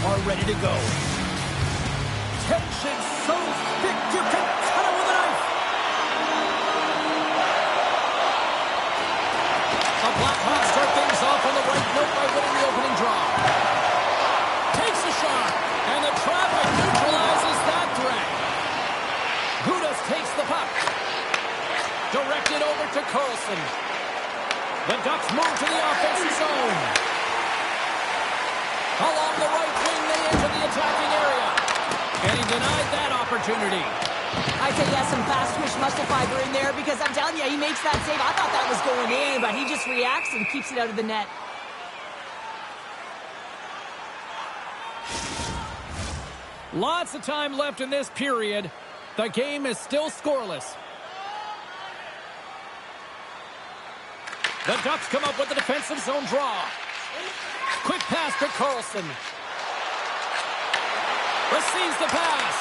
are ready to go. Tension so thick you can cut it with a knife. The Blackhawks start things off on the right foot by winning the opening draw. Takes a shot, and the traffic neutralizes that threat. Gudas takes the puck. Directed over to Carlson. The Ducks move to the offensive zone. Along the right wing, they enter the attacking area. And he denied that opportunity. I say yes, some fast twitch muscle fiber in there because I'm telling you, he makes that save. I thought that was going in, but he just reacts and keeps it out of the net. Lots of time left in this period. The game is still scoreless. The Ducks come up with the defensive zone draw. Quick pass to Carlson. Receives the pass.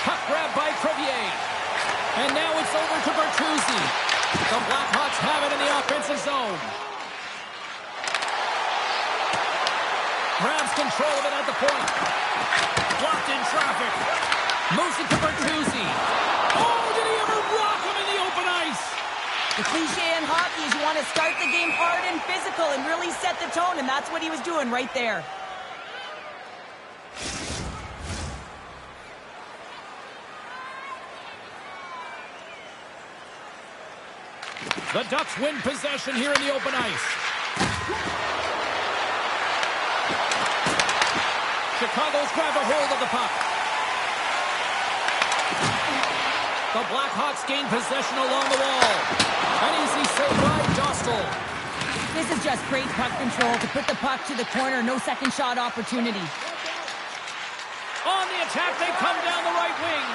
Puck grab by Crevier. And now it's over to Bertuzzi. The Blackhawks have it in the offensive zone. Grabs control of it at the point. Blocked in traffic. Moves it to Bertuzzi. Oh, did he ever rock him in the open ice? The cliche in hockey is you want to start the game hard and physical and really set the tone, and that's what he was doing right there. The Ducks win possession here in the open ice. Chicago's grabbed a hold of the puck. The Blackhawks gain possession along the wall. An easy save by Dostal. This is just great puck control to put the puck to the corner. No second shot opportunity. On the attack, they come down the right wing.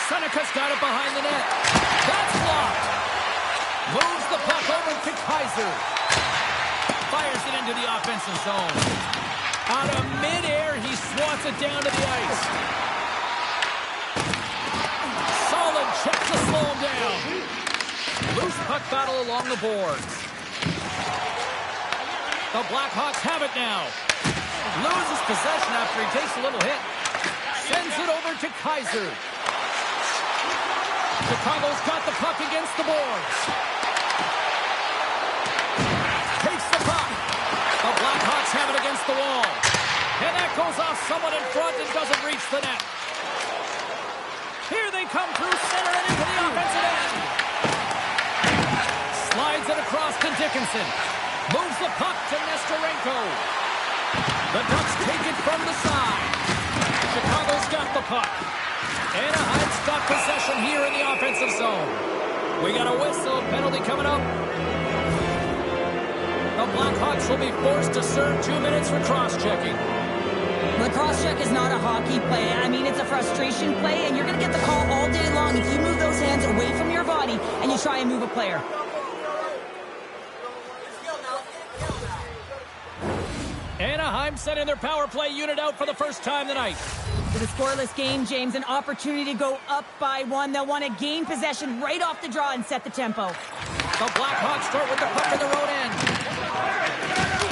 Seneca's got it behind the net. That's blocked. Moves the puck over to Kaiser. Fires it into the offensive zone. Out of midair, he swats it down to the ice. Solid check to slow him down. Loose puck battle along the boards. The Blackhawks have it now. Loses possession after he takes a little hit. Sends it over to Kaiser. Chicago's got the puck against the boards. Takes the puck. The Blackhawks have it against the wall. And that goes off someone in front and doesn't reach the net. Here they come through center and into the offensive end. Slides it across to Dickinson. Moves the puck to Nestorenko. The Ducks take it from the side. Chicago's got the puck. Anaheim's got possession here in the offensive zone. We got a whistle. Penalty coming up. The Blackhawks will be forced to serve 2 minutes for cross-checking. The cross-check is not a hockey play. I mean, it's a frustration play, and you're going to get the call all day long if you move those hands away from your body and you try and move a player. Anaheim sending their power play unit out for the first time tonight. With a scoreless game, James, an opportunity to go up by one. They'll want to gain possession right off the draw and set the tempo. The Blackhawks start with the puck in their own end.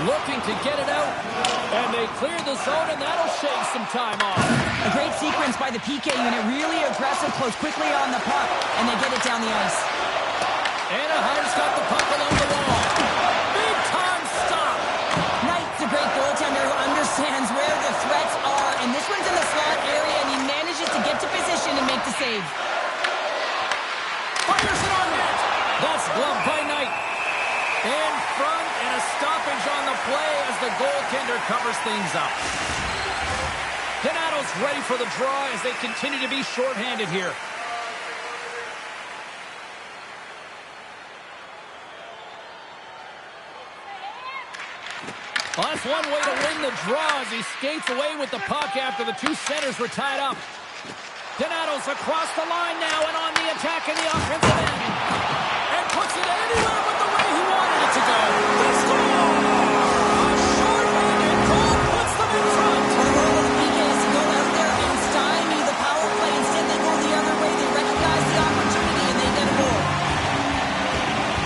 Looking to get it out, and they clear the zone, and that'll shave some time off. A great sequence by the PK unit, really aggressive, close quickly on the puck, and they get it down the ice. Anaheim's got the puck along the wall. Big time stop. Knight's a great goaltender who understands where the threats are, and this one's in the slot area, and he manages to get to position and make the save. Fires it on net. That's gloved by Knight. In front, and a stoppage on the play as the goaltender covers things up. Donato's ready for the draw as they continue to be shorthanded here. Well, that's one way to win the draw as he skates away with the puck after the two centers were tied up. Donato's across the line now and on the attack in the offensive end. And puts it anywhere but the way he wanted it to go. They score! A short-handed goal puts them in front. The role of the PK is to go out there and stymie the power play. Instead, they go the other way. They recognize the opportunity, and they get a goal.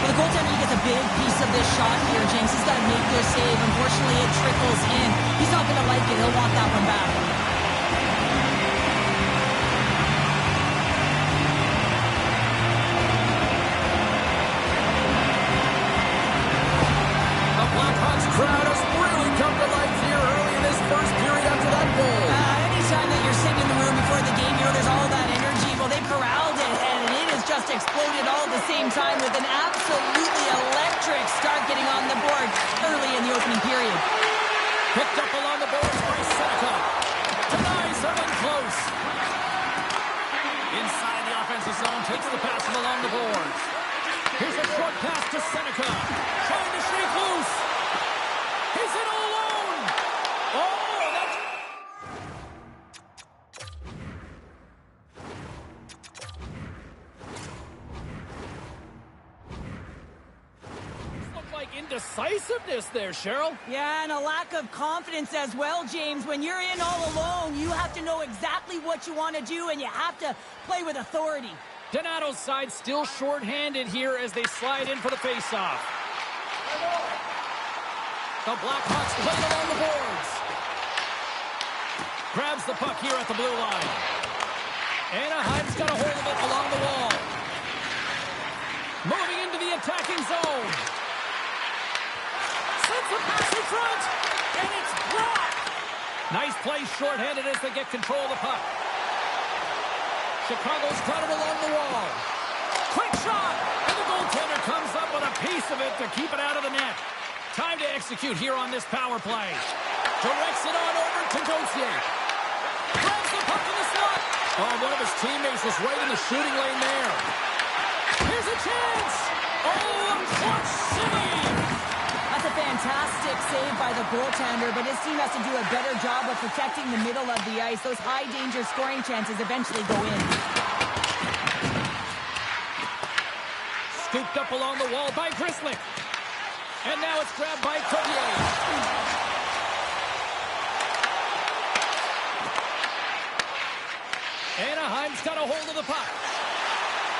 Well, the goaltender, he gets a big piece of this shot here, James. He's got to make this save. Unfortunately, it trickles in. He's not going to like Picked up along the boards by Seneca. Denies him in close. Inside the offensive zone, takes the pass from along the boards. Here's a short pass to Seneca. Trying to shake loose. He's in all alone. Oh, that's... Looked like indecisiveness there, Cheryl. Yeah, and a lack of confidence as well, James. When you're in all alone, you have to know exactly what you want to do, and you have to play with authority. Donato's side still short-handed here as they slide in for the face-off. The Blackhawks play it along the boards. Grabs the puck here at the blue line. Anaheim's got a hold of it along the wall. Moving into the attacking zone. Sends the pass in front, and it's blocked. Nice play short-handed as they get control of the puck. Chicago's got it along the wall. Quick shot, and the goaltender comes up with a piece of it to keep it out of the net. Time to execute here on this power play. Directs it on over to Gauthier. Grabs the puck in the slot. Oh, one of his teammates was right in the shooting lane there. Here's a chance. Oh, a clutch save. That's a fantastic save by the goaltender, but his team has to do a better job of protecting the middle of the ice. Those high-danger scoring chances eventually go in. Scooped up along the wall by Grisslick. And now it's grabbed by Covier. Anaheim's got a hold of the puck.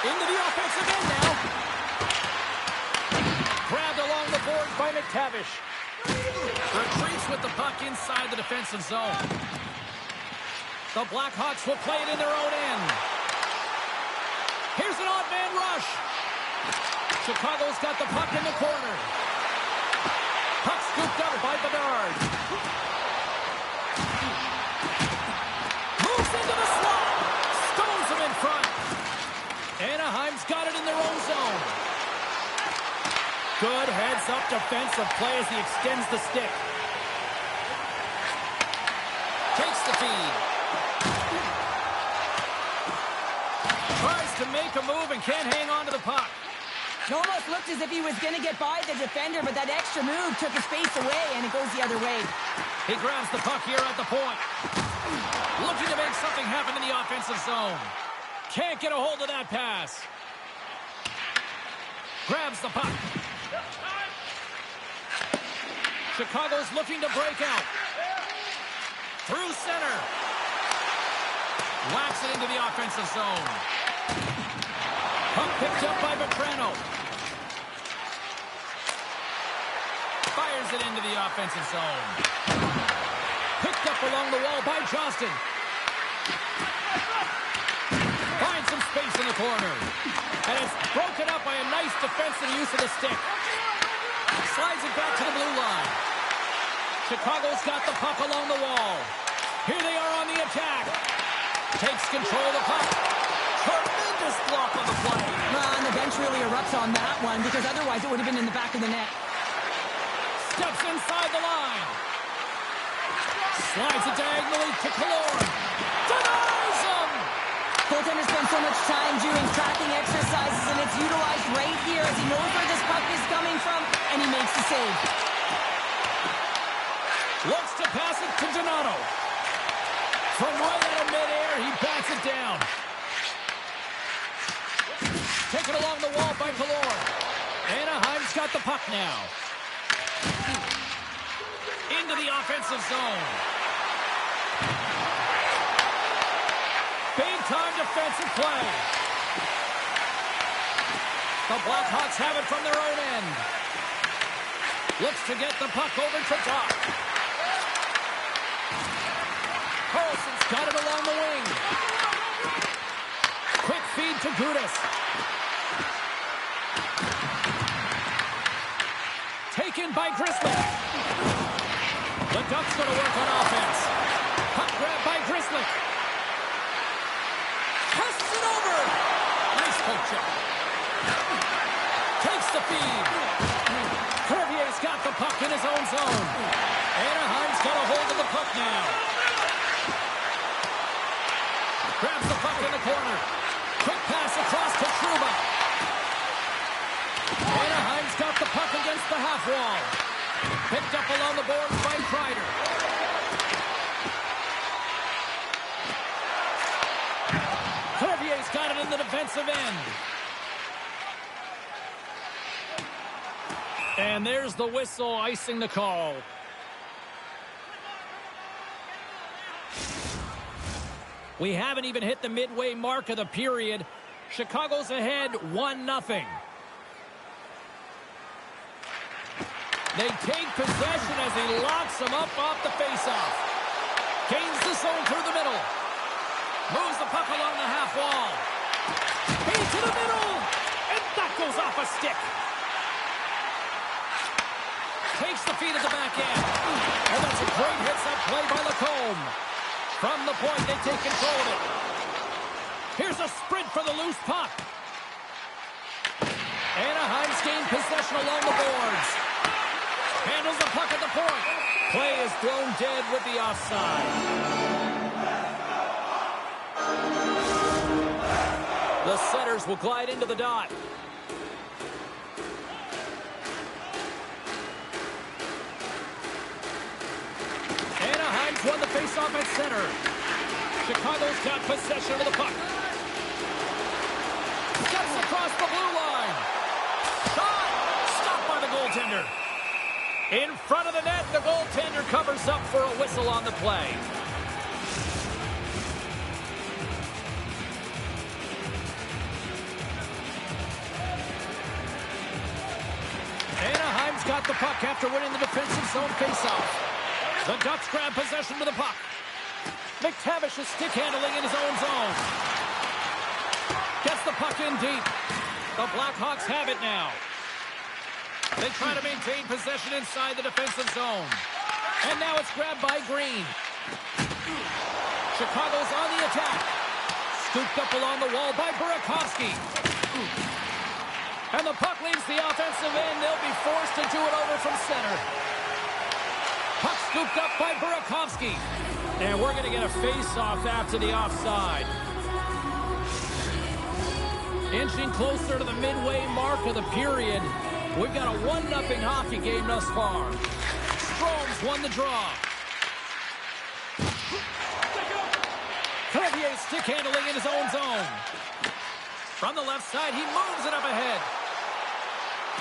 Into the offensive end now. Grabbed along the boards by McTavish. Retreats with the puck inside the defensive zone. The Blackhawks will play it in their own end. Here's an odd man rush. Chicago's got the puck in the corner. Puck scooped up by Bedard. Moves into the slot. Stones him in front. Anaheim's got it in their own zone. Good heads-up defensive play as he extends the stick. Takes the feed. Tries to make a move and can't hang on to the puck. It almost looked as if he was going to get by the defender, but that extra move took his face away, and it goes the other way. He grabs the puck here at the point. Looking to make something happen in the offensive zone. Can't get a hold of that pass. Grabs the puck. Chicago's looking to break out. Through center. Whacks it into the offensive zone. Puck picked up by Vetrano. Fires it into the offensive zone. Picked up along the wall by Johnston. Finds some space in the corner. And it's broken up by a nice defensive use of the stick. Slides it back to the blue line. Chicago's got the puck along the wall. Here they are on the attack. Takes control of the puck. Tremendous block on the play. And the bench really erupts on that one, because otherwise it would have been in the back of the net. Steps inside the line. Slides it diagonally to Killorn. Denies him! Goaltender spends so much time doing tracking exercises, and it's utilized right here as he knows where this puck is coming from, and he makes the save. Looks to pass it to Donato. From right out of midair, he bats it down. Taken along the wall by Killorn. Anaheim's got the puck now. Into the offensive zone. Big-time defensive play. The Blackhawks have it from their own end. Looks to get the puck over to Doc. Carlson's got it along the wing. Quick feed to Gudas. Taken by Grisslick. The Ducks going to work on offense. Puck grab by Grisslick. Passes it over. Nice poke check. Takes the feed. Corvier's got the puck in his own zone. Anaheim's got puck now. Grabs the puck in the corner. Quick pass across to Trouba. Anaheim's got the puck against the half wall. Picked up along the boards by Kreider. Clevier's got it in the defensive end. And there's the whistle icing the call. We haven't even hit the midway mark of the period. Chicago's ahead 1-0. They take possession as he locks them up off the faceoff. Gains the zone through the middle. Moves the puck along the half wall. Into the middle. And that goes off a stick. Takes the feed at the back end. And that's a great hits-up play by Lacombe. From the point, they take control of it. Here's a sprint for the loose puck. Anaheim's gained possession along the boards. Handles the puck at the point. Play is thrown dead with the offside. The setters will glide into the dot. Anaheim's won the faceoff at center. Chicago's got possession of the puck. Steps across the blue line. Shot! Stopped by the goaltender. In front of the net, the goaltender covers up for a whistle on the play. Anaheim's got the puck after winning the defensive zone faceoff. The Ducks grab possession to the puck. McTavish is stick handling in his own zone. Gets the puck in deep. The Blackhawks have it now. They try to maintain possession inside the defensive zone. And now it's grabbed by Green. Chicago's on the attack. Scooped up along the wall by Burakovsky. And the puck leaves the offensive end. They'll be forced to do it over from center. Puck scooped up by Burakovsky. And we're going to get a face-off after the offside. Inching closer to the midway mark of the period. We've got a 1-0 hockey game thus far. Strome's won the draw. Clevier stick handling in his own zone. From the left side, he moves it up ahead.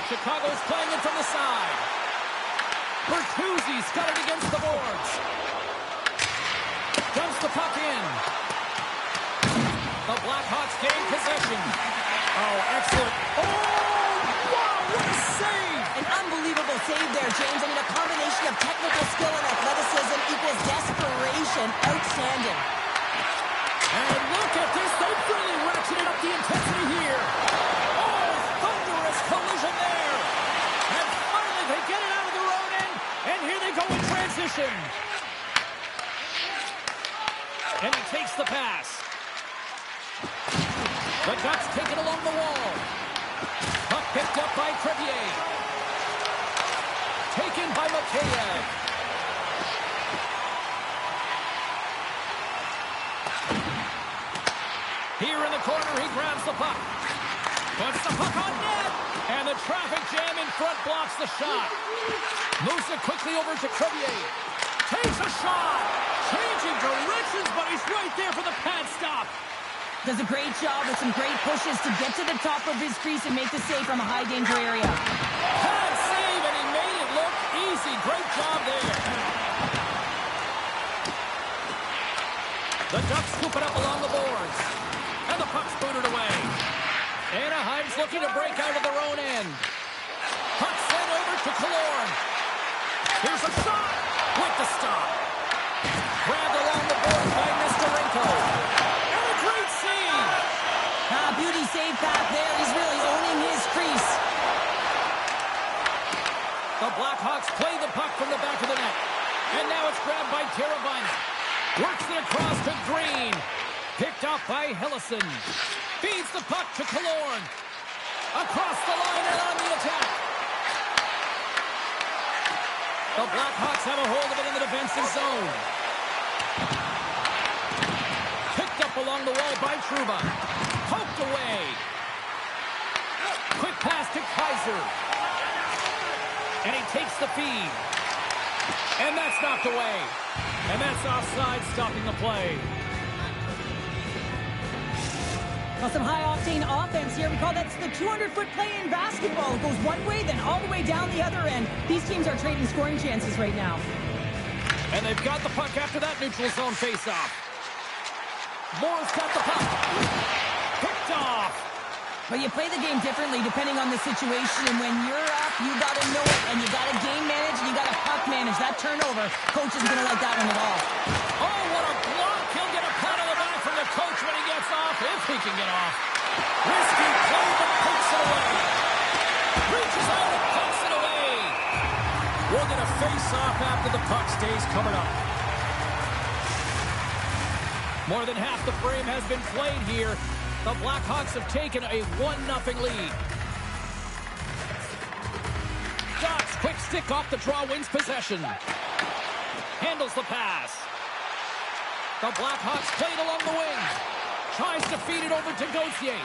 Chicago's playing it from the side. Bertuzzi's got it against the boards. Dumps the puck in. The Blackhawks gain possession. Oh, excellent. Oh, wow, what a save! An unbelievable save there, James. I mean, a combination of technical skill and athleticism equals desperation. Outstanding. And look at this. They've really ratcheted up the intensity here. Oh, thunderous collision there. And finally, they get it out of their own end. And here they go in transition. And he takes the pass. The Ducks take it along the wall. Puck picked up by Crevier. Taken by Mikheyev. Here in the corner, he grabs the puck. Puts the puck on net. And the traffic jam in front blocks the shot. Moves it quickly over to Crevier. Takes a shot. Changing directions, but he's right there for the pad stop. Does a great job with some great pushes to get to the top of his crease and make the save from a high danger area. Pad save, and he made it look easy. Great job there. The Ducks scoop it up along the boards. And the puck's booted away. Anaheim's looking to break out of their own end. Puck sent over to Killorn. Here's a shot with the stop. Grabbed along the board by Nestorenko. And a great save. Beauty save back there. He's really owning his crease. The Blackhawks play the puck from the back of the net. And now it's grabbed by Teravainen. Works it across to Green. Picked up by Hillison. Feeds the puck to Killorn. Across the line and on the attack. The Blackhawks have a hold of it in the defensive zone. Picked up along the wall by Trouba. Poked away. Quick pass to Kaiser. And he takes the feed. And that's knocked away. And that's offside, stopping the play. Well, some high-octane offense here. We call that the 200-foot play in basketball. It goes one way, then all the way down the other end. These teams are trading scoring chances right now. And they've got the puck after that neutral zone face-off. Moore's got the puck. Picked off. But you play the game differently depending on the situation. And when you're up, you got to know it. And you got to game manage, and you got to puck manage. That turnover, coach isn't going to like that one at all. Oh, what a block. He'll get a pat on the back from the coach when he gets off, if he can get off. Risky play, but pokes it away. Reaches out and pokes it away. We'll get a face-off after the puck stays covered up. More than half the frame has been played here. The Blackhawks have taken a 1-0 lead. Dots, quick stick off the draw, wins possession. Handles the pass. The Blackhawks play it along the wing. Tries to feed it over to Gauthier.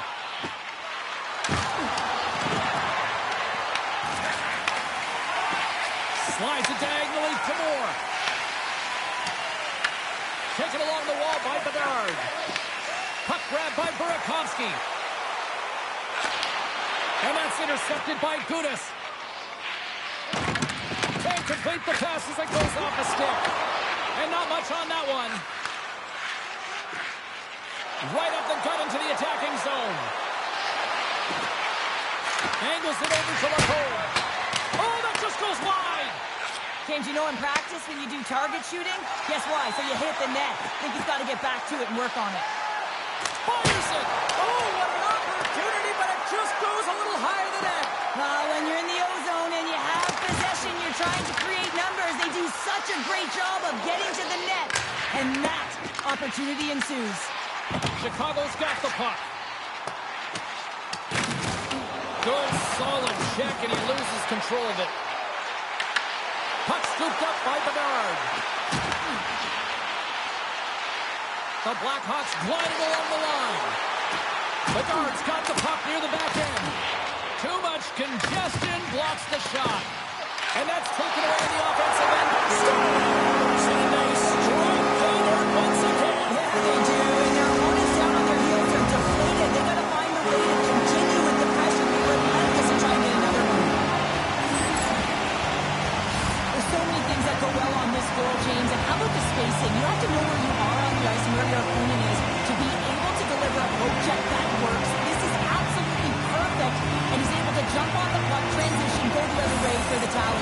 Slides it diagonally to Moore. Taken along the wall by Bedard. Puck grab by Burakovsky. And that's intercepted by Gudas. Can't complete the pass as it goes off the stick. And not much on that one. Right up the gut into the attacking zone. Angles it over to Lacombe. Oh, that just goes wide. James, you know in practice when you do target shooting, guess why? So you hit the net. I think he's got to get back to it and work on it. Fires it. Oh, what an opportunity, but it just goes a little higher than that. When you're in the O-zone and you have possession, you're trying to create numbers. They do such a great job of getting to the net. And that opportunity ensues. Chicago's got the puck. Good, solid check, and he loses control of it. Puck scooped up by Bedard. The Blackhawks gliding along the line. Bedard's got the puck near the back end. Too much congestion, blocks the shot. And that's taken away in the offensive end. And they strike forward once again. Yeah, they do. And their opponents down on their heels are deflated. They got to find a way to continue with the pressure, be relentless, and try and get another one. There's so many things that go well on this goal, James. And how about the spacing? You have to know where you are on the ice and where your opponent is to be able to deliver a poke check that works. This is absolutely perfect. And he's able to jump on the puck, transition, go the other way for the tally.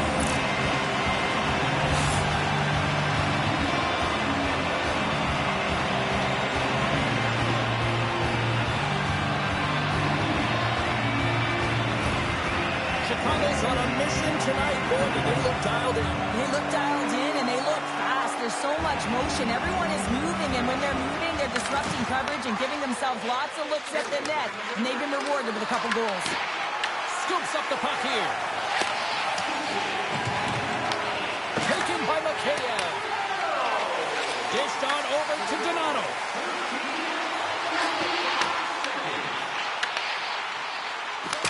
Chicago's on a mission tonight, boy, and they look dialed in. They look dialed in and they look fast. There's so much motion. Everyone is moving, and when they're moving, they're disrupting coverage and giving themselves lots of looks at the net. And they've been rewarded with a couple goals. Scoops up the puck here. Taken by Mikheyev. Dished on over to Donato.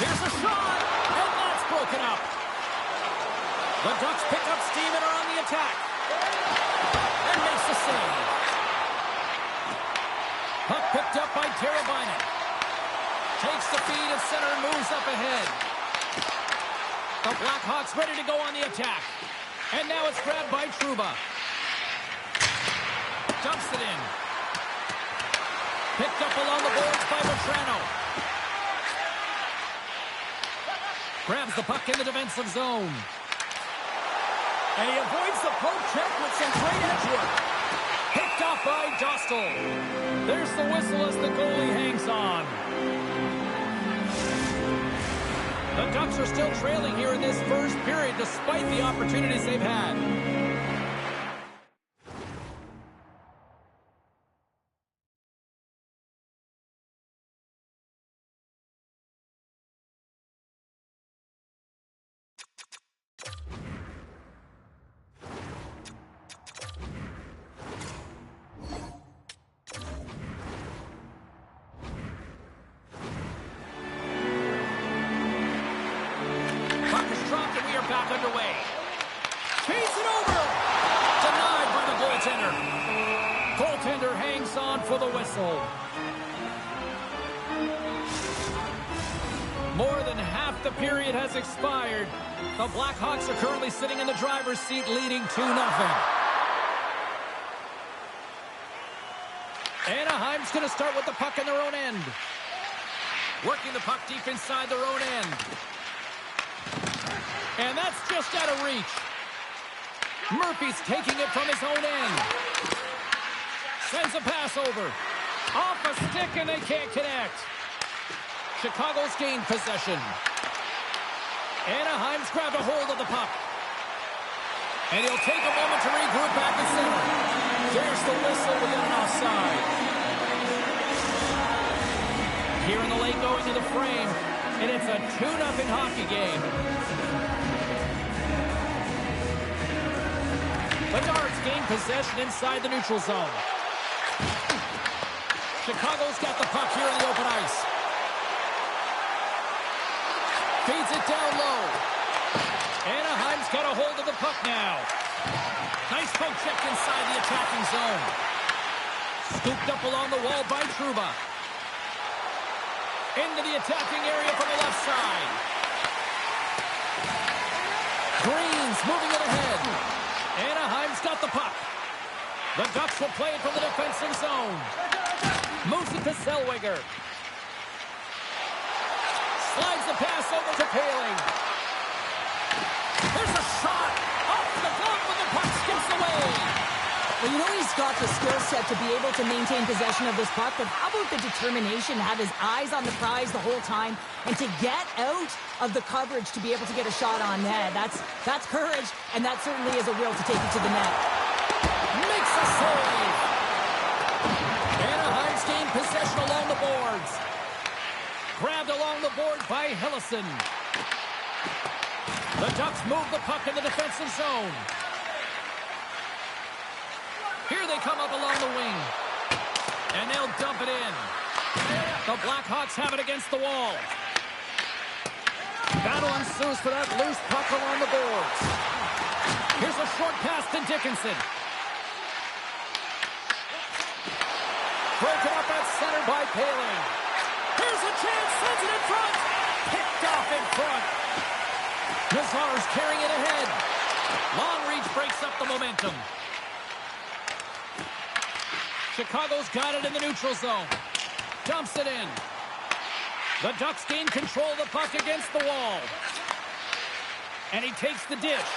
Here's a shot, and that's broken up. The Ducks pick up steam and are on the attack. And makes the save. Puck picked up by Teravainen. Takes the feed at center and moves up ahead. The Blackhawks ready to go on the attack. And now it's grabbed by Trouba. Dumps it in. Picked up along the boards by Vetrano. Grabs the puck in the defensive zone. And he avoids the poke check with some great edge work. Picked off by Dostal. There's the whistle as the goalie hangs on. The Ducks are still trailing here in this first period despite the opportunities they've had. Goaltender hangs on for the whistle. More than half the period has expired. The Blackhawks are currently sitting in the driver's seat, leading 2-0. Anaheim's going to start with the puck in their own end. Working the puck deep inside their own end. And that's just out of reach. Murphy's taking it from his own end. Sends a pass over. Off a stick, and they can't connect. Chicago's gained possession. Anaheim's grabbed a hold of the puck. And he'll take a moment to regroup back in center. There's the whistle. We got an offside. Here in the lane going to the frame. And it's a 2-0 hockey game. Bedard's gained possession inside the neutral zone. Chicago's got the puck here in the open ice. Feeds it down low. Anaheim's got a hold of the puck now. Nice poke check inside the attacking zone. Scooped up along the wall by Trouba. Into the attacking area from the left side. Green's moving it ahead. Anaheim's got the puck. The Ducks will play it from the defensive zone. Moves it to Zellweger. Slides the pass over to Poehling. There's a shot off the glove when the puck skips away. Well, you know he's got the skill set to be able to maintain possession of this puck, but how about the determination to have his eyes on the prize the whole time and to get out of the coverage to be able to get a shot on net? That's courage, and that certainly is a will to take it to the net. Makes a save. Anaheim's gained possession along the boards. Grabbed along the board by Hillison. The Ducks move the puck in the defensive zone. Here they come up along the wing. And they'll dump it in. The Blackhawks have it against the wall. Battle ensues for that loose puck along the boards. Here's a short pass to Dickinson. Broken up at center by Poehling. Here's a chance, sends it in front. Picked off in front. Nazar's carrying it ahead. Long reach breaks up the momentum. Chicago's got it in the neutral zone. Dumps it in. The Ducks gain control of the puck against the wall. And he takes the dish.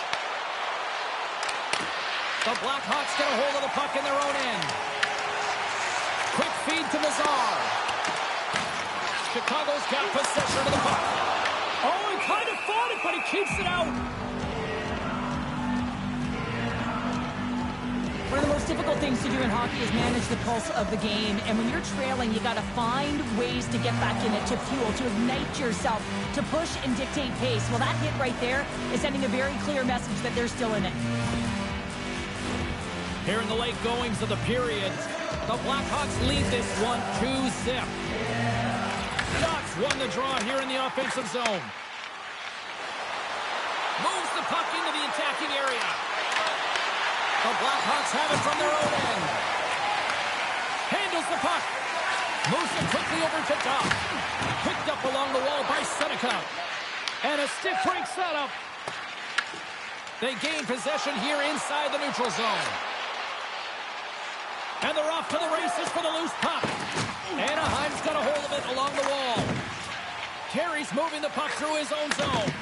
The Blackhawks get a hold of the puck in their own end. Quick feed to Nazar. Chicago's got possession of the puck. Oh, he kind of fought it, but he keeps it out. One of the most difficult things to do in hockey is manage the pulse of the game. And when you're trailing, you got to find ways to get back in it, to fuel, to ignite yourself, to push and dictate pace. Well, that hit right there is sending a very clear message that they're still in it. Here in the late goings of the period, the Blackhawks lead this one 2-0. Ducks won the draw here in the offensive zone. Moves the puck into the attacking area. The Blackhawks have it from their own end. Handles the puck. Moves it quickly over to Duck. Picked up along the wall by Seneca. And a stick breaks that up. They gain possession here inside the neutral zone. And they're off to the races for the loose puck. Anaheim's got a hold of it along the wall. Terry's moving the puck through his own zone.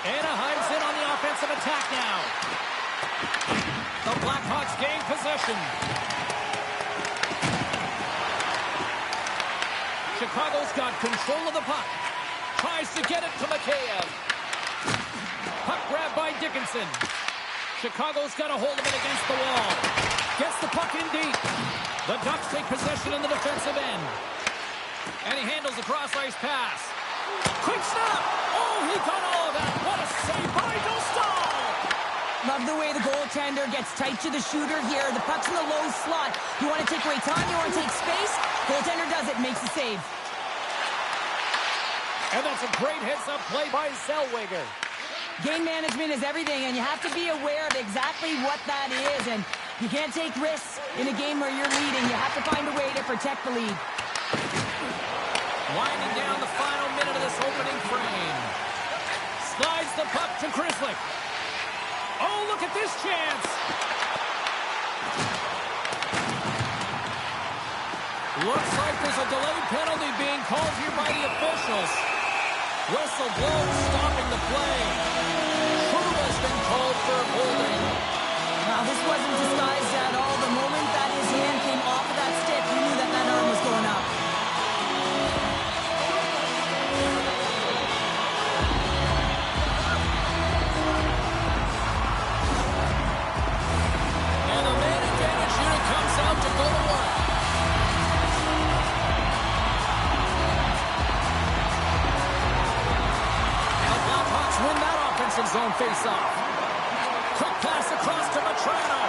Anaheim's in on the offensive attack now. The Blackhawks gain possession. Chicago's got control of the puck. Tries to get it to Mikheyev. Puck grabbed by Dickinson. Chicago's got a hold of it against the wall. Gets the puck in deep. The Ducks take possession in the defensive end. And he handles a cross-ice pass. Quick snap! Oh, he got all of that. What a save by Dostal! Love the way the goaltender gets tight to the shooter here. The puck's in the low slot. You want to take away time, you want to take space. Goaltender does it, makes the save. And that's a great heads-up play by Zellweger. Game management is everything, and you have to be aware of exactly what that is. And You can't take risks in a game where you're leading. You have to find a way to protect the lead. Winding down the final minute of this opening frame. Slides the puck to Chrislick. Oh, look at this chance. Looks like there's a delayed penalty being called here by the officials. Whistle blows, stopping the play. Truba's been called for holding. Now, this wasn't disguised at all. The moment that his hand came off of that stick, he knew that that arm was going up. And the man advantage unit comes out to go to work. And Blackhawks win that offensive zone face-off. Quick pass across to Matrano.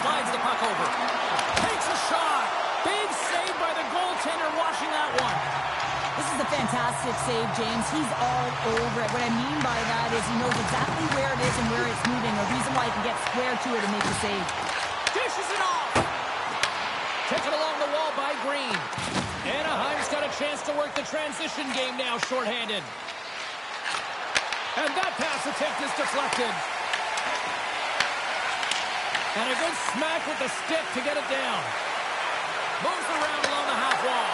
Slides the puck over. Takes a shot. Big save by the goaltender washing that one. This is a fantastic save, James. He's all over it. What I mean by that is he knows exactly where it is and where it's moving. A reason why he can get square to it and make the save. Dishes it off. Taken along the wall by Green. Anaheim's got a chance to work the transition game now, shorthanded. And that pass attempt is deflected. And a good smack with the stick to get it down. Moves around along the half wall.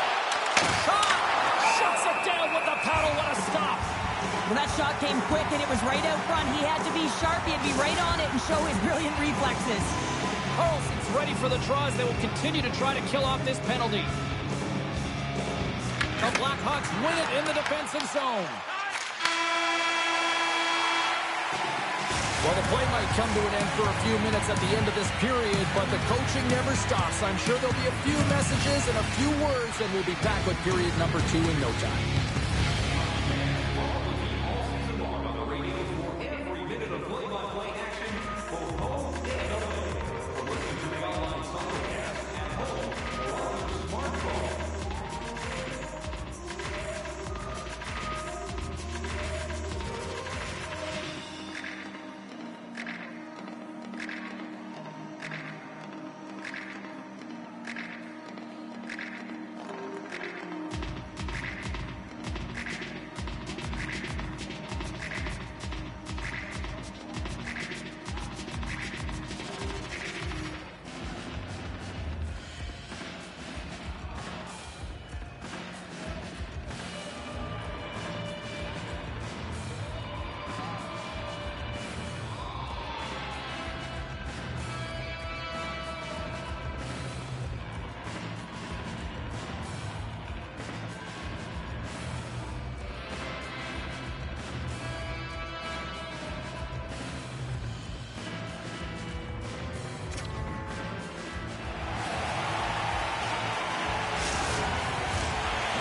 Shot! Shuts it down with the paddle. What a stop. Well, that shot came quick and it was right out front. He had to be sharp. He had to be right on it and show his brilliant reflexes. Carlson's ready for the draws. They will continue to try to kill off this penalty. The Blackhawks win it in the defensive zone. Well, the play might come to an end for a few minutes at the end of this period, but the coaching never stops. I'm sure there'll be a few messages and a few words, and we'll be back with period number 2 in no time.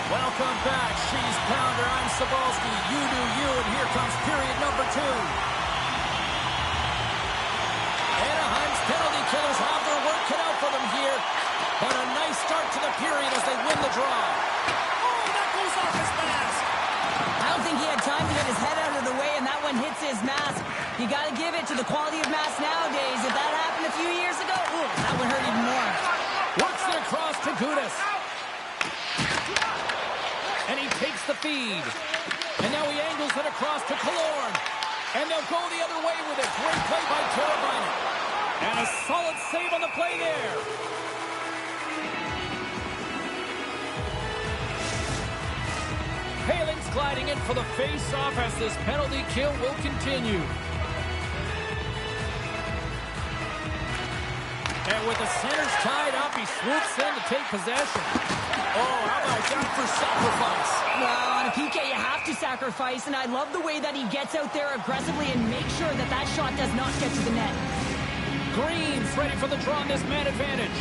Welcome back, She's Pounder. I'm Cebulski. You do you, and here comes period number 2. Anaheim's penalty killers have their work cut out for them here, but a nice start to the period as they win the draw. Oh, that goes off his mask. I don't think he had time to get his head out of the way, and that one hits his mask. You got to give it to the quality of mask nowadays. If that happened a few years ago, ooh, that would hurt even more. Works it across to Gudas. And he takes the feed. And now he angles it across to Killorn. And they'll go the other way with it. Great play by Teravainen. And a solid save on the play there. Paling's gliding in for the face-off as this penalty kill will continue. And with the centers tied up, he swoops in to take possession. Oh, how about that for sacrifice? Well, on a PK, you have to sacrifice, and I love the way that he gets out there aggressively and makes sure that that shot does not get to the net. Green's ready for the draw on this man advantage.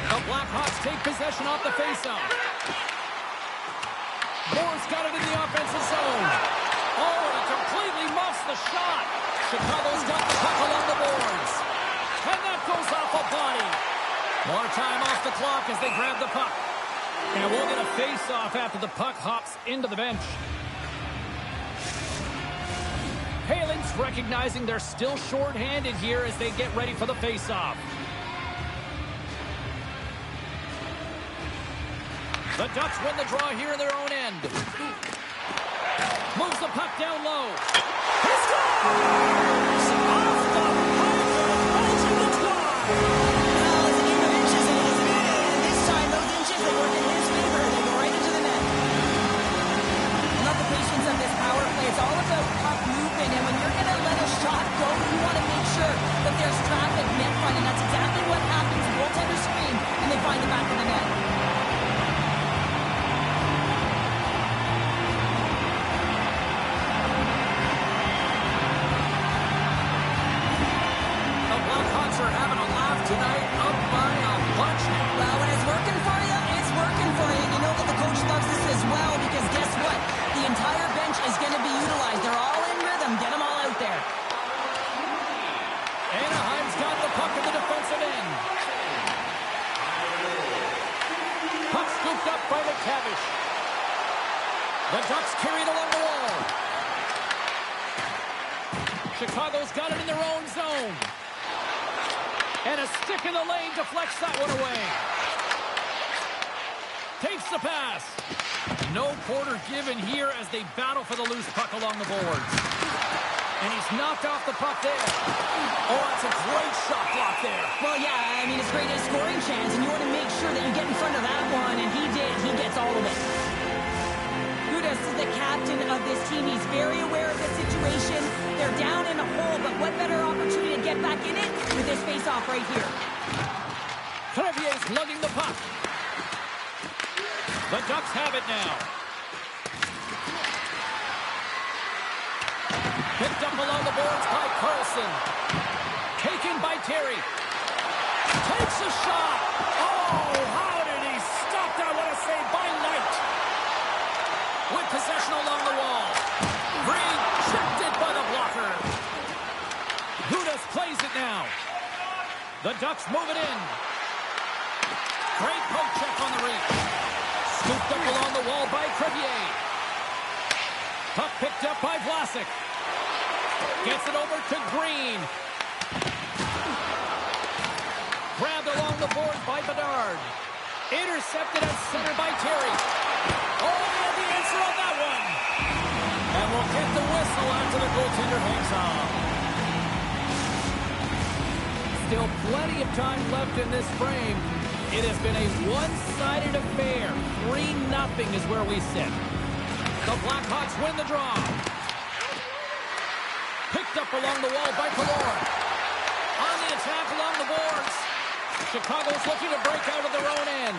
The Blackhawks take possession off the faceoff. Moore's got it in the offensive zone. Oh, and he completely muffs the shot. Chicago's got the puck along the boards. And that goes off a body. More time off the clock as they grab the puck. And we'll get a face-off after the puck hops into the bench. recognizing they're still short-handed here as they get ready for the face-off. The Ducks win the draw here in their own end. Moves the puck down low. He scores! Off the post to the score! Well, it's a game of inches, and this time those inches, they work in his favor. They go right into the net. I love the patience of this power play. It's all about puck movement, and when you're going to let a shot go, you want to make sure that there's traffic net front, and that's exactly what happens. The goaltender screen, and they find the back of the net. Are having a laugh tonight, up by a bunch. Well, when it's working for you, it's working for you. You know that the coach loves this as well because guess what? The entire bench is going to be utilized. They're all in rhythm. Get them all out there. Anaheim's got the puck at the defensive end. Puck scooped up by McTavish. The Ducks carry it along the wall. Chicago's got it in their own zone. And a stick in the lane deflects that one away. Takes the pass. No quarter given here as they battle for the loose puck along the boards. And he's knocked off the puck there. Oh, that's a great shot block there. Well, yeah, I mean, it's great a scoring chance, and you want to make sure that you get in front of that one, and he did. He gets all of it. Gudas is the captain of this team. He's very aware of the situation. They're down in a hole, but what better opportunity to get back in it with this face-off right here. Crevier's lugging the puck. The Ducks have it now. Picked up along the boards by Carlson. Taken by Terry. Takes a shot. Oh, how did he stop that? What a save by Knight. With possession along the wall. Rejected by the blocker. Gudas plays it now. The Ducks move it in. Great poke check on the reach. Scooped up along the wall by Crevier. Puck picked up by Vlasic. Gets it over to Green. Grabbed along the board by Bedard. Intercepted at center by Terry. Oh, we have the answer on that one. And we'll get the whistle after the goaltender hangs on. Still plenty of time left in this frame. It has been a one-sided affair. 3-0 is where we sit. The Blackhawks win the draw. Picked up along the wall by Kallor. On the attack along the boards. Chicago's looking to break out of their own end.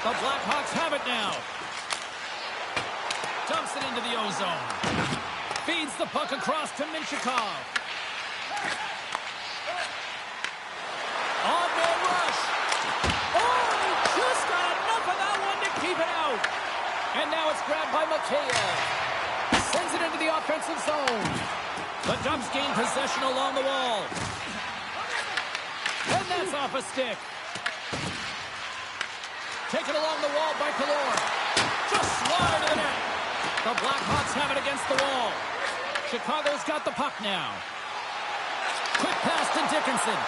The Blackhawks have it now. Dumps it into the O-zone. Feeds the puck across to Minchikov. On-man rush. Oh, he just got enough of that one to keep it out. And now it's grabbed by Mikheyev. Sends it into the offensive zone. The Ducks gain possession along the wall. And that's off a stick. Taken along the wall by Kallor. Just slide to the net. The Blackhawks have it against the wall. Chicago's got the puck now. Quick pass to Dickinson.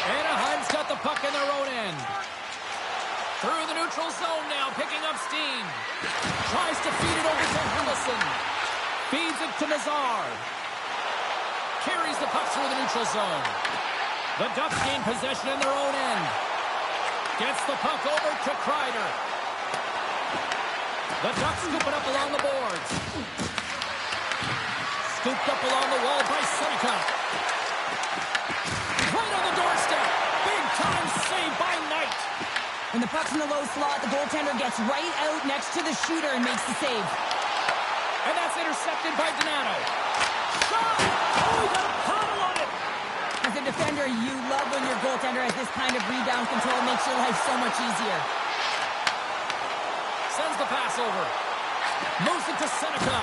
Anaheim's got the puck in their own end. Through the neutral zone now, picking up steam. Tries to feed it over to Henderson. Feeds it to Nazar. Carries the puck through the neutral zone. The Ducks gain possession in their own end. Gets the puck over to Kreider. The Ducks scoop it up along the boards. Scooped up along the wall by Seneca. Right on the doorstep. Big time save by Knight. When the puck's in the low slot, the goaltender gets right out next to the shooter and makes the save. And that's intercepted by Donato. Shot! Oh, got a paddle on it! As a defender, you love when your goaltender has this kind of rebound control. It makes your life so much easier. Sends the pass over. Moves it to Seneca.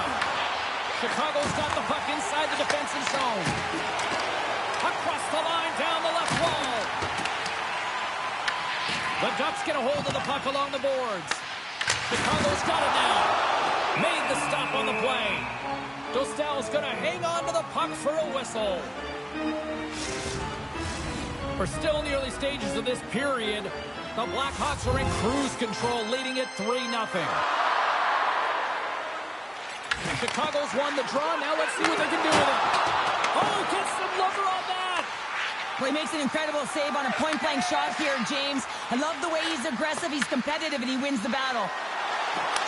Chicago's got the puck inside the defensive zone. Across the line, down the left wall. The Ducks get a hold of the puck along the boards. Chicago's got it now. Made the stop on the play. Dostal's going to hang on to the puck for a whistle. We're still in the early stages of this period. The Blackhawks are in cruise control, leading it 3-0. Chicago's won the draw. Now let's see what they can do with it. Oh, gets some lover on that. Well, he makes an incredible save on a point-blank shot here, James. I love the way he's aggressive, he's competitive, and he wins the battle.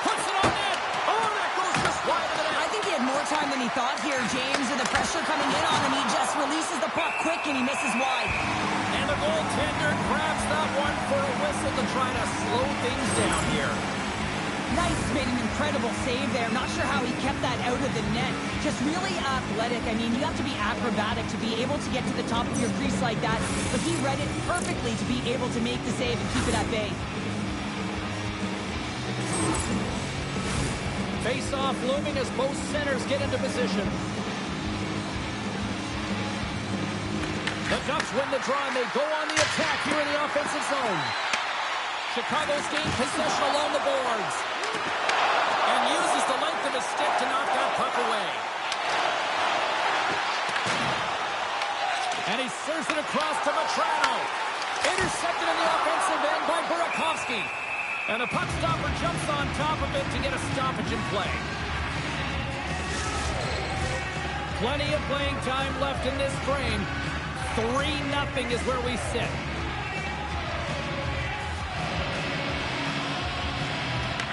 Puts it on net. Oh, that goes just wide of the net. I think he had more time than he thought here, James. With the pressure coming in on him, he just releases the puck quick, and he misses wide. And the goaltender grabs that one for a whistle to try to slow things down here. Nice, made an incredible save there. Not sure how he kept that out of the net. Just really athletic. I mean, you have to be acrobatic to be able to get to the top of your crease like that. But he read it perfectly to be able to make the save and keep it at bay. Face-off looming as both centers get into position. The Ducks win the draw and they go on the attack here in the offensive zone. Chicago's gained possession along the boards. And uses the length of his stick to knock that puck away. And he serves it across to Vetrano. Intercepted in the offensive end by Burakovsky. And the puck stopper jumps on top of it to get a stoppage in play. Plenty of playing time left in this frame. 3-0 is where we sit.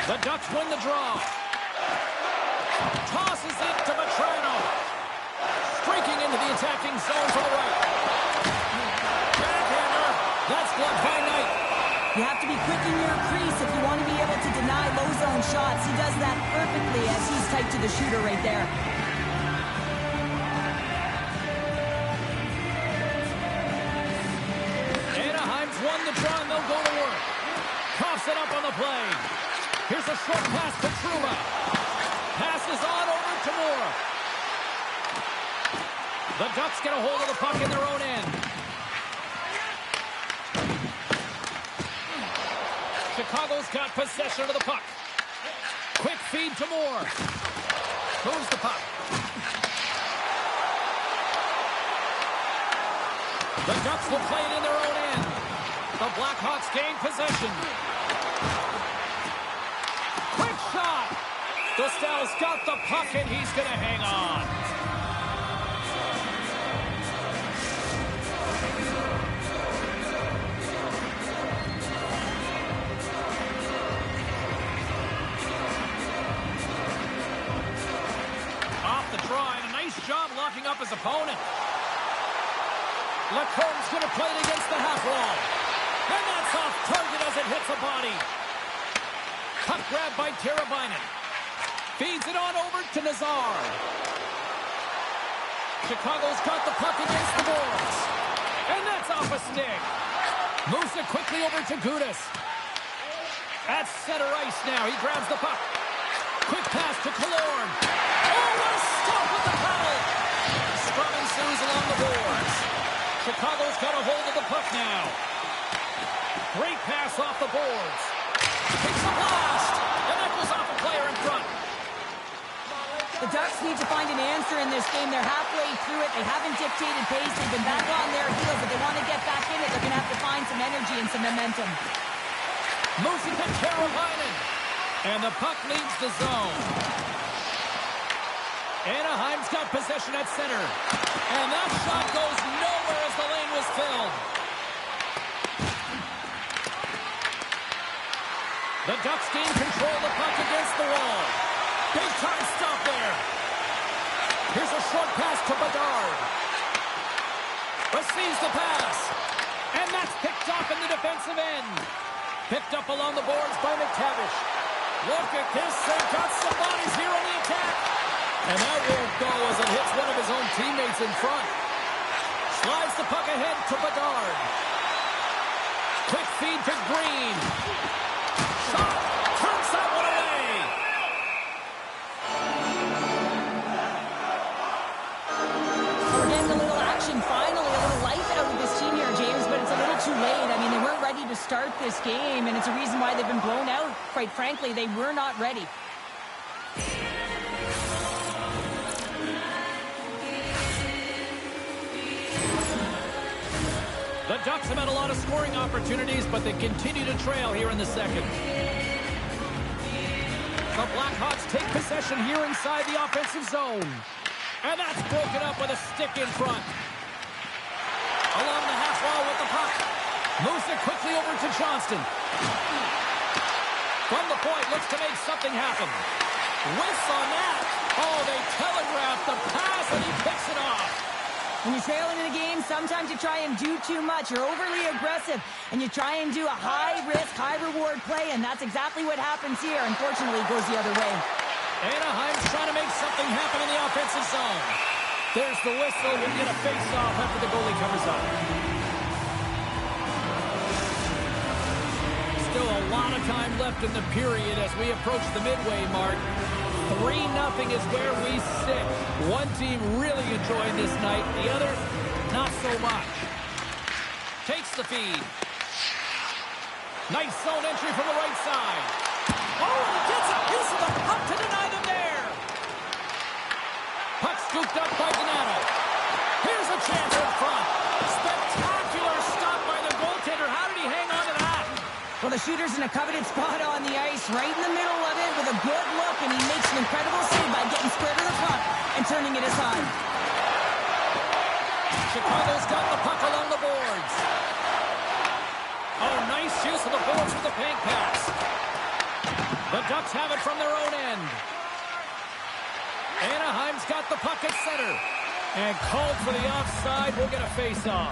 The Ducks win the draw. Tosses it to Vetrano. Streaking into the attacking zone to the right. Backhander. That's blocked by Knight. You have to be quick in your crease if you want to be able to deny low zone shots. He does that perfectly as he's tight to the shooter right there. Anaheim's won the draw and they'll go to work. Coughs it up on the play. Here's a short pass to Truma. Passes on over to Moore. The Ducks get a hold of the puck in their own end. Chicago's got possession of the puck. Quick feed to Moore. Moves the puck. The Ducks will play it in their own end. The Blackhawks gain possession. Quick shot. Dostal's got the puck and he's going to hang on. Job locking up his opponent. Lacombe's going to play it against the half wall. And that's off target as it hits a body. Puck grab by Teravainen. Feeds it on over to Nazar. Chicago's got the puck against the boards. And that's off a stick. Moves it quickly over to Gudas. At center ice now. He grabs the puck. Quick pass to Killorn. Oh, what a stop with the paddle. Scrum ensues along the boards. Chicago's got a hold of the puck now. Great pass off the boards. Takes a blast. And that goes off a player in front. The Ducks need to find an answer in this game. They're halfway through it. They haven't dictated pace. They've been back on their heels. If they want to get back in it, they're going to have to find some energy and some momentum. Moves it to Teravainen. And the puck leads the zone. Anaheim's got possession at center. And that shot goes nowhere as the lane was filled. The Ducks gain control of the puck against the wall. Big time stop there. Here's a short pass to Bedard. Receives the pass. And that's picked off in the defensive end. Picked up along the boards by McTavish. Look at this. They've got some bodies here on the attack. And that won't go as it hits one of his own teammates in front. Slides the puck ahead to Bedard. Quick feed to Green. Shot. Turns that one away. We're getting a little action finally, a little life out of this team here, James, but it's a little too late. I mean, they weren't ready to start this game, and it's a reason why they've been blown out. Quite frankly, they were not ready. The Ducks have had a lot of scoring opportunities, but they continue to trail here in the second. The Blackhawks take possession here inside the offensive zone. And that's broken up with a stick in front. Along the half wall with the puck. Moves it quickly over to Johnston. From the point, looks to make something happen. Whiffs on that. Oh, they telegraphed the pass, and he picks it off. When you're trailing in a game, sometimes you try and do too much. You're overly aggressive, and you try and do a high-risk, high-reward play, and that's exactly what happens here. Unfortunately, it goes the other way. Anaheim's trying to make something happen in the offensive zone. There's the whistle. We'll get a face-off after the goalie covers up. Still a lot of time left in the period as we approach the midway mark. 3-0 is where we sit. One team really enjoying this night. The other, not so much. Takes the feed. Nice zone entry from the right side. Oh, and he gets a piece of the puck to deny them there. Puck scooped up by Donato. Here's a chance in front. Spectacular stop by the goaltender. How did he hang on to that? Well, the shooter's in a coveted spot on the ice, right in the middle of it with a good look, and he makes an incredible save by getting square to the puck and turning it aside. Chicago's got the puck along the boards. Oh, nice use of the boards with the paint pass. The Ducks have it from their own end. Anaheim's got the puck at center. And called for the offside. We'll get a face-off.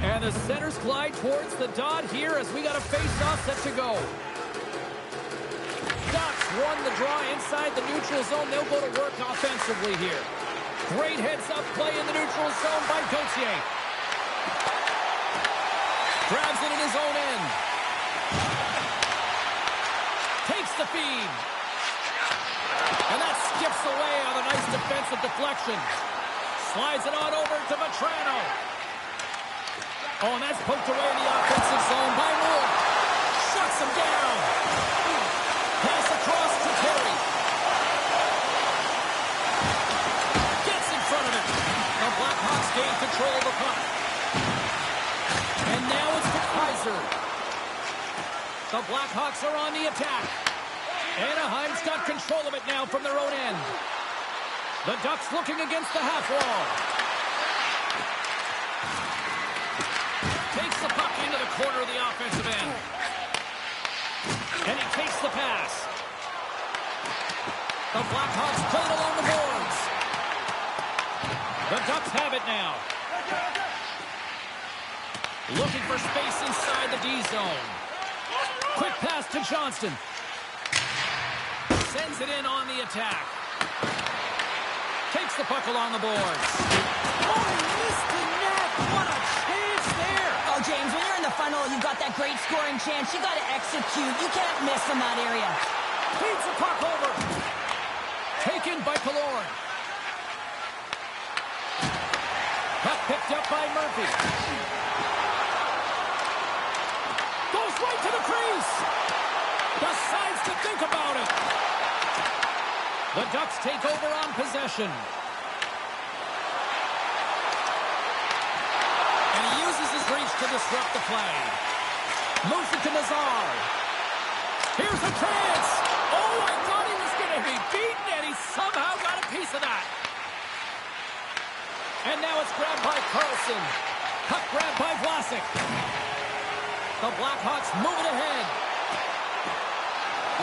And the centers glide towards the dot here as we got a face-off set to go. Ducks won the draw inside the neutral zone. They'll go to work offensively here. Great heads-up play in the neutral zone by Gauthier. Grabs it in his own end. Takes the feed. And that skips away on a nice defensive deflection. Slides it on over to Vetrano. Oh, and that's poked away in the offensive zone by Moore. Shuts him down. Pass across to Terry. Gets in front of it. The Blackhawks gain control of the puck. And now it's to Kaiser. The Blackhawks are on the attack. Anaheim's got control of it now from their own end. The Ducks looking against the half wall. Takes the puck into the corner of the offensive end. And he takes the pass. The Blackhawks played along the boards. The Ducks have it now. Looking for space inside the D zone. Quick pass to Johnston. Sends it in on the attack. Takes the puck along the boards. Oh, he missed the net. What a chance there. Oh, James, when you're in the funnel, you've got that great scoring chance. You got to execute. You can't miss in that area. Feeds the puck over. Taken by Killorn. Puck picked up by Murphy. Goes right to the crease. Decides to think about it. The Ducks take over on possession. And he uses his reach to disrupt the play. Moves it to Nazar. Here's a chance. Oh, I thought he was going to be beaten, and he somehow got a piece of that. And now it's grabbed by Carlson. Puck grabbed by Vlasic. The Blackhawks move it ahead.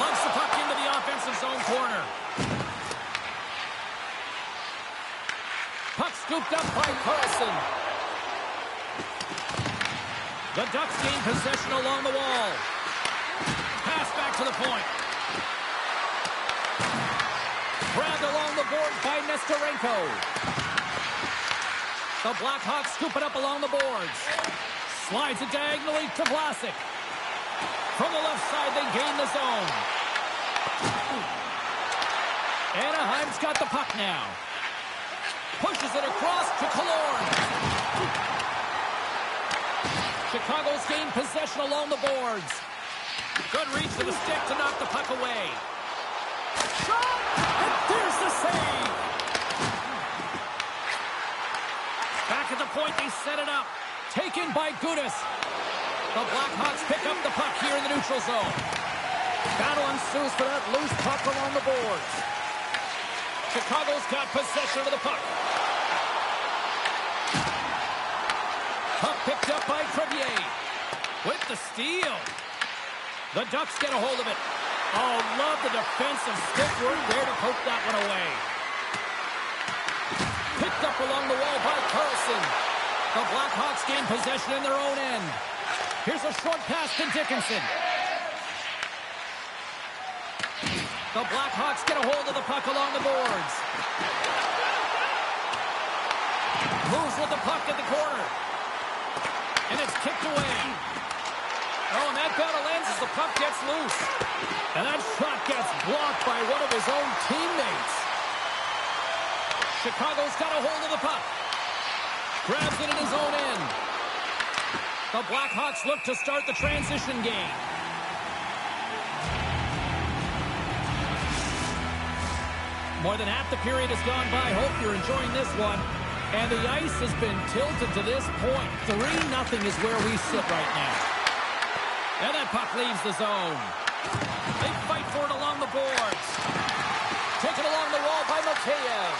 Lugs the puck into the offensive zone corner. Puck scooped up by Carlson. The Ducks gain possession along the wall. Pass back to the point. Grabbed along the boards by Nestorenko. The Blackhawks scoop it up along the boards. Slides it diagonally to Vlasic. From the left side, they gain the zone. Anaheim's got the puck now. Pushes it across to Killorn. Chicago's gained possession along the boards. Good reach to the stick to knock the puck away. Shot! And there's the save! Back at the point, they set it up. Taken by Gudas. The Blackhawks pick up the puck here in the neutral zone. Battle ensues for that loose puck along the boards. Chicago's got possession of the puck. Puck picked up by Crevier. With the steal. The Ducks get a hold of it. Oh, love the defensive stick work there to poke that one away. Picked up along the wall by Carlson. The Blackhawks gain possession in their own end. Here's a short pass to Dickinson. The Blackhawks get a hold of the puck along the boards. Moves with the puck at the corner. And it's kicked away. Oh, and that battle ends as the puck gets loose. And that shot gets blocked by one of his own teammates. Chicago's got a hold of the puck. Grabs it in his own end. The Blackhawks look to start the transition game. More than half the period has gone by. Hope you're enjoying this one. And the ice has been tilted to this point. 3-0 is where we sit right now. And that puck leaves the zone. They fight for it along the boards. Taken along the wall by Mikheyev.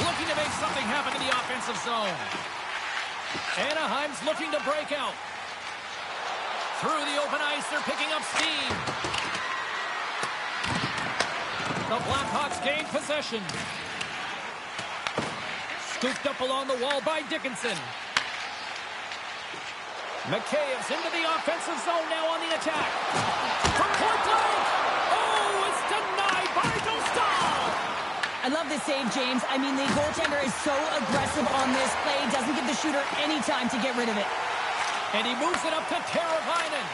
Looking to make something happen in the offensive zone. Anaheim's looking to break out. Through the open ice, they're picking up steam. The Blackhawks gain possession. Scooped up along the wall by Dickinson. Mikheyev's into the offensive zone now on the attack. From point blank! Oh, it's denied by Dostal! I love this save, James. I mean, the goaltender is so aggressive on this play. Doesn't give the shooter any time to get rid of it. And he moves it up to Teravainen.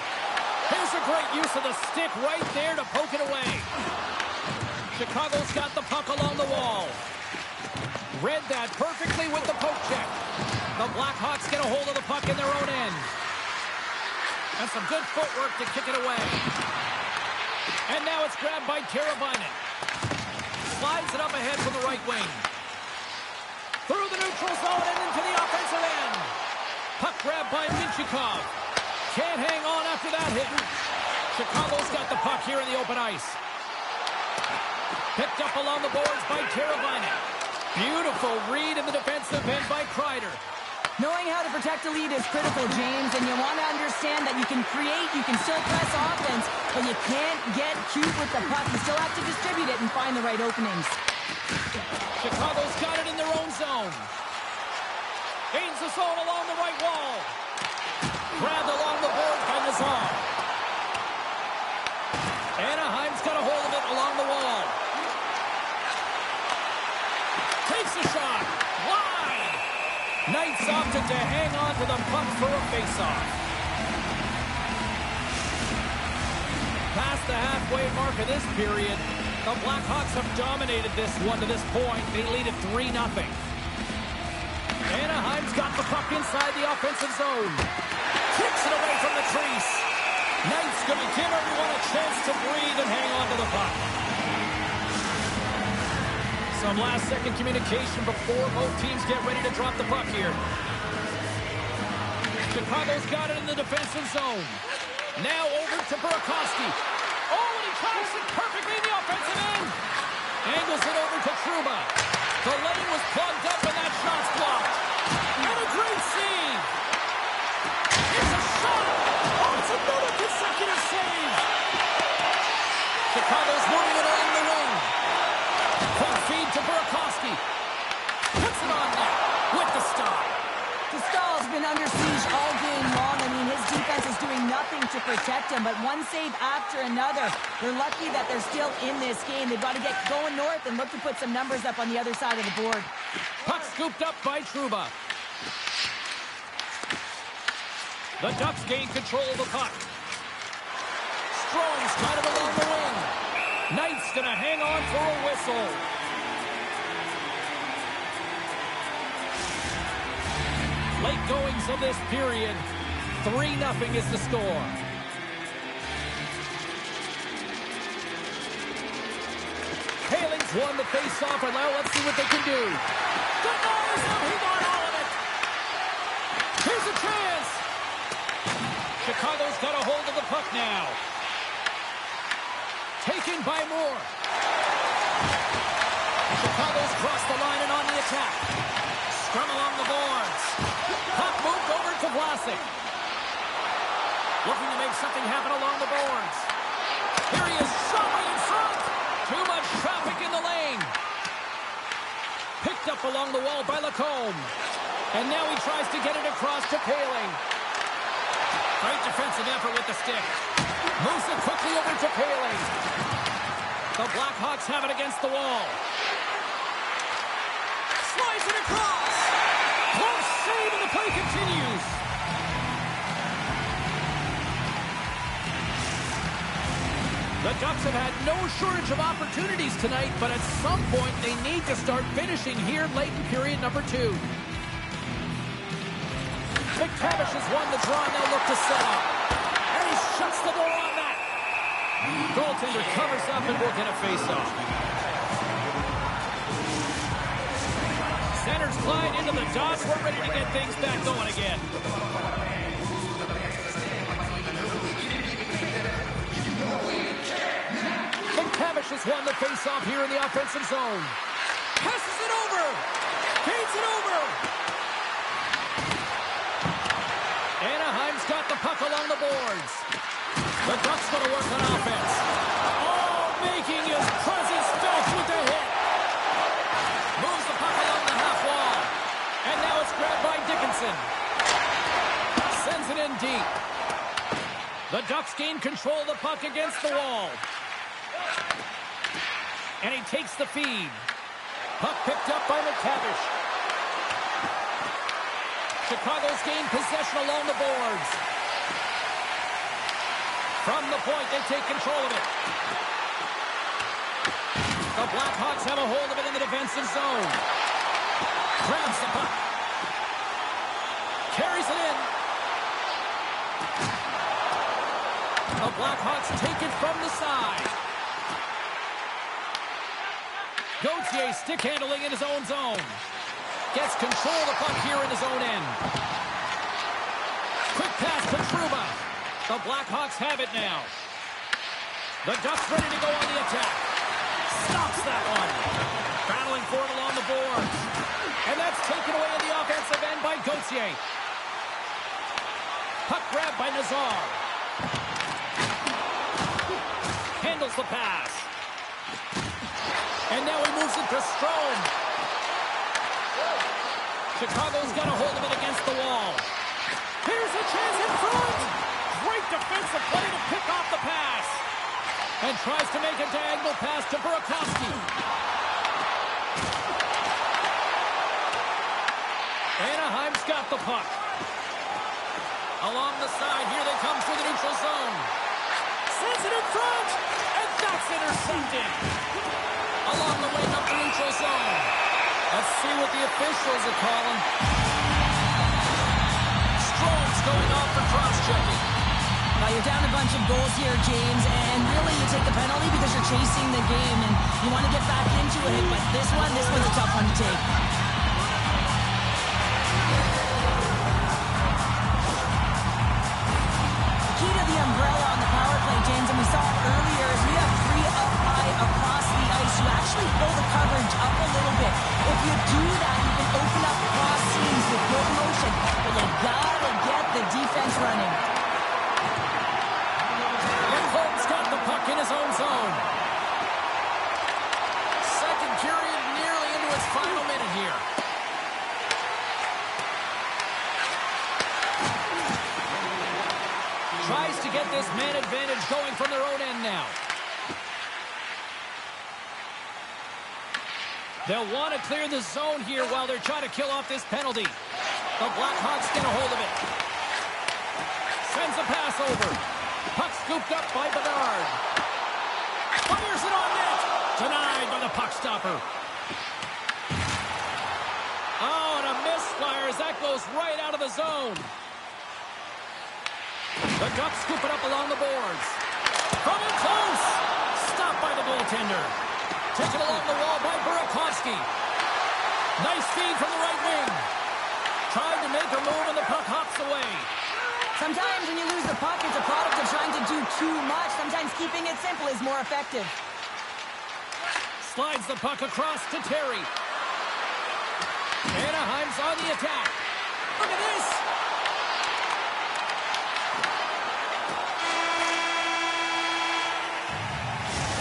Here's a great use of the stick right there to poke it away. Chicago's got the puck along the wall. Read that perfectly with the poke check. The Blackhawks get a hold of the puck in their own end. And some good footwork to kick it away. And now it's grabbed by Teravainen. Slides it up ahead from the right wing. Through the neutral zone and into the offensive end. Puck grabbed by Minchikov. Can't hang on after that hit. Chicago's got the puck here in the open ice. Picked up along the boards by Teravainen. Beautiful read in the defensive end by Kreider. Knowing how to protect a lead is critical, James, and you want to understand that you can create, you can still press offense, but you can't get cute with the puck. You still have to distribute it and find the right openings. Chicago's got it in their own zone. Gains the zone along the right wall. Grabbed along the board by Nazar. Anaheim's got a hold of it along the wall. Takes a shot. Wide. Knights opted to hang on to the puck for a faceoff. Past the halfway mark of this period, the Blackhawks have dominated this one to this point. They lead it 3-0. Anaheim's got the puck inside the offensive zone. Kicks it away from the crease. Knight's going to give everyone a chance to breathe and hang on to the puck. Some last-second communication before both teams get ready to drop the puck here. Chicago's got it in the defensive zone. Now over to Burakovsky. Oh, and he tracks it perfectly in the offensive end. Angles it over to Trouba. The lane was plugged up and that shot's blocked. And a great save. It's a shot. Oh, it's another consecutive save. Chicago's moving it along the wing. Quick feed to Burakovsky. Puts it on net with the stop. Dostal's been under siege all game long. I mean, his defense is doing nothing to protect him, but one save after another. They're lucky that they're still in this game. They've got to get going north and look to put some numbers up on the other side of the board. Puck scooped up by Trouba. The Ducks gain control of the puck. Strong's got it along the wing. Knight's going to hang on for a whistle. Late goings of this period. 3-0 is the score. Hailing has won the face-off, and now let's see what they can do. Denies him. He got all of it. Here's a chance. Chicago's got a hold of the puck now. Taken by Moore. Chicago's crossed the line and on the attack. Scrum along the boards. Puck moved over to Vlasic. Looking to make something happen along the boards. Here he is, shot right in front. Too much traffic in the lane. Picked up along the wall by Lacombe. And now he tries to get it across to Poehling. Great defensive effort with the stick. Moves it quickly over to Poehling. The Blackhawks have it against the wall. Slides it across. Close save and the play continues. The Ducks have had no shortage of opportunities tonight, but at some point they need to start finishing here late in period number 2. McTavish has won the draw, now look to set up. And he shuts the door on that. Goaltender covers up and will get a face-off. Centers glide into the dots. We're ready to get things back going again. McTavish has won the face-off here in the offensive zone. Passes it over. Feeds it over. Anaheim's got the puck along the boards. The Ducks going to work on offense. Oh, making his presence felt with the hit. Moves the puck along the half wall. And now it's grabbed by Dickinson. Sends it in deep. The Ducks gain control of the puck against the wall. And he takes the feed. Puck picked up by McTavish. Chicago's gained possession along the boards. From the point, they take control of it. The Blackhawks have a hold of it in the defensive zone. Grabs the puck. Carries it in. The Blackhawks take it from the side. Gauthier stick handling in his own zone. Gets control of the puck here in his own end. Quick pass to Trouba. The Blackhawks have it now. The Ducks ready to go on the attack. Stops that one. Battling for it along the boards. And that's taken away in the offensive end by Gauthier. Puck grabbed by Nazar. Handles the pass. And now he moves it to Strome. Chicago's got a hold of it against the wall. Here's a chance in front. Great defensive play to pick off the pass. And tries to make a diagonal pass to Burakovsky. Anaheim's got the puck. Along the side, here they come through the neutral zone. Sends it in front. And that's intercepted. Along the way up the neutral zone. Let's see what the officials are calling. Strome's going off for cross-checking. Now you're down a bunch of goals here, James, and really you take the penalty because you're chasing the game and you want to get back into it, but this one's a tough one to take. The key to the umbrella on the power play, James, and we saw it earlier, is we have 3 up high across the ice. You actually fill the coverage up a little bit. If you do that, you can open up cross seams with good motion, but you gotta get the defense running. Lindholm's got the puck in his own zone. Second period nearly into its final minute here. Tries to get this man advantage going from their own end now. They'll want to clear the zone here while they're trying to kill off this penalty. The Blackhawks get a hold of it. Sends a pass over. Puck scooped up by Bedard. Fires it on net. Denied by the puck stopper. Oh, and a misfire as that goes right out of the zone. The Ducks scoop it up along the boards. From in close. Stopped by the goaltender. Taken along the wall by Burakovsky. Nice feed from the right wing. Tried to make a move, and the puck hops away. Sometimes when you lose the puck, it's a product of trying to do too much. Sometimes keeping it simple is more effective. Slides the puck across to Terry. Anaheim's on the attack. Look at this.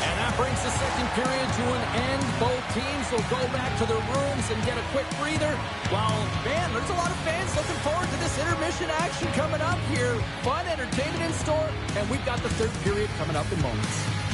And that brings the second period to an end. Both teams will go back to their rooms and get a quick breather. While, man, there's a lot of fans looking forward to this intermission action coming up here. Fun entertainment in store, and we've got the third period coming up in moments.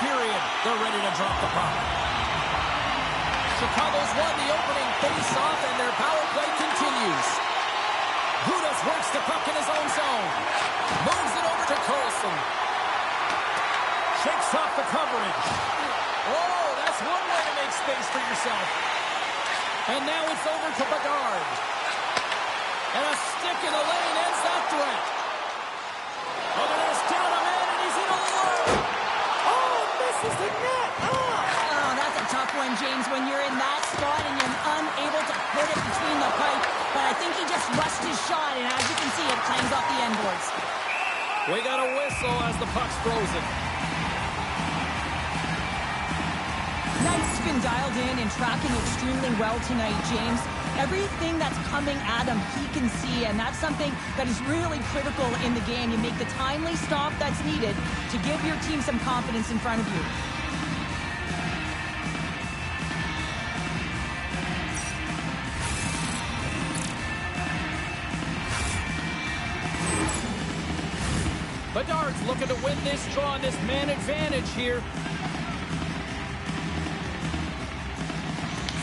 period. They're ready to drop the puck. Chicago's won the opening face-off, and their power play continues. Gudas works the puck in his own zone. Moves it over to Carlson. Shakes off the coverage. Oh, that's one way to make space for yourself. And now it's over to Bedard. And a stick in the lane ends that threat. Oh, there's down a man, and he's in alone. Oh, misses the net. Oh, that's a tough one, James, when you're in that spot and you're unable to put it between the pipe. But I think he just rushed his shot, and as you can see, it clangs off the end boards. We got a whistle as the puck's frozen. Knight's been dialed in and tracking extremely well tonight, James. Everything that's coming at him, he can see, and that's something that is really critical in the game. You make the timely stop that's needed to give your team some confidence in front of you. Bedard's looking to win this draw on this man advantage here.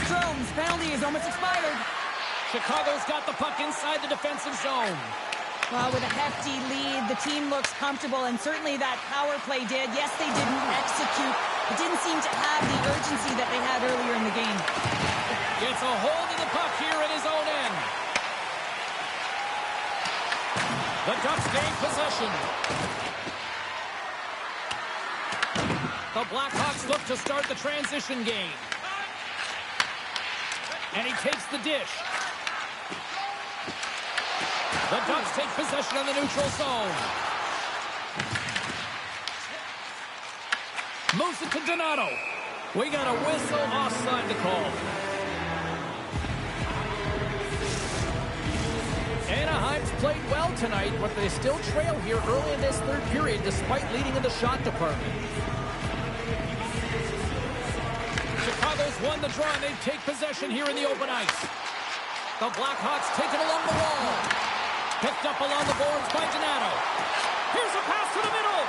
Strome's penalty is almost expired. Chicago's got the puck inside the defensive zone. Well, with a hefty lead, the team looks comfortable, and certainly that power play did. Yes, they didn't execute. It didn't seem to have the urgency that they had earlier in the game. Gets a hold of the puck here at his own end. The Ducks gain possession. The Blackhawks look to start the transition game. And he takes the dish. The Ducks take possession of the neutral zone. Moves it to Donato. We got a whistle offside to call. Anaheim's played well tonight, but they still trail here early in this third period despite leading in the shot department. Chicago's won the draw, and they take possession here in the open ice. The Blackhawks take it along the wall. Picked up along the boards by Donato. Here's a pass to the middle,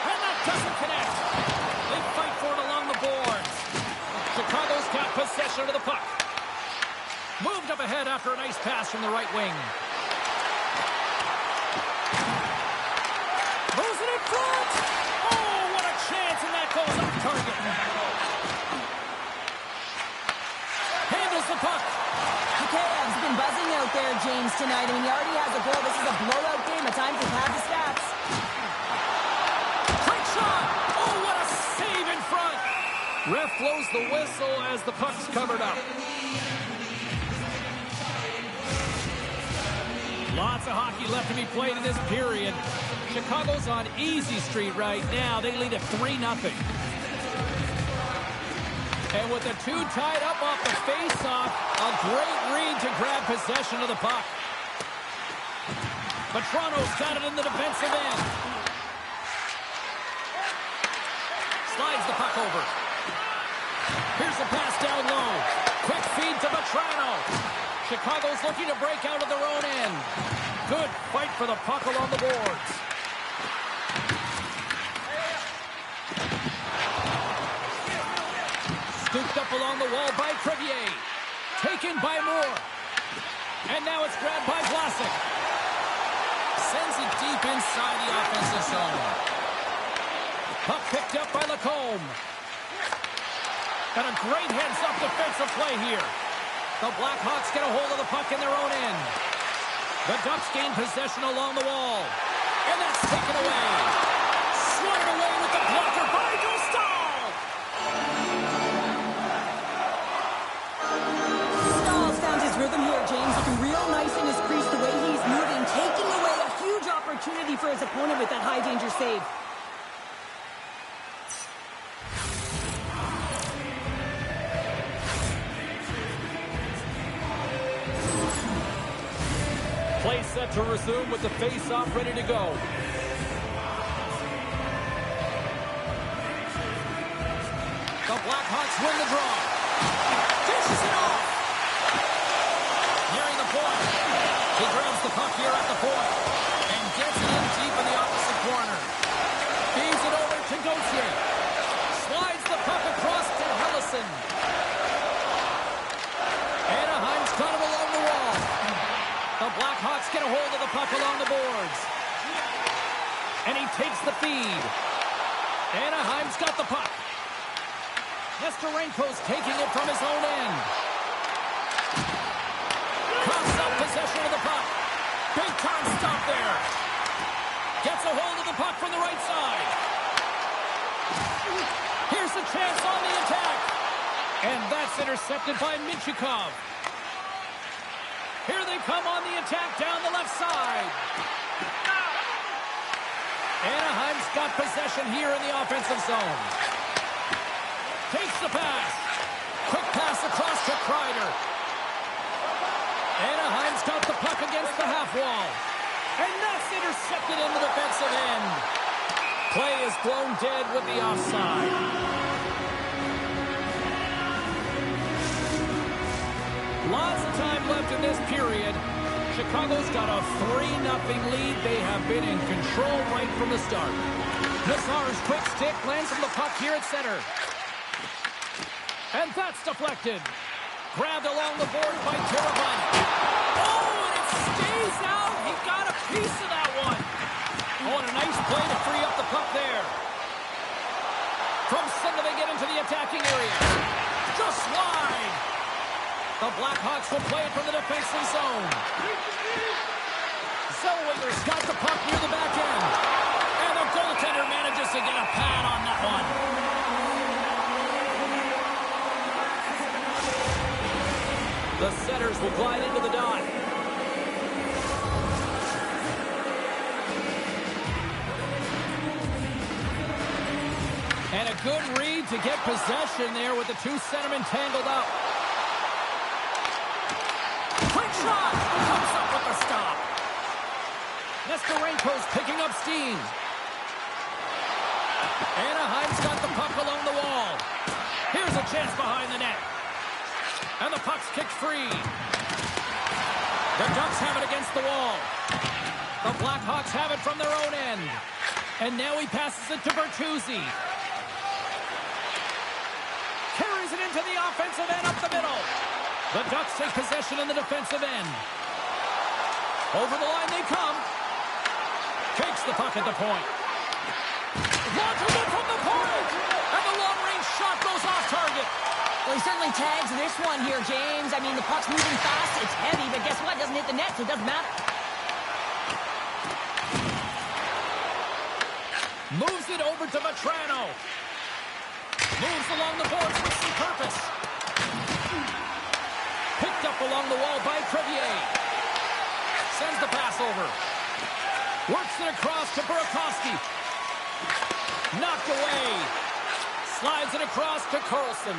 and that doesn't connect. They fight for it along the boards. Chicago's got possession of the puck. Moved up ahead after a nice pass from the right wing. Moves it in front. Oh, what a chance, and that goes off target. Handles the puck. Mikheev's been buzzing out there, James, tonight. I mean, he already has a goal. This is a blowout game. At times, he's had the stats. Quick shot. Oh, what a save in front. Ref blows the whistle as the puck's covered up. Lots of hockey left to be played in this period. Chicago's on easy street right now. They lead at 3-0. And with the two tied up off the face-off, a great read to grab possession of the puck. But Toronto's got it in the defensive end. Slides the puck over. Here's a pass down low. Quick feed to Vetrano. Chicago's looking to break out of their own end. Good fight for the puck along the boards. Scooped up along the wall by Crevier. Taken by Moore. And now it's grabbed by Vlasic. Sends it deep inside the offensive zone. Puck picked up by Lacombe. And a great heads-up defensive play here. The Blackhawks get a hold of the puck in their own end. The Ducks gain possession along the wall. And that's taken away. Swung away with the blocker by Dostal. Stahl's found his rhythm here, James. Looking real nice in his crease, the way he's moving, taking away a huge opportunity for his opponent with that high-danger save. Play set to resume with the face-off ready to go. The Blackhawks win the draw. Dishes it off. Nearing the point. He grabs the puck here at the point and gets it in deep in the opposite corner. Feeds it over to Gauthier. And he takes the feed. Anaheim's got the puck. Nestorenko's taking it from his own end. Coughs up possession of the puck. Big time stop there. Gets a hold of the puck from the right side. Here's a chance on the attack. And that's intercepted by Minchikov. Here they come on the attack down the left side. Anaheim's got possession here in the offensive zone. Takes the pass. Quick pass across to Kreider. Anaheim's got the puck against the half wall. And that's intercepted in the defensive end. Play is blown dead with the offside. Lots of time left in this period. Chicago's got a 3-0 lead. They have been in control right from the start. Nazar's quick stick lands on the puck here at center. And that's deflected. Grabbed along the board by Teravainen. Oh, and it stays out. He got a piece of that one. Oh, and a nice play to free up the puck there. From center, they get into the attacking area. Just wide. The Blackhawks will play it from the defensive zone. Zellweger's got the puck near the back end. And the goaltender manages to get a pad on that one. The setters will glide into the dot. And a good read to get possession there with the two centermen tangled up. Quick shot! Comes up with the stop. Nestorenko's picking up steam. Anaheim's got the puck along the wall. Here's a chance behind the net. And the puck's kicked free. The Ducks have it against the wall. The Blackhawks have it from their own end. And now he passes it to Bertuzzi. Carries it into the offensive end up the middle. The Ducks take possession in the defensive end. Over the line they come. Takes the puck at the point. Launches it from the point. And the long-range shot goes off target. Well, he certainly tags this one here, James. I mean, the puck's moving fast. It's heavy, but guess what? It doesn't hit the net, so it doesn't matter. Moves it over to Vetrano. Moves along the boards with some purpose. Picked up along the wall by Crevier. Sends the pass over. Works it across to Burakovsky. Knocked away. Slides it across to Carlson.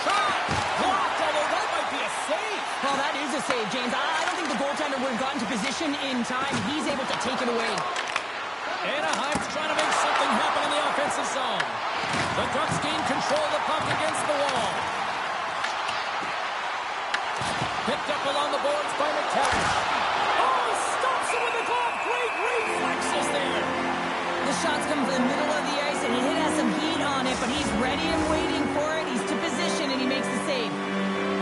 Shot! Blocked, although that might be a save. Well, that is a save, James. I don't think the goaltender would have gotten to position in time. He's able to take it away. Anaheim's trying to make something happen in the offensive zone. The Ducks gain control of the puck against the wall. Picked up along the boards by McTavish. Oh, stops it with a glove. Great reflexes there. The shot's coming from the middle of the ice, and it has some heat on it, but he's ready and waiting for it. He's to position, and he makes the save.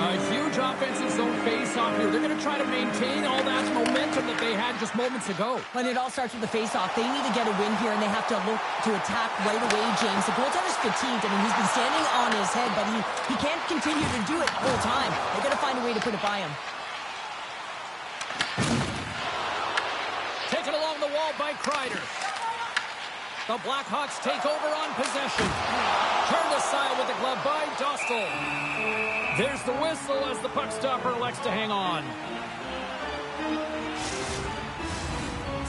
A huge offensive zone face-off here. They're going to try to maintain all that momentum that they had just moments ago. When it all starts with the face-off, they need to get a win here, and they have to look to attack right away, James. The goaltender's fatigued. I mean, he's been standing on his head, but he can't continue to do it the whole time. They've got to find a way to put it by him. Taken along the wall by Kreider. The Blackhawks take over on possession. Turned aside with the glove by Dostal. There's the whistle as the puck stopper elects to hang on.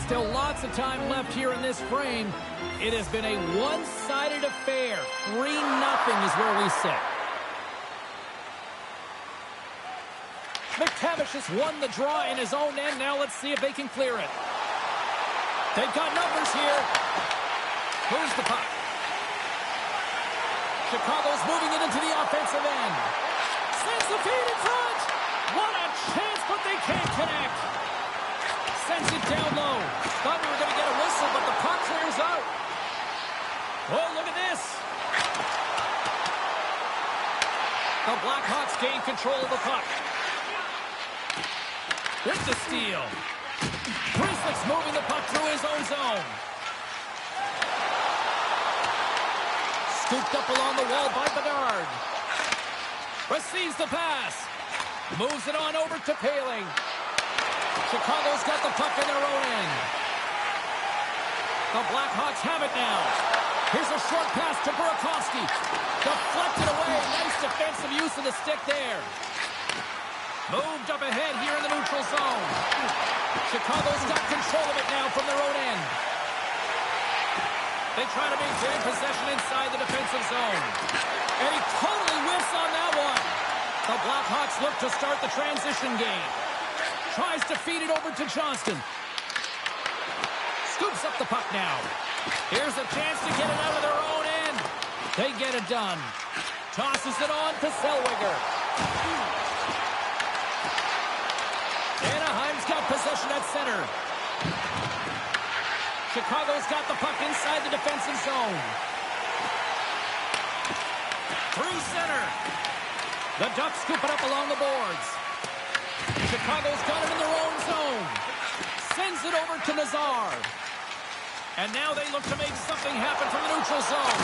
Still lots of time left here in this frame. It has been a one-sided affair. 3-0 is where we sit. McTavish has won the draw in his own end. Now let's see if they can clear it. They've got numbers here. Here's the puck. Chicago's moving it into the offensive end. Sends the feed in front. What a chance, but they can't connect. Sends it down low. Thought we were going to get a whistle, but the puck clears out. Oh, look at this. The Blackhawks gain control of the puck. With the steal. Priestlick's moving the puck through his own zone. Picked up along the wall by Bedard. Receives the pass. Moves it on over to Paling. Chicago's got the puck in their own end. The Blackhawks have it now. Here's a short pass to Burakovsky. Deflected away. Nice defensive use of the stick there. Moved up ahead here in the neutral zone. Chicago's got control of it now from their own end. They try to maintain possession inside the defensive zone. And he totally whiffs on that one. The Blackhawks look to start the transition game. Tries to feed it over to Johnston. Scoops up the puck now. Here's a chance to get it out of their own end. They get it done. Tosses it on to Zellweger. Anaheim's got possession at center. Chicago's got the puck inside the defensive zone. Through center. The Ducks scoop it up along the boards. Chicago's got it in their own zone. Sends it over to Nazar. And now they look to make something happen from the neutral zone.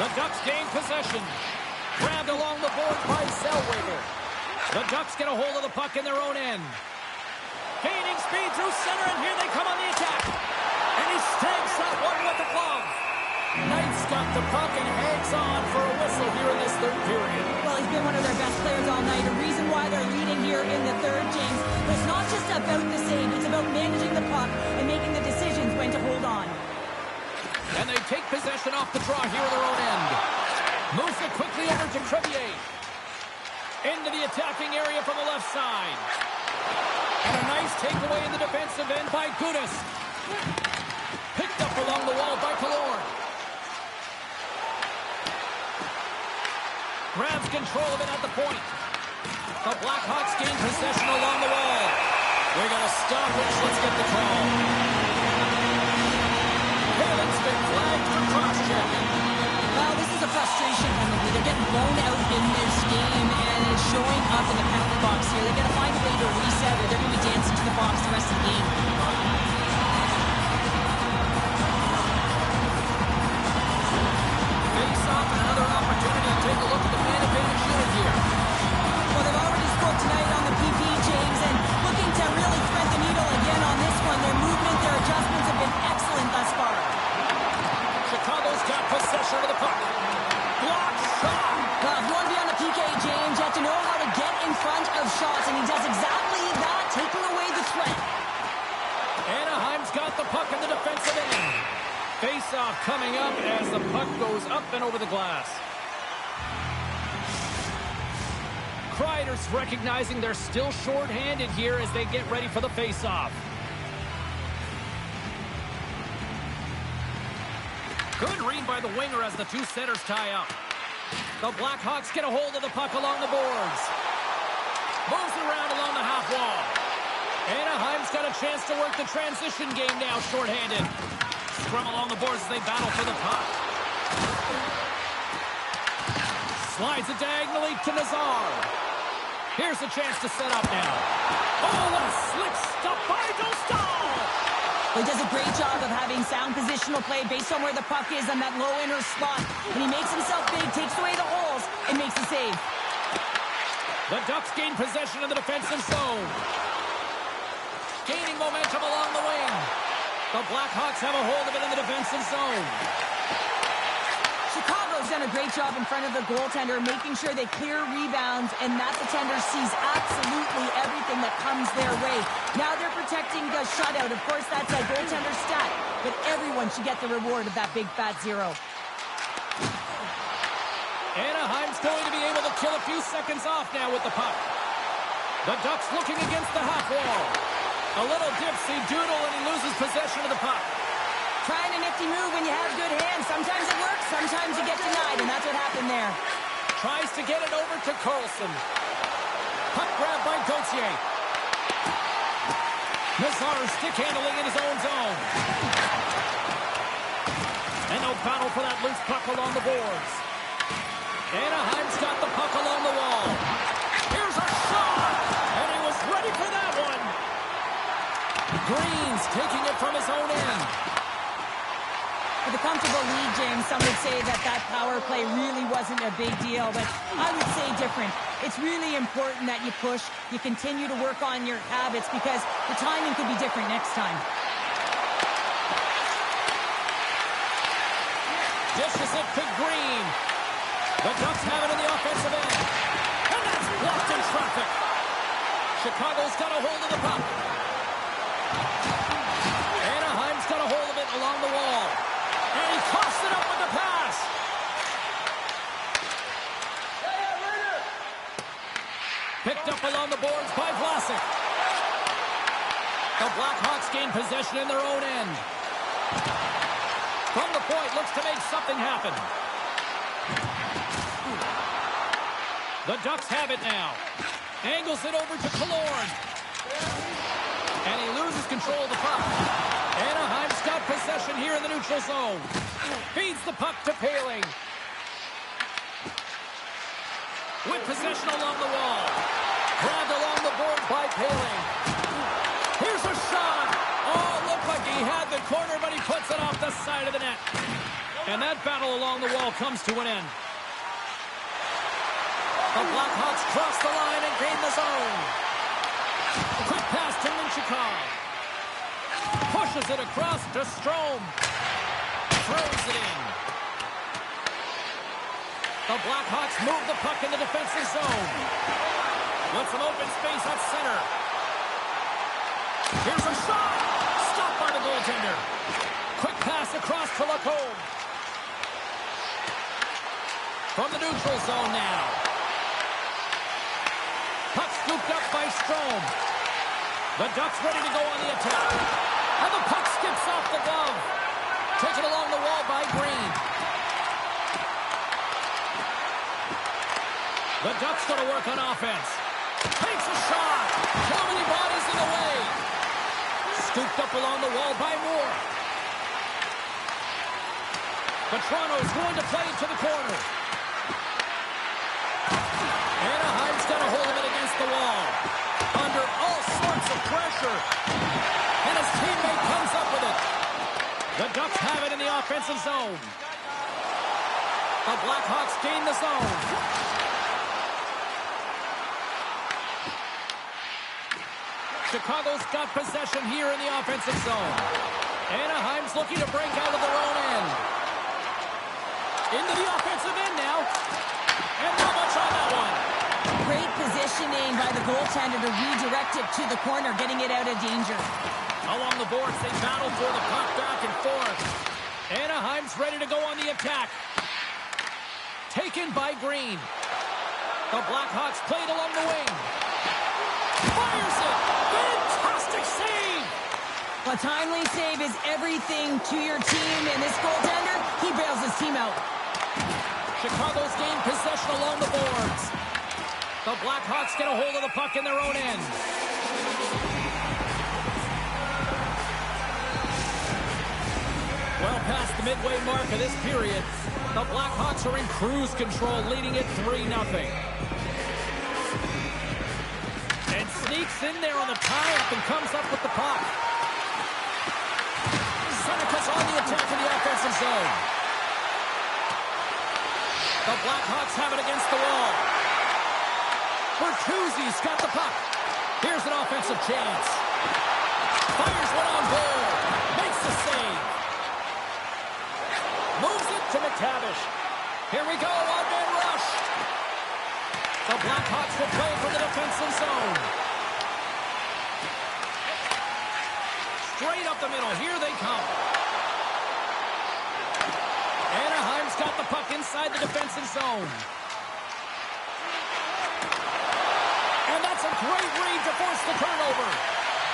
The Ducks gain possession. Grabbed along the board by Zellweger. The Ducks get a hold of the puck in their own end. Gaining speed through center, and here they come on the attack. And he snags that one with the glove. Knight's got the puck and hangs on for a whistle here in this third period. Well, he's been one of their best players all night. A reason why they're leading here in the third, James. But it's not just about the save. It's about managing the puck and making the decisions when to hold on. And they take possession off the draw here in their own end. Moves it quickly over to Crevier. Into the attacking area from the left side. And a nice takeaway in the defensive end by Gudas. Picked up along the wall by Killorn. Grabs control of it at the point. The Blackhawks gain possession along the wall. We're going to stop it. Let's get the call. Paling's been flagged for cross-checking. Well, this is a frustration penalty. They're getting blown out in this game, and it's showing up in the penalty box here. They're going to find a way to reset, or they're going to be dancing to the box the rest of the game. Face-off and another opportunity to take a look at the man advantage unit here. Well, they've already scored tonight on the PP, James, and looking to really thread the needle again on this one. Their movement, their adjustments have been excellent thus far. Chicago's got possession of the puck. Block shot. Well, if you want to be on the PK, James, you have to know how to get in front of shots, and he does exactly that, taking away the threat. Anaheim's got the puck in the defensive end. Face-off coming up as the puck goes up and over the glass. Kreider's recognizing they're still short-handed here as they get ready for the face-off. Good read by the winger as the two centers tie up. The Blackhawks get a hold of the puck along the boards. Moves it around along the half wall. Anaheim's got a chance to work the transition game now, short-handed. Scrum along the boards as they battle for the puck. Slides it diagonally to Nazar. Here's a chance to set up now. Oh, what a slick stop by Dostal! He does a great job of having sound positional play based on where the puck is on that low inner spot. And he makes himself big, takes away the holes, and makes the save. The Ducks gain possession in the defensive zone. Gaining momentum along the wing. The Blackhawks have a hold of it in the defensive zone. Chicago's done a great job in front of the goaltender, making sure they clear rebounds, and that the tender sees absolutely everything that comes their way. Now they're protecting the shutout. Of course, that's a goaltender stat, but everyone should get the reward of that big fat zero. Anaheim's going to be able to kill a few seconds off now with the puck. The Ducks looking against the half wall. A little dipsy doodle, and he loses possession of the puck. Trying a nifty move when you have good hands. Sometimes it works, sometimes you get denied, and that's what happened there. Tries to get it over to Carlson. Puck grab by Gauthier. Nazar stick handling in his own zone. And no battle for that loose puck along the boards. Anaheim's got the puck along the wall. Here's a shot! And he was ready for that one. Green's taking it from his own end. With a comfortable lead, James, some would say that power play really wasn't a big deal, but I would say different. It's really important that you push, you continue to work on your habits because the timing could be different next time. Dishes it to Green. The Ducks have it in the offensive end. And that's blocked in traffic. Chicago's got a hold of the puck. Anaheim's got a hold of it along the wall. And he tossed it up with the pass. Picked up along the boards by Vlasic. The Blackhawks gain possession in their own end. From the point, looks to make something happen. The Ducks have it now. Angles it over to Killorn. And he loses control of the puck. Anaheim's got possession here in the neutral zone. Feeds the puck to Poehling. With possession along the wall. Grabbed along the board by Poehling. Here's a shot. Oh, looked like he had the corner, but he puts it off the side of the net. And that battle along the wall comes to an end. The Blackhawks cross the line and gain the zone. Quick pass to Minchikov. Pushes it across to Strome. Throws it in. The Blackhawks move the puck in the defensive zone. With some open space at center. Here's a shot. Stopped by the goaltender. Quick pass across to Lacombe. From the neutral zone now. Puck scooped up by Strome. The Ducks ready to go on the attack. And the puck skips off the glove. Taken along the wall by Green. The Ducks going to work on offense. Takes a shot. Too many bodies in the way. Scooped up along the wall by Moore. But Toronto's going to play it to the corner. Anaheim's got a hold of it against the wall. Under all sorts of pressure. And his teammate comes up with it. The Ducks have it in the offensive zone. The Blackhawks gain the zone. Chicago's got possession here in the offensive zone. Anaheim's looking to break out of their own end. Into the offensive end now. And not much on that one. Great positioning by the goaltender to redirect it to the corner, getting it out of danger. Along the boards, they battle for the puck back and forth. Anaheim's ready to go on the attack. Taken by Green. The Blackhawks played along the wing. Fires it! Fantastic save! A timely save is everything to your team, and this goaltender, he bails his team out. Chicago's gained possession along the boards. The Blackhawks get a hold of the puck in their own end. Well past the midway mark of this period, the Blackhawks are in cruise control, leading it 3-0. And sneaks in there on the tie-up and comes up with the puck. Seneca's on the attack in the offensive zone. The Blackhawks have it against the wall. Bertuzzi's got the puck. Here's an offensive chance. Fires one on goal. Makes the save. Moves it to McTavish. Here we go, odd-man rush. The Blackhawks will play from the defensive zone. Straight up the middle. Here they come. Anaheim's got the puck inside the defensive zone. And that's a great read to force the turnover.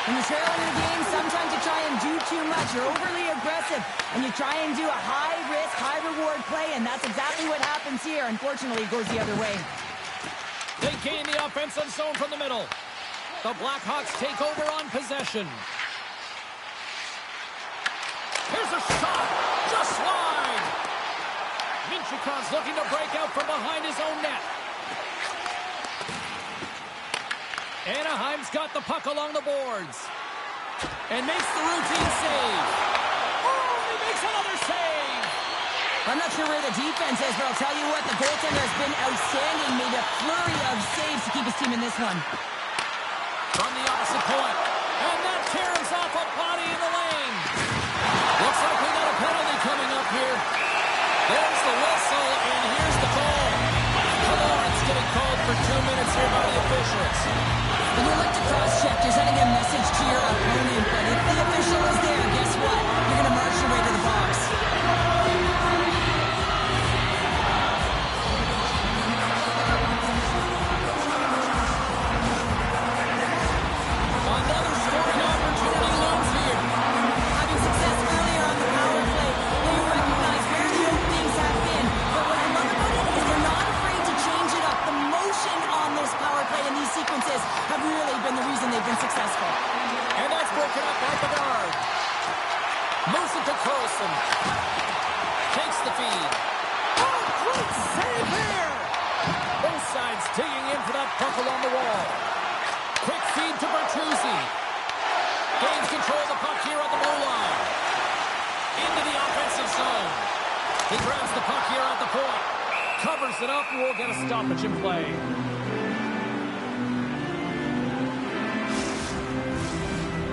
When you're trailing in the game, sometimes you try and do too much. You're overly aggressive, and you try and do a high-risk, high-reward play, and that's exactly what happens here. Unfortunately, it goes the other way. They gain the offensive zone from the middle. The Blackhawks take over on possession. Here's a shot. Just wide. Minchikov's looking to break out from behind his own net. Anaheim's got the puck along the boards. And makes the routine save. Oh, he makes another save. I'm not sure where the defense is, but I'll tell you what, the goaltender has been outstanding, made a flurry of saves to keep his team in this one. From the opposite point, and that tears off a body in the lane. Looks like we got a penalty coming up here. There's the whistle, and here's the call. It's getting called for 2 minutes here by the officials. When you look to cross-check, you're sending a message to your opponent, but if the official is there, guess what? You're going to march your way to the box. Another scoring opportunity looms here. Having success earlier on the power play, you recognize where the openings have been. But what I love about it is they're not afraid to change it up. The motion on this power play and these sequences have really been the reason they've been successful. And that's broken up by Bedard. Moves it to Carlson. Takes the feed. Oh, great save here! Both sides digging in for that puck along the wall. Quick feed to Bertuzzi. Gains control of the puck here on the blue line. Into the offensive zone. He grabs the puck here at the point. Covers it up and we'll get a stoppage in play.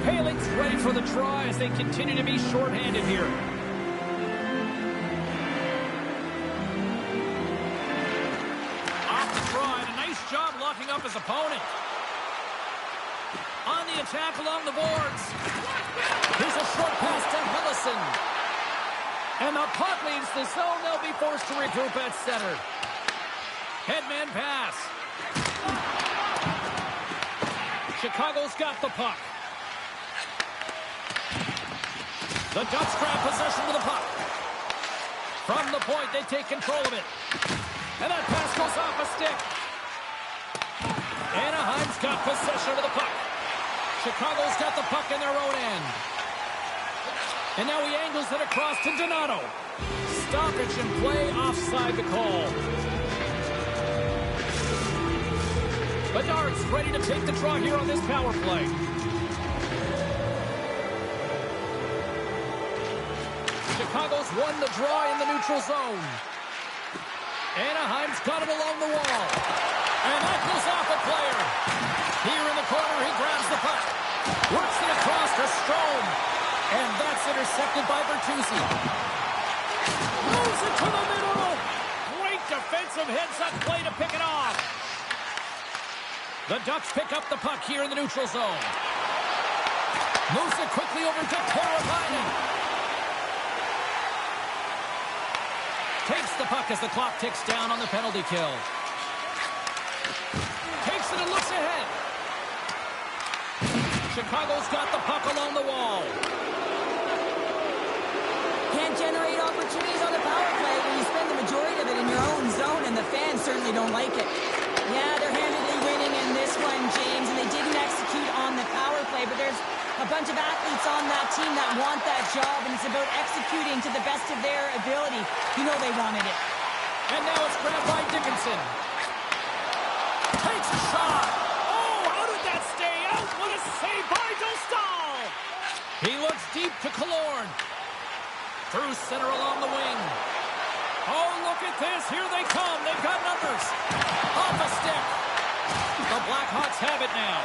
Paling's ready for the try as they continue to be shorthanded here. Off the try, and a nice job locking up his opponent. On the attack along the boards. Here's a short pass to Hellison. And the puck leaves the zone. They'll be forced to regroup at center. Headman pass. Chicago's got the puck. The Ducks grab possession of the puck. From the point, they take control of it. And that pass goes off a stick. Anaheim's got possession of the puck. Chicago's got the puck in their own end. And now he angles it across to Donato. Stoppage in play, offside the call. Bedard's ready to take the draw here on this power play. Chicago's won the draw in the neutral zone. Anaheim's got it along the wall. And that goes off a player. Here in the corner, he grabs the puck. Works it across to Strome. And that's intercepted by Bertuzzi. Moves it to the middle. Great defensive heads-up play to pick it off. The Ducks pick up the puck here in the neutral zone. Moves it quickly over to Teravainen. Takes the puck as the clock ticks down on the penalty kill. Takes it and looks ahead. Chicago's got the puck along the wall. Can't generate opportunities on the power play when you spend the majority of it in your own zone, and the fans certainly don't like it. Yeah, they're handedly winning in this one, James, and they didn't execute on the power play, but there's a bunch of athletes on that team that want that job, and it's about executing to the best of their ability. You know they wanted it. And now it's grabbed by Dickinson. Takes a shot. Oh, how did that stay out? What a save by Dostal. He looks deep to Killorn. Through center along the wing. Oh, look at this. Here they come. They've got numbers. Off a stick. The Blackhawks have it now.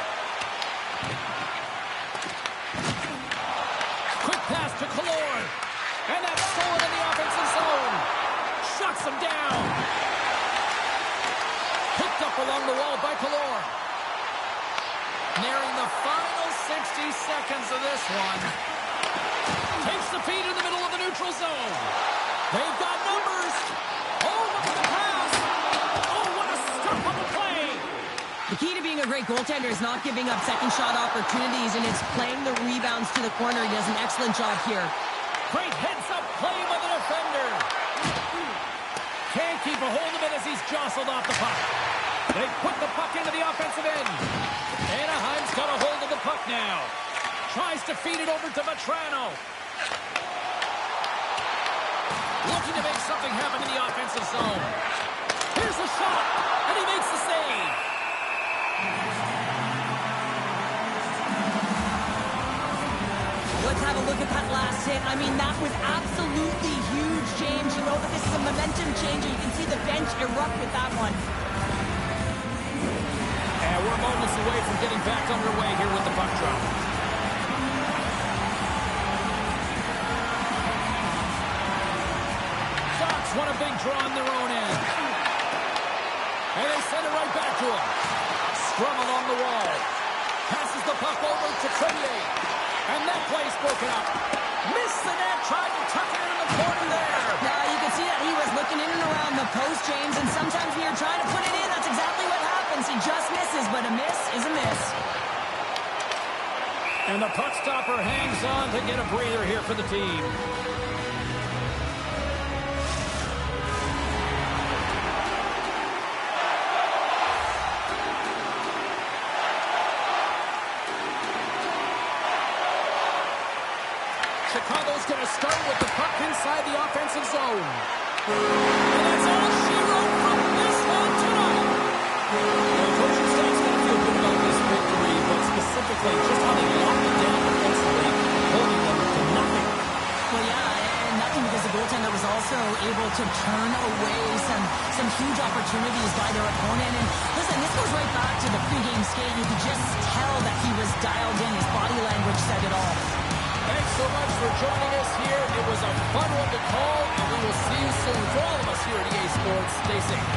Quick pass to Killorn. And that's stolen in the offensive zone. Shuts him down. Picked up along the wall by Killorn. Nearing the final 60 seconds of this one. Takes the feed in the middle of the neutral zone. They've got numbers. Oh, look at the pass. Oh, what a stop on the play. The key to being a great goaltender is not giving up second shot opportunities, and it's playing the rebounds to the corner. He does an excellent job here. Great heads-up play by the defender. Can't keep a hold of it as he's jostled off the puck. They put the puck into the offensive end. Anaheim's got a hold of the puck now. Tries to feed it over to Vetrano. Looking to make something happen in the offensive zone. Here's the shot, and he makes the save. Let's have a look at that last it. I mean, that was absolutely huge, James. You know that this is a momentum changer. You can see the bench erupt with that one. And we're moments away from getting back underway here with the puck drop. Sox want a big draw on their own end. And they send it right back to him. Scrum along the wall. Passes the puck over to Trevor. And that play's broken up. Missed the net, tried to tuck it in the corner there. You can see that he was looking in and around the post, James, and sometimes when you're trying to put it in, that's exactly what happens. He just misses, but a miss is a miss. And the puck stopper hangs on to get a breather here for the team. Chicago's going to start with the puck inside the offensive zone. And that's all she wrote from this one tonight. The coaching staff's going to feel good about this victory, but specifically just how they locked it down defensively, holding them to nothing. Well, yeah, and nothing because the goaltender was also able to turn away some huge opportunities by their opponent. And listen, this goes right back to the pregame skate. You could just tell that he was dialed in. His body language said it all. Thanks so much for joining us here. It was a fun one to call, and we will see you soon. For all of us here at EA Sports, stay safe.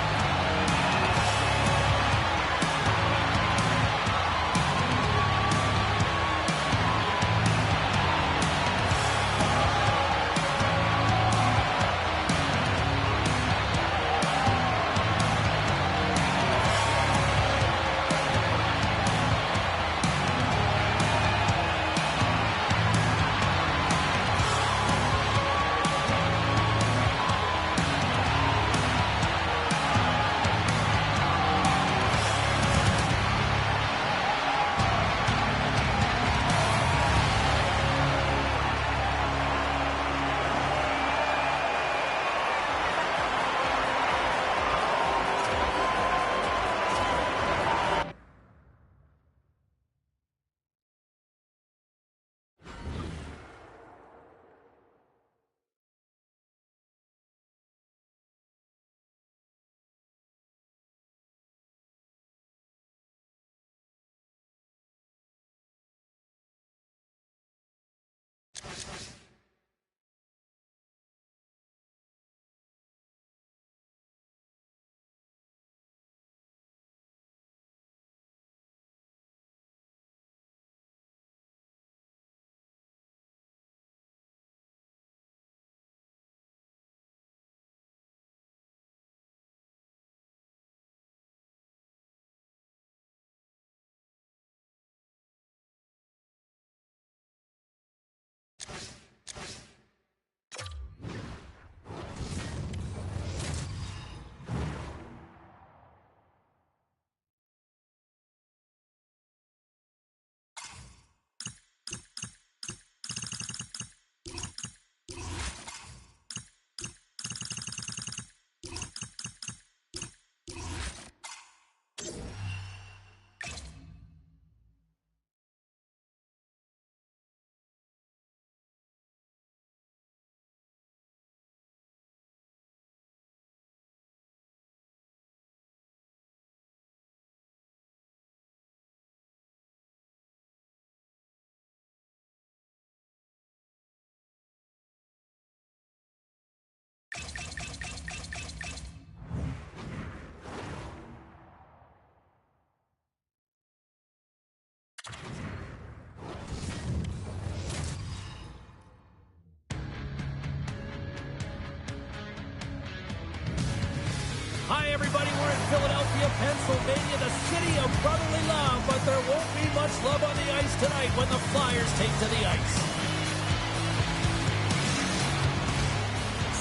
Hi, everybody. We're in Philadelphia, Pennsylvania, the city of brotherly love, but there won't be much love on the ice tonight when the Flyers take to the ice.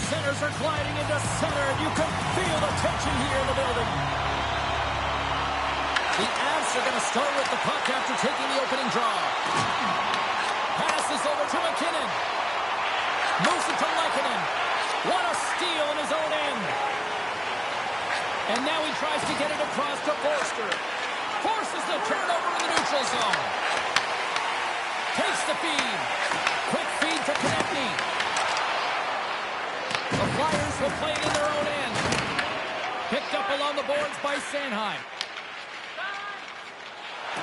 Centers are gliding into center, and you can feel the tension here in the building. The Avs are going to start with the puck after taking the opening draw. Passes over to McKinnon. Moves it to Lehkonen. What a steal in his own end. And now he tries to get it across to Forster. Forces the turnover in the neutral zone. Takes the feed. Quick feed to Konechny. Still playing in their own end. Picked up along the boards by Sanheim.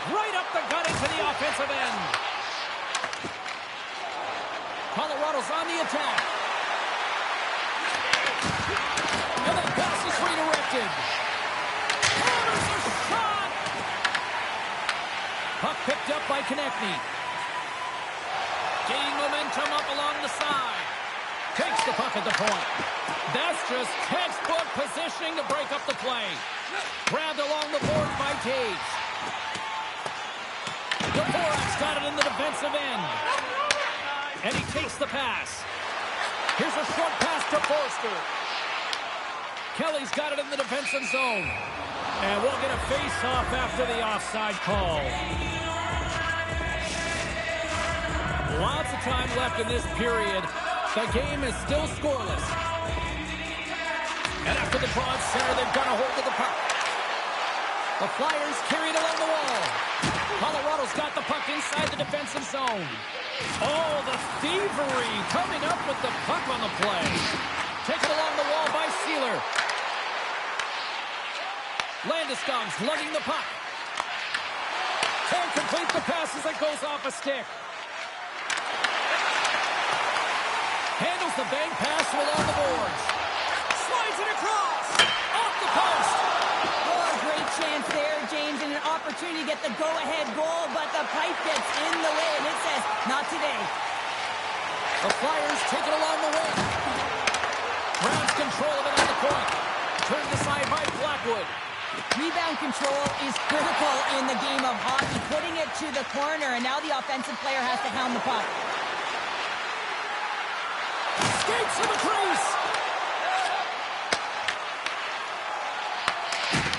Right up the gut into the offensive end. Colorado's on the attack. And that pass is redirected. There's a shot! Puck picked up by Konechny. Gaining momentum up along the side. Takes the puck at the point. That's just textbook positioning to break up the play. Grabbed along the board by Taves. Dvorak's got it in the defensive end. And he takes the pass. Here's a short pass to Forster. Kelly's got it in the defensive zone. And we'll get a face-off after the offside call. Lots of time left in this period. The game is still scoreless. And after the draw at center, they've got a hold of the puck. The Flyers carry it along the wall. Colorado's got the puck inside the defensive zone. Oh, the thievery coming up with the puck on the play. Taken along the wall by Sealer. Landeskog's lugging the puck. Can't complete the pass as it goes off a stick. Handles the bank pass along the boards. Slides it across. Off the post. Oh, a great chance there, James, and an opportunity to get the go-ahead goal, but the pipe gets in the way, and it says, not today. The Flyers take it along the wing. Browns control of it on the point. Turned aside by Blackwood. Rebound control is critical in the game of hockey, putting it to the corner, and now the offensive player has to hound the puck. Skates to the crease.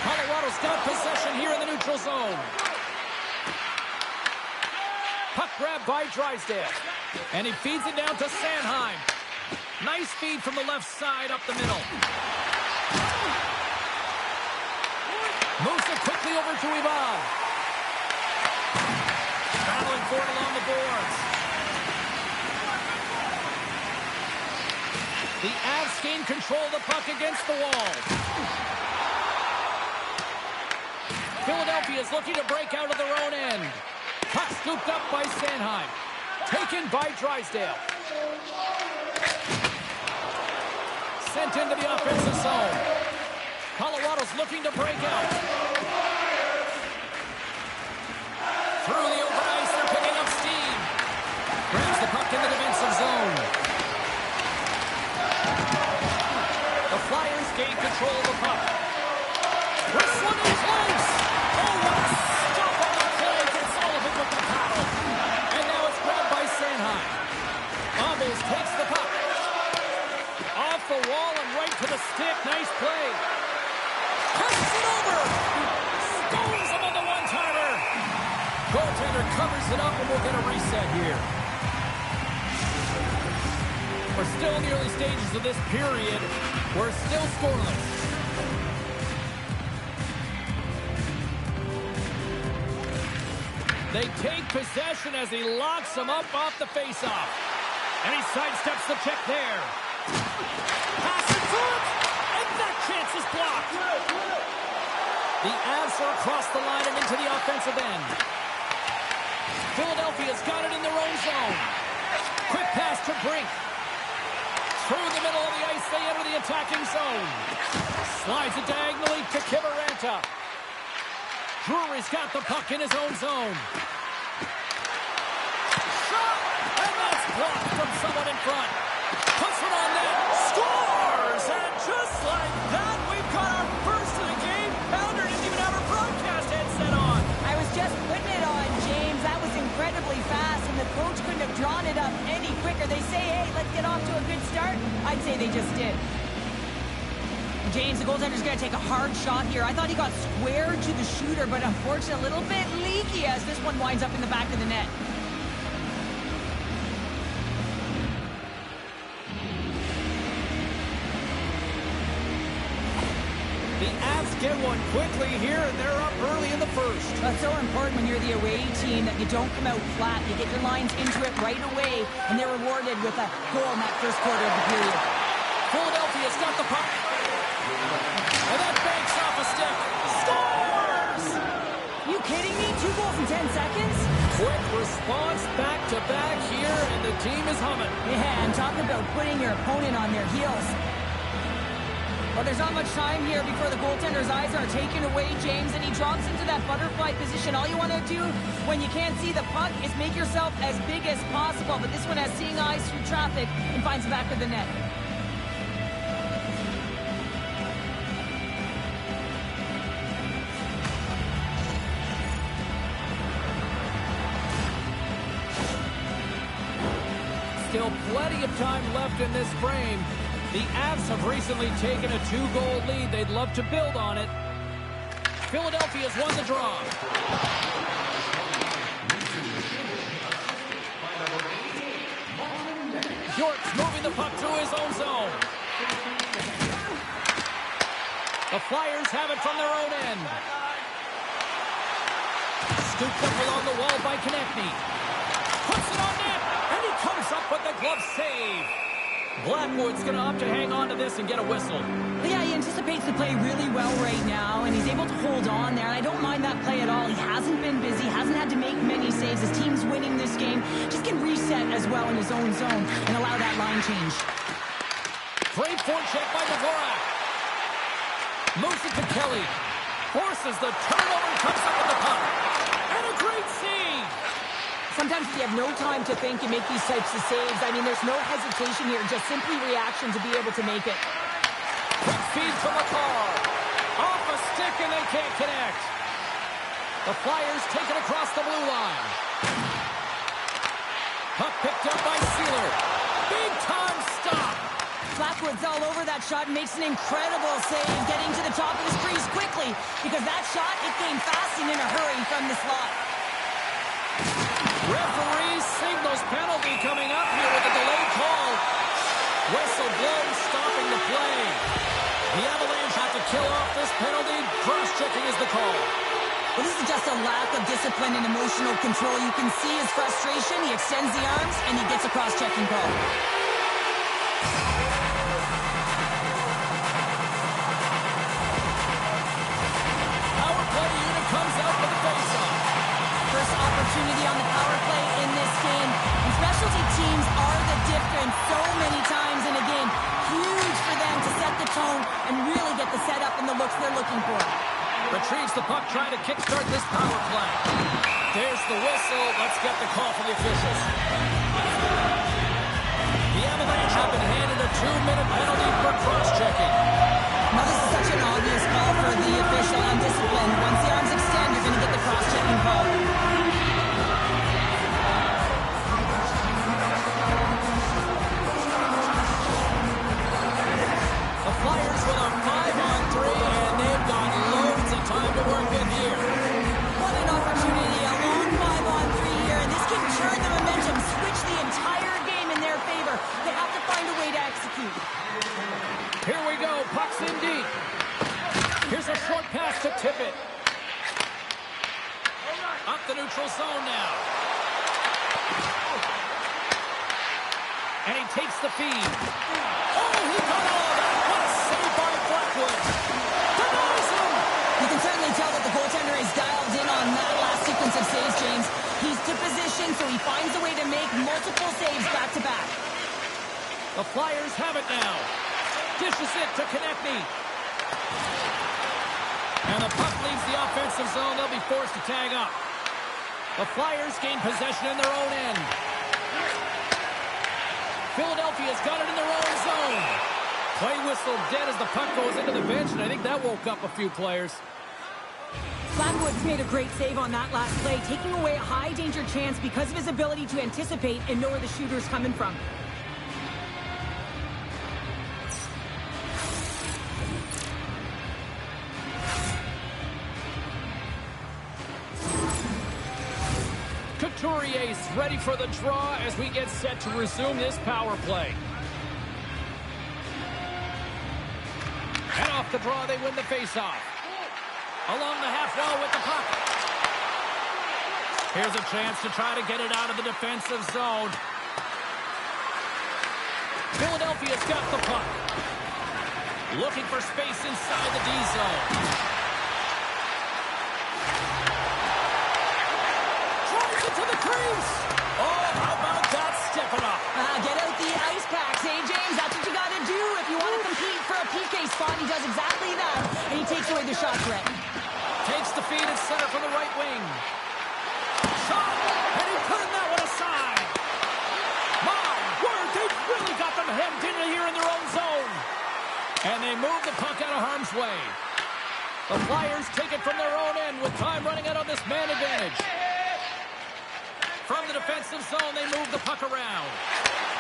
Colorado's got possession here in the neutral zone. Puck grab by Drysdale. And he feeds it down to Sanheim. Nice feed from the left side up the middle. Moves it quickly over to Ivan. Battling for it along the boards. The Avs gain control of the puck against the wall. Philadelphia is looking to break out of their own end. Puck scooped up by Sanheim. Taken by Drysdale. Sent into the offensive zone. Colorado's looking to break out. Through the open ice, they're picking up steam. Grabs the puck in the defensive zone. The Flyers gain control of the puck. Wrestling is loose. Oh, what a stop on the play. Sullivan with the paddle. And now it's grabbed by Sanheim. Almost takes the puck. Off the wall and right to the stick. Nice play. Passes it over. Stones him on the one-timer. Goaltender covers it up, and we'll get a reset here. We're still in the early stages of this period. We're still scoreless. They take possession as he locks him up off the faceoff. And he sidesteps the check there. Pass it through, and that chance is blocked. The Avs are across the line and into the offensive end. Philadelphia's got it in their own zone. Quick pass to Brink. Through the middle of the ice, they enter the attacking zone. Slides it diagonally to Kiviranta. Drury's got the puck in his own zone. Shot! And that's blocked from someone in front. Puts it on net. Scores! And just like that, we've got our first of the game. Pounder didn't even have her broadcast headset on. I was just putting it on, James. That was incredibly fast, and the coach couldn't have drawn it up any quicker. They say, hey, let's get off to a good start. I'd say they just did. James, the goaltender's going to take a hard shot here. I thought he got squared to the shooter, but unfortunately a little bit leaky as this one winds up in the back of the net. The Avs get one quickly here, and they're up early in the first. That's so important when you're the away team that you don't come out flat. You get your lines into it right away, and they're rewarded with a goal in that first quarter of the period. Philadelphia Philadelphia's got the puck. And that banks off a stick. Scores! You kidding me? 2 goals in 10 seconds? Quick response back-to-back here, and the team is humming. Yeah, and talk about putting your opponent on their heels. Well, there's not much time here before the goaltender's eyes are taken away, James, and he drops into that butterfly position. All you want to do when you can't see the puck is make yourself as big as possible, but this one has seeing eyes through traffic and finds the back of the net. Still plenty of time left in this frame. The Avs have recently taken a 2-goal lead. They'd love to build on it. Philadelphia's won the draw. York's moving the puck through his own zone. The Flyers have it from their own end. Scooped up along the wall by Konechny. Puts it on net, and he comes up with the glove save. Blackwood's going to opt to hang on to this and get a whistle. Yeah, he anticipates the play really well right now, and he's able to hold on there, and I don't mind that play at all. He hasn't been busy, hasn't had to make many saves. His team's winning this game. Just can reset as well in his own zone and allow that line change. Great forecheck by Dvorak. Moves it to Kelly. Forces the turnover and comes up with the puck. And a great save. Sometimes if you have no time to think, you make these types of saves. I mean, there's no hesitation here, just simply reaction to be able to make it. Quick feed from the car. Off a stick and they can't connect. The Flyers take it across the blue line. Puck picked up by Sealer. Big time stop. Blackwood's all over that shot and makes an incredible save, getting to the top of his crease quickly, because that shot, it came fast and in a hurry from the slot. Referee signals penalty coming up here with a delayed call. Whistle blows, stopping the play. The Avalanche have to kill off this penalty. Cross-checking is the call. Well, this is just a lack of discipline and emotional control. You can see his frustration. He extends the arms, and he gets a cross-checking call. Power play unit comes out for the face-off. First opportunity on the power play in this game. And specialty teams are the difference so many times in a game. Huge for them to set the tone and really get the setup and the looks they're looking for. Retrieves the puck, trying to kickstart this power play. There's the whistle. Let's get the call from the officials. The Avalanche have been handed a 2-minute penalty for cross-checking. Now this is such an obvious call for the official on discipline. Once the arms extend, you're going to get the cross-checking call. The Flyers with a 5-on-3, and they've got loads of time to work in here. What an opportunity, a long 5-on-3 here, and this can turn the momentum, switch the entire game in their favor. They have to find a way to execute. Here we go, puck's in deep. Here's a short pass to Tippett. Up the neutral zone now. And he takes the feed. Oh, he got all of that. What a save by Blackwood. Denies him. You can certainly tell that the goaltender is dialed in on that last sequence of saves, James. He's to position, so he finds a way to make multiple saves back-to-back. The Flyers have it now. Dishes it to Konechny. And the puck leaves the offensive zone. They'll be forced to tag up. The Flyers gain possession in their own end. Philadelphia's got it in their own zone. Play whistle dead as the puck goes into the bench, and I think that woke up a few players. Blackwood's made a great save on that last play, taking away a high-danger chance because of his ability to anticipate and know where the shooter's coming from. Couturier's ready for the draw as we get set to resume this power play. And off the draw, they win the faceoff. Along the half wall with the puck. Here's a chance to try to get it out of the defensive zone. Philadelphia's got the puck. Looking for space inside the D zone. Drives it to the crease. Oh, how about that stepping up? Get out the ice packs, hey, James? That's what you got to do if you want to compete for a PK spot. He does exactly that, and he takes away the shot threat. Takes the feed at center from the right wing. Shot, and he turned that one aside. My word, they've really got them hemmed in here in their own zone. And they move the puck out of harm's way. The Flyers take it from their own end with time running out on this man advantage. From the defensive zone, they move the puck around.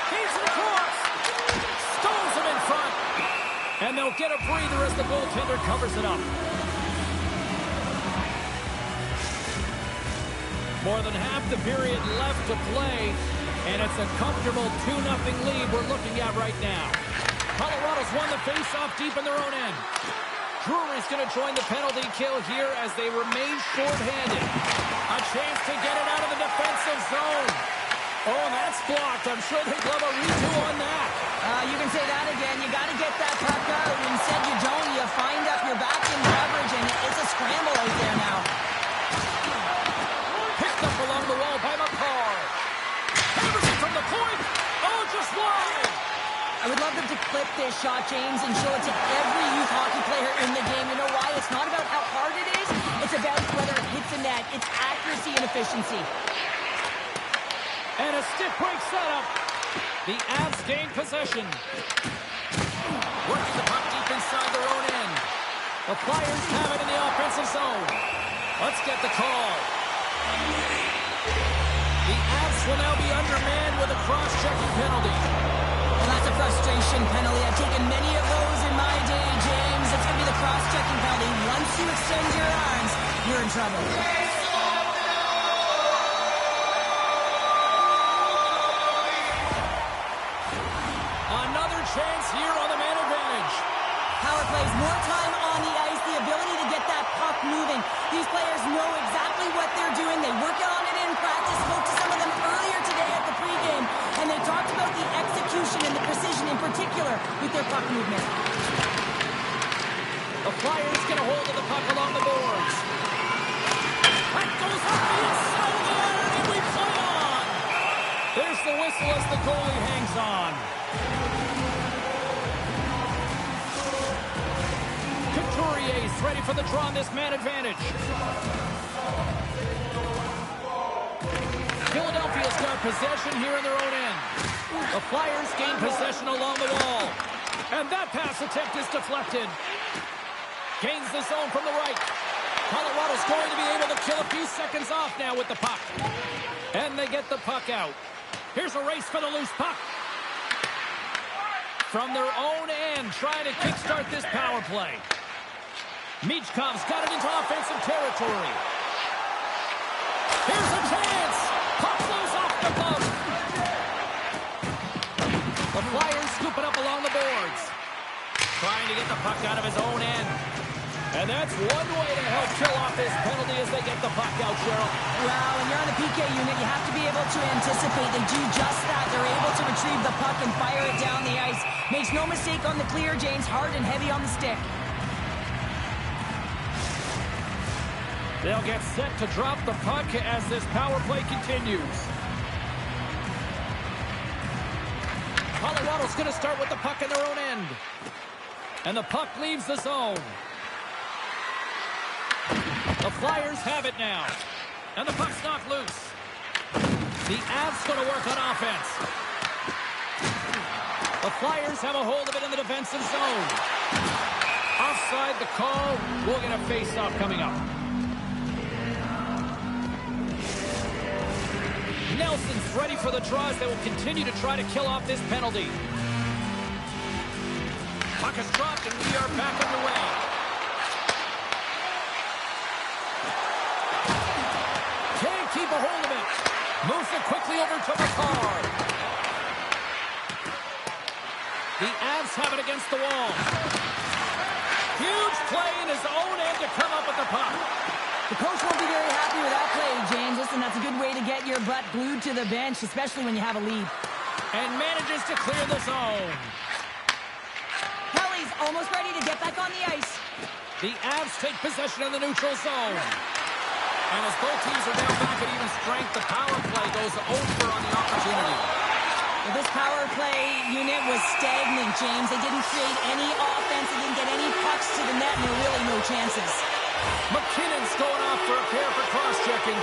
Feeds it across. Stones him in front. And they'll get a breather as the goaltender covers it up. More than half the period left to play, and it's a comfortable 2-0 lead we're looking at right now. Colorado's won the face-off deep in their own end. Drury's going to join the penalty kill here as they remain short-handed. A chance to get it out of the defensive zone. Oh, that's blocked. I'm sure they'd love a redo on that. You can say that again. You got to get that puck out. Instead, you don't. You find up your back in coverage, and it's a scramble out there now. Picked up along the wall by McCarr. Hammers it from the point. Oh, just wide. I would love them to clip this shot, James, and show it to every youth hockey player in the game. You know why? It's not about how hard it is. It's about whether it hits the net. It's accuracy and efficiency. And a stick break setup. The Avs gain possession. Working the puck deep inside their own end. The Flyers have it in the offensive zone. Let's get the call. The Avs will now be undermanned with a cross-checking penalty. Well, that's a frustration penalty. I've taken many of those in my day, James. It's going to be the cross-checking penalty. Once you extend your arms, you're in trouble. Another chance here on the man advantage. Power plays, more time on the ice, the ability to get that puck moving. These players know exactly what they're doing. They work on it in practice. Spoke to some of them earlier today at the pregame, and they talked about the execution and the precision in particular with their puck movement. The Flyers get a hold of the puck along the boards. That goes off the inside of the iron, and we play on. There's the whistle as the goalie hangs on. Couturier's ready for the draw on this man advantage. Philadelphia's got possession here in their own end. The Flyers gain possession along the wall. And that pass attempt is deflected. Gains the zone from the right. Colorado's going to be able to kill a few seconds off now with the puck. And they get the puck out. Here's a race for the loose puck. From their own end, trying to kickstart this power play. Michkov's got it into offensive territory. Here's a chance. Puck blows off the glove. The Flyers scoop it up along the boards. Trying to get the puck out of his own end. And that's one way to help kill off this penalty as they get the puck out, Cheryl. Well, when you're on the PK unit, you have to be able to anticipate. They do just that. They're able to retrieve the puck and fire it down the ice. Makes no mistake on the clear, James. Hard and heavy on the stick. They'll get set to drop the puck as this power play continues. Colorado's going to start with the puck in their own end. And the puck leaves the zone. The Flyers have it now. And the puck's knocked loose. The Avs going to work on offense. The Flyers have a hold of it in the defensive zone. Offside the call. We'll get a face-off coming up. Nelson's ready for the draws. They will continue to try to kill off this penalty. Puck is dropped and we are back underway. Can't keep a hold of it. Moves it quickly over to McCarr. The Avs have it against the wall. Huge play in his own end to come up with the puck. The coach won't be very happy with that play, James. Listen, that's a good way to get your butt glued to the bench, especially when you have a lead. And manages to clear the zone. Kelly's almost ready to get back on the ice. The Avs take possession of the neutral zone. And as both teams are now back at even strength, the power play goes over on the opportunity. Well, this power play unit was stagnant, James. They didn't create any offense. They didn't get any pucks to the net, and there were really no chances. McKinnon's going off for a pair for cross-checking.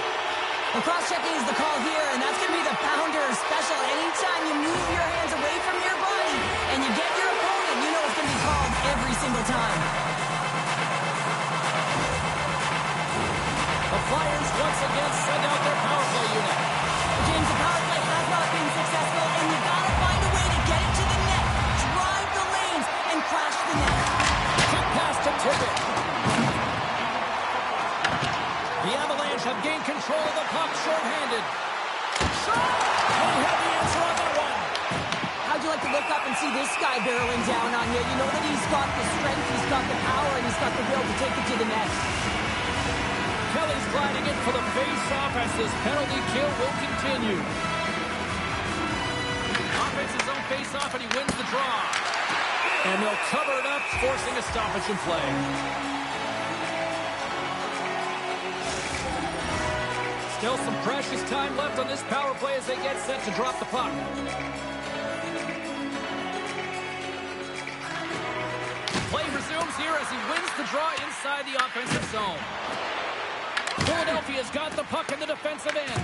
Well, cross-checking is the call here, and that's going to be the pounder special. Anytime you move your hands away from your body and you get your opponent, you know it's going to be called every single time. The Flyers once again send out their power play unit. James, the power play has not been successful, and you've got to find a way to get it to the net, drive the lanes, and crash the net. Quick pass to Tippett. The Avalanche have gained control of the puck, short-handed. Shot! They have the answer on that one. How'd you like to look up and see this guy barreling down on you? You know that he's got the strength, he's got the power, and he's got the will to take it to the net. Kelly's gliding in for the face-off as this penalty kill will continue. Offense's own face-off, and he wins the draw. And they'll cover it up, forcing a stoppage in play. Still some precious time left on this power play as they get set to drop the puck. Play resumes here as he wins the draw inside the offensive zone. Philadelphia's got the puck in the defensive end.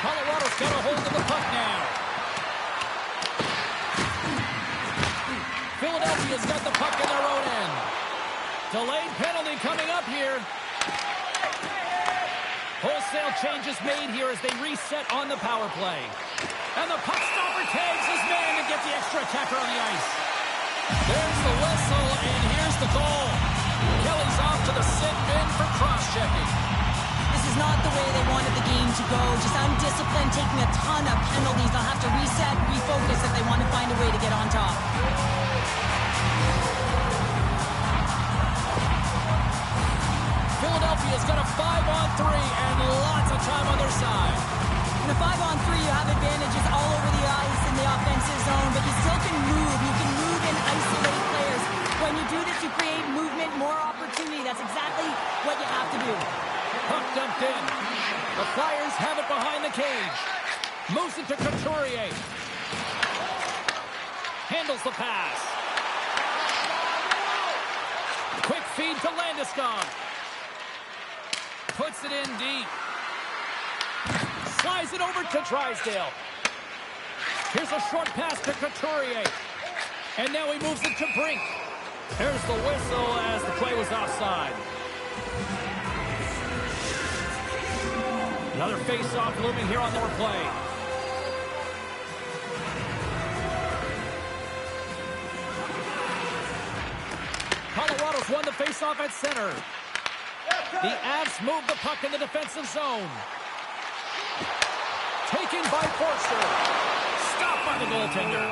Colorado's got a hold of the puck now. Philadelphia's got the puck in their own end. Delayed penalty coming up here. Wholesale changes made here as they reset on the power play. And the puck stopper tags his man to get the extra attacker on the ice. There's the whistle, and here's the goal. Kelly's off to the sit bin for cross-checking. This is not the way they wanted the game to go. Just undisciplined, taking a ton of penalties. They'll have to reset, refocus if they want to find a way to get on top. Philadelphia's got a 5-on-3 and lots of time on their side. In a 5-on-3, you have advantages all over the ice in the offensive zone, but you still can move. You can move and isolate players. When you do this, you create movement, more opportunity. That's exactly what you have to do. Puck dumped in. The Flyers have it behind the cage. Moves it to Couturier. Handles the pass. Quick feed to Landeskog. Puts it in deep. Slides it over to Drysdale. Here's a short pass to Couturier. And now he moves it to Brink. There's the whistle as the play was offside. Another face-off looming here on their play. Colorado's won the face-off at center. The Avs move the puck in the defensive zone. Taken by Forster. Stopped by the goaltender.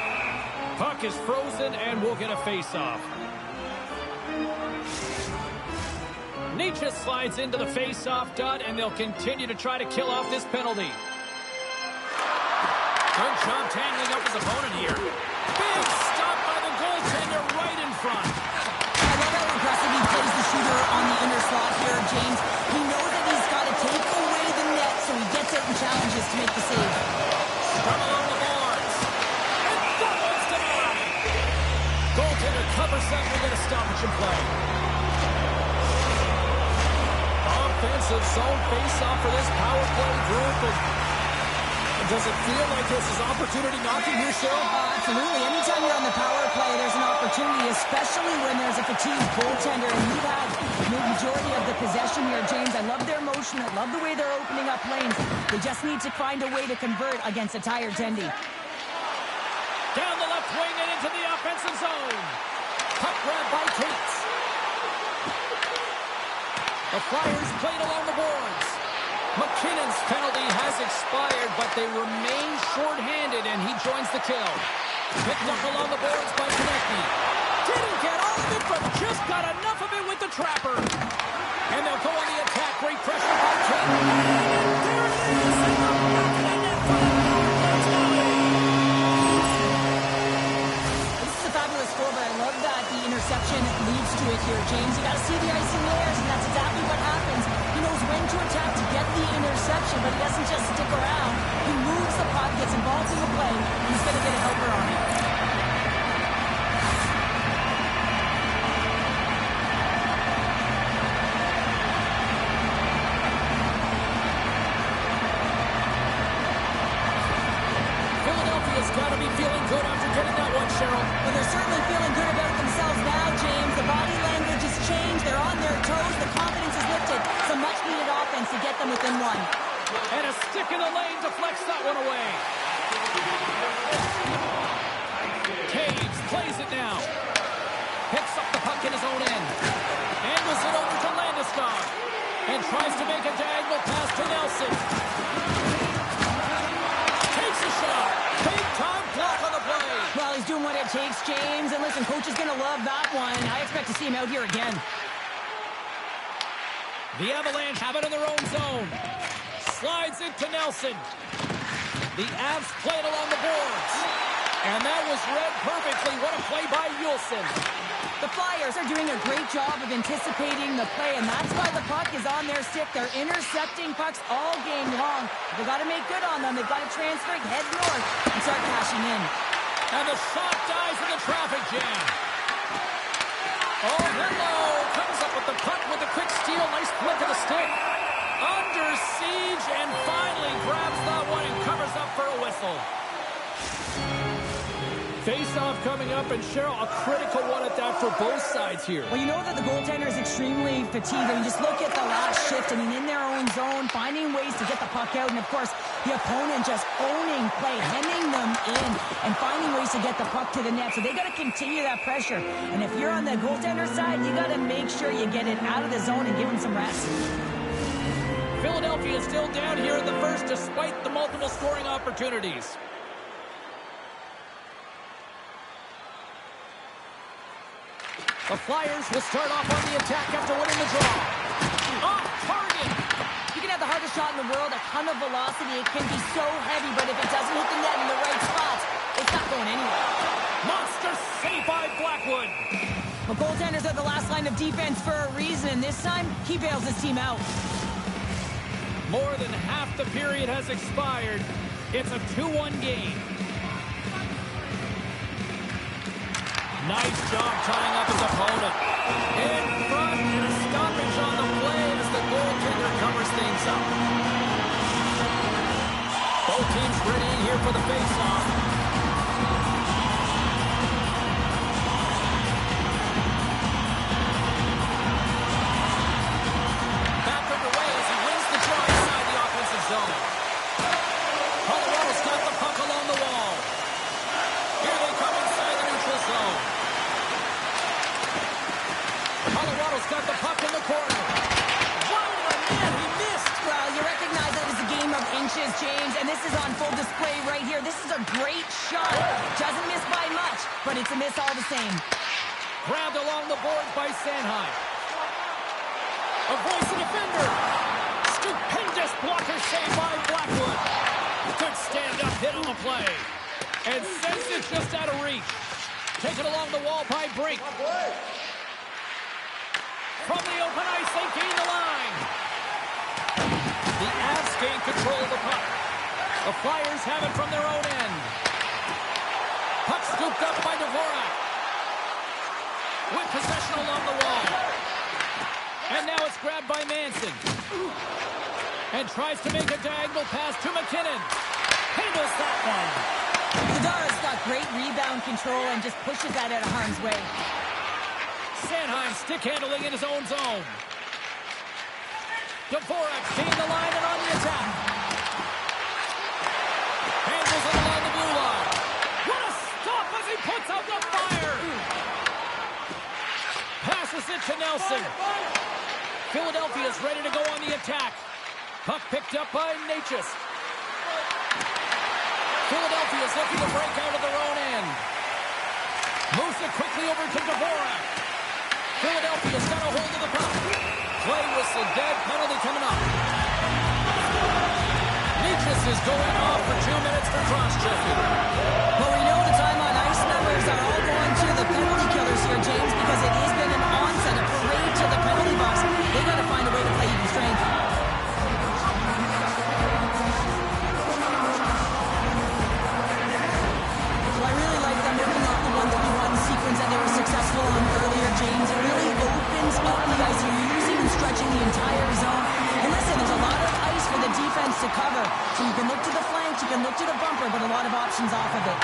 Puck is frozen and we'll get a face-off. Nietzsche slides into the face-off dot, and they'll continue to try to kill off this penalty. Good job tangling up his opponent here. Big stop by the goaltender right in front. I love how aggressive he plays the shooter on the inner slot here, James. He knows that he's got to take away the net, so he gets it and challenges to make the save. Scrum along the boards. And that one's denied. Goaltender covers up. We get a stoppage in play. Offensive zone face-off for this power play group. And does it feel like this is opportunity knocking here, Cheryl? Absolutely. Anytime you're on the power play, there's an opportunity, especially when there's a fatigued goaltender. And you've had the majority of the possession here, James. I love their motion. I love the way they're opening up lanes. They just need to find a way to convert against a tired Tendy. Down the left wing and into the offensive zone. Puck grab by Cates. The Flyers played along the boards. McKinnon's penalty has expired, but they remain short-handed, and he joins the kill. Picked up along the boards by Konechny. Didn't get all of it, but just got enough of it with the trapper. And they'll go on the attack. Great pressure by King. There it is. Back in the net for the This is a fabulous score, but I love that the interception but he doesn't just stick around. He moves the puck, gets involved in the play. He's going to get a helper on it. Philadelphia's got to be feeling good after getting that one, Cheryl. Well, they're certainly feeling good about themselves now, James. The body language has changed. They're on their toes. The confidence is lifted. Some much-needed offense to get them within one. And a stick in the lane deflects that one away. Taves plays it now. Picks up the puck in his own end. Angles it over to Landeskog. And tries to make a diagonal pass to Nelson. Takes a shot. Big-time block on the play. Well, he's doing what it takes, James. And listen, coach is going to love that one. I expect to see him out here again. The Avalanche have it in their own zone. Slides it to Nelson. The Avs play it along the boards. And that was read perfectly. What a play by Yulson. The Flyers are doing a great job of anticipating the play, and that's why the puck is on their stick. They're intercepting pucks all game long. They've got to make good on them. They've got to transfer, head north, and start cashing in. And the shot dies in the traffic jam. Oh, hello. Comes up with the puck with a quick steal. Nice flick of the stick. Under siege and finally grabs that one and covers up for a whistle. Face-off coming up, and Cheryl, a critical one at that for both sides here. Well, you know that the goaltender is extremely fatigued. I mean, just look at the last shift. I mean, in their own zone, finding ways to get the puck out. And, of course, the opponent just owning play, hemming them in, and finding ways to get the puck to the net. So they got to continue that pressure. And if you're on the goaltender side, you got to make sure you get it out of the zone and give them some rest. Philadelphia is still down here in the first despite the multiple scoring opportunities. The Flyers will start off on the attack after winning the draw. Off target. You can have the hardest shot in the world, a ton of velocity. It can be so heavy, but if it doesn't hit the net in the right spots, it's not going anywhere. Monster save by Blackwood. Well, goaltenders are the last line of defense for a reason. This time, he bails his team out. More than half the period has expired. It's a 2-1 game. Nice job tying up his opponent. In front, and a stoppage on the play as the goaltender covers things up. Both teams ready here for the face-off. Back underway as he wins the draw inside the offensive zone. Colorado's got the puck along the wall. Here they come inside the neutral zone. Colorado's got the puck in the corner. Wide of the net, he missed. Well, you recognize that it's a game of inches, James, and this is on full display right here. This is a great shot. Doesn't miss by much, but it's a miss all the same. Grabbed along the board by Sanheim. Avoids the defender. Stupendous blocker save by Blackwood. Good stand-up hit on the play. And sends it just out of reach. Taken along the wall by Brink. From the open ice, they gain the line. The Avs gain control of the puck. The Flyers have it from their own end. Puck scooped up by Dvorak. With possession along the wall. And now it's grabbed by Manson. And tries to make a diagonal pass to McKinnon. Handles that one. Zadara's got great rebound control and just pushes that out of harm's way. Sanheim stick handling in his own zone. Dvorak gained the line and on the attack. Handles it along the blue line. What a stop as he puts out the fire. Passes it to Nelson. Philadelphia's ready to go on the attack. Puck picked up by Natchez. Philadelphia's looking to break out of their own end. Moves it quickly over to Dvorak. Philadelphia's got a hold of the puck. Play whistle dead, penalty coming up. Natchez is going off for 2 minutes for cross-checking. Well, we know the time on ice numbers are all going to the penalty killers here, James, because it has been an onset, a parade to the penalty box. They got to find a way to play even strength. to the bumper, but a lot of options off of it.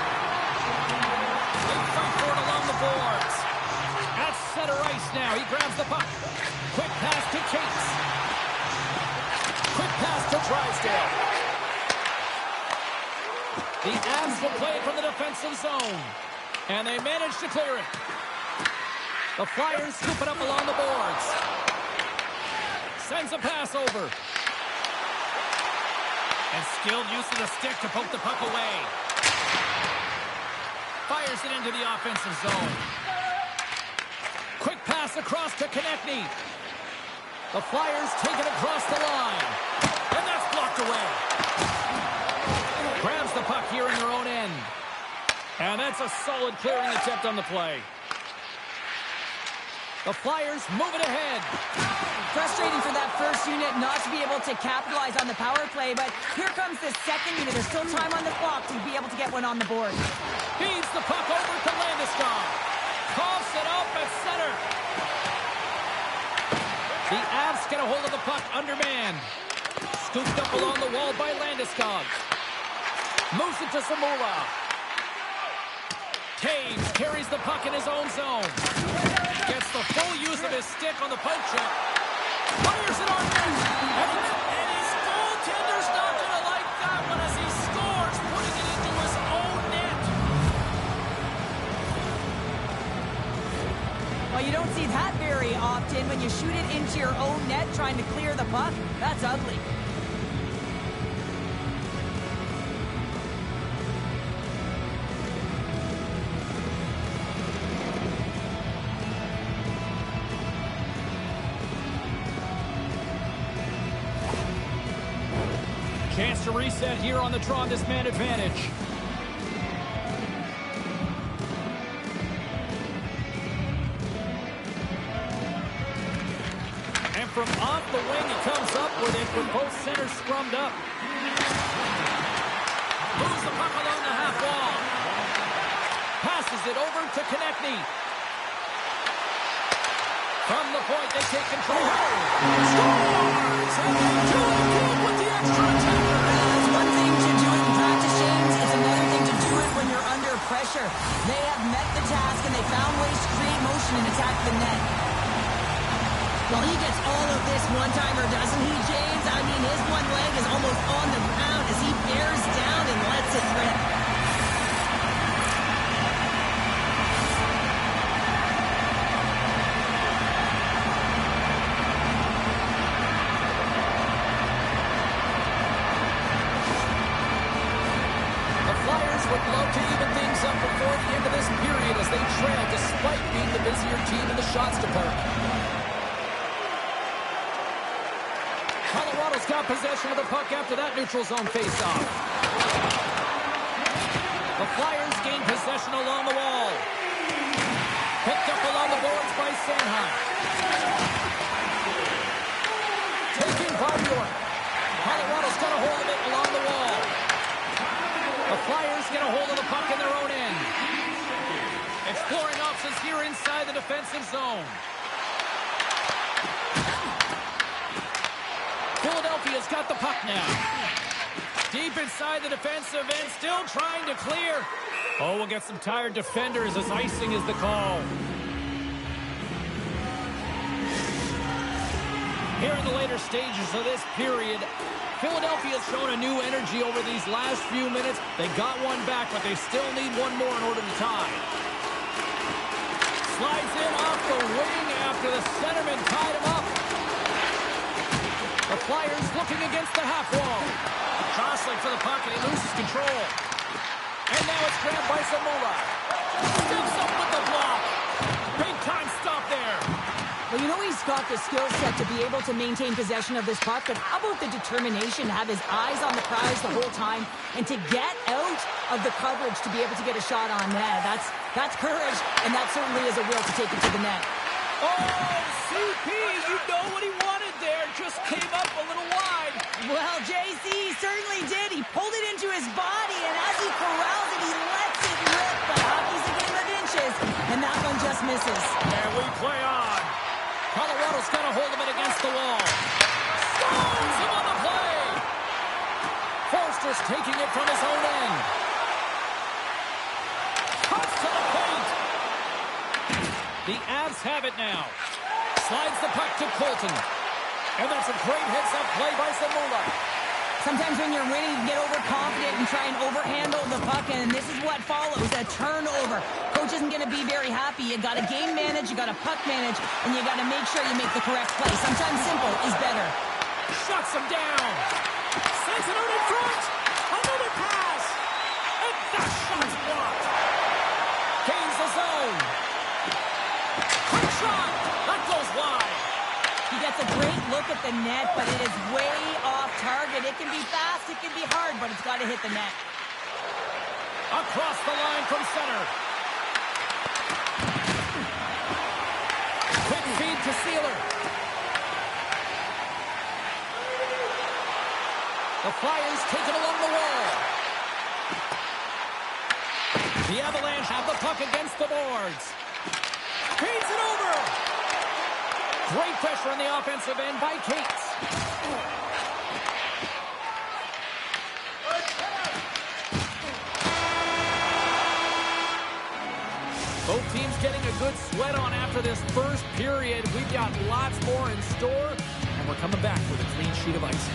They fight for it along the boards. At center ice now. He grabs the puck. Quick pass to Chase. Quick pass to Drysdale. The Avs will play it from the defensive zone. And they manage to clear it. The Flyers scoop it up along the boards. Sends a pass over. And skilled use of the stick to poke the puck away. Fires it into the offensive zone. Quick pass across to Konechny. The Flyers take it across the line. And that's blocked away. Grabs the puck here in their own end. And that's a solid clearing attempt on the play. The Flyers move it ahead. Frustrating for that first unit not to be able to capitalize on the power play, but here comes the second unit. There's still time on the clock to be able to get one on the board. Feeds the puck over to Landeskog. Coughs it up at center. The Avs get a hold of the puck undermanned. Scooped up along the wall by Landeskog. Moves it to Zamula. Taves carries the puck in his own zone. Gets the full use of his stick on the poke check. Fires it on net. And his goaltender's not going to like that one as he scores, putting it into his own net. Well, you don't see that very often when you shoot it into your own net trying to clear the puck. That's ugly. Chance to reset here on the draw this man advantage. And from off the wing, he comes up with it with both centers scrummed up. Moves the puck along the half wall. Passes it over to Konechny. From the point, they take control. Scores! And they do it again with the extra attacker. It's one thing to do it in practice, James. It's another thing to do it when you're under pressure. They have met the task, and they found ways to create motion and attack the net. Well, he gets all of this one-timer, doesn't he, James? I mean, his one leg is almost on the ground as he bears down and lets it rip. Would love to even things up before the end of this period as they trail despite being the busier team in the shots department. Colorado's got possession of the puck after that neutral zone faceoff. The Flyers gain possession along the wall. Picked up along the boards by Sanheim. Taken by York. Colorado's got a hold of it along the wall. The Flyers get a hold of the puck in their own end. Exploring options here inside the defensive zone. Philadelphia's got the puck now. Deep inside the defensive end, still trying to clear. Oh, we'll get some tired defenders as icing is the call. Here in the later stages of this period, Philadelphia's shown a new energy over these last few minutes. They got one back, but they still need one more in order to tie. Slides in off the wing after the centerman tied him up. The Flyers looking against the half wall. Jostling for the puck, and he loses control. And now it's grabbed by Zamula. Steps up with the block. Big time stop there. Well, you know he's got the skill set to be able to maintain possession of this puck, but how about the determination to have his eyes on the prize the whole time and to get out of the coverage to be able to get a shot on net? That's courage, and that certainly is a will to take it to the net. Oh, CP, you know what he wanted there. Just came up a little wide. Well, JC certainly did. He pulled it into his body, and as he corrals it, he lets it rip. But hockey's a game of inches, and that one just misses. And we play on. Colorado's got a hold of it against the wall. Stones him on the play. Forced to Fortress taking it from his own end. Cuts to the paint. The Avs have it now. Slides the puck to Colton. And that's a great heads-up play by Zamula. Sometimes when you're winning, you get overconfident and try and overhandle the puck, and this is what follows, a turnover. Coach isn't going to be very happy. You got to game manage, you got to puck manage, and you got to make sure you make the correct play. Sometimes simple is better. Shuts him down. Sends it out in front. Another pass. And that shot's blocked. Gains the zone. Quick shot. That goes wide. He gets a great look at the net, but it is way off target. It can be fast, it can be hard, but it's got to hit the net. Across the line from center. Quick feed to Sealer. The Flyers take it along the wall. The Avalanche have the puck against the boards. Feeds it over. Great pressure on the offensive end by Cates. Both teams getting a good sweat on after this first period. We've got lots more in store, and we're coming back with a clean sheet of ice.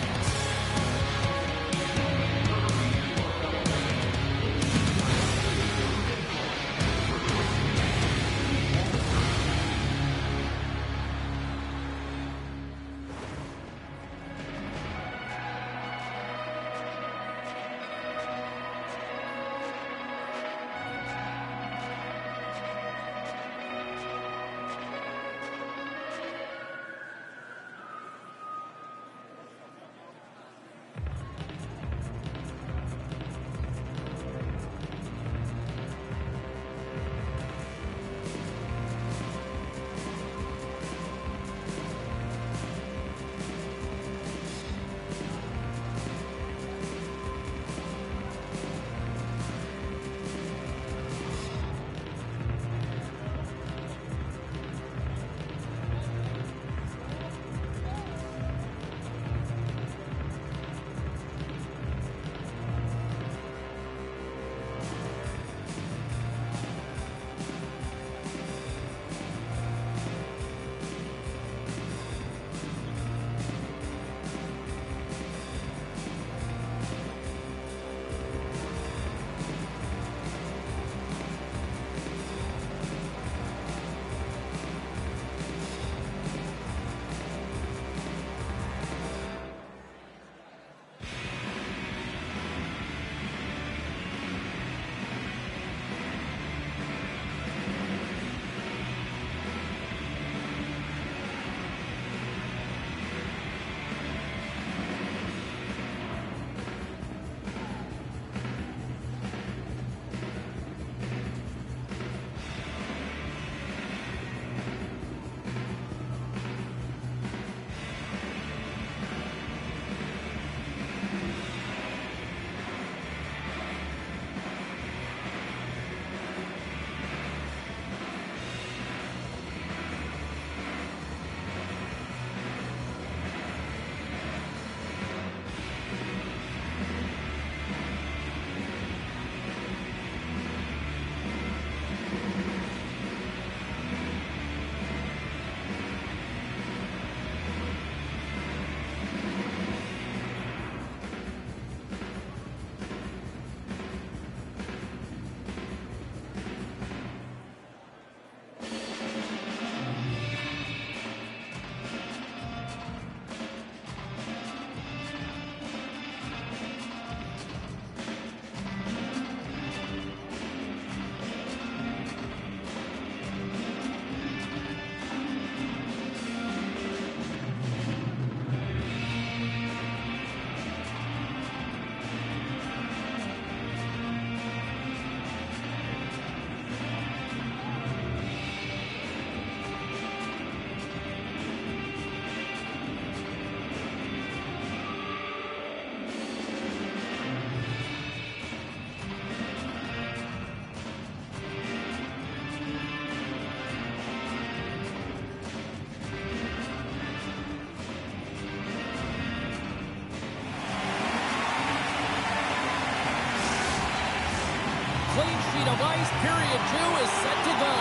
clean sheet of ice. Period 2 is set to go.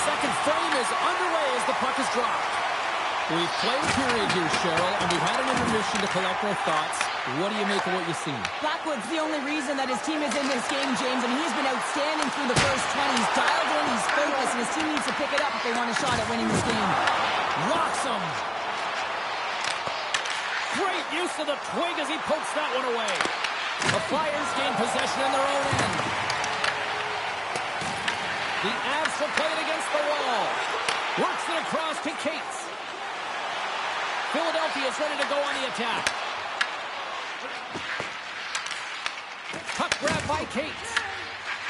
Second frame is underway as the puck is dropped. We've played a period here, Cheryl, and we've had an intermission to collect our thoughts. What do you make of what you've seen? Blackwood's the only reason that his team is in this game, James, and he's been outstanding through the first 20. He's dialed in, he's focused, and his team needs to pick it up if they want a shot at winning this game. Rocks him. Great use of the twig as he pokes that one away. The Flyers gain possession in their own end. The Avs will play it against the wall. Works it across to Cates. Philadelphia's ready to go on the attack. Puck grabbed by Cates.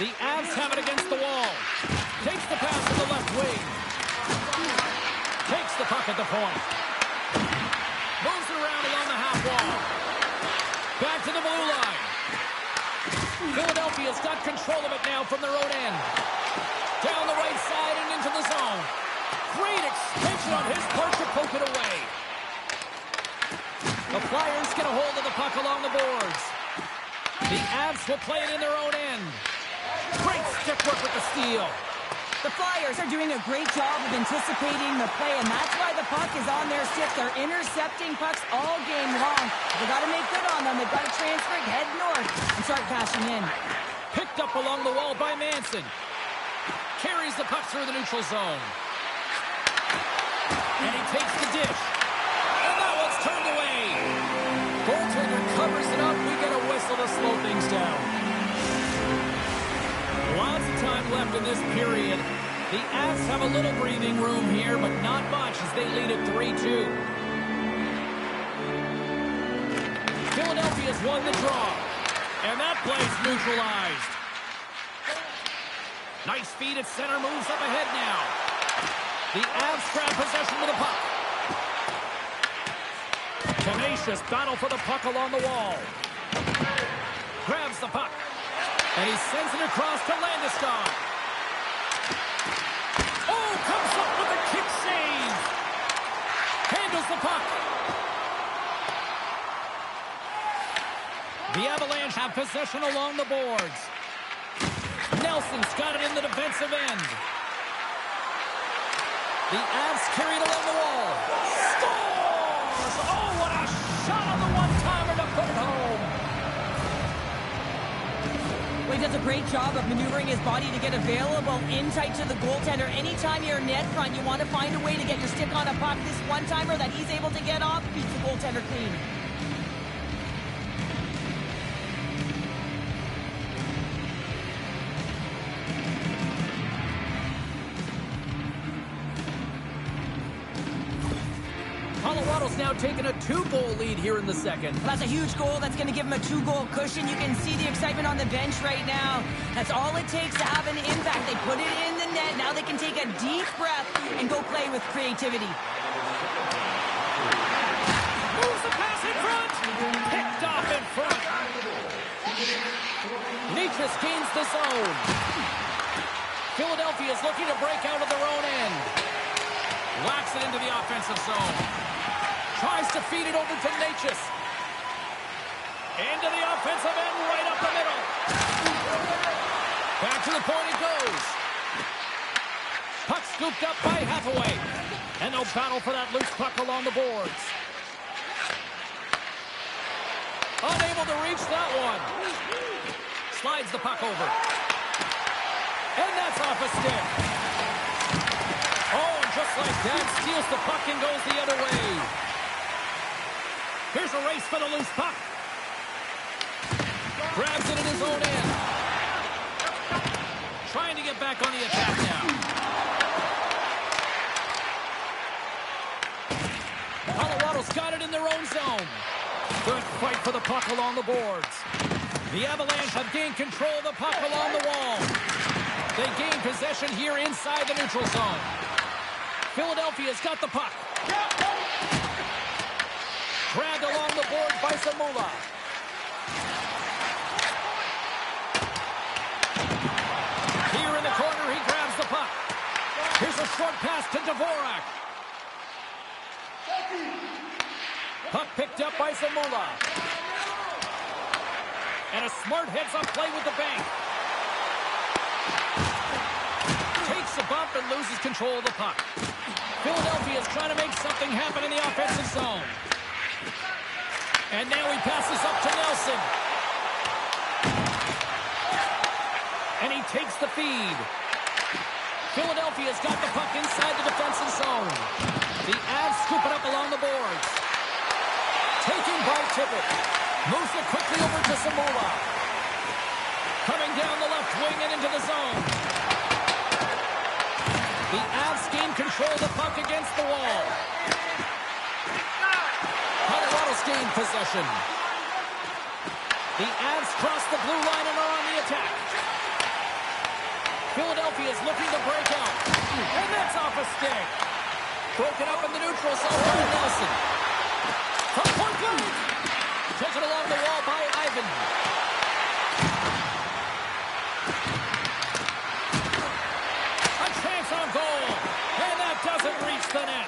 The Avs have it against the wall. Takes the pass to the left wing. Takes the puck at the point. Moves it around along the half wall. Back to the blue line. Philadelphia's got control of it now from their own end. Down the right side and into the zone. Great extension on his part to poke it away. The Flyers get a hold of the puck along the boards. The Avs will play it in their own end. Great stick work with the steal. The Flyers are doing a great job of anticipating the play, and that's why the puck is on their stick. They're intercepting pucks all game long. They've got to make good on them. They've got to transfer it, head north, and start cashing in. Picked up along the wall by Manson. Carries the puck through the neutral zone. And he takes the dish. And that one's turned away. Goaltender covers it up. We get a whistle to slow things down. Lots of time left in this period. The Avs have a little breathing room here, but not much as they lead at 3-2. Philadelphia's won the draw. And that play's neutralized. Nice feed at center, moves up ahead now. The Avs grab possession with the puck. Tenacious battle for the puck along the wall. Grabs the puck. And he sends it across to Landeskog. Oh, comes up with a kick save. Handles the puck. The Avalanche have possession along the boards. Nelson's got it in the defensive end. The Avs carry it along the wall. Scores! Oh, what a shot on the one-timer to put it home. Well, he does a great job of maneuvering his body to get available in tight to the goaltender. Anytime you're net front, you want to find a way to get your stick on a puck. This one-timer that he's able to get off beats the goaltender clean. Colorado's now taking a 2-goal lead here in the second. Well, that's a huge goal. That's going to give him a 2-goal cushion. You can see the excitement on the bench right now. That's all it takes to have an impact. They put it in the net. Now they can take a deep breath and go play with creativity. Moves the pass in front. Picked off in front. Nichas gains the zone. Philadelphia is looking to break out of their own end. Whacks it into the offensive zone. Tries to feed it over to Nichas. Into the offensive end, right up the middle. Back to the point it goes. Puck scooped up by Hathaway. And they'll battle for that loose puck along the boards. Unable to reach that one. Slides the puck over. And that's off a stick. Oh, and just like that, steals the puck and goes the other way. Here's a race for the loose puck. Grabs it in his own end. Trying to get back on the attack now. Colorado's got it in their own zone. Good fight for the puck along the boards. The Avalanche have gained control of the puck along the wall. They gain possession here inside the neutral zone. Philadelphia's got the puck. Grabbed along the board by Zamula. Here in the corner, he grabs the puck. Here's a short pass to Dvorak. Puck picked up by Zamula. And a smart heads-up play with the bank. Takes a bump and loses control of the puck. Philadelphia is trying to make something happen in the offensive zone. And now he passes up to Nelson. And he takes the feed. Philadelphia's got the puck inside the defensive zone. The Avs scoop it up along the boards. Taken by Tippett. Moves it quickly over to Zamula. Coming down the left wing and into the zone. The Avs gain control of the puck against the wall. Colorado's gained possession. The Avs cross the blue line and are on the attack. Philadelphia is looking to break out. And that's off a stick. Broken up in the neutral zone by Nelson. From point blank. Taken along the wall by Ivan. A chance on goal. And that doesn't reach the net.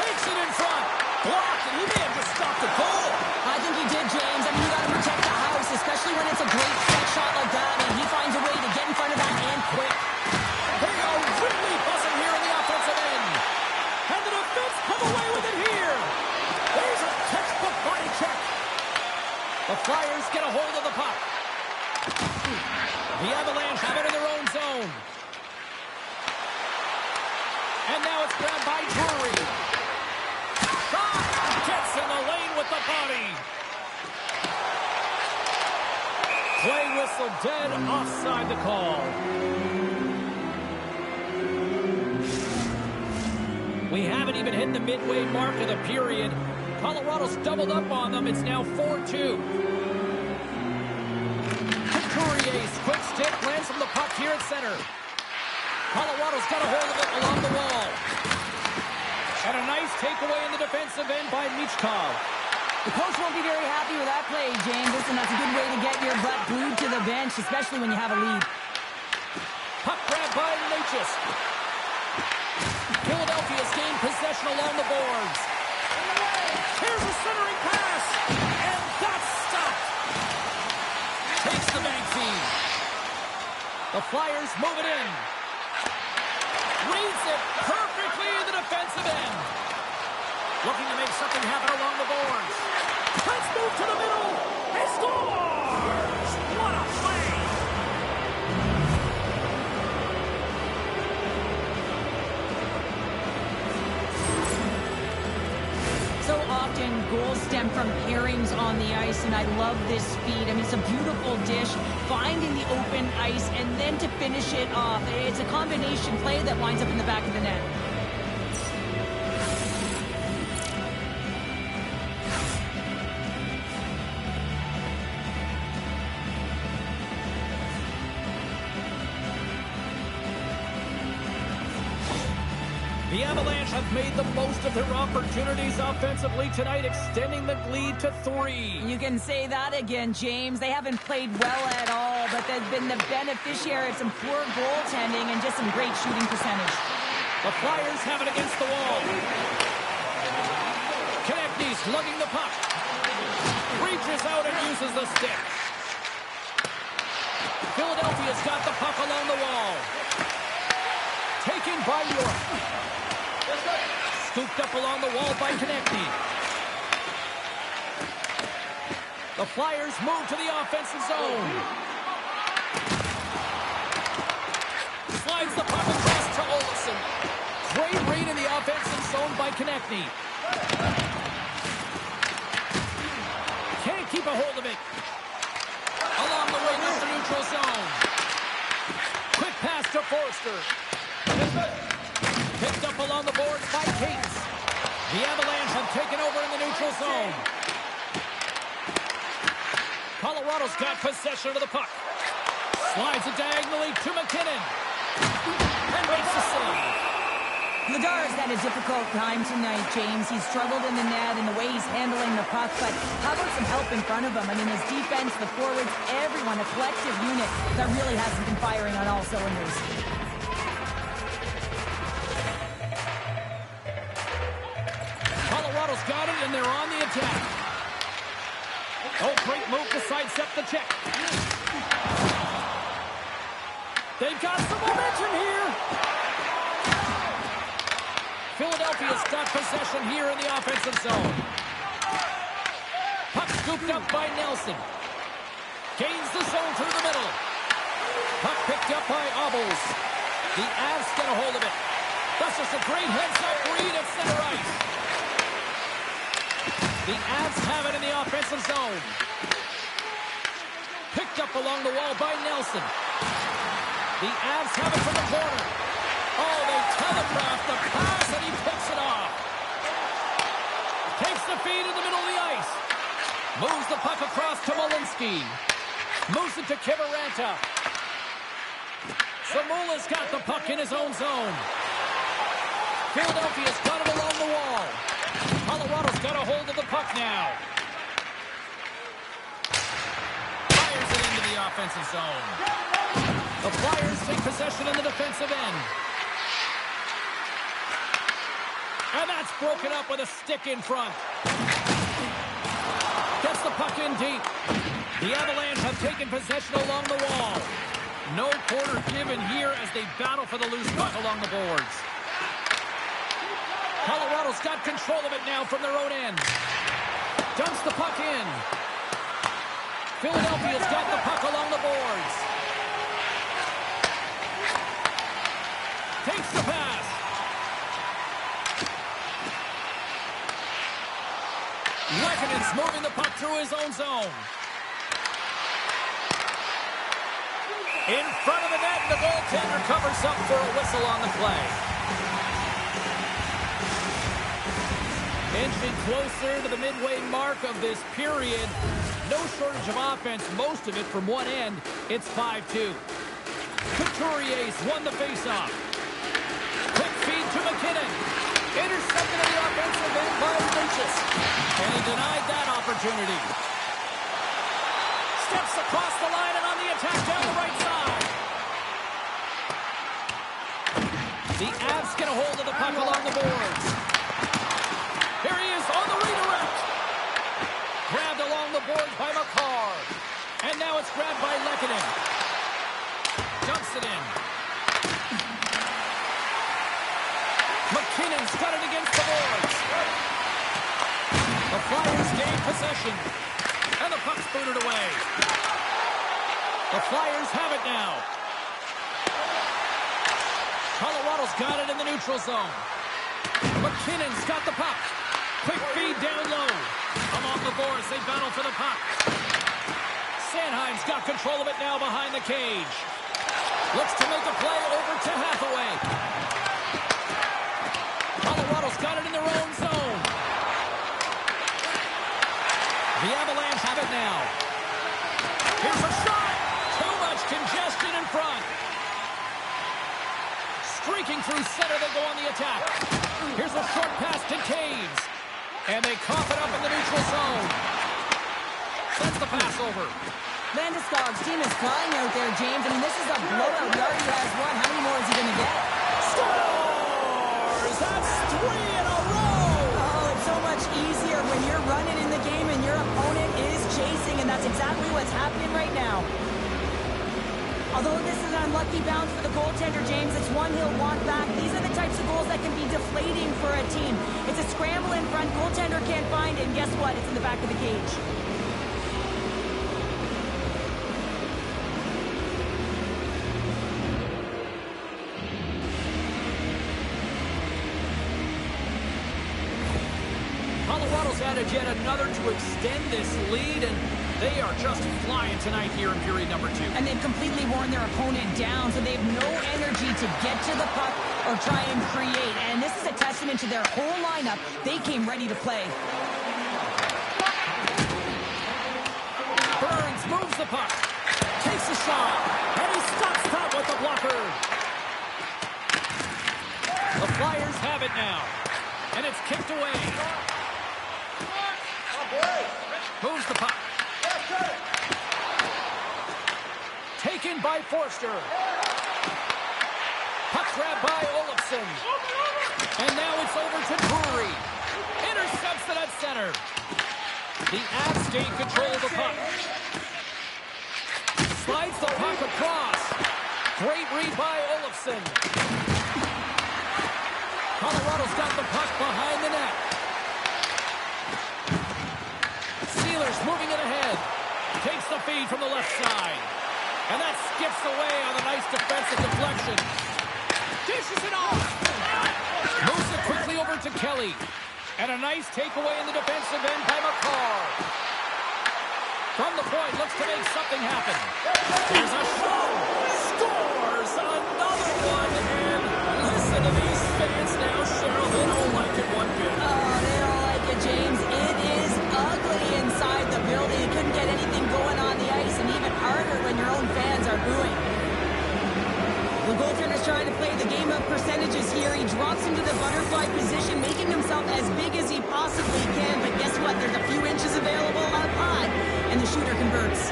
Takes it in front. Blocked, and he may have just stopped the goal. I think he did, James. I mean, you got to protect the house, especially when it's a great set shot like that, and he finds a way to get in front of that and quick. They are really buzzing here in the offensive end. And the defense come away with it here. There's a textbook body check. The Flyers get a hold of the puck. The Avalanche have it in their own zone. And now it's grabbed by Drury. Shot! Gets in the lane with the body. Play whistle dead, offside the call. We haven't even hit the midway mark of the period. Colorado's doubled up on them. It's now 4-2. Couturier's quick stick lands from the puck here at center. Colorado's got a hold of it along the wall. And a nice takeaway in the defensive end by Michkov. The coach won't be very happy with that play, James. Listen, that's a good way to get your butt glued to the bench, especially when you have a lead. Puck grab by Natchez. Philadelphia's gained possession along the boards. Here's a centering pass. And that's stopped. Takes the bank feed. The Flyers move it in. Reads it perfectly in the defensive end. Looking to make something happen along the boards. Let's move to the middle. He scores! What a play! So often, goals stem from pairings on the ice, and I love this feed. I mean, it's a beautiful dish, finding the open ice, and then to finish it off. It's a combination play that winds up in the back of the net. The Avalanche have made the most of their opportunities offensively tonight, extending the lead to 3. You can say that again, James. They haven't played well at all, but they've been the beneficiary of some poor goaltending and just some great shooting percentage. The Flyers have it against the wall. Konechny's lugging the puck. Reaches out and uses the stick. Philadelphia's got the puck along the wall. Taken by York. Scooped up along the wall by Konechny. The Flyers move to the offensive zone. Slides the puck across to Olsen. Great read in the offensive zone by Konechny. Can't keep a hold of it. Along the wing up the neutral zone. Quick pass to Forster. Picked up along the boards by Cates. The Avalanche have taken over in the neutral zone. Colorado's got possession of the puck. Slides it diagonally to McKinnon. And makes the save. Ladar's had a difficult time tonight, James. He's struggled in the net and the way he's handling the puck, but how about some help in front of him? I mean, his defense, the forwards, everyone, a collective unit that really hasn't been firing on all cylinders. Colorado's got it and they're on the attack. Oh, great move to sidestep the check. They've got some momentum here. Philadelphia's got possession here in the offensive zone. Puck scooped up by Nelson. Gains the zone through the middle. Puck picked up by Obels. The Avs get a hold of it. That's just a great heads-up read at center ice. The Avs have it in the offensive zone. Picked up along the wall by Nelson. The Avs have it from the corner. Oh, they telegraph the pass, and he picks it off. Takes the feed in the middle of the ice. Moves the puck across to Malinsky. Moves it to Kiviranta. Samula's got the puck in his own zone. Philadelphia's got it along the wall. Colorado's got a hold of the puck now. Fires it into the offensive zone. The Flyers take possession in the defensive end. And that's broken up with a stick in front. Gets the puck in deep. The Avalanche have taken possession along the wall. No quarter given here as they battle for the loose puck along the boards. Colorado's got control of it now from their own end. Dumps the puck in. Philadelphia's got the puck along the boards. Takes the pass. Lekkonen's moving the puck through his own zone. In front of the net, the goaltender covers up for a whistle on the play. Inching closer to the midway mark of this period. No shortage of offense, most of it from one end. It's 5-2. Couturier's won the faceoff. Quick feed to McKinnon. Intercepted in the offensive end by Lucius. And he denied that opportunity. Steps across the line and on the attack down the right side. The Avs get a hold of the puck along the boards. Here he is on the redirect. Grabbed along the boards by McCarr. And now it's grabbed by Lekkonen. Dumps it in. McKinnon's got it against the boards. The Flyers gain possession. And the puck's booted away. The Flyers have it now. Colorado's got it in the neutral zone. McKinnon's got the puck. Quick feed down low. Along the boards, they battle for the puck. Sanheim's got control of it now behind the cage. Looks to make a play over to Hathaway. Colorado's got it in their own zone. The Avalanche have it now. Here's a shot. Too much congestion in front. Streaking through center, they go on the attack. Here's a short pass to Taves. And they cough it up in the neutral zone. Sends the pass over. Landeskog's team is flying out there, James. I mean, this is a blowout. He already has one. How many more is he going to get? Scores! That's 3 in a row! Oh, it's so much easier when you're running in the game and your opponent is chasing, and that's exactly what's happening right now. Although this is an unlucky bounce for the goaltender, James, it's one he'll want back. These are the types of goals that can be deflating for a team. It's a scramble in front, goaltender can't find it, and guess what? It's in the back of the cage. Colorado's added yet another to extend this lead, and they are just flying tonight here in period number 2. And they've completely worn their opponent down, so they have no energy to get to the puck or try and create. And this is a testament to their whole lineup. They came ready to play. Burns moves the puck. Takes a shot. And he stops that with the blocker. The Flyers have it now. And it's kicked away. Moves the puck. Taken by Forster. Puck grabbed by Olofsson. And now it's over to Drury. Intercepts it at center. The Avs gain control of the puck. Slides the puck across. Great read by Olofsson. Colorado's got the puck behind the net. Steelers moving it ahead. Takes the feed from the left side. And that skips away on a nice defensive deflection. Dishes it off. Moves it quickly over to Kelly. And a nice takeaway in the defensive end by McCarr. From the point, looks to make something happen. Here's a shot. Scores another one. And listen to these fans now, Cheryl. They don't like it one bit. Oh, they don't like it, James. It is ugly inside the building. You couldn't get anything going on the ice, and even harder when your own fans are booing. The goaltender's trying to play the game of percentages here. He drops into the butterfly position, making himself as big as he possibly can. But guess what? There's a few inches available up high, and the shooter converts.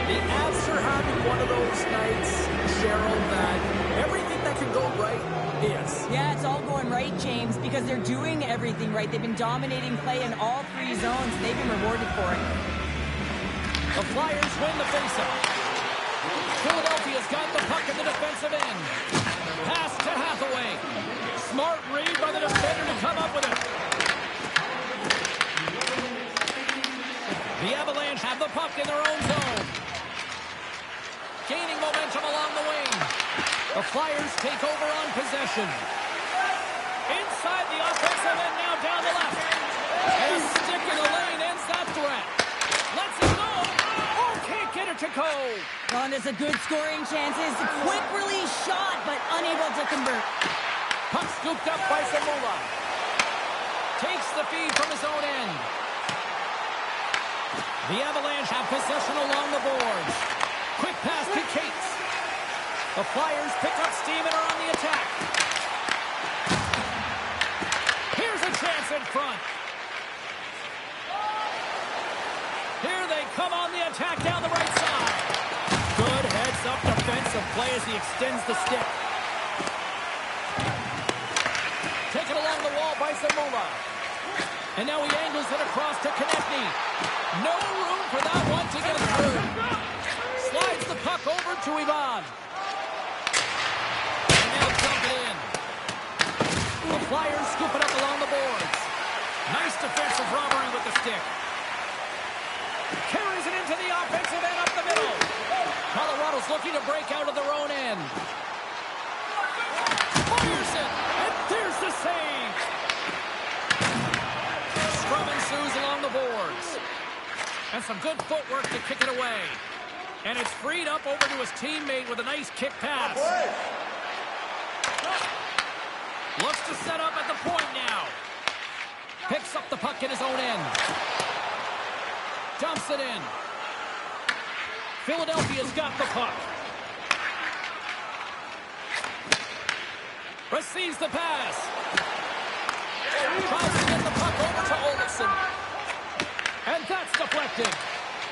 The Avs are having one of those nights, Cheryl, that everything that can go right is. Yeah, it's all going right, James, because they're doing everything right. They've been dominating play in all three zones. They've been rewarded for it. The Flyers win the faceoff. Philadelphia's got the puck in the defensive end. Pass to Hathaway. Smart read by the defender to come up with it. The Avalanche have the puck in their own zone. Gaining momentum along the wing. The Flyers take over on possession. Inside the offensive end, now down the left. And a stick in the lane ends that threat. Lets it go. Oh, can't get it to go. Oh, and there's a good scoring chances. A quick release shot, but unable to convert. Puck scooped up by Zamula. Takes the feed from his own end. The Avalanche have possession along the boards. Quick pass to Cates. The Flyers pick up steam and are on the attack. Here's a chance in front. Here they come on the attack down the right side. Good heads-up defensive play as he extends the stick. Taken along the wall by Zamula. And now he angles it across to Konechny. No room for that one to get through. Slides the puck over to Ivan. And now dump it in. The Flyers scoop it up along the boards. Nice defensive robbery with the stick. Carries it into the offensive end up the middle. Colorado's looking to break out of their own end. Fires it. And there's the save. Scrum ensues along the boards. And some good footwork to kick it away. And it's freed up over to his teammate with a nice kick pass. Looks to set up at the point now. Picks up the puck in his own end. Dumps it in. Philadelphia's got the puck. Receives the pass. Tries to get the puck over to Olofsson. And that's deflected.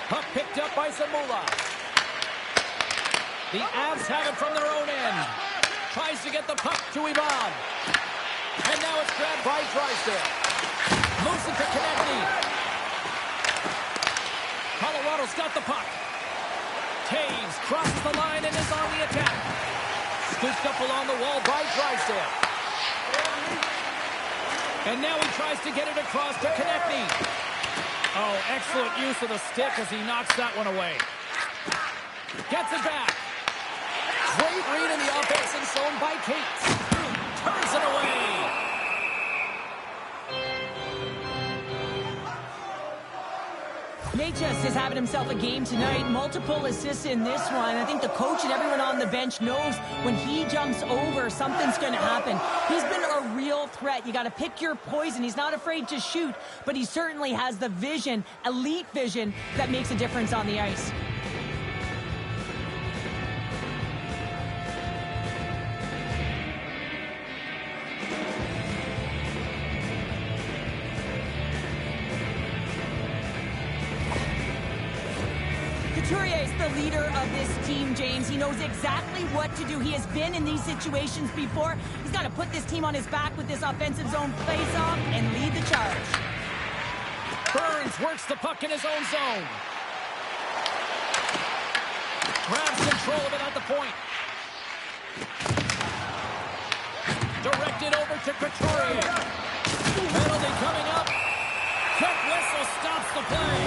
Puck picked up by Zamula. The Avs have it from their own end. Tries to get the puck to Ivan. And now it's grabbed by Drysdale. Moves it to Konechny. Colorado's got the puck. Taves crosses the line and is on the attack. Scooped up along the wall by Drysdale. And now he tries to get it across to Konechny. Oh, excellent use of the stick as he knocks that one away. Gets it back. Great read in the offensive zone by Cates. Turns it away. Natchez is having himself a game tonight. Multiple assists in this one. I think the coach and everyone on the bench knows when he jumps over, something's going to happen. He's been a real threat. You got to pick your poison. He's not afraid to shoot, but he certainly has the vision, elite vision, that makes a difference on the ice. Couturier is the leader of this team, James. He knows exactly what to do. He has been in these situations before. He's got to put this team on his back with this offensive zone face-off and lead the charge. Burns works the puck in his own zone. Grabs control of it at the point. Directed over to Couturier. Penalty coming up. Quick whistle stops the play.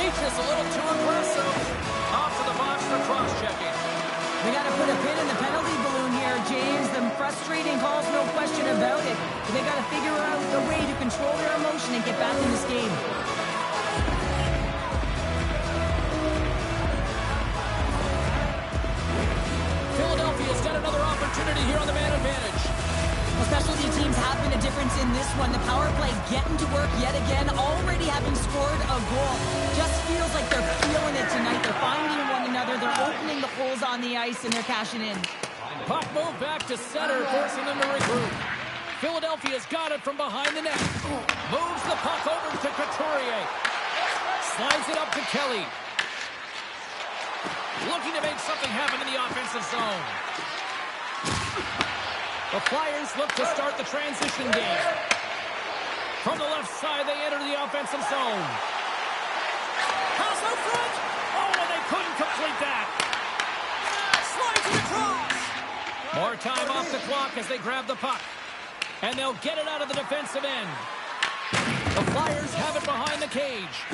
Nietzsche's a little too aggressive. Off to the box for cross-checking. We got to put a pin in the penalty balloon here, James. The frustrating calls, no question about it. But they got to figure out a way to control their emotion and get back in this game. Philadelphia's got another opportunity here on the man advantage. Well, specialty teams have been a difference in this one. The power play getting to work yet again, already having scored a goal. Just feels like they're feeling it tonight. They're finding one another. They're opening the holes on the ice, and they're cashing in. Puck move back to center, forcing them to regroup. Philadelphia's got it from behind the net. Moves the puck over to Couturier. Slides it up to Kelly. Looking to make something happen in the offensive zone. The Flyers look to start the transition game. From the left side, they enter the offensive zone. Pass out front. Oh, and they couldn't complete that. Slides it across. More time off the clock as they grab the puck. And they'll get it out of the defensive end. The Flyers have it behind the cage.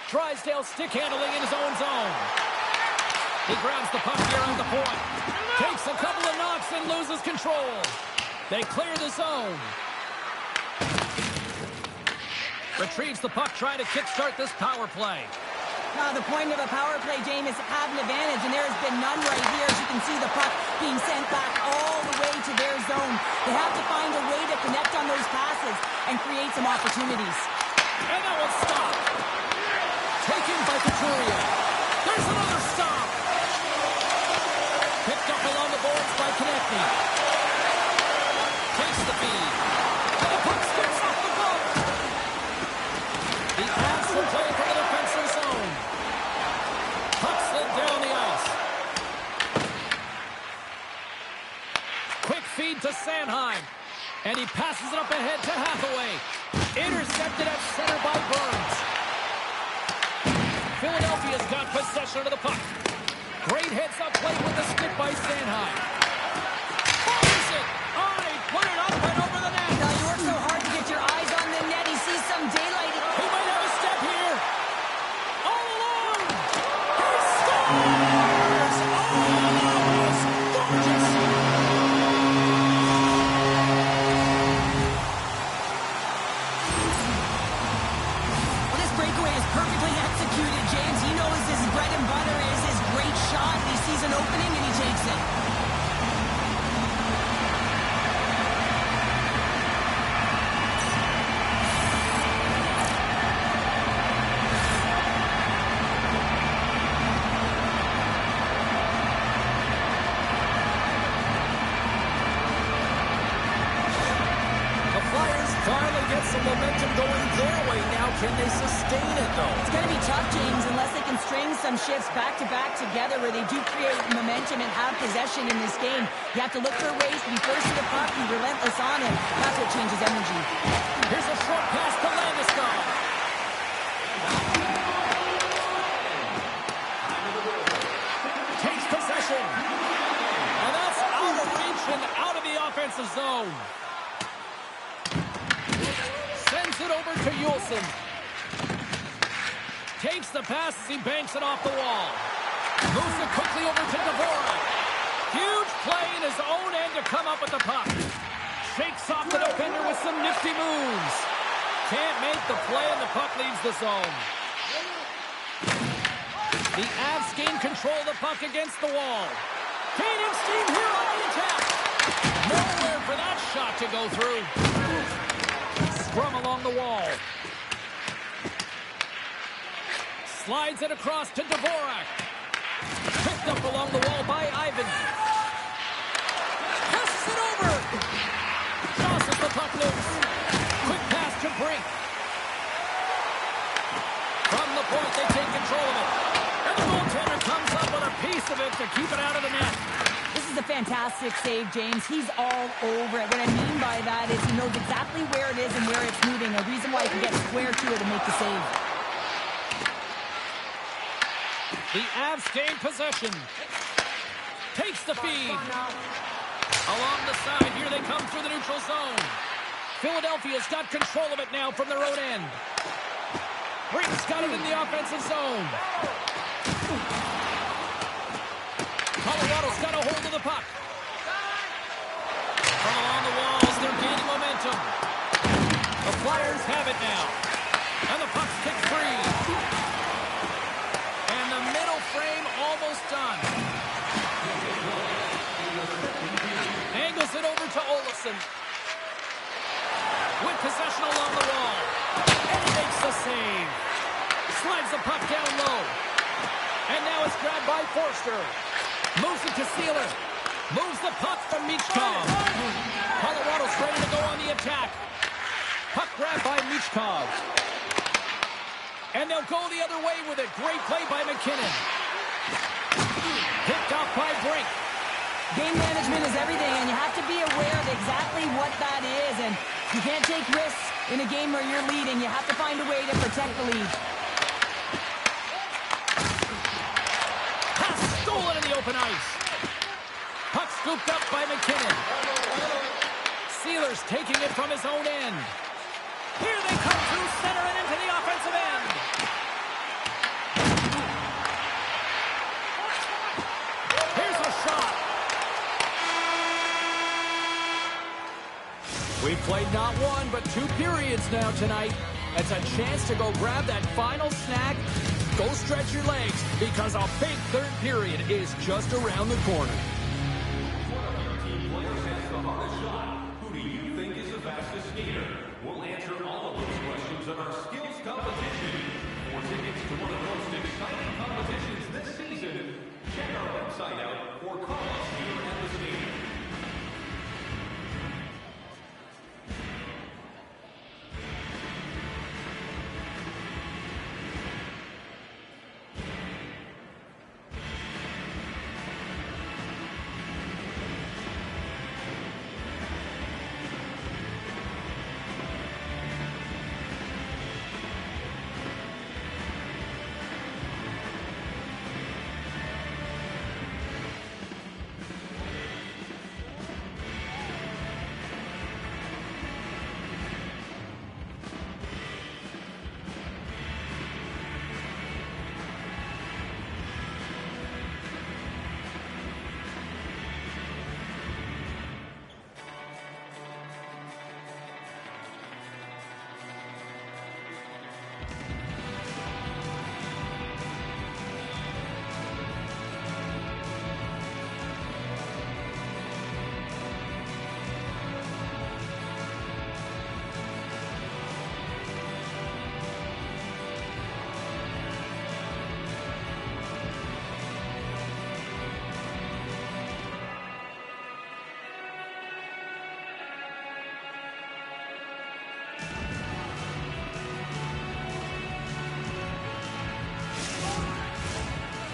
Drysdale stick handling in his own zone. He grabs the puck here on the point. Takes a couple of knocks and loses control. They clear the zone. Retrieves the puck, trying to kickstart this power play. Now, the point of a power play, James, is to have an advantage, and there has been none right here. As you can see, the puck being sent back all the way to their zone. They have to find a way to connect on those passes and create some opportunities. And that will stop. Taken by Couturier. There's another stop. Picked up along the boards by Konechny. Takes the feed. And the puck skips off the glove. The Avs will play from the defensive zone. Puck slid down the ice. Quick feed to Sanheim. And he passes it up ahead to Hathaway. Intercepted at center by Burns. Philadelphia's got possession of the puck. Great heads-up play with the stick by Sanheim. Fires it! Oh, he put it up and over the net. Now, you work so hard to get your eyes on the net. He sees some daylight. He might have a step here. All alone! He scores! Oh, it's gorgeous! Well, this breakaway is perfectly executed, James. He knows his bread and butter is his great shot. He sees an opening and he takes it. The Flyers finally get some momentum going their way now. Can they sustain it, though? It's going to be tough, James, unless they can string some shifts back-to-back together where they do create momentum and have possession in this game. You have to look for ways to be first to the puck, be relentless on it. That's what changes energy. Here's a short pass to Landeskog. Takes possession. And that's out of reach and out of the offensive zone. Sends it over to Yulson. Takes the pass as he banks it off the wall. Moves it quickly over to Dvorak. Huge play in his own end to come up with the puck. Shakes off the defender with some nifty moves. Can't make the play and the puck leaves the zone. The Avs gain control of the puck against the wall. Gaining steam here on the attack. Nowhere for that shot to go through. Scrum along the wall. Slides it across to Dvorak. Picked up along the wall by Ivan. Passes it over. Tosses the puck loose. Quick pass to Brink. From the point, they take control of it. to keep it out of the net. This is a fantastic save, James. He's all over it. What I mean by that is he knows exactly where it is and where it's moving. A reason why he can get square to it and make the save. The Avs gain possession. Takes the feed. Along the side, here they come through the neutral zone. Philadelphia's got control of it now from their own end. Brink's got it in the offensive zone. Colorado's got a hold of the puck. From along the walls, they're gaining momentum. The Flyers have it now. And the puck's kicked free. And the middle frame almost done. Angles it over to Olofsson. With possession along the wall. And he makes the save. Slides the puck down low. And now it's grabbed by Forster. Moves it to Sealer. Moves the puck from Michkov. Colorado's ready to go on the attack. Puck grabbed by Michkov. And they'll go the other way with it. Great play by McKinnon. Picked off by Brink. Game management is everything, and you have to be aware of exactly what that is. And you can't take risks in a game where you're leading. You have to find a way to protect the lead. Pass stolen in the open ice. Puck scooped up by McKinnon. Sealer's taking it from his own end. Here they come through center and into the offensive end. Here's a shot. We've played not one, but 2 periods now tonight. It's a chance to go grab that final snack. Go stretch your legs, because a big third period is just around the corner. One of your team players has the hardest shot. Who do you think is the fastest skater? We'll answer all of those questions on our skills competition. For tickets to one of the most exciting competitions this season, check our website out or call us here at the stadium.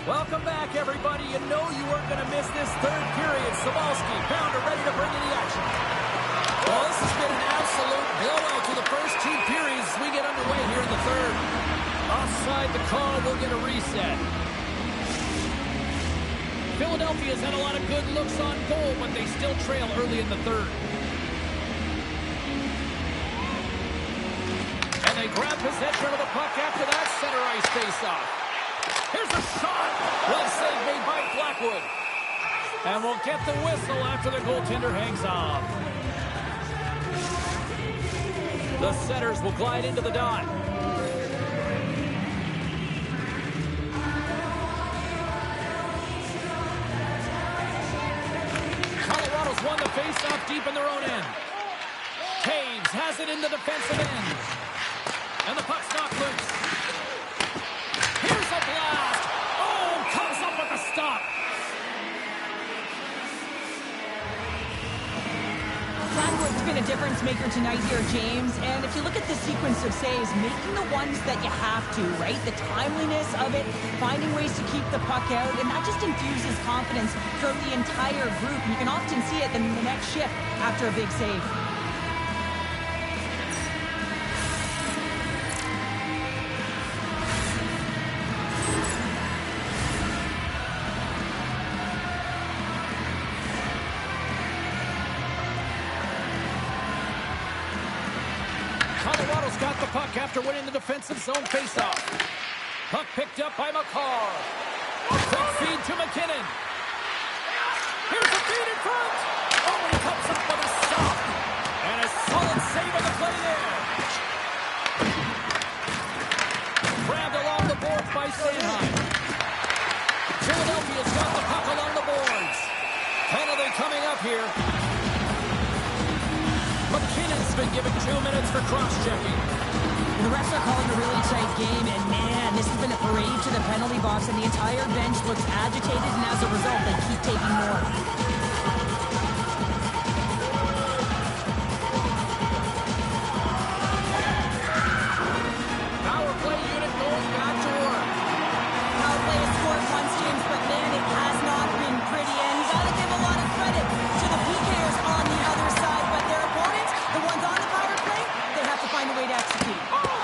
Welcome back, everybody. You know you weren't going to miss this third period. Sabalski, Pounder ready to bring in the action. Well, this has been an absolute blowout to the first 2 periods as we get underway here in the third. Offside the call, we'll get a reset. Philadelphia's had a lot of good looks on goal, but they still trail early in the third. And they grab possession of the puck after that center ice face-off. Here's a shot. Well saved made by Blackwood. And we'll get the whistle after the goaltender hangs on. The setters will glide into the dot. Colorado's won the face-off deep in their own end. Taves has it in the defensive end. And the puck's knocked loose. Here's a blast. Oh, comes up with a stop. Blackwood's been a difference maker tonight here, James. And if you look at this sequence of saves, making the ones that you have to, right? The timeliness of it, finding ways to keep the puck out, and that just infuses confidence throughout the entire group. You can often see it in the next shift after a big save. Colorado's got the puck after winning the defensive zone faceoff. Puck picked up by McCarr. Quick feed to McKinnon. Here's the feed in front. Oh, and he comes up with a stop. And a solid save on the play there. Grabbed along the boards by Sanheim. Philadelphia's got the puck along the boards. Penalty coming up here. McKinnon's been given 2 minutes for cross-checking. The refs are calling a really tight game, and man, this has been a parade to the penalty box, and the entire bench looks agitated, and as a result, they keep taking more. Power play unit going back to work. Power play has scored once, James, but man, it has not been pretty, and you gotta give a lot of credit to the PKers on the other side, but their opponents, the ones on the power play, they have to find a way to execute.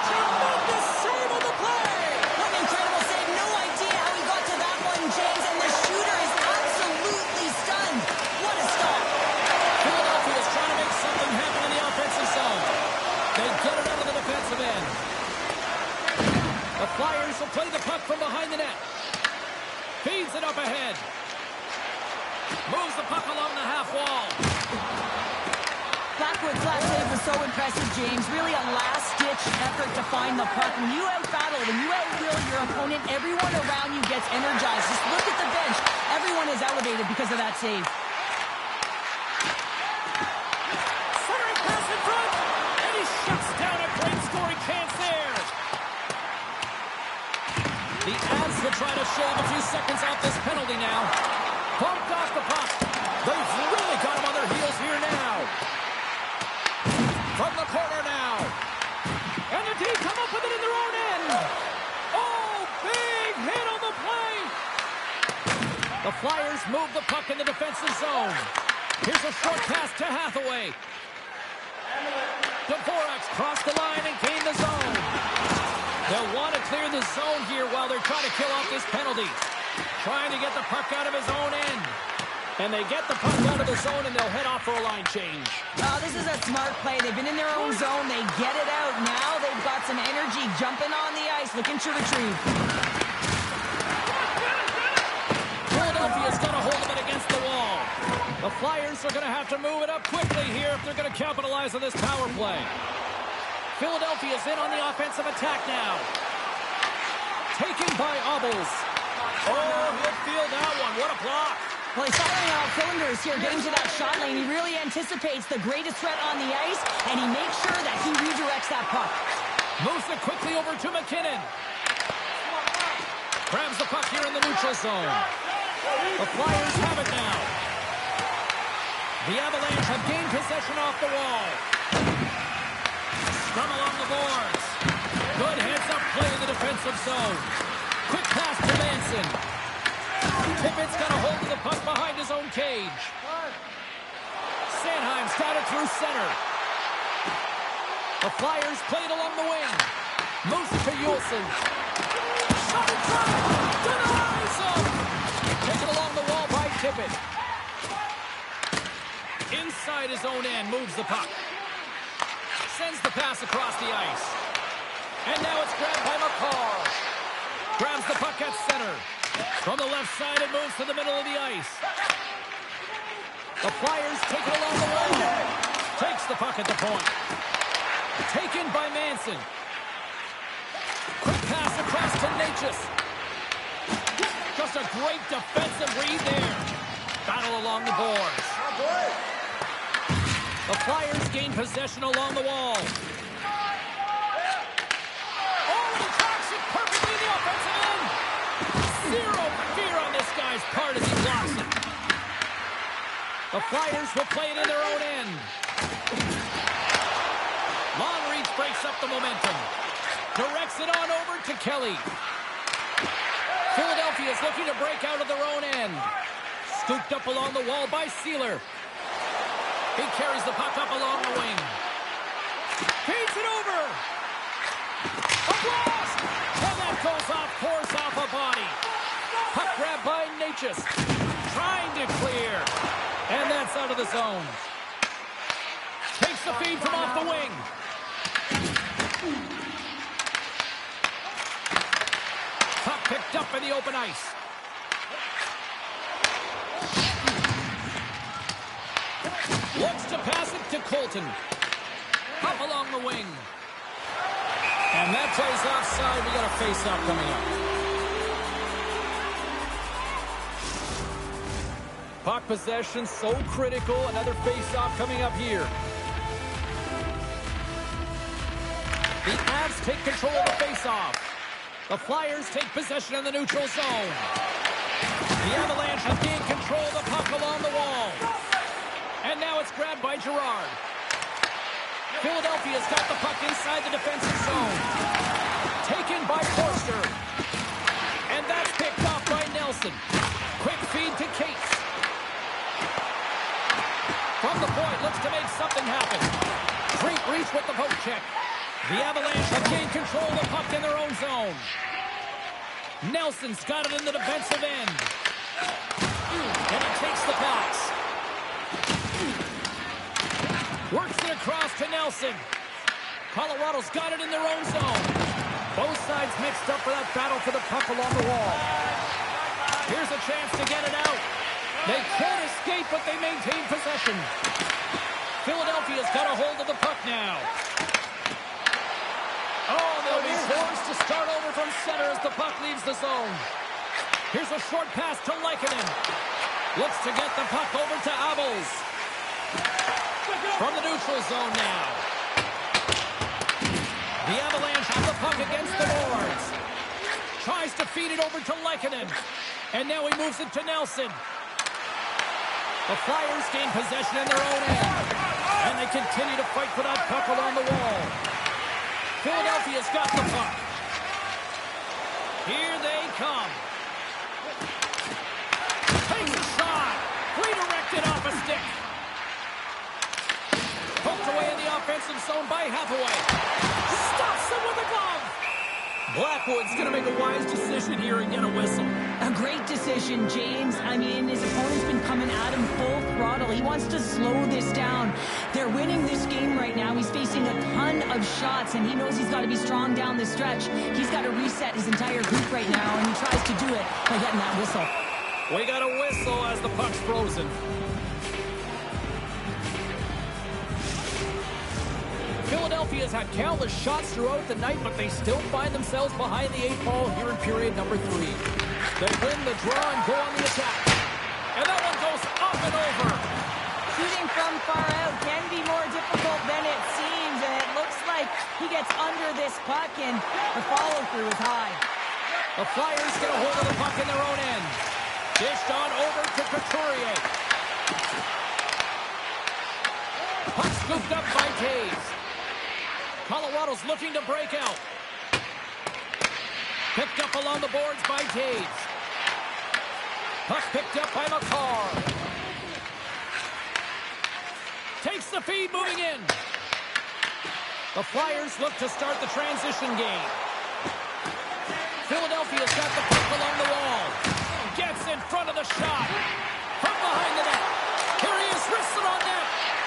Tremendous save on the play! What an incredible save. No idea how he got to that one, James, and the shooter is absolutely stunned. What a stop. Philadelphia's trying to make something happen in the offensive zone. They get it out of the defensive end. The Flyers will play the puck from behind the net. Feeds it up ahead. Moves the puck along the half wall. Blackwood's last save was so impressive, James. Really a last-ditch effort to find the puck. When you out-battle, when you out-will your opponent, everyone around you gets energized. Just look at the bench. Everyone is elevated because of that save. Centering pass in front. And he shuts down a great scoring chance there. The Avs will try to shave a few seconds off this penalty now. Bumped off the puck. They've really got him on their heels here now. From the corner now. And the team come up with it in their own end. Oh, big hit on the play. The Flyers move the puck in the defensive zone. Here's a short pass to Hathaway. Dvorak's crossed the line and gained the zone. They'll want to clear the zone here while they're trying to kill off this penalty. Trying to get the puck out of his own end. And they get the puck out of the zone, and they'll head off for a line change. Oh, this is a smart play. They've been in their own zone. They get it out. Now they've got some energy jumping on the ice, looking to retrieve. Philadelphia's got a hold of it against the wall. The Flyers are going to have to move it up quickly here if they're going to capitalize on this power play. Philadelphia's in on the offensive attack now. Taken by Obels. Oh, he'll feel that one. What a block. Well, he's firing on all cylinders here, getting to that shot lane. He really anticipates the greatest threat on the ice, and he makes sure that he redirects that puck. Moves it quickly over to McKinnon. Grabs the puck here in the neutral zone. The Flyers have it now. The Avalanche have gained possession off the wall. Scrum along the boards. Good heads-up play in the defensive zone. Quick pass to Manson. Tippett's got a hold of the puck behind his own cage. Sanheim's got it through center. The Flyers play it along the wing. Moves it to Yulson. Shot in front. Denies him. Taken along the wall by Tippett. Inside his own end, moves the puck. Sends the pass across the ice. And now it's grabbed by McCarr. Grabs the puck at center. From the left side, it moves to the middle of the ice. The Flyers take it along the wall. Takes the puck at the point. Taken by Manson. Quick pass across to Natchez. Just a great defensive read there. Battle along the boards. The Flyers gain possession along the wall. Zero fear on this guy's part as he blocks it. The Flyers will play it in their own end. breaks up the momentum. Directs it on over to Kelly. Philadelphia is looking to break out of their own end. Scooped up along the wall by Sealer. He carries the puck up along the wing. Feeds it over. A blast! And that goes off course off a body. Puck grab by Natchez. Trying to clear. And that's out of the zone. Takes the feed from off the wing. Puck picked up in the open ice. Looks to pass it to Colton. Up along the wing. And that plays offside. We got a face-off coming up. Puck possession so critical. Another face-off coming up here. The Avs take control of the face-off. The Flyers take possession in the neutral zone. The Avalanche have gained control of the puck along the wall. And now it's grabbed by Girard. Philadelphia's got the puck inside the defensive zone. Taken by Forster. And that's picked off by Nelson. Quick feed to Cates. From the point, looks to make something happen. Great reach with the poke check. The Avalanche have gained control of the puck in their own zone. Nelson's got it in the defensive end. And he takes the pass. Works it across to Nelson. Colorado's got it in their own zone. Both sides mixed up for that battle for the puck along the wall. Here's a chance to get it out. They can't escape, but they maintain possession. Philadelphia's got a hold of the puck now. Oh, they'll be forced to start over from center as the puck leaves the zone. Here's a short pass to Lehkonen. Looks to get the puck over to Abels. From the neutral zone now. The Avalanche have the puck against the boards. Tries to feed it over to Lehkonen. And now he moves it to Nelson. The Flyers gain possession in their own end. And they continue to fight for that puck along the wall. Philadelphia's got the puck. Here they come. Takes a shot. Redirected off a stick. Poked away in the offensive zone by Hathaway. Stops him with a glove. Blackwood's going to make a wise decision here and get a whistle. A great decision, James. I mean, his opponent's been coming at him full throttle. He wants to slow this down. They're winning this game right now. He's facing a ton of shots, and he knows he's got to be strong down the stretch. He's got to reset his entire group right now, and he tries to do it by getting that whistle. We got a whistle as the puck's frozen. Philadelphia's had countless shots throughout the night, but they still find themselves behind the 8 ball here in period number 3. They win the draw and go on the attack. And that one goes up and over. Shooting from far out can be more difficult than it seems, and it looks like he gets under this puck, and the follow-through is high. The Flyers get a hold of the puck in their own end. Dished on over to Couturier. Puck scooped up by Taves. Colorado's looking to break out. Picked up along the boards by Taves. Puck picked up by McCarr. Takes the feed moving in. The Flyers look to start the transition game. Philadelphia's got the puck along the wall. Gets in front of the shot. From behind the net. Here he is, wristed on net.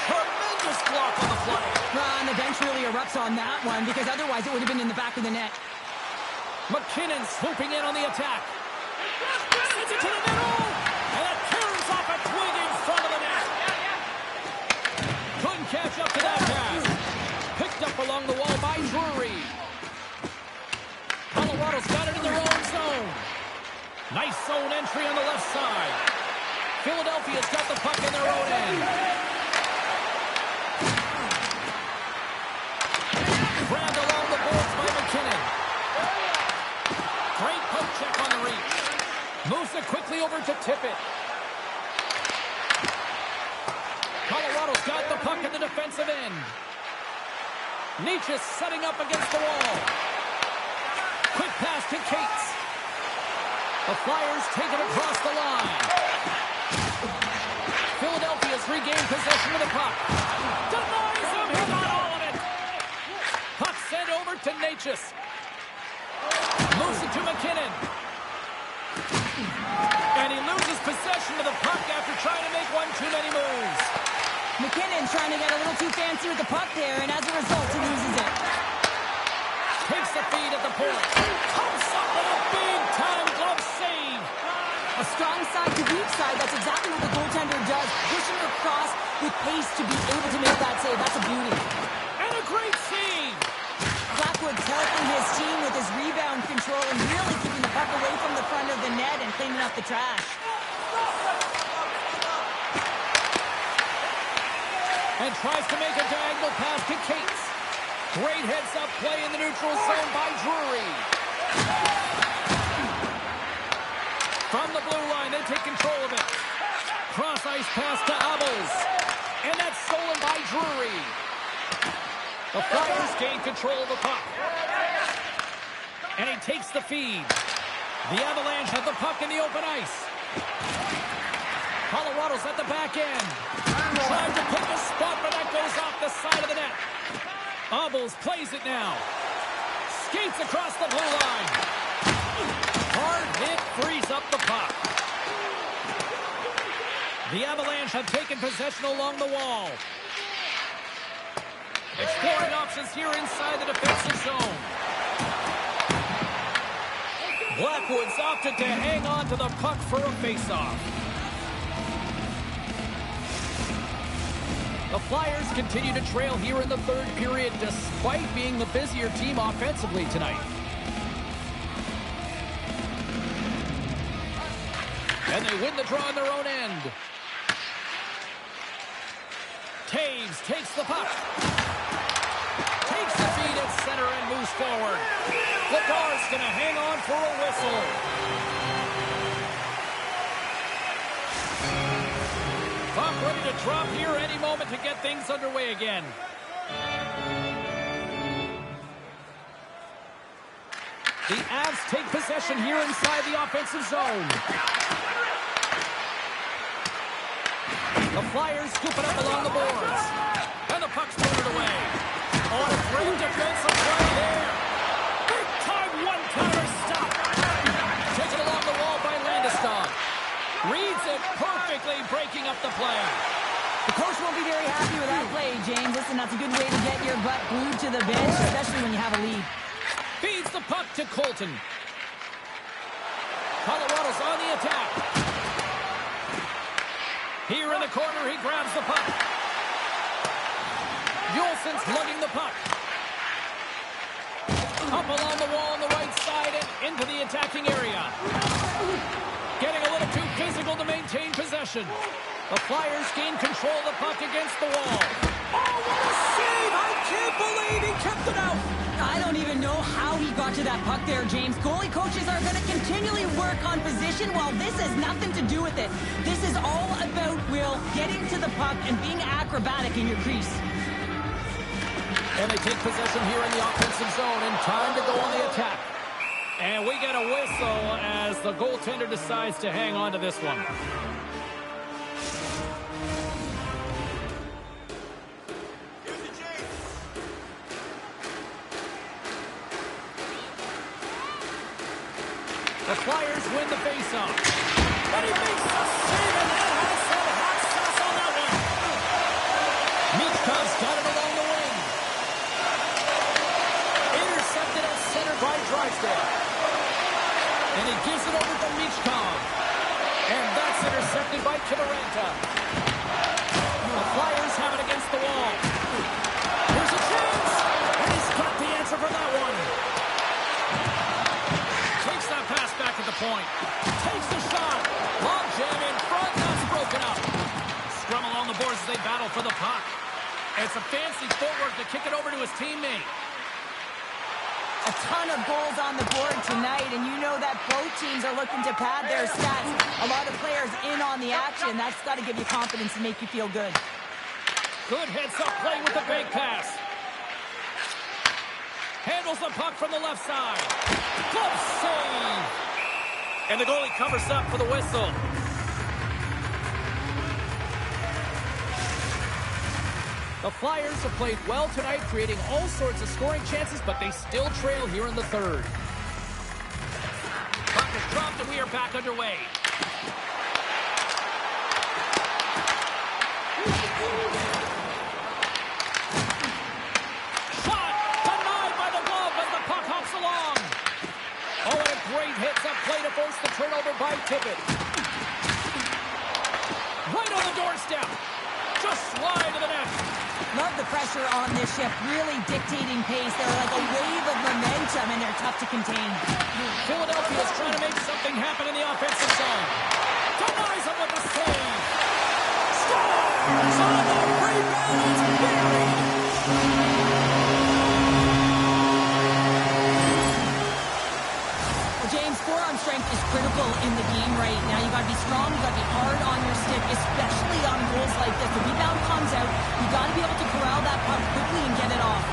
Tremendous block on the play. And the bench really erupts on that one, because otherwise it would have been in the back of the net. McKinnon swooping in on the attack. Sends it to the middle. And that tears off a twig in front of the net. Couldn't catch up to that pass. Picked up along the wall by Drury. Colorado's got it in their own zone. Nice zone entry on the left side. Philadelphia's got the puck in their own end. Grabbed along the boards by McKinnon. Great poke check on the reach. Moves it quickly over to Tippett. Colorado's got the puck in the defensive end. Nietzsche setting up against the wall. Quick pass to Cates. The Flyers take it across the line. Philadelphia's regained possession of the puck. Denies him. He got all of it. Puck sent over to Nietzsche. Moves it to McKinnon. And he loses possession of the puck after trying to make one too many moves. McKinnon trying to get a little too fancy with the puck there, and as a result, he loses it. Takes the feed at the point. Comes up with a big-time glove save. A strong side to weak side. That's exactly what the goaltender does. Pushing across with pace to be able to make that save. That's a beauty. And a great save. Blackwood's helping his team with his rebound control and really keeping the puck away from the front of the net and cleaning up the trash. And tries to make a diagonal pass to Cates. Great heads-up play in the neutral zone by Drury. From the blue line, they take control of it. Cross-ice pass to Abels. And that's stolen by Drury. The Flyers gain control of the puck. And he takes the feed. The Avalanche have the puck in the open ice. Colorado's at the back end. Trying to pick a spot, but that goes off the side of the net. Abels plays it now. Skates across the blue line. Hard hit frees up the puck. The Avalanche have taken possession along the wall. Exploring options here inside the defensive zone. Blackwood's opted to hang on to the puck for a faceoff. The Flyers continue to trail here in the third period despite being the busier team offensively tonight. And they win the draw on their own end. Taves takes the puck. Takes the feed at center and moves forward. Ladar's going to hang on for a whistle. Puck ready to drop here any moment to get things underway again. The Avs take possession here inside the offensive zone. The Flyers scoop it up along the boards. And the puck's turned away. Oh, a great defensive play there. Big time one-counter stop. Taken along the wall by Landeskog. Reads it perfectly, breaking up the play. The coach won't be very happy with that play, James. Listen, that's a good way to get your butt glued to the bench, especially when you have a lead. Feeds the puck to Colton. Colorado's on the attack. Here in the corner, he grabs the puck. Yolson's lugging the puck. Up along the wall on the right side and into the attacking area. Getting a little too physical to maintain possession. The Flyers gain control of the puck against the wall. Oh, what a save! I can't believe he kept it out. I don't even know how he got to that puck there, James. Goalie coaches are going to continually work on position while this has nothing to do with it. This is all about, Will, getting to the puck and being acrobatic in your crease. And they take possession here in the offensive zone in time to go on the attack. And we get a whistle as the goaltender decides to hang on to this one. The Flyers win the faceoff. And he makes the save, and that has some hot sauce on that one. Michkov's got it along the wing. Intercepted at center by Drysdale. And he gives it over to Michkov. And that's intercepted by Kivaranta. The Flyers have it against the wall. Here's a chance. And he's got the answer for that one. Takes that pass back at the point. Takes the shot. Long jam in front. That's broken up. Scrum along the boards as they battle for the puck. It's a fancy footwork to kick it over to his teammate. A ton of goals on the board tonight, and you know that both teams are looking to pad their stats. A lot of players in on the action. That's got to give you confidence and make you feel good. Good heads-up play with the big pass. handles the puck from the left side. Glove save. And the goalie covers up for the whistle. The Flyers have played well tonight, creating all sorts of scoring chances, but they still trail here in the third. Puck is dropped, and we are back underway. Shot! Denied by the glove as the puck hops along. Oh, and a great hit up play to force the turnover by Tippett. Right on the doorstep. Just slide to the net. Love the pressure on this shift, really dictating pace. They're like a wave of momentum, and they're tough to contain. Philadelphia is trying to make something happen in the offensive zone. Denies him with the save. Scores on the rebound. It's buried. Well, James, forearm strength is critical in the game right now. You got to be strong, you got to be hard on your stick, especially on goals like this. The rebound comes out, you got to be able to corral that puck quickly and get it off.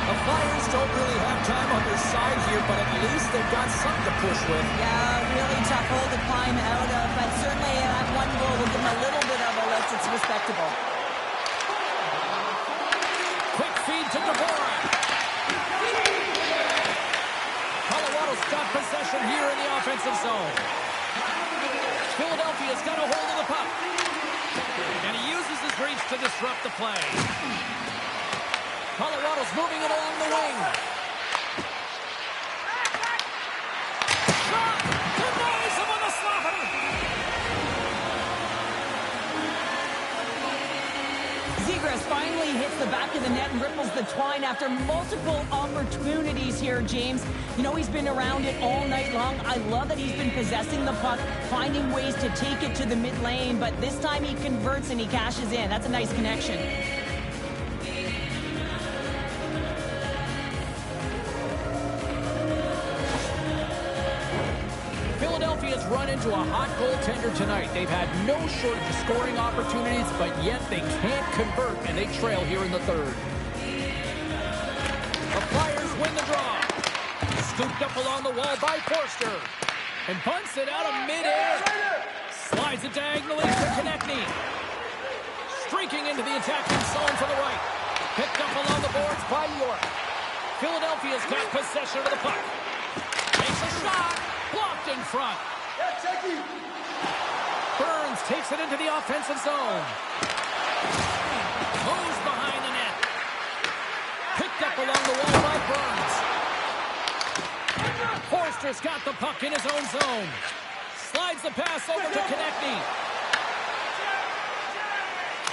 The Flyers don't really have time on their side here, but at least they've got something to push with. Yeah, really tough hole to climb out of, but certainly that one goal will give them a little bit of a lift. It's respectable. Quick feed to Dvorak. Colorado's got possession here in the offensive zone. Philadelphia's got a hold of the puck. And he uses his reach to disrupt the play. Colorado's moving it along the wing. Shot! Denies him with a slapper! Zegras finally hits the back of the net and ripples the twine after multiple opportunities here, James. You know, he's been around it all night long. I love that he's been possessing the puck, finding ways to take it to the mid lane, but this time he converts and he cashes in. That's a nice connection. Philadelphia's run into a hot goaltender tonight. They've had no shortage of scoring opportunities, but yet they can't convert, and they trail here in the third. The Flyers win the draw. Scooped up along the wall by Forster. And bunts it out of midair. Slides it diagonally to Konechny. Streaking into the attacking zone to the right. Picked up along the boards by York. Philadelphia's got possession of the puck. Makes a shot. Blocked in front. Burns takes it into the offensive zone. Moves behind the net. Picked up along the wall by Burns. Forster's got the puck in his own zone. Slides the pass over to Konechny.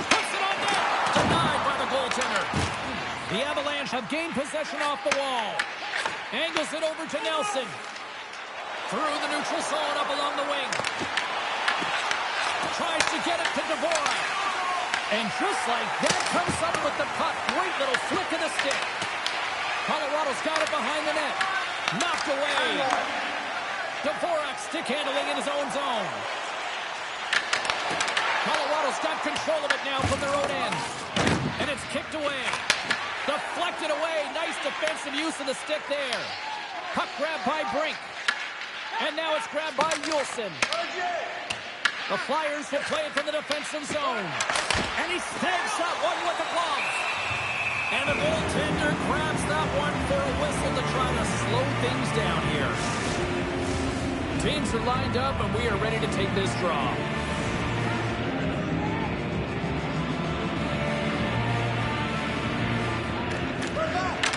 Puts it on net. Denied by the goaltender. The Avalanche have gained possession off the wall. Angles it over to Nelson. Through the neutral zone up along the wing. Tries to get it to Dvorak. And just like that, comes up with the puck. Great little flick of the stick. Colorado's got it behind the net. Knocked away. Dvorak stick handling in his own zone. Colorado's got control of it now from their own end. And it's kicked away. Deflected away. Nice defensive use of the stick there. Puck grabbed by Brink. And now it's grabbed by Yulson. The Flyers will play it from the defensive zone. And he snags that one with the glove. And the goaltender grabs that one for a whistle to try to slow things down here. Teams are lined up, and we are ready to take this draw.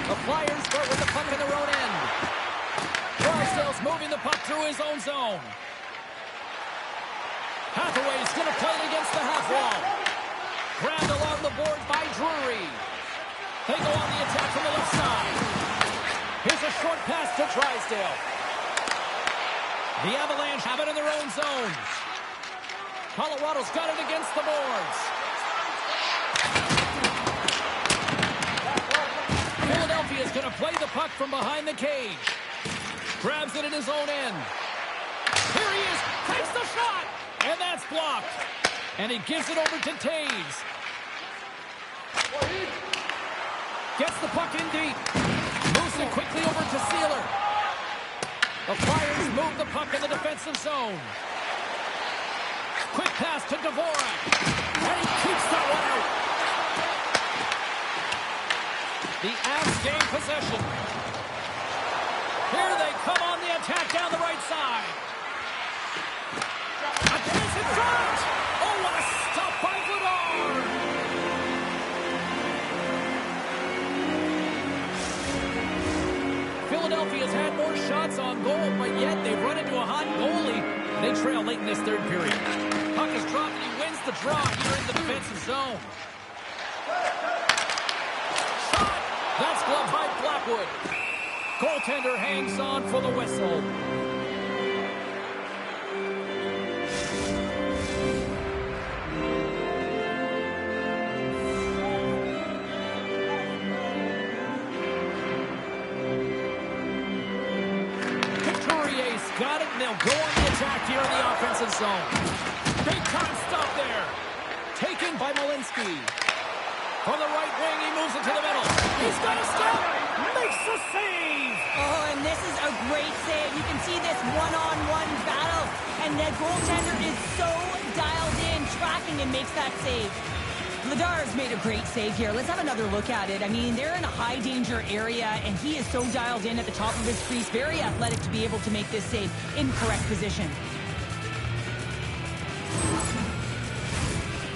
The Flyers start with the puck in their own end. Drysdale's moving the puck through his own zone. Hathaway's going to play it against the half wall. Grabbed along the board by Drury. They go on the attack from the left side. Here's a short pass to Drysdale. The Avalanche have it in their own zone. Colorado's got it against the boards. Philadelphia is going to play the puck from behind the cage. Grabs it in his own end. Here he is. Takes the shot. And that's blocked. And he gives it over to Taves. Gets the puck in deep. Moves it quickly over to Sealer. The Flyers move the puck in the defensive zone. Quick pass to Dvorak. And he keeps that one out. The Avs gain possession. Here they come on the attack down the right side. A chance in front. Oh, what a stop by Vladar. Philadelphia's had more shots on goal, but yet they've run into a hot goalie. And they trail late in this third period. Puck is dropped and he wins the draw here in the defensive zone. Shot! That's gloved by Blackwood. Goaltender hangs on for the whistle. Got it, and they'll go on the attack here in the offensive zone. Big time stop there. Taken by Malinsky. From the right wing, he moves it to the middle. He's got a stop. Makes the save. Oh, and this is a great save. You can see this one-on-one battle. And the goaltender is so dialed in, tracking, and makes that save. Vladar's made a great save here. Let's have another look at it. I mean, they're in a high-danger area, and he is so dialed in at the top of his crease. Very athletic to be able to make this save in correct position.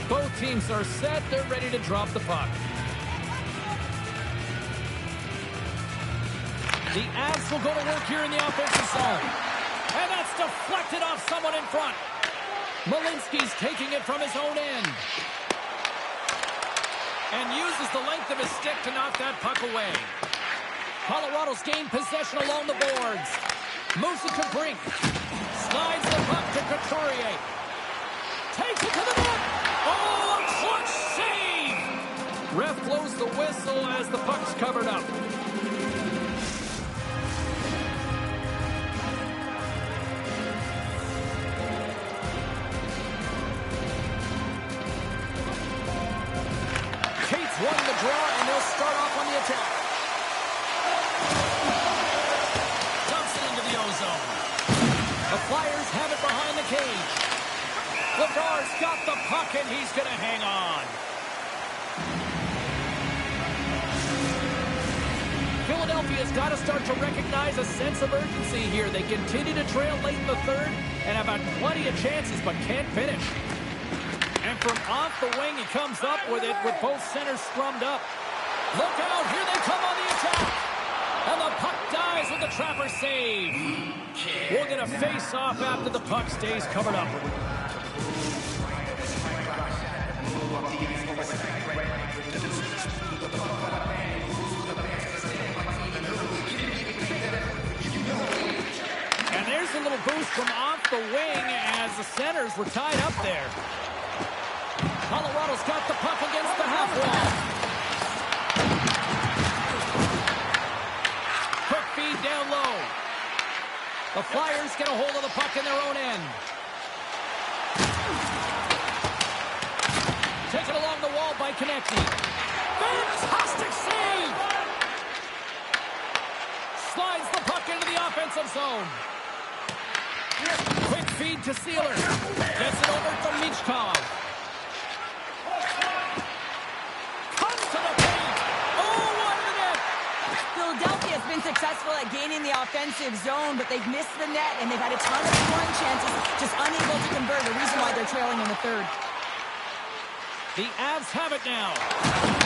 Both teams are set. They're ready to drop the puck. The Avs will go to work here in the offensive zone. And that's deflected off someone in front. Malinsky's taking it from his own end. And uses the length of his stick to knock that puck away. Colorado's gained possession along the boards. Moves it to Brink. Slides the puck to Couturier. Takes it to the net. Oh, a clutch save! Ref blows the whistle as the puck's covered up. Won the draw, and they'll start off on the attack. Dumps it into the ozone. The Flyers have it behind the cage. Vladar's got the puck, and he's going to hang on. Philadelphia's got to start to recognize a sense of urgency here. They continue to trail late in the third and have had plenty of chances, but can't finish. And from off the wing, he comes up with it with both centers scrummed up. Look out, here they come on the attack. And the puck dies with the trapper save. We're going to face off after the puck stays covered up. And there's a little boost from off the wing as the centers were tied up there. Colorado's got the puck against the half wall. Quick feed down low. The Flyers get a hold of the puck in their own end. Taken along the wall by Konecny. Fantastic save! Slides the puck into the offensive zone. Quick feed to Sealer. Gets it over to Michkov. Philadelphia has been successful at gaining the offensive zone, but they've missed the net, and they've had a ton of scoring chances, just unable to convert, the reason why they're trailing in the third. The Avs have it now.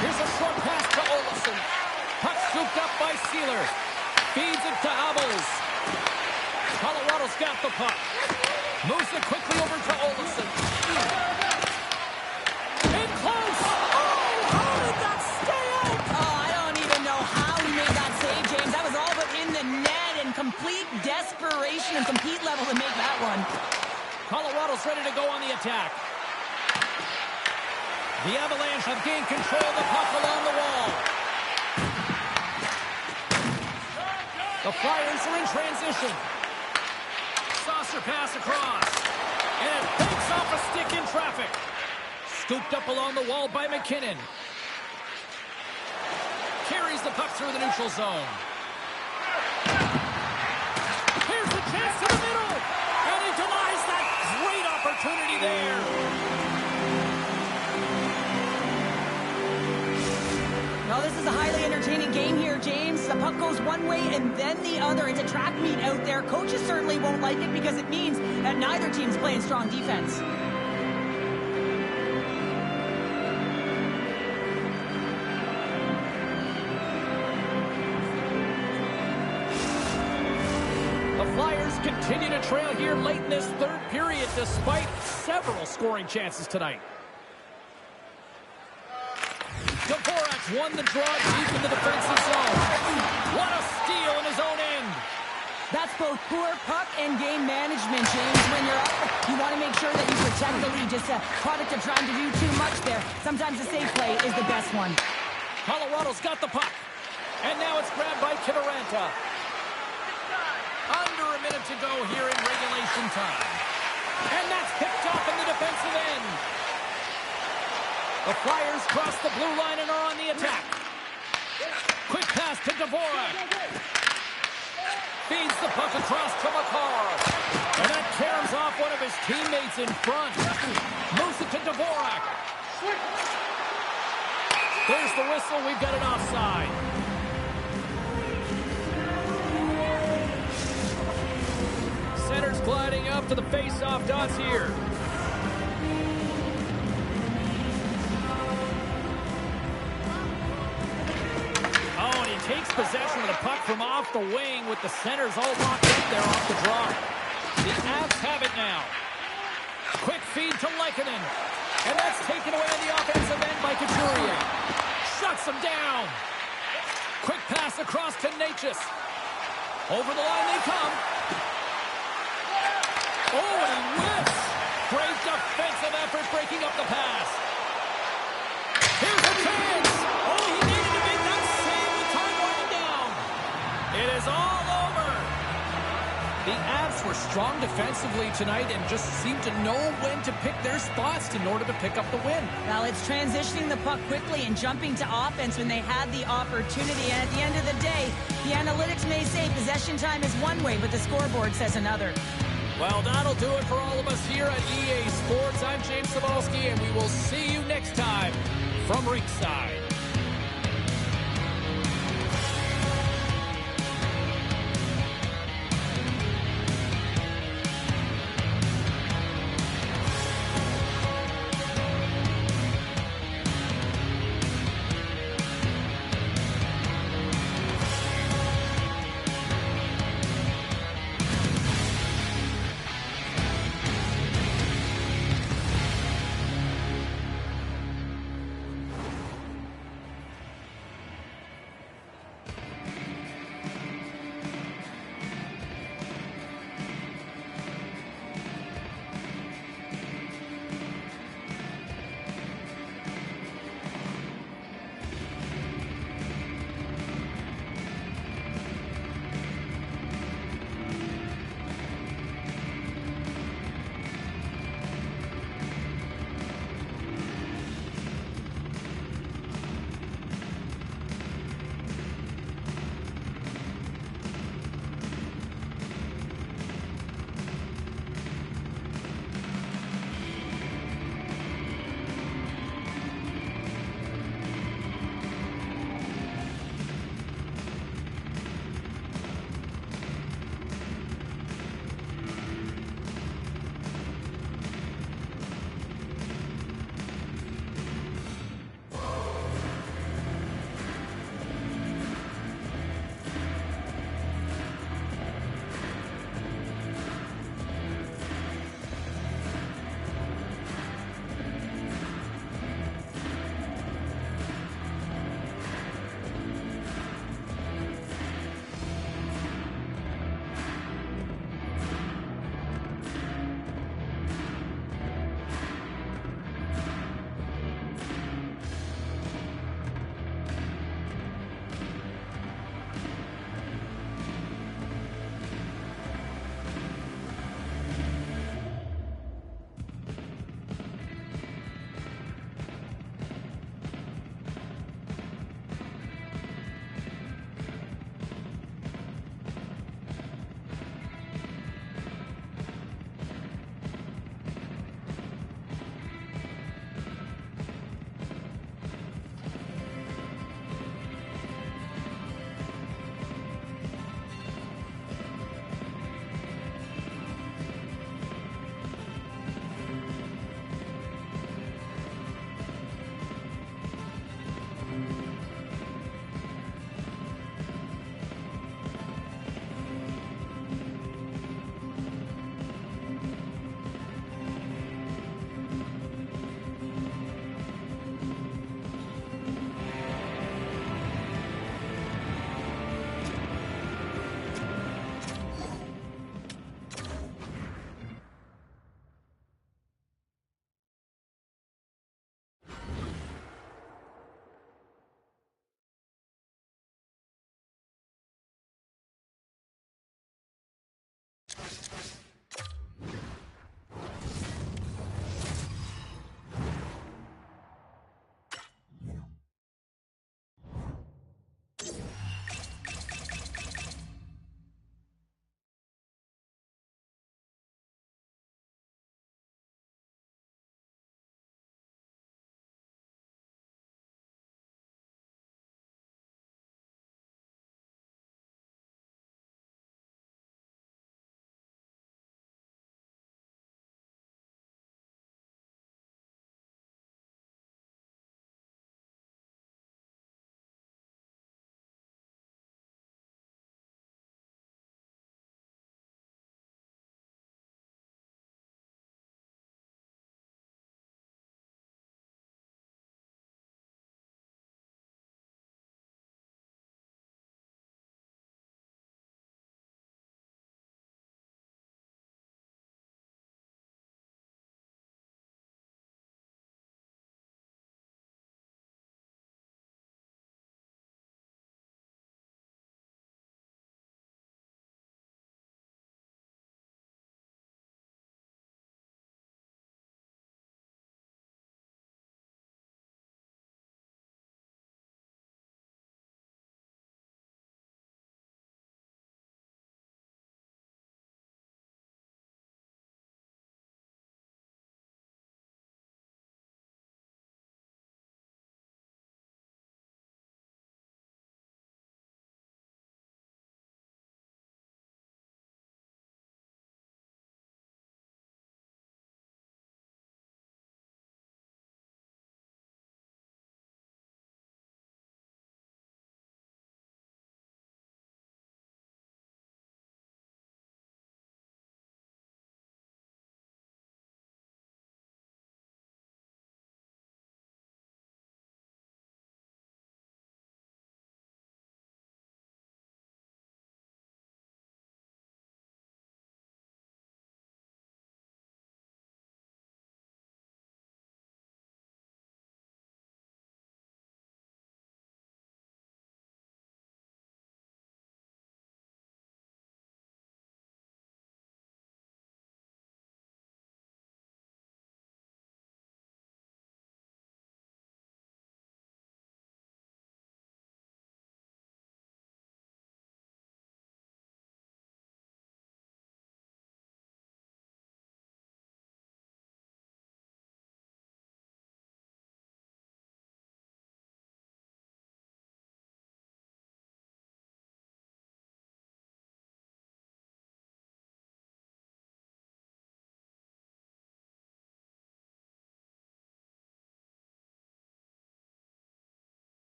Here's a short pass to Olofsson. Puck scooped up by Sealer. Feeds it to Abels. Colorado's got the puck. Moves it quickly over to Olofsson. In close! Oh, how did that stay out? Oh, I don't even know how he made that save, James. That was all but in the net, and complete desperation and complete level to make that one. Colorado's ready to go on the attack. The Avalanche have gained control of the puck along the wall. The Flyers are in transition. Saucer pass across. And it banks off a stick in traffic. Scooped up along the wall by McKinnon. Carries the puck through the neutral zone. Here's the chance to the middle. And he denies that great opportunity there. Well, this is a highly entertaining game here, James. The puck goes one way and then the other. It's a track meet out there. Coaches certainly won't like it because it means that neither team's playing strong defense. The Flyers continue to trail here late in this third period despite several scoring chances tonight. Dvorak won the draw deep in the defensive zone. What a steal in his own end. That's both poor puck and game management, James. When you're up, you want to make sure that you protect the lead. Just a product of trying to do too much there. Sometimes the safe play is the best one. Colorado's got the puck. And now it's grabbed by Kiviranta. Under a minute to go here in regulation time. And that's picked off in the defensive end. The Flyers cross the blue line and are on the attack. Quick pass to Dvorak. Feeds the puck across to Makar. And that caroms off one of his teammates in front. Moves it to Dvorak. There's the whistle. We've got an offside. Center's gliding up to the face-off dots here. Oh, and he takes possession of the puck from off the wing with the centers all locked up there off the draw. The Avs have it now. Quick feed to Lehkonen. And that's taken away in the offensive end by Couturier. Shuts him down. Quick pass across to Necas. Over the line they come. Oh, and he whips. Great defensive effort breaking up the pass. Here's a chance. Oh, he needed to make that save with time winding down. It is all over. The Avs were strong defensively tonight and just seemed to know when to pick their spots in order to pick up the win. Well, it's transitioning the puck quickly and jumping to offense when they had the opportunity. And at the end of the day, the analytics may say possession time is one way, but the scoreboard says another. Well, that'll do it for all of us here at EA Sports. I'm James Cebulski, and we will see you next time from Rinkside.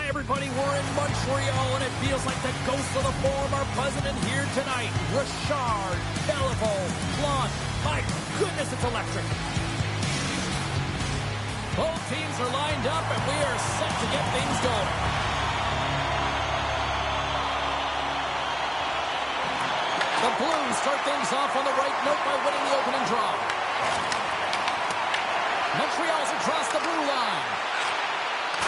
Hi, everybody. We're in Montreal, and it feels like the ghosts of the former president here tonight. Richard, Beliveau, Blanc. My goodness, it's electric. Both teams are lined up, and we are set to get things going. The Blues start things off on the right note by winning the opening draw. Montreal's across the blue line.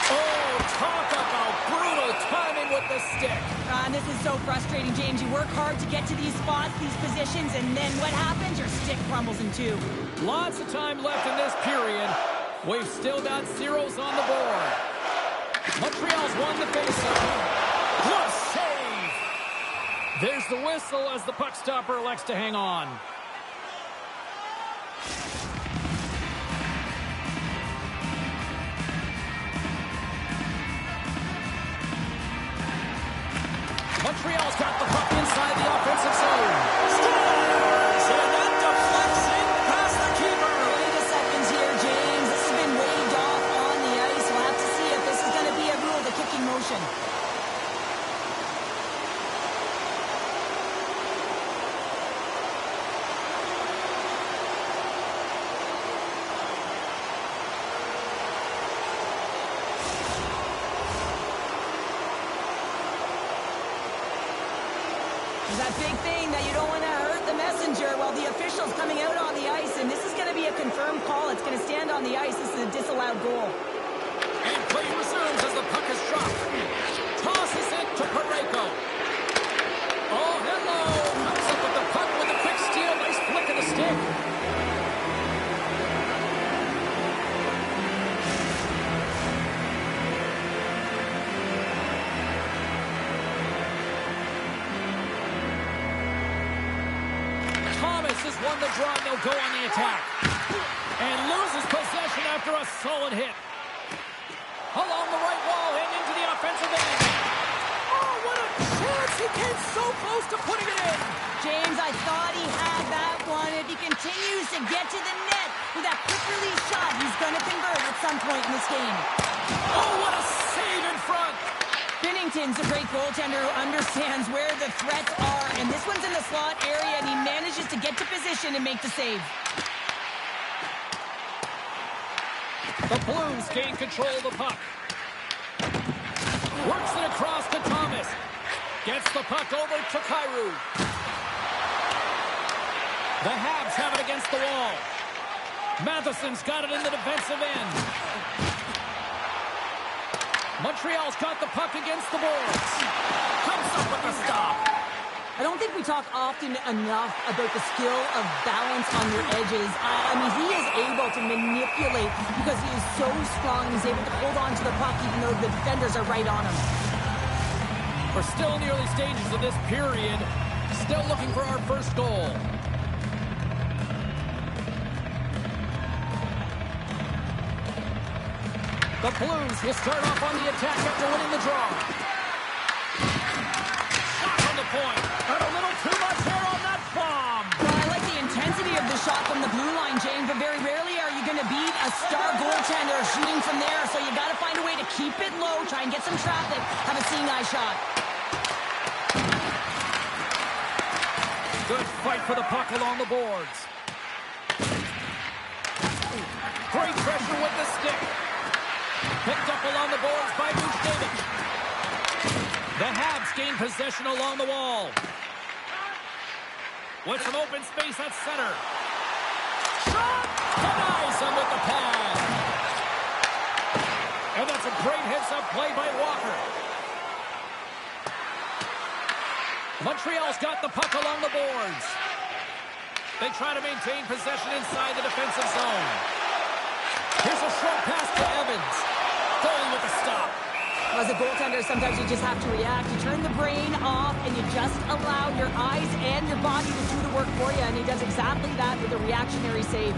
Oh, talk about brutal timing with the stick. This is so frustrating, James. You work hard to get to these spots, these positions, and then what happens? Your stick crumbles in two. Lots of time left in this period. We've still got zeros on the board. Montreal's won the faceoff. What save! There's the whistle as the puck stopper elects to hang on. Montreal's got the puck inside the offensive zone. Scores! And that deflects it past the keeper. Wait a second here, James. This has been waved off on the ice. We'll have to see if this is going to be a rule, the kicking motion. That big thing that you don't want to hurt the messenger. Well, the official's coming out on the ice, and this is going to be a confirmed call. It's going to stand on the ice. This is a disallowed goal. And play resumes as the puck is dropped. Tosses it to Parayko. Oh, hello. Comes up with the puck with a quick steal. Nice flick of the stick. Has won the draw, and they'll go on the attack. And loses possession after a solid hit. Along the right wall and into the offensive end. Oh, what a chance! He came so close to putting it in. James, I thought he had that one. If he continues to get to the net with that quick release shot, he's going to convert at some point in this game. Oh, what a save in front. Binnington's a great goaltender who understands where the threats are, and this one's in the slot area, and he manages to get to position and make the save. The Blues gain control of the puck. Works it across to Thomas. Gets the puck over to Kyrou. The Habs have it against the wall. Matheson's got it in the defensive end. Montreal's got the puck against the boards. Comes up with the stop. I don't think we talk often enough about the skill of balance on your edges. I mean, he is able to manipulate because he is so strong. He's able to hold on to the puck even though the defenders are right on him. We're still in the early stages of this period. Still looking for our first goal. The Blues will start off on the attack after winning the draw. Shot on the point. And a little too much here on that bomb. Well, I like the intensity of the shot from the blue line, James, but very rarely are you going to beat a star goaltender shooting from there, so you got to find a way to keep it low, try and get some traffic, have a seeing-eye shot. Good fight for the puck along the boards. Great pressure with the stick. Picked up along the boards by Buchnevich. The Habs gain possession along the wall. With some open space at center. Shot! Denies him with the pad. And that's a great hits-up play by Walker. Montreal's got the puck along the boards. They try to maintain possession inside the defensive zone. Here's a short pass to Evans. Going with a stop. As a goaltender, sometimes you just have to react. You turn the brain off, and you just allow your eyes and your body to do the work for you, and he does exactly that with a reactionary save.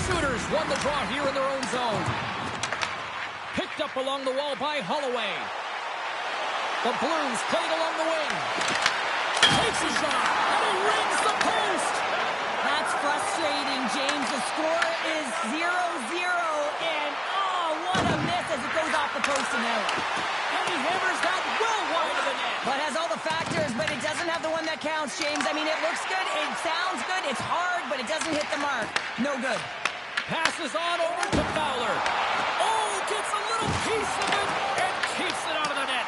Shooters won the draw here in their own zone. Picked up along the wall by Holloway. The Blues played along the wing. Takes a shot, and he rings the post. That's frustrating, James. The score is it looks good, it sounds good, it's hard, but it doesn't hit the mark. No good. Passes on over to Fowler. Oh, gets a little piece of it and keeps it out of the net.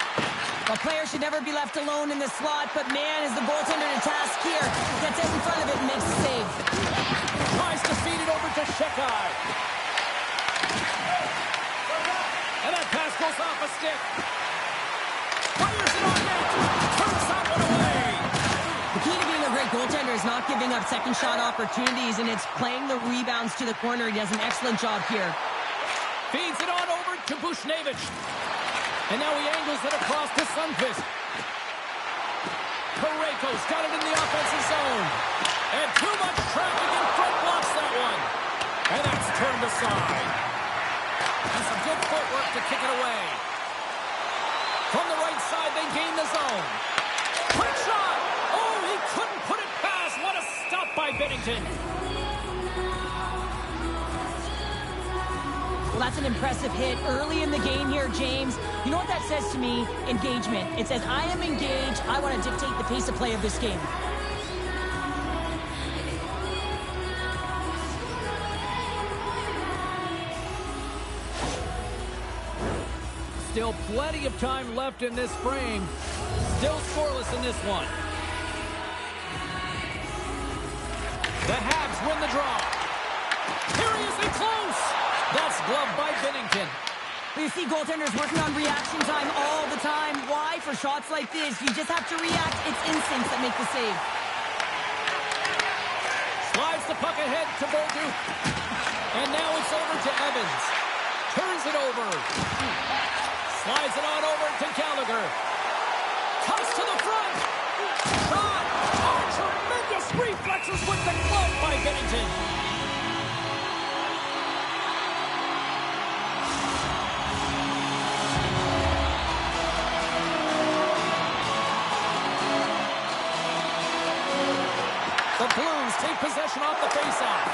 A player should never be left alone in the slot, but man, is the goaltender to task here. Gets out in front of it and makes a save. Tries to feed it over to Shekai. And that pass goes off a stick. Fires it on net. Turns that one away. The key to being a great goaltender is not giving up second shot opportunities, and it's playing the rebounds to the corner. He does an excellent job here. Feeds it on over to Bushnevich. And now he angles it across to Sundqvist. Parayko's got it in the offensive zone. And too much traffic in front blocks that one. And that's turned aside. And some good footwork to kick it away. From the right side, they gain the zone. Quick shot! Oh, he couldn't put it past. What a stop by Binnington. Well, that's an impressive hit early in the game here, James. You know what that says to me? Engagement. It says, I am engaged. I want to dictate the pace of play of this game. Still plenty of time left in this frame. Still scoreless in this one. The Habs win the draw. Seriously close. That's gloved by Binnington. You see goaltenders working on reaction time all the time. Why? For shots like this, you just have to react. It's instincts that make the save. Slides the puck ahead to Bolduc. And now it's over to Evans. Turns it over. Slides it on over to Gallagher. Toss to the front. Shot. Oh, tremendous reflexes with the glove by Binnington. The Blues take possession off the faceoff.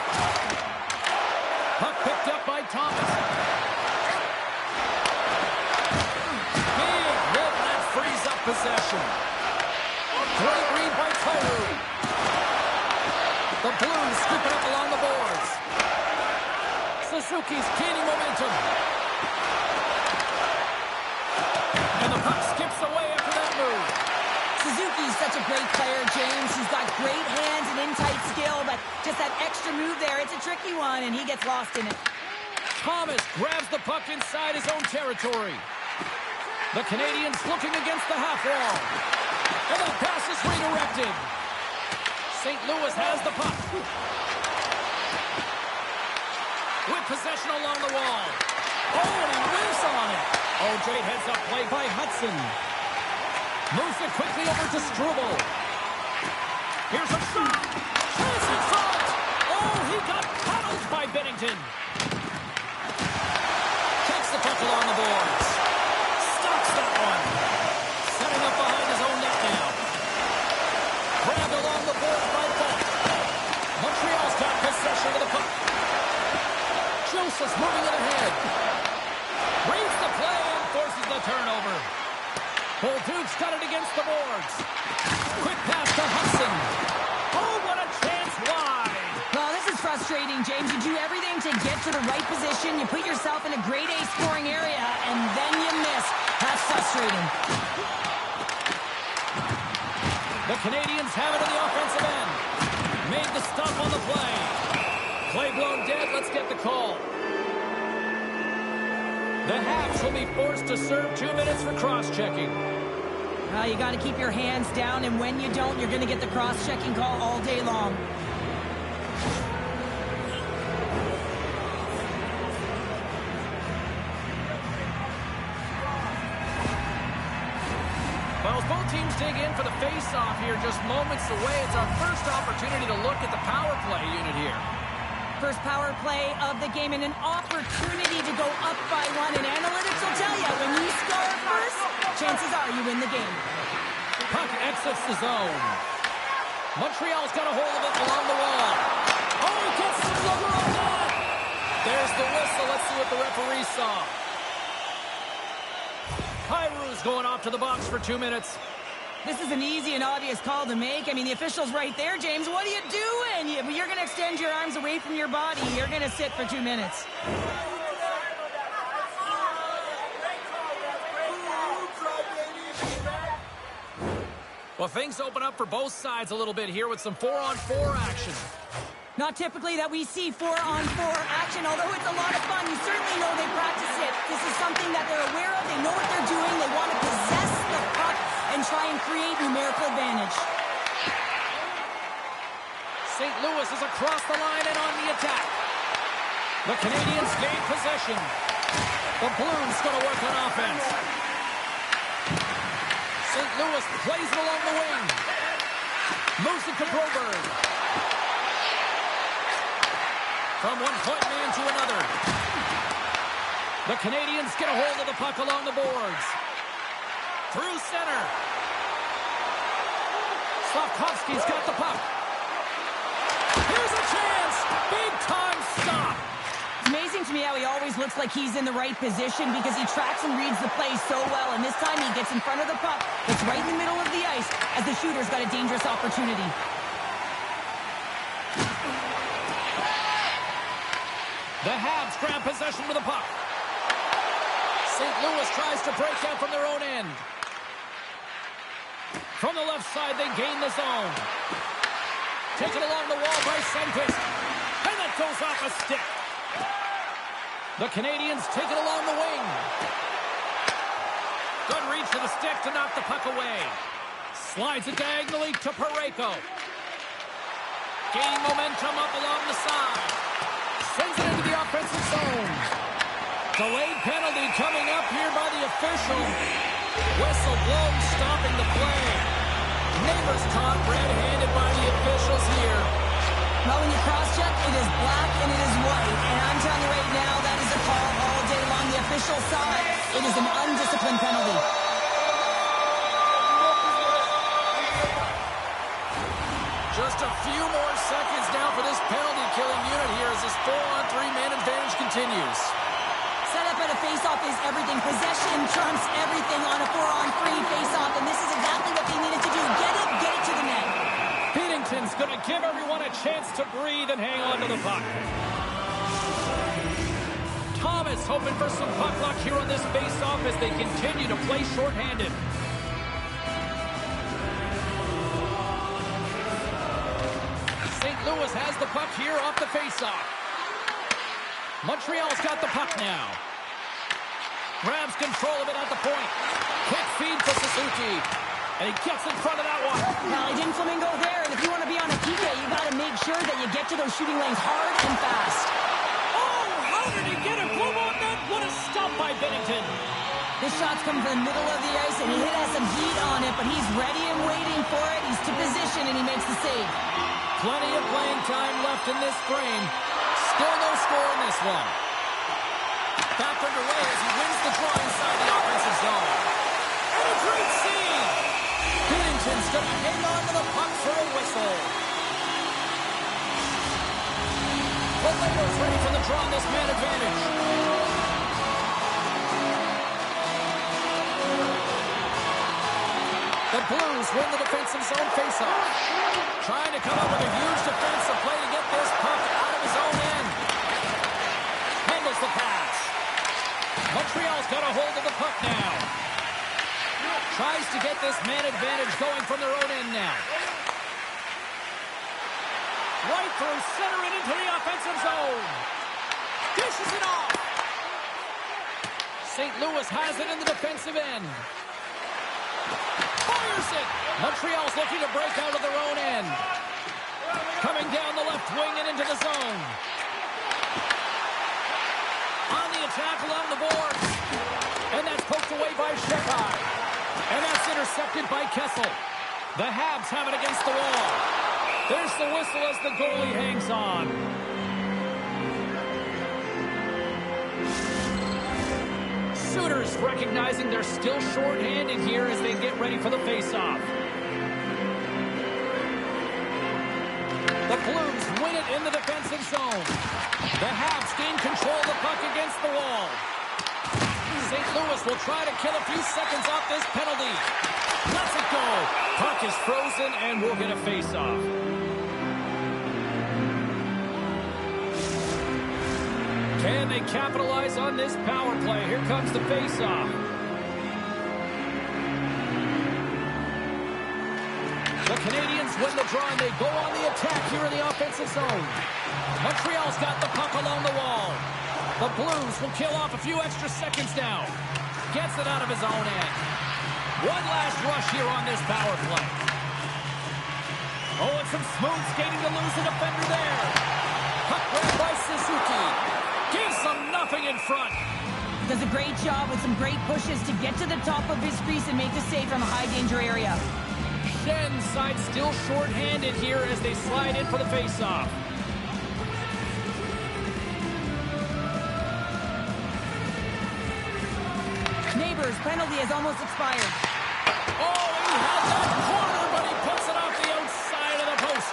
Puck picked up by Thomas. Big hit, that frees up possession. Great read by Toru. The Blues scoop it up along the boards. Suzuki's gaining momentum. And the puck skips away after that move. Suzuki's such a great player, James. He's got great hands and in-tight skill, but just that extra move there, it's a tricky one, and he gets lost in it. Thomas grabs the puck inside his own territory. The Canadians looking against the half wall. And that pass is redirected. St. Louis has the puck. With possession along the wall. Oh, and he whiffs on it. Oh, great heads-up play by Hudson. Moves it quickly over to Struble. Here's a shot. Chance in front. Oh, he got paddled by Binnington. Takes the puck along the boards. Stops that one. Setting up behind his own net now. Grabbed along the boards by Buck. Montreal's got possession of the puck. Joseph's moving it ahead. Reads the play and forces the turnover. Bolduc's got it against the boards. Quick pass to Hudson. Oh, what a chance wide. Well, this is frustrating, James. You do everything to get to the right position. You put yourself in a grade A scoring area, and then you miss. That's frustrating. The Canadians have it in the offensive end. Made the stop on the play. Play blown dead. Let's get the call. The Habs will be forced to serve 2 minutes for cross-checking. You got to keep your hands down, and when you don't, you're going to get the cross-checking call all day long. Well, as both teams dig in for the face-off here, just moments away, it's our first opportunity to look at the power play unit here. First power play of the game and an opportunity to go up by one. And analytics will tell you, when you score first, chances are you win the game. Puck exits the zone. Montreal's got a hold of it along the wall. Oh, he gets the rubber on that. There's the whistle. Let's see what the referee saw. Hyru's going off to the box for 2 minutes. This is an easy and obvious call to make. I mean, the official's right there, James. What are you doing? You're going to extend your arms away from your body. You're going to sit for 2 minutes. Well, things open up for both sides a little bit here with some 4-on-4 action. Not typically that we see 4-on-4 action, although it's a lot of fun. You certainly know they practice it. This is something that they're aware of. They know what they're doing. They want to possess the puck and try and create numerical advantage. St. Louis is across the line and on the attack. The Canadiens gain possession. The Blues going to work on offense. St. Louis plays it along the wing. Moves it to Broberg. From one point man to another. The Canadiens get a hold of the puck along the boards. Through center. Slavkovsky's got the puck. Here's a chance. Big time stop. It's amazing to me how he always looks like he's in the right position because he tracks and reads the play so well. And this time he gets in front of the puck. It's right in the middle of the ice as the shooter's got a dangerous opportunity. The Habs grab possession with the puck. St. Louis tries to break out from their own end. From the left side, they gain the zone. Taken along the wall by Sundqvist. And that goes off a stick. The Canadiens take it along the wing. Good reach to the stick to knock the puck away. Slides it diagonally to Parayko. Gaining momentum up along the side. Sends it into the offensive zone. Delayed penalty coming up here by the official. Whistle blown, stopping the play. Neighbors caught red-handed by the officials here. Well, when you cross-check, it is black and it is white. And I'm telling you right now, that is a call all day long. The official saw it. It is an undisciplined penalty. Just a few more seconds now for this penalty-killing unit here as this 4-on-3 man advantage continues. Set up at a face-off is everything. Possession trumps everything on a 4-on-3 face-off, and this is exactly what they needed to do. Get it to the net. Binnington's going to give everyone a chance to breathe and hang on to the puck. Thomas hoping for some puck luck here on this face-off as they continue to play shorthanded. St. Louis has the puck here off the face-off. Montreal's got the puck now. Grabs control of it at the point. Quick feed for Suzuki. And he gets in front of that one. Now, he didn't flamingo there, and if you want to be on a PK, you got to make sure that you get to those shooting lanes hard and fast. Oh, how did he get a glove on that? What a stop by Binnington. This shot's coming from the middle of the ice, and he has some heat on it, but he's ready and waiting for it. He's to position, and he makes the save. Plenty of playing time left in this frame. Still no score in this one. Back underway as he wins the draw inside the offensive zone. And a great save! Binnington's going to hang on to the puck for a whistle. Valeto's ready for the draw on this man advantage. The Blues win the defensive zone faceoff. Trying to come up with a huge defensive play to get this puck out of his own end. Handles the pass. Montreal's got a hold of the puck now. Tries to get this man advantage going from their own end now. Right through center and into the offensive zone. Dishes it off. St. Louis has it in the defensive end. Fires it. Montreal's looking to break out of their own end. Coming down the left wing and into the zone. On the attack along the boards. And that's poked away by Shekai. And that's intercepted by Kessel. The Habs have it against the wall. There's the whistle as the goalie hangs on. Sooners recognizing they're still short-handed here as they get ready for the face-off. The Blues win it in the defensive zone. The Habs gain control of the puck against the wall. St. Louis will try to kill a few seconds off this penalty. Lets it go. Puck is frozen, and we'll get a face-off. Can they capitalize on this power play? Here comes the face-off. The Canadians win the draw, and they go on the attack here in the offensive zone. Montreal's got the puck along the wall. The Blues will kill off a few extra seconds now. Gets it out of his own end. One last rush here on this power play. Oh, and some smooth skating to lose a defender there. Puck grabbed by Suzuki. Gives them nothing in front. Does a great job with some great pushes to get to the top of his crease and make the save from a high-danger area. Shen's side still short-handed here as they slide in for the face-off. Neighbors, penalty has almost expired. Oh, he had that corner, but he puts it off the outside of the post.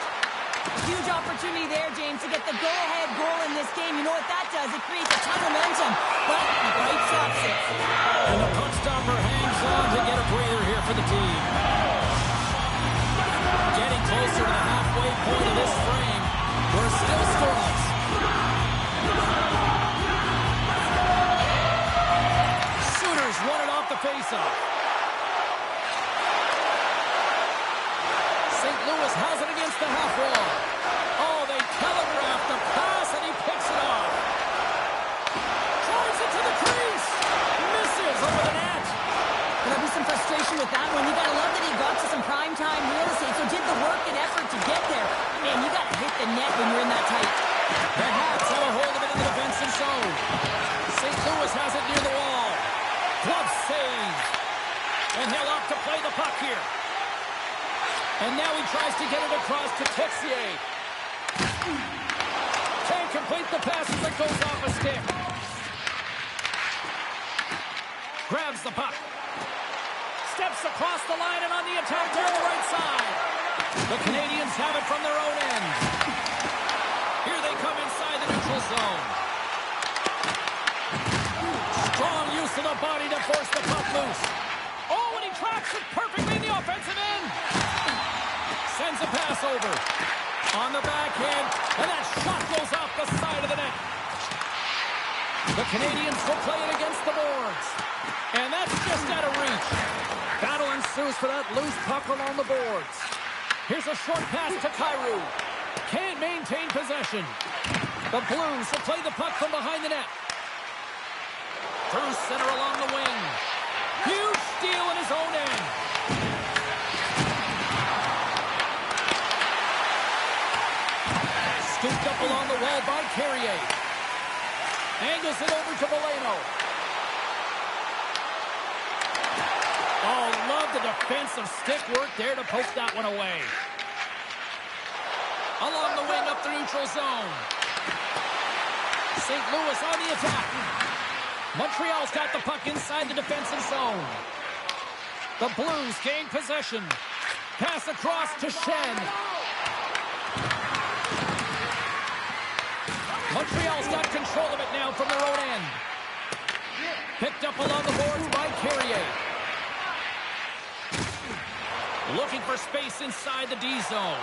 Huge opportunity there, James, to get the go-ahead goal in this game. You know what that does? It creates a ton of momentum, but he right stops it. And the puck stopper hangs on to get a breather here for the team. Getting closer to the halfway point of this frame. We're still scoreless. Shooters won it off the faceoff. St. Louis has it against the half wall. Oh, they telegraphed the pass, and he picks it off. Drives it to the crease. Misses over the net. There'll be some frustration with that one. You gotta love that he got to some primetime real estate, so did the work and effort to get there. Man, you gotta hit the net when you're in that tight. The Hats have a hold of it in the defensive zone. St. Louis has it near the wall. Glove save. And he'll opt to play the puck here. And now he tries to get it across to Texier. Can't complete the pass as it goes off a stick. Grabs the puck. Steps across the line and on the attack there on the right side. The Canadians have it from their own end. Here they come inside the neutral zone. Strong use of the body to force the puck loose. Oh, and he tracks it perfectly in the offensive end. Sends a pass over. On the backhand, and that shot goes off the side of the net. The Canadians will play it against the boards. And that's just out of reach. Battle ensues for that loose puck along the boards. Here's a short pass to Kyrou. Can't maintain possession. The Blues will play the puck from behind the net. Through center along the wing. Huge steal in his own end. Scooped up along the wall by Carrier. Angles it over to Valeno. Oh, love the defensive stick work there to poke that one away. Along the wing up the neutral zone. St. Louis on the attack. Montreal's got the puck inside the defensive zone. The Blues gain possession. Pass across to Shen. Montreal's got control of it now from their own end. Picked up along the boards by Carrier. Looking for space inside the D zone.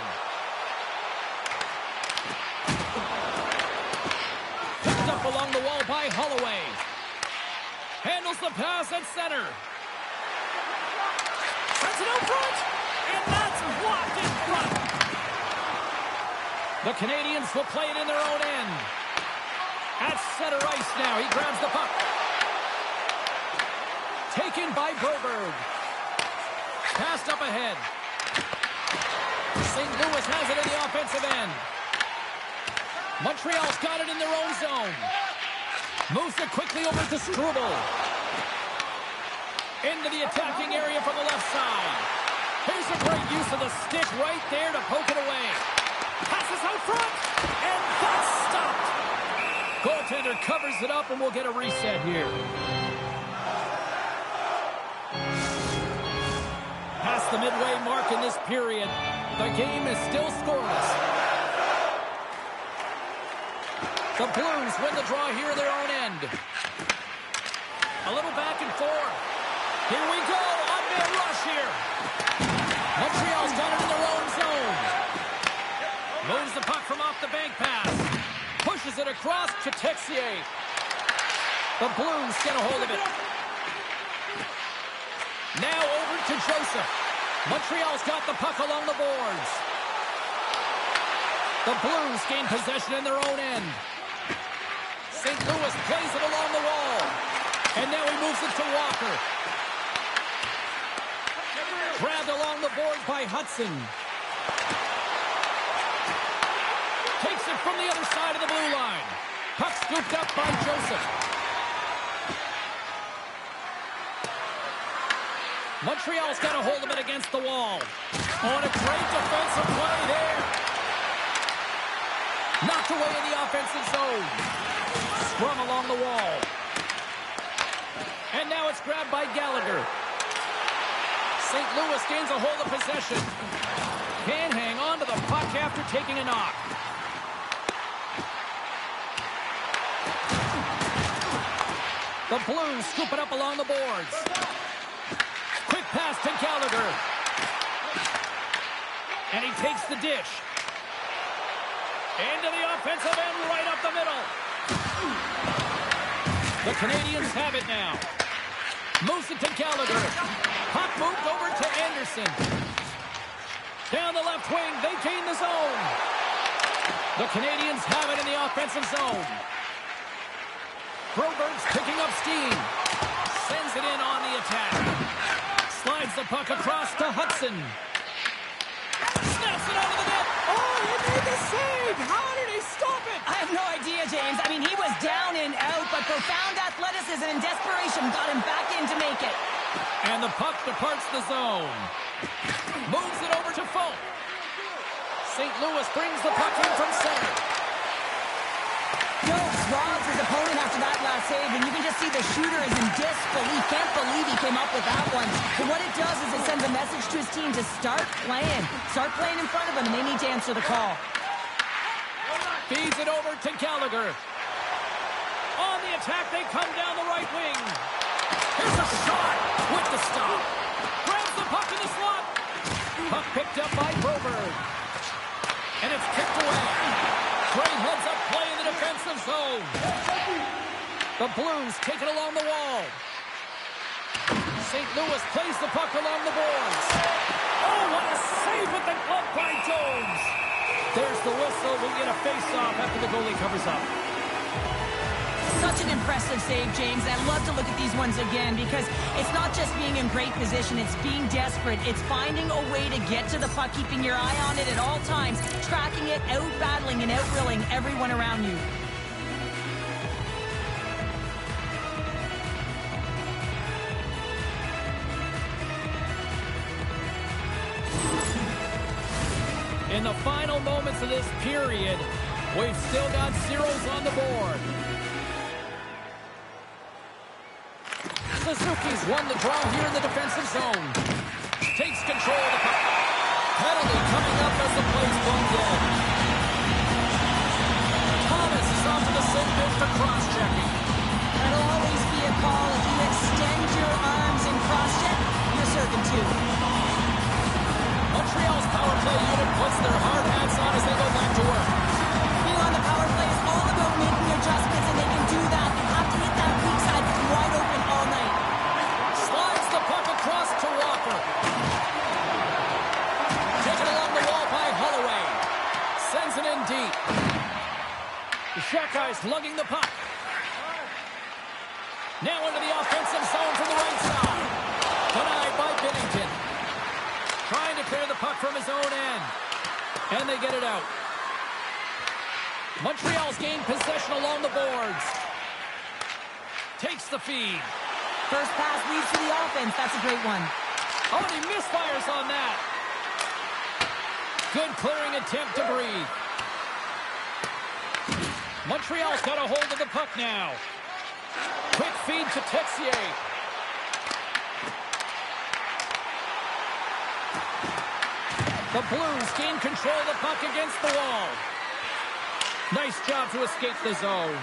Picked up along the wall by Holloway. Handles the pass at center. Sends it out front. And that's blocked in front. The Canadians will play it in their own end. At center ice now. He grabs the puck. Taken by Broberg. Passed up ahead. St. Louis has it in the offensive end. Montreal's got it in their own zone. Moves it quickly over to Struble. Into the attacking area from the left side. Here's a great use of the stick right there to poke it away. Passes out front. And that's stopped. Goaltender covers it up, and we'll get a reset here. Past the midway mark in this period, the game is still scoreless. The Blues win the draw here in their own end. A little back and forth. Here we go. On They'll rush here. Montreal's got it in their own zone. Moves the puck from off the bank pass. Pushes it across to Texier. The Blues get a hold of it. Now over to Joseph. Montreal's got the puck along the boards. The Blues gain possession in their own end. St. Louis plays it along the wall. And now he moves it to Walker. Grabbed along the boards by Hudson. Takes it from the other side of the blue line. Puck scooped up by Joseph. Montreal's got a hold of it against the wall. Oh, and a great defensive play there. Knocked away in the offensive zone. Scrum along the wall. And now it's grabbed by Gallagher. St. Louis gains a hold of possession. Can hang on to the puck after taking a knock. The Blues scoop it up along the boards. Quick pass to Gallagher. And he takes the dish. Into the offensive end, right up the middle. The Canadians have it now. Moves it to Gallagher. Puck moved over to Anderson. Down the left wing, they gain the zone. The Canadians have it in the offensive zone. Broberg's picking up steam. Sends it in on the attack. Slides the puck across to Hudson. Snaps it out of the net. Oh, he made the save. How did he stop it? I have no idea, James. I mean, he was down and out, but profound athleticism and desperation got him back in to make it. And the puck departs the zone. Moves it over to Folk. St. Louis brings the puck in from center. Robs his opponent after that last save, and you can just see the shooter is in disbelief. Can't believe he came up with that one. But what it does is it sends a message to his team to start playing. Start playing in front of them, and they need to answer the call. Feeds it over to Gallagher. On the attack, they come down the right wing. Here's a shot with the stop. Grabs the puck in the slot. Puck picked up by Broberg. And it's kicked away. Great heads-up play in the defensive zone. The Blues take it along the wall. St. Louis plays the puck along the boards. Oh, what a save with the glove by Jones. There's the whistle. We'll get a face-off after the goalie covers up. Such an impressive save, James. I love to look at these ones again because it's not just being in great position, it's being desperate. It's finding a way to get to the puck, keeping your eye on it at all times, tracking it, out-battling and out-willing everyone around you. In the final moments of this period, we've still got zeros on the board. Suzuki's won the draw here in the defensive zone. Takes control of the puck. Penalty coming up as the play's bumped in. Thomas is off to the center bench for cross-checking. That'll always be a call. If you extend your arms and cross-check, you're serving two. Montreal's power play unit puts their hard hats on as they go back to work. Being on the power play is all about making adjustments, and they can do that. You have to hit that weak side wide open all night. Slides the puck across to Walker. Taken along the wall by Holloway. Sends it in deep. Shakai's lugging the puck. Now into the offensive zone from the right side. Denied by Binnington. Trying to clear the puck from his own end. And they get it out. Montreal's gained possession along the boards. Takes the feed. First pass leads to the offense. That's a great one. Oh, and he misfires on that. Good clearing attempt to breathe. Montreal's got a hold of the puck now. Quick feed to Texier. The Blues gain control of the puck against the wall. Nice job to escape the zone.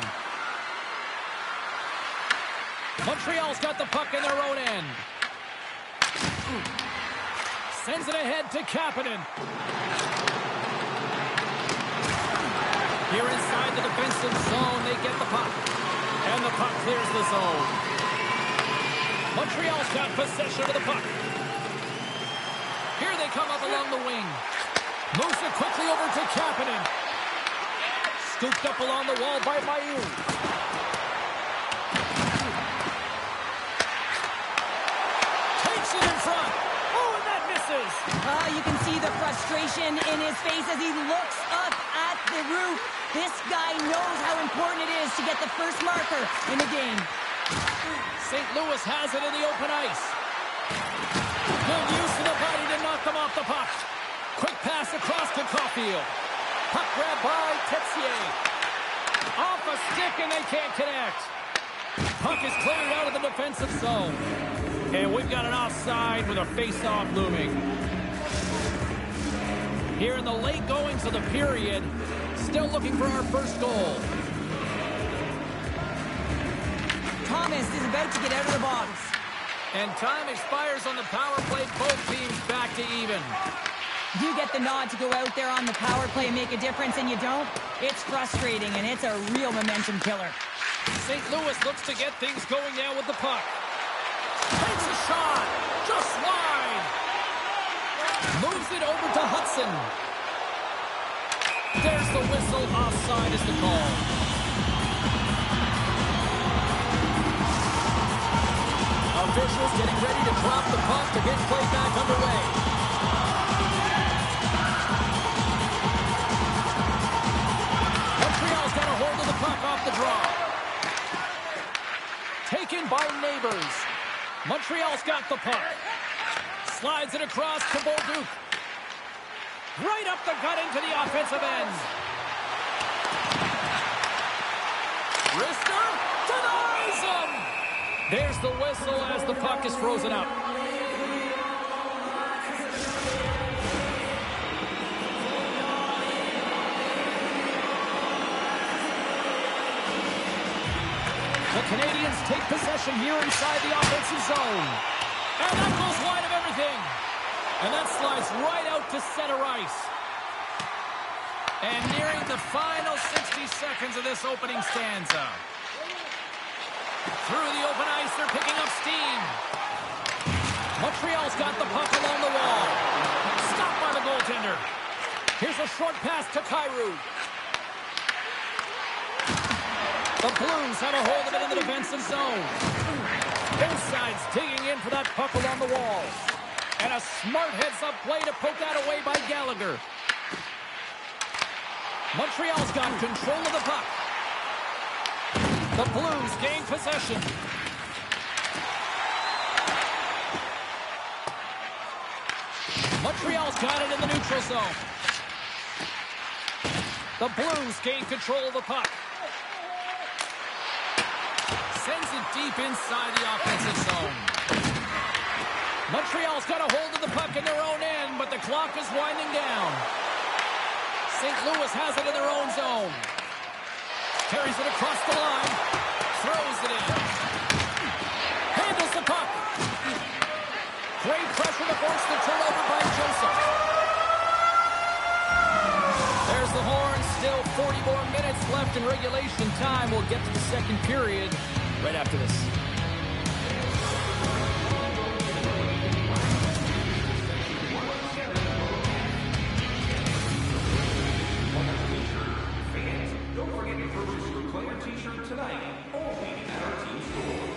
Montreal's got the puck in their own end. Sends it ahead to Kapanen. Here inside the defensive zone, they get the puck. And the puck clears the zone. Montreal's got possession of the puck. Here they come up along the wing. Moves it quickly over to Kapanen. Scooped up along the wall by Mayu. Takes it in front. Oh, and that misses. You can see the frustration in his face as he looks up at the roof. This guy knows how important it is to get the first marker in the game. St. Louis has it in the open ice. Good use of the body to knock them off the puck. Quick pass across to Caulfield. Puck grab by Tetsier. Off a stick and they can't connect. Puck is cleared out of the defensive zone. And we've got an offside with a face-off looming. Here in the late goings of the period, still looking for our first goal. Thomas is about to get out of the box. And time expires on the power play. Both teams back to even. You get the nod to go out there on the power play and make a difference, and you don't. It's frustrating, and it's a real momentum killer. St. Louis looks to get things going now with the puck. Takes a shot. Just wide. Moves it over to Hudson. There's the whistle. Offside is the call. Officials getting ready to drop the puck to get play back underway. Montreal's got a hold of the puck off the draw. Taken by Neighbors. Montreal's got the puck. Slides it across to Bolduc. Right up the gut into the offensive end. Rister denies him. There's the whistle as the puck is frozen up. The Canadians take possession here inside the offensive zone. And that goes wide of everything. And that slides right out to center ice. And nearing the final 60 seconds of this opening stanza. Through the open ice, they're picking up steam. Montreal's got the puck along the wall. Stopped by the goaltender. Here's a short pass to Kyrou. The Blues have a hold of it in the defensive zone. Both sides digging in for that puck along the wall. And a smart heads-up play to poke that away by Gallagher. Montreal's got control of the puck. The Blues gain possession. Montreal's got it in the neutral zone. The Blues gain control of the puck. Sends it deep inside the offensive zone. Montreal's got a hold of the puck in their own end, but the clock is winding down. St. Louis has it in their own zone. Carries it across the line. Throws it in. Handles the puck. Great pressure to force the turnover by Joseph. There's the horn. Still 40 more minutes left in regulation time. We'll get to the second period right after this. Don't forget to purchase your player t-shirt tonight, only at our team store.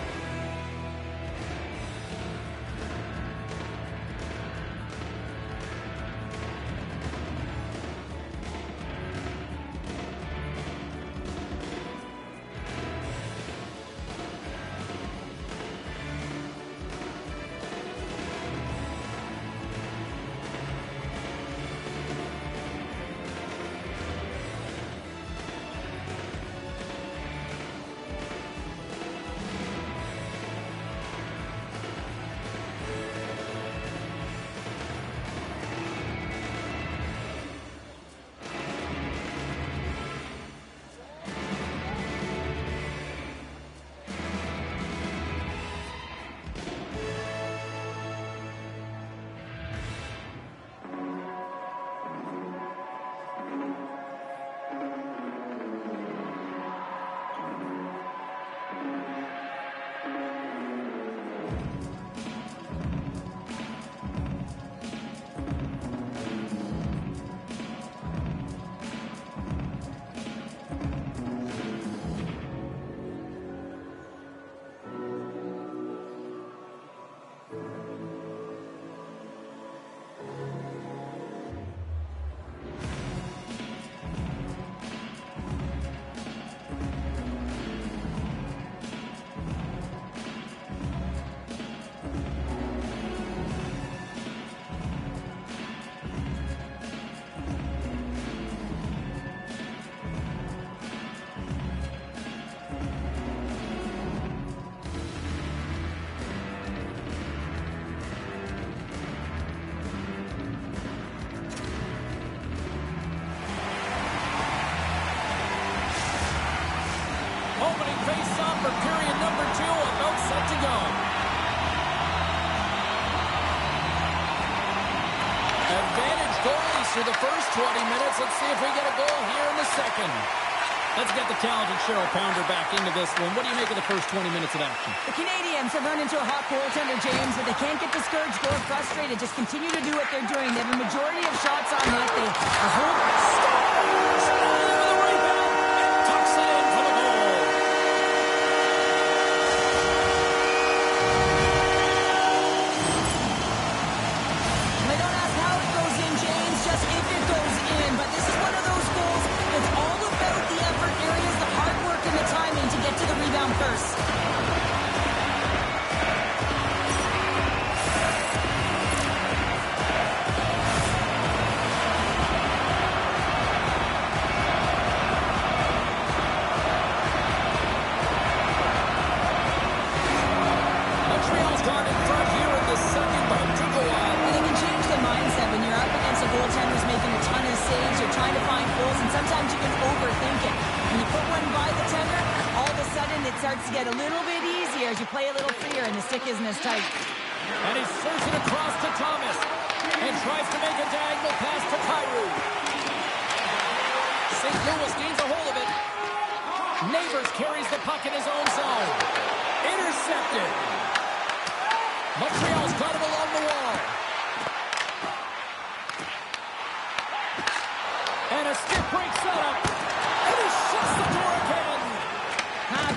go. Advantage goalies through the first 20 minutes. Let's see if we get a goal here in the second. Let's get the talented Cheryl Pounder back into this one. What do you make of the first 20 minutes of action? The Canadians have run into a hot goaltender, James, but they can't get discouraged or frustrated. Just continue to do what they're doing. They have a majority of shots on net. They hold With a rebound and tucks it in for the goal. They don't ask how it goes in, James, just if it goes in. But this is one of those goals that's all about the effort areas, the hard work and the timing to get to the rebound first. Montreal's gone in front here in the second, but it took a while. And it can change the mindset when you're up against a goaltender who's making a ton of saves. You're trying to find goals, and sometimes you can overthink it. When you put one by the tender, all of a sudden it starts to get a little bit easier as you play a little freer and the stick isn't as tight. And he serves it across to Thomas. And tries to make a diagonal pass to Kyrou. St. Louis gains a hold of it. Neighbors carries the puck in his own zone. Intercepted. Montreal's got him along the wall. And a stick break setup. And he shuts the door again.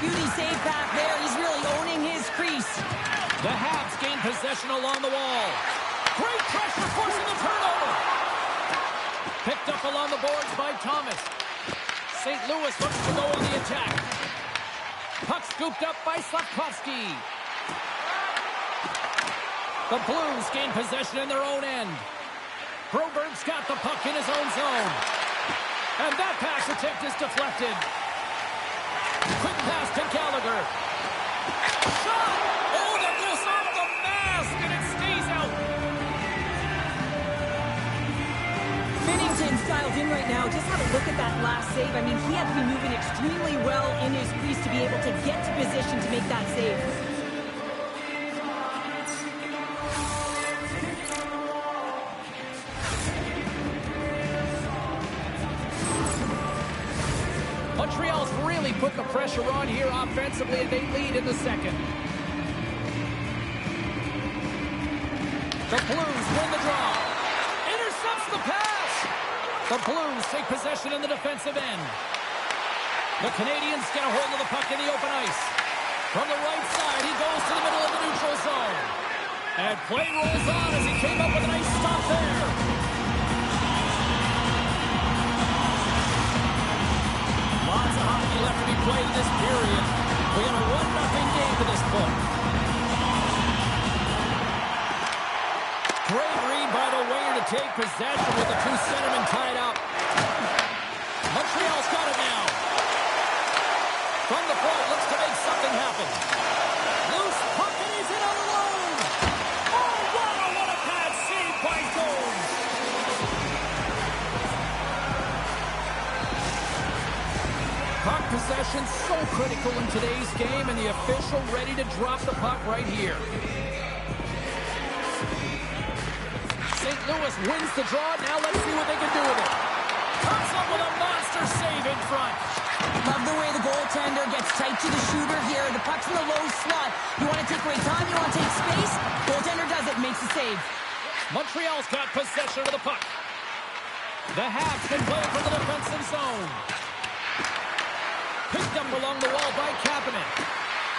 Beauty save back there. He's really owning his crease. The Habs gain possession along the wall. Great pressure forcing the turnover. Picked up along the boards by Thomas. St. Louis looks to go on the attack. Puck scooped up by Slavkovsky. The Blues gain possession in their own end. Broberg's got the puck in his own zone. And that pass attempt is deflected. Quick pass to Gallagher. Shot! Oh, that goes off the mask, and it stays out. Binnington's dialed in right now. Just have a look at that last save. I mean, he had to be moving extremely well in his crease to be able to get to position to make that save. Montreal's really put the pressure on here offensively, and they lead in the second. The Blues win the draw. Intercepts the pass. The Blues take possession in the defensive end. The Canadians get a hold of the puck in the open ice. From the right side, he goes to the middle of the neutral zone. And play rolls on as he came up with a nice stop there. Lots of hockey left to be played in this period. We got a 1-0 game to this point. Great read by the winger to take possession with the two centermen tied up. Montreal's got it now. From the point, looks to make something happen. Loose puck, and he's in on alone. Oh, wow, what a bad save by Jones. Puck possession so critical in today's game, and the official ready to drop the puck right here. St. Louis wins the draw. Now let's see what they can do with it. Comes up with a monster save in front. Love the way the goaltender gets tight to the shooter here. The puck's in the low slot. You want to take away time, you want to take space. Goaltender does it, makes the save. Montreal's got possession of the puck. The Habs can play it from the defensive zone. Picked up along the wall by Kapanen.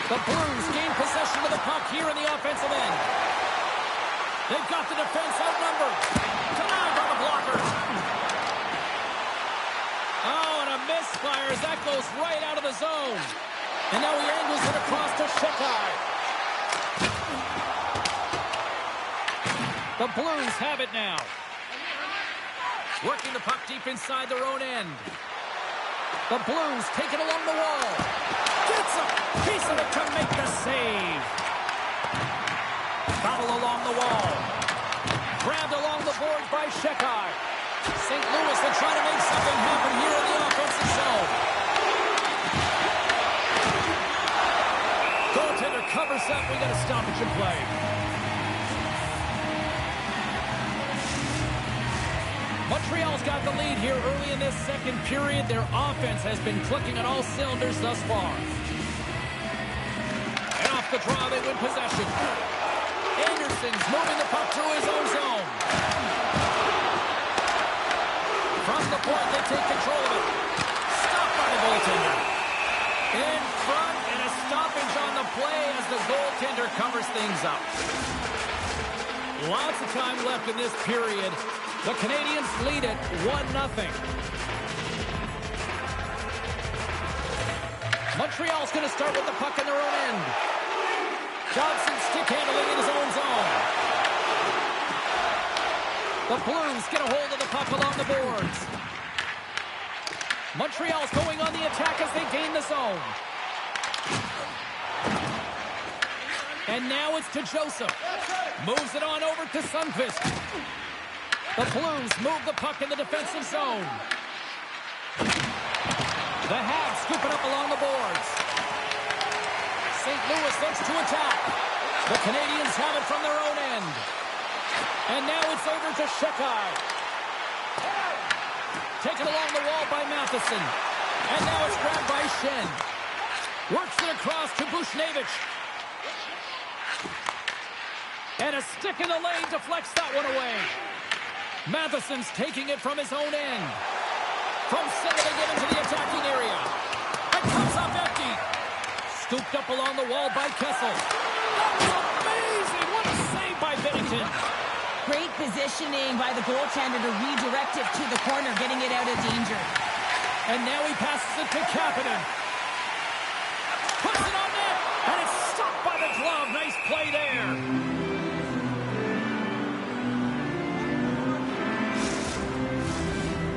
The Blues gain possession of the puck here in the offensive end. They've got the defense outnumbered. Denied by the blocker. Oh, and a misfire as that goes right out of the zone. And now he angles it across to Shekai. The Blues have it now. Working the puck deep inside their own end. The Blues take it along the wall. Gets a piece of it to make the save. Battle along the wall. Grabbed along the boards by Shekai. St. Louis will try to make something happen here in the offensive zone. Goaltender covers up. We got stoppage in play. Montreal's got the lead here early in this second period. Their offense has been clicking on all cylinders thus far. And off the draw, they win possession. Anderson's moving the puck through his own zone. From the point, they take control of it. Stopped by the goaltender. In front, and a stoppage on the play as the goaltender covers things up. Lots of time left in this period. The Canadiens lead it 1-0. Montreal's going to start with the puck in their own end. Johnson stick handling in his own zone. The Blues get a hold of the puck along the boards. Montreal's going on the attack as they gain the zone. And now it's to Joseph. Moves it on over to Sundqvist. The Blues move the puck in the defensive zone. The Habs scoop it up along the boards. St. Louis looks to attack. The Canadiens have it from their own end. And now it's over to Shekai. Taken along the wall by Matheson. And now it's grabbed by Shen. Works it across to Buchnevich. And a stick in the lane deflects that one away. Matheson's taking it from his own end. From center, they get into the attacking area. It comes up empty. Scooped up along the wall by Kessel. That was amazing. What a save by Binnington. Great positioning by the goaltender to redirect it to the corner, getting it out of danger. And now he passes it to Kapanen. Puts it on net, and it's stopped by the glove. Nice play there.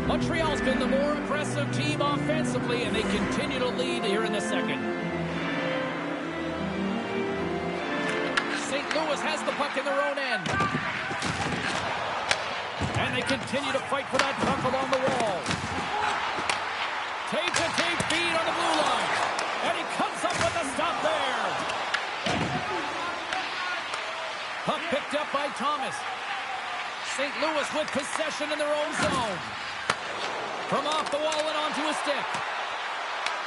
Montreal's been the more aggressive team offensively, and they continue to lead here in the second. St. Louis has the puck in their own end. And they continue to fight for that puck along the wall. Tape-to-tape feed on the blue line. And he comes up with a stop there. Puck picked up by Thomas. St. Louis with possession in their own zone. From off the wall and onto a stick.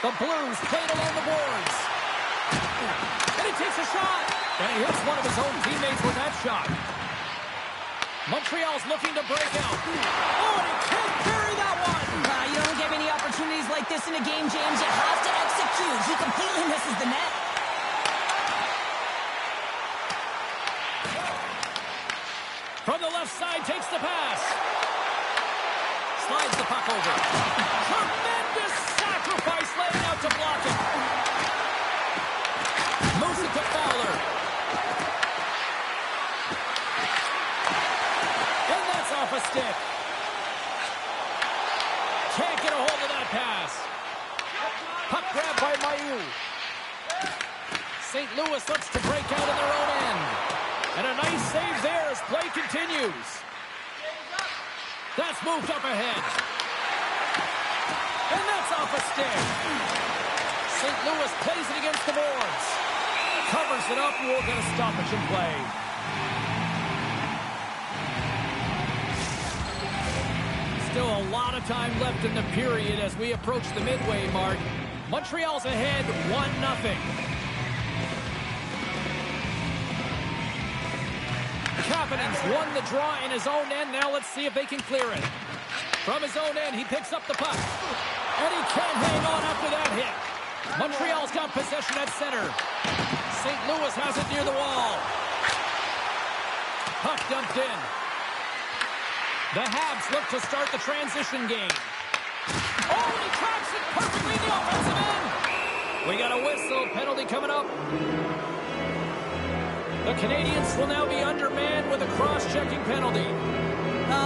The Blues played along the boards. And he takes a shot. And he hits one of his own teammates with that shot. Montreal's looking to break out. Oh, and he can't carry that one. You don't get many opportunities like this in a game, James. You have to execute. He completely misses the net. From the left side, takes the pass. Slides the puck over. Tremendous sacrifice laying out to block it. Moves it to Fowler. And that's off a stick. Can't get a hold of that pass. Puck grabbed by Mailloux. St. Louis looks to break out in their own end. And a nice save there as play continues. That's moved up ahead. And that's off a stick. St. Louis plays it against the boards. Covers it up, and we'll get a stoppage in play. Still a lot of time left in the period as we approach the midway mark. Montreal's ahead 1-0. Kapanen's won the draw in his own end. Now let's see if they can clear it. From his own end, he picks up the puck. And he can't hang on after that hit. Montreal's got possession at center. St. Louis has it near the wall. Puck dumped in. The Habs look to start the transition game. Oh, and he tracks it perfectly in the offensive end. We got a whistle. Penalty coming up. The Canadiens will now be undermanned with a cross-checking penalty.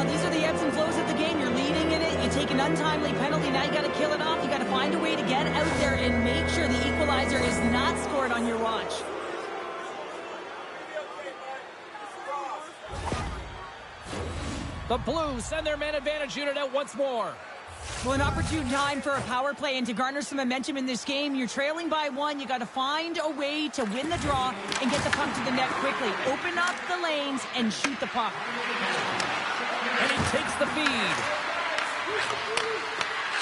These are the ebbs and flows of the game. You're leading in it. You take an untimely penalty. Now you got to kill it off. You got to find a way to get out there and make sure the equalizer is not scored on your watch. The Blues send their man advantage unit out once more. Well, an opportune time for a power play and to garner some momentum in this game. You're trailing by 1. You got to find a way to win the draw and get the puck to the net quickly. Open up the lanes and shoot the puck. And he takes the feed.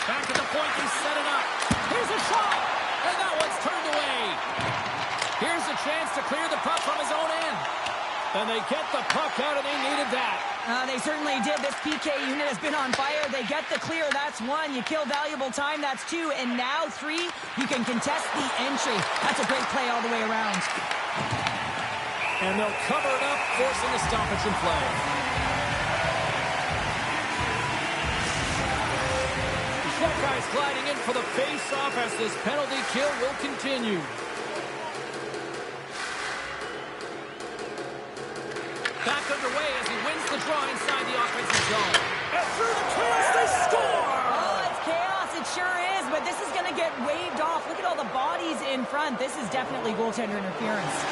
Back to the point to set it up. Here's a shot. And that one's turned away. Here's a chance to clear the puck from his own end. And they get the puck out, and they needed that. They certainly did. This PK unit has been on fire. They get the clear. That's 1. You kill valuable time. That's 2. And now 3, you can contest the entry. That's a great play all the way around. And they'll cover it up, forcing a stoppage in play. Shekai's gliding in for the face-off as this penalty kill will continue. Back underway as he wins the draw inside the offensive zone. And through the chaos, they score! Oh, it's chaos. It sure is, but this is going to get waved off. Look at all the bodies in front. This is definitely goaltender interference.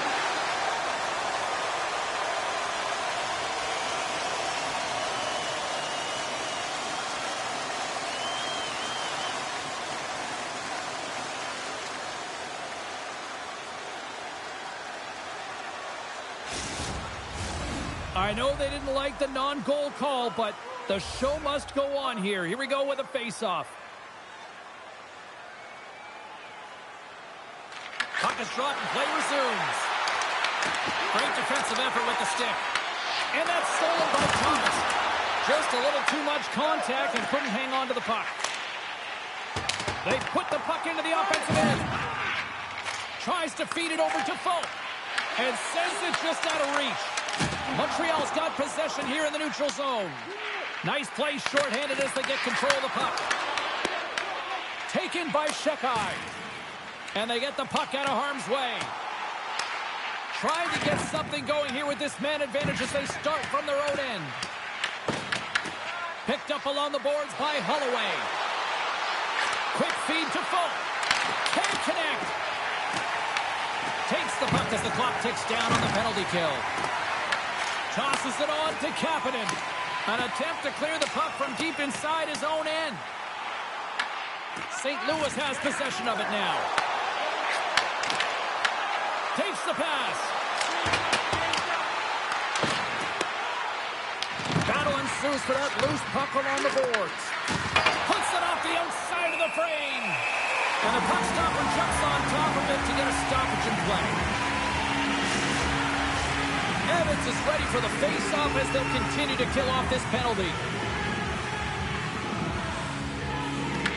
I know they didn't like the non-goal call, but the show must go on here. Here we go with a face-off. Puck is dropped and play resumes. Great defensive effort with the stick. And that's stolen by Thomas. Just a little too much contact and couldn't hang on to the puck. They put the puck into the offensive end. Tries to feed it over to Folk. And sends it just out of reach. Montreal's got possession here in the neutral zone. Nice play shorthanded as they get control of the puck. Taken by Shekai. And they get the puck out of harm's way. Trying to get something going here with this man advantage as they start from their own end. Picked up along the boards by Holloway. Quick feed to Folk. Can't connect. Takes the puck as the clock ticks down on the penalty kill. Tosses it on to Kapanen. An attempt to clear the puck from deep inside his own end. St. Louis has possession of it now. Takes the pass. Battle ensues for that loose puck along the boards. Puts it off the outside of the frame. And the puck stopper jumps on top of it to get a stoppage in play. Evans is ready for the face-off as they'll continue to kill off this penalty.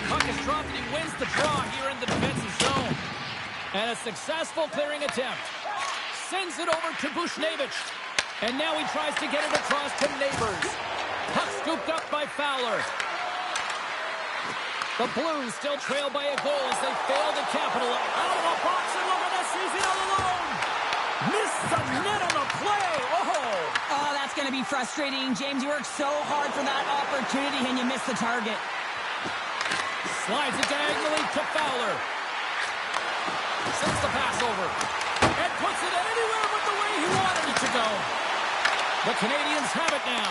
Puck is dropped and he wins the draw here in the defensive zone. And a successful clearing attempt. Sends it over to Bushnevich. And now he tries to get it across to Neighbors. Puck scooped up by Fowler. The Blues still trail by a goal as they fail to capitalize. Out of the box and look at this, he's all alone. Missed the net on the play. Oh, that's going to be frustrating. James, you worked so hard for that opportunity and you missed the target. Slides it diagonally to Fowler. Sends the pass over. And puts it anywhere but the way he wanted it to go. The Canadians have it now.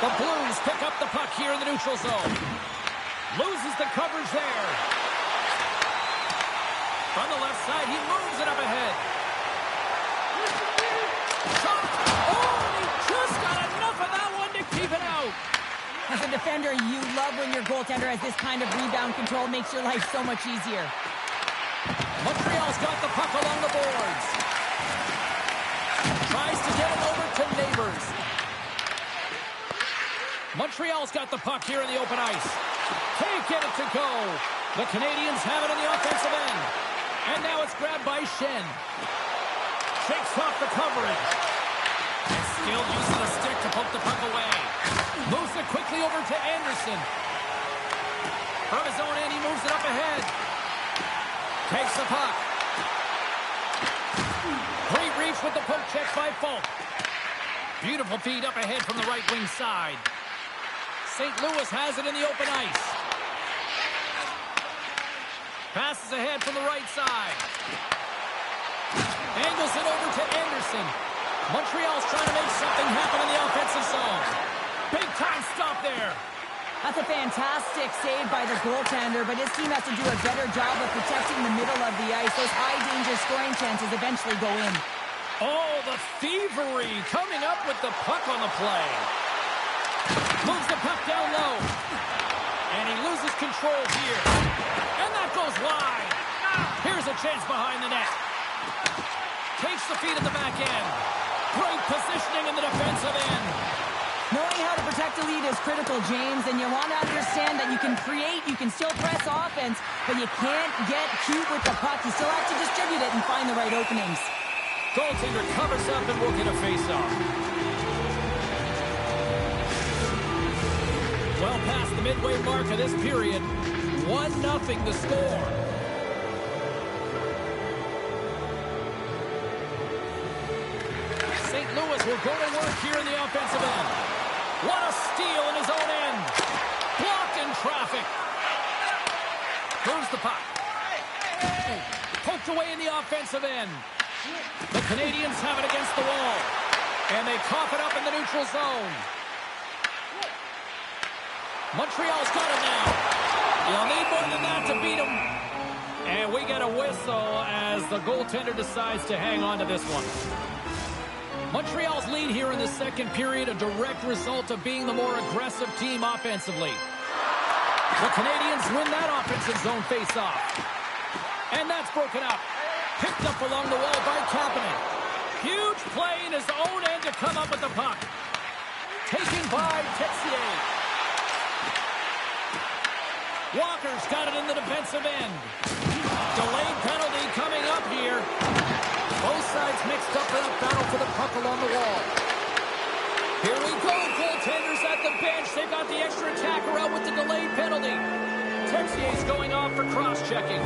The Blues pick up the puck here in the neutral zone. Loses the coverage there. From the left side, he moves it up ahead. Shot! Oh, he just got enough of that one to keep it out. As a defender, you love when your goaltender has this kind of rebound control. Makes your life so much easier. Montreal's got the puck along the boards. Tries to get it over to Neighbors. Montreal's got the puck here in the open ice. Can't get it to go. The Canadians have it in the offensive end. And now it's grabbed by Shen. Shakes off the coverage. And still using a stick to poke the puck away. Moves it quickly over to Anderson. From his own end, he moves it up ahead. Takes the puck. Great reach with the poke check by Folk. Beautiful feed up ahead from the right wing side. St. Louis has it in the open ice. Passes ahead from the right side. Angles it over to Anderson. Montreal's trying to make something happen in the offensive zone. Big time stop there. That's a fantastic save by the goaltender, but his team has to do a better job of protecting the middle of the ice. Those high-danger scoring chances eventually go in. Oh, the thievery coming up with the puck on the play. Moves the puck down low. And he loses control here. And that goes wide. Here's a chance behind the net. Takes the feed at the back end. Great positioning in the defensive end. Knowing how to protect a lead is critical, James, and you want to understand that you can create, you can still press offense, but you can't get cute with the puck. You still have to distribute it and find the right openings. Goaltender covers up and will get a face-off. Well past the midway mark of this period, 1-0 the score. St. Louis will go to work here in the offensive end. What a steal in his own end. Blocked in traffic. Moves the puck. Poked away in the offensive end. The Canadians have it against the wall. And they cough it up in the neutral zone. Montreal's got it now. You'll need more than that to beat them. And we get a whistle as the goaltender decides to hang on to this one. Montreal's lead here in the second period, a direct result of being the more aggressive team offensively. The Canadians win that offensive zone face-off. And that's broken up. Picked up along the wall by Kapanen. Huge play in his own end to come up with the puck. Taken by Texier. Walker's got it in the defensive end. Delayed penalty coming up here. Both sides mixed up in a battle for the puck along the wall. Here we go. Goaltenders at the bench. They've got the extra attacker out with the delayed penalty. Texier's going off for cross-checking.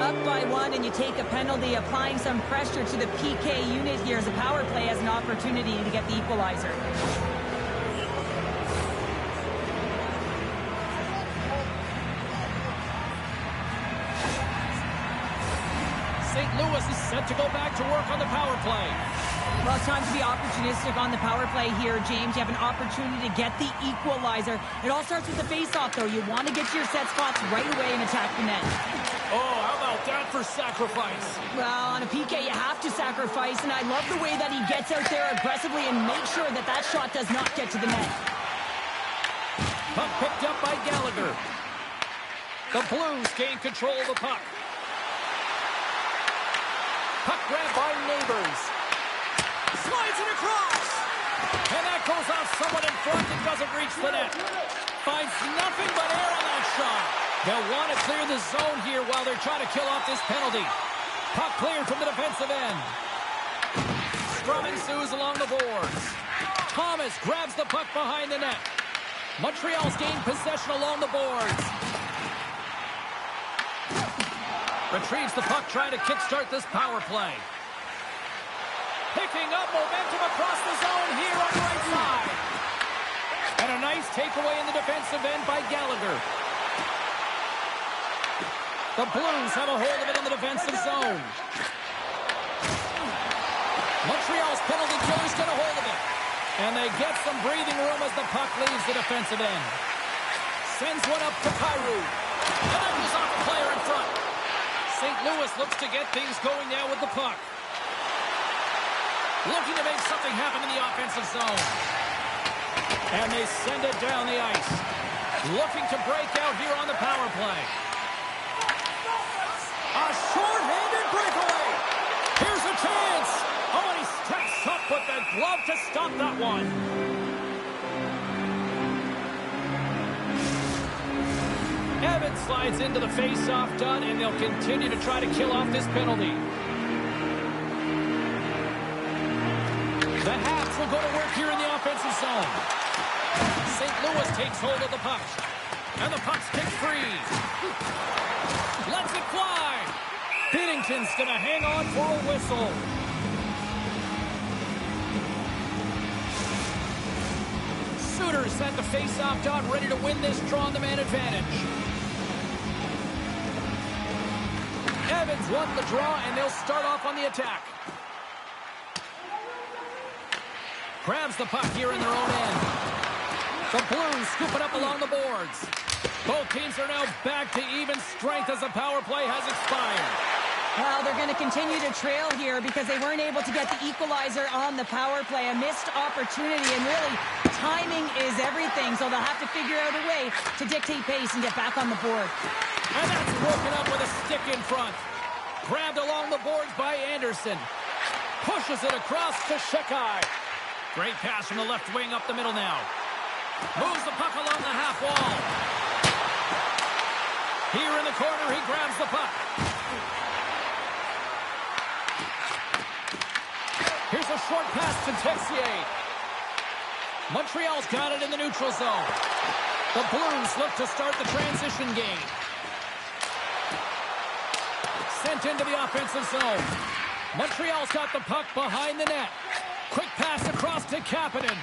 Up by 1 and you take a penalty, applying some pressure to the PK unit here as the power play has an opportunity to get the equalizer. St. Louis is set to go back to work on the power play. Well, it's time to be opportunistic on the power play here, James. You have an opportunity to get the equalizer. It all starts with the face-off, though. You want to get to your set spots right away and attack the net. Oh, how about that for sacrifice? Well, on a PK, you have to sacrifice, and I love the way that he gets out there aggressively and makes sure that that shot does not get to the net. Puck picked up by Gallagher. The Blues gain control of the puck. Puck grab by Neighbors. Slides it across. And that goes off someone in front and doesn't reach the net. Finds nothing but air on that shot. They'll want to clear the zone here while they're trying to kill off this penalty. Puck cleared from the defensive end. Scrum ensues along the boards. Thomas grabs the puck behind the net. Montreal's gained possession along the boards. Retrieves the puck, trying to kickstart this power play. Picking up momentum across the zone here on the right side. And a nice takeaway in the defensive end by Gallagher. The Blues have a hold of it in the defensive zone. Montreal's penalty killer's got a hold of it. And they get some breathing room as the puck leaves the defensive end. Sends one up to Kyrou. And that goes off the player in front. St. Louis looks to get things going now with the puck. Looking to make something happen in the offensive zone. And they send it down the ice. Looking to break out here on the power play. A short-handed breakaway. Here's a chance. Oh, and he steps up with the glove to stop that one. Evans slides into the face-off done, and they'll continue to try to kill off this penalty. The Habs will go to work here in the offensive zone. St. Louis takes hold of the puck. And the puck's kicked free. Lets it fly. Binnington's going to hang on for a whistle. Suter's at the face-off dot, ready to win this draw on the man advantage. Evans won the draw, and they'll start off on the attack. Grabs the puck here in their own end. The Blues scoop it up along the boards. Both teams are now back to even strength as the power play has expired. Well, they're going to continue to trail here because they weren't able to get the equalizer on the power play. A missed opportunity, and really, timing is everything, so they'll have to figure out a way to dictate pace and get back on the board. And that's broken up with a stick in front. Grabbed along the boards by Anderson. Pushes it across to Shekai. Great pass from the left wing up the middle now. Moves the puck along the half wall. Here in the corner, he grabs the puck. Here's a short pass to Texier. Montreal's got it in the neutral zone. The Blues look to start the transition game. Sent into the offensive zone. Montreal's got the puck behind the net. Quick pass across to Kapanen.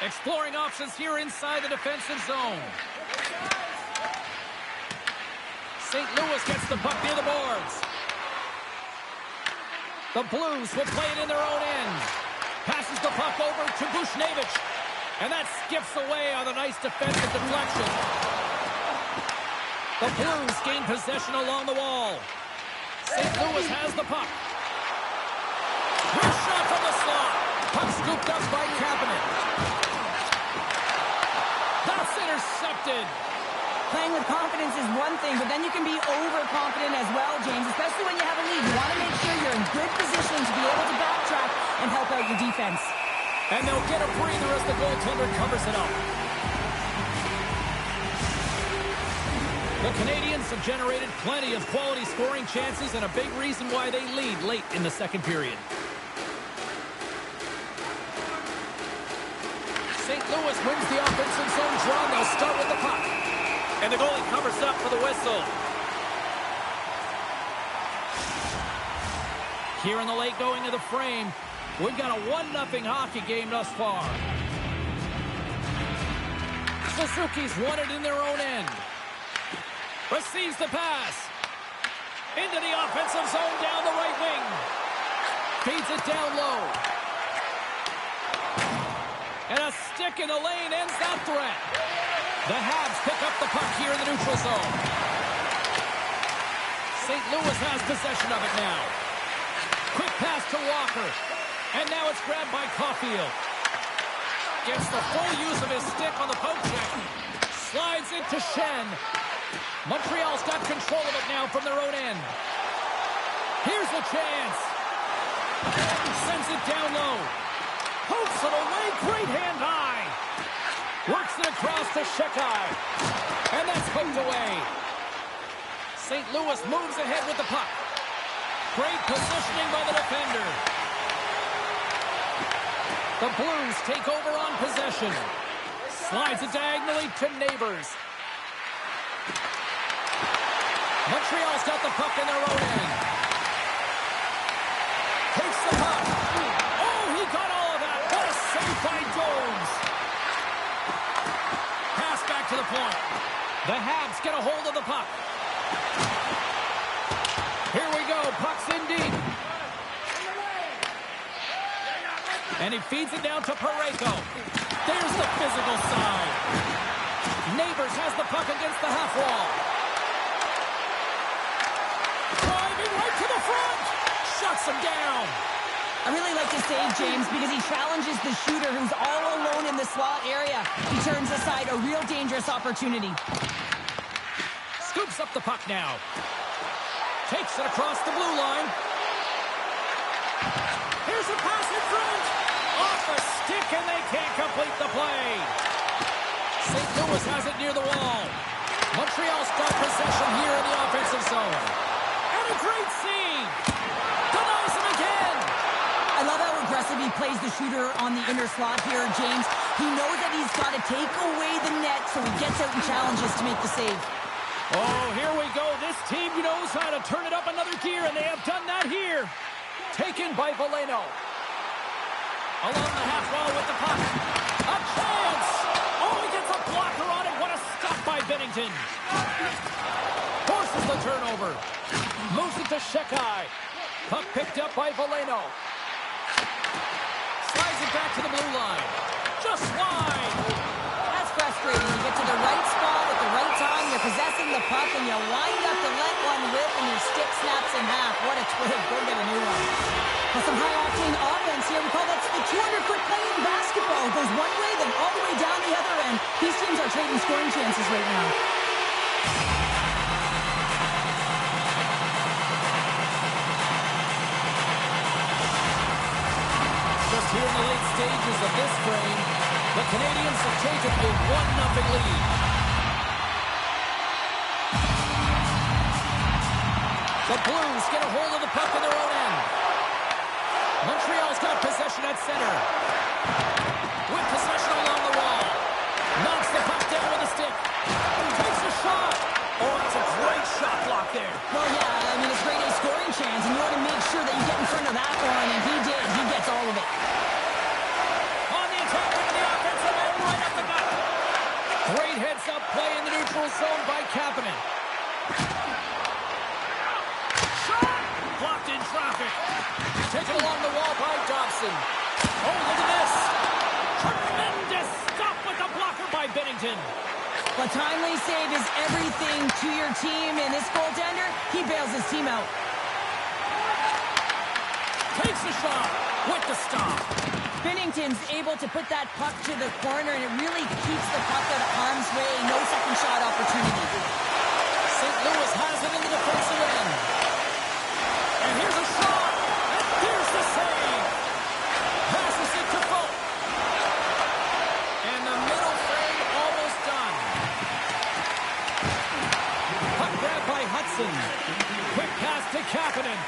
Exploring options here inside the defensive zone. St. Louis gets the puck near the boards. The Blues will play it in their own end. Passes the puck over to Bushnevich. And that skips away on a nice defensive deflection. The Blues gain possession along the wall. St. Louis has the puck. Good shot from the slot. Puck scooped up by Kapanen. That's intercepted. Playing with confidence is one thing, but then you can be overconfident as well, James, especially when you have a lead. You want to make sure you're in good position to be able to backtrack and help out your defense. And they'll get a breather as the goaltender covers it up. The Canadians have generated plenty of quality scoring chances and a big reason why they lead late in the second period. St. Louis wins the offensive zone draw. They'll start with the puck. And the goalie covers up for the whistle. Here in the late going of the frame, we've got a 1-0 hockey game thus far. Suzuki's won it in their own end. Receives the pass. Into the offensive zone down the right wing. Feeds it down low. And a stick in the lane ends that threat. The Habs pick up the puck here in the neutral zone. St. Louis has possession of it now. Quick pass to Walker. And now it's grabbed by Caulfield. Gets the full use of his stick on the poke check. Slides into Shen. Montreal's got control of it now from their own end. Here's the chance. Sends it down low. Pokes it away. Great hand high. Works it across to Shekai. And that's poked away. St. Louis moves ahead with the puck. Great positioning by the defender. The Blues take over on possession. Slides it diagonally to Neighbors. Montreal's got the puck in their own end. Takes the puck. Oh, he got all of that. What a save by Jones. Pass back to the point. The Habs get a hold of the puck. Here we go. Puck's in deep. And he feeds it down to Parayko. There's the physical side. Neighbors has the puck against the half wall. Driving right to the front. Shuts him down. I really like to save James because he challenges the shooter who's all alone in the slot area. He turns aside a real dangerous opportunity. Scoops up the puck now. Takes it across the blue line. Here's a pass in front. Off a stick, and they can't complete the play. St. Louis has it near the wall. Montreal's got possession here in the offensive zone. And a great save. Denies him again. I love how aggressive he plays the shooter on the inner slot here, James. He knows that he's got to take away the net, so he gets out and challenges to make the save. Oh, here we go. This team knows how to turn it up another gear, and they have done that here. Taken by Veleno. Along the half wall with the puck. A chance! Oh, he gets a blocker on it. What a stop by Binnington. Forces the turnover. Moves it to Shekai. Puck picked up by Veleno. Slides it back to the blue line. Just wide. That's frustrating. You get to the right spot at the right time, you're possessing the puck, and you wind up to let one whip, and your stick snaps in half. What a twig. Go get a new one. Well, some high-octane offense here. We call that the 200-foot play in basketball. It goes one way, then all the way down the other end. These teams are trading scoring chances right now. Just here in the late stages of this frame, the Canadians have taken a 1-0 lead. The Blues get a hold of the puck in their own end. Montreal's got possession at center. With possession along the wall. Knocks the puck down with a stick. Takes a shot. Oh, that's a great shot block there. Well, yeah, I mean, it's great a scoring chance, and you want to make sure that you get in front of that one, and he did. He gets all of it. On the attack into the offensive end, right up the gut. Great heads-up play in the neutral zone by Kapanen. Shot! Blocked in traffic. Taken along the wall by Dobson. Oh, look at this. Tremendous stop with the blocker by Bennington. A timely save is everything to your team, and this goaltender, he bails his team out. Takes a shot with the stop. Bennington's able to put that puck to the corner, and it really keeps the puck out of harm's way. No second shot opportunity. St. Louis has it in the defensive end. And here's a shot. And here's the save. Passes it to Folk. And the middle frame almost done. Puck grab by Hudson. Quick pass to Kapanen.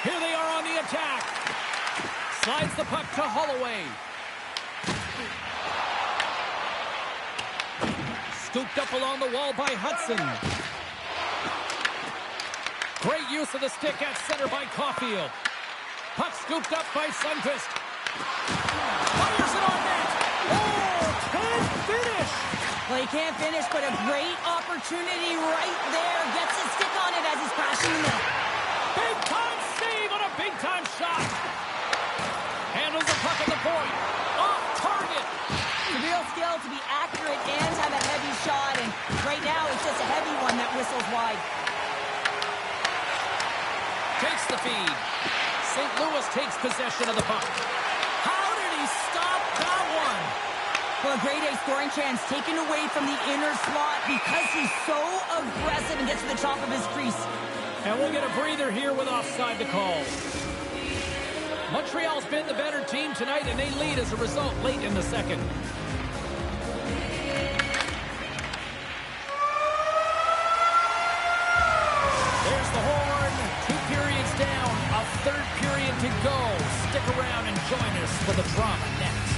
Here they are on the attack. Slides the puck to Holloway. Scooped up along the wall by Hudson. Great use of the stick at center by Caulfield. Puck scooped up by Sundqvist. Fires it on net. Oh, can't finish. Well, he can't finish, but a great opportunity right there. Gets his stick on it as he's crashing the net. Big-time save on a big-time shot. Handles the puck at the point. Off target. It's a real skill to be accurate and have a heavy shot, and right now it's just a heavy one that whistles wide. Takes the feed. St. Louis takes possession of the puck. How did he stop that one? Well, a grade A scoring chance taken away from the inner slot because he's so aggressive and gets to the top of his crease. And we'll get a breather here with offside the call. Montreal's been the better team tonight, and they lead as a result late in the second. There's the horn. 2 periods down. A third period to go. Stick around and join us for the drama next.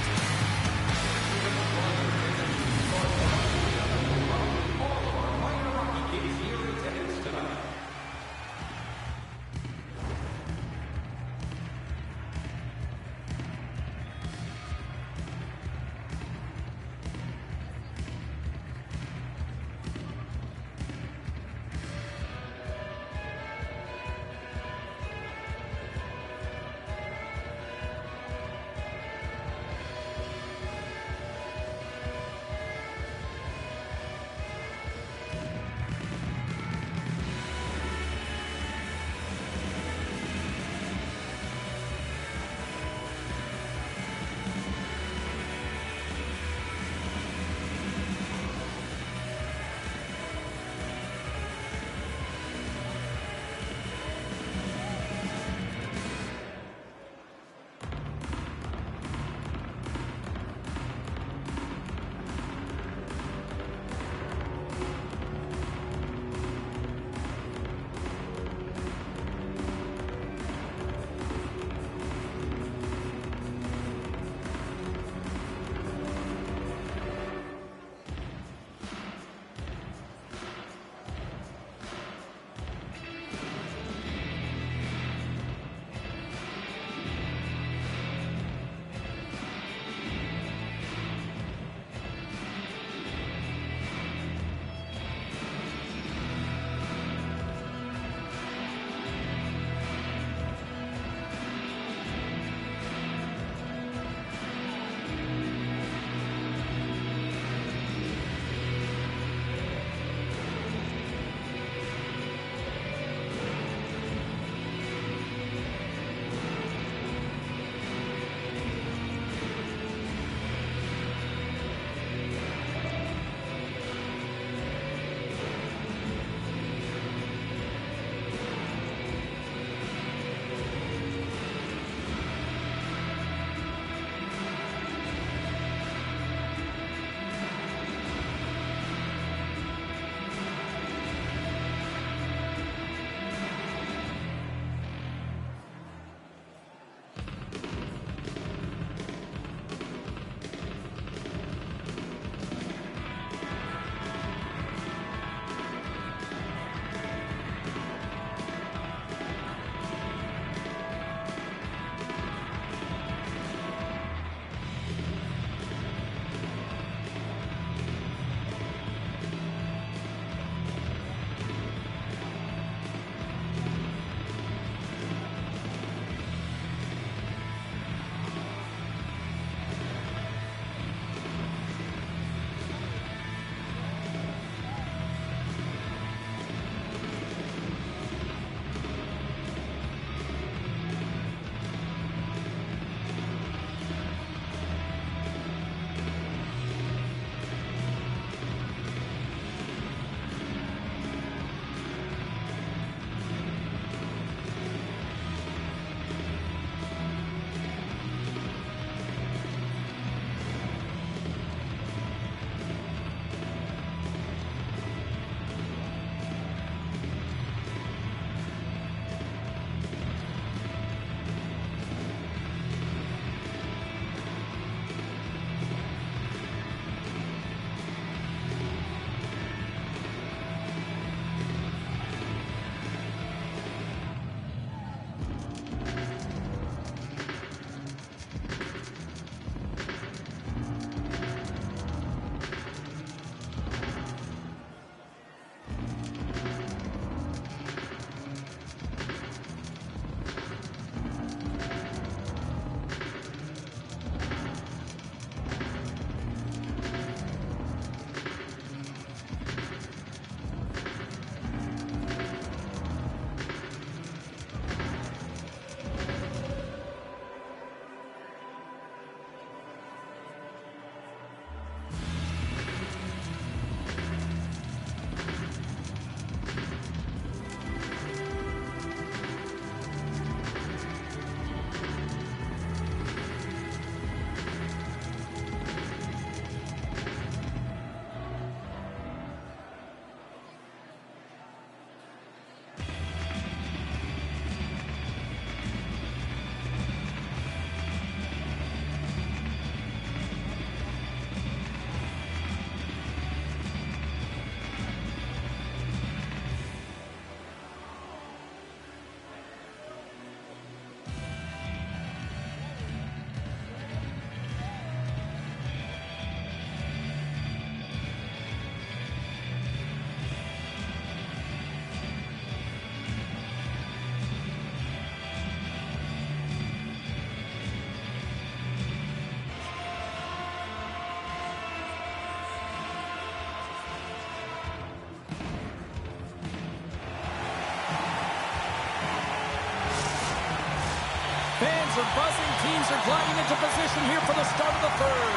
Fans are buzzing. Teams are gliding into position here for the start of the third.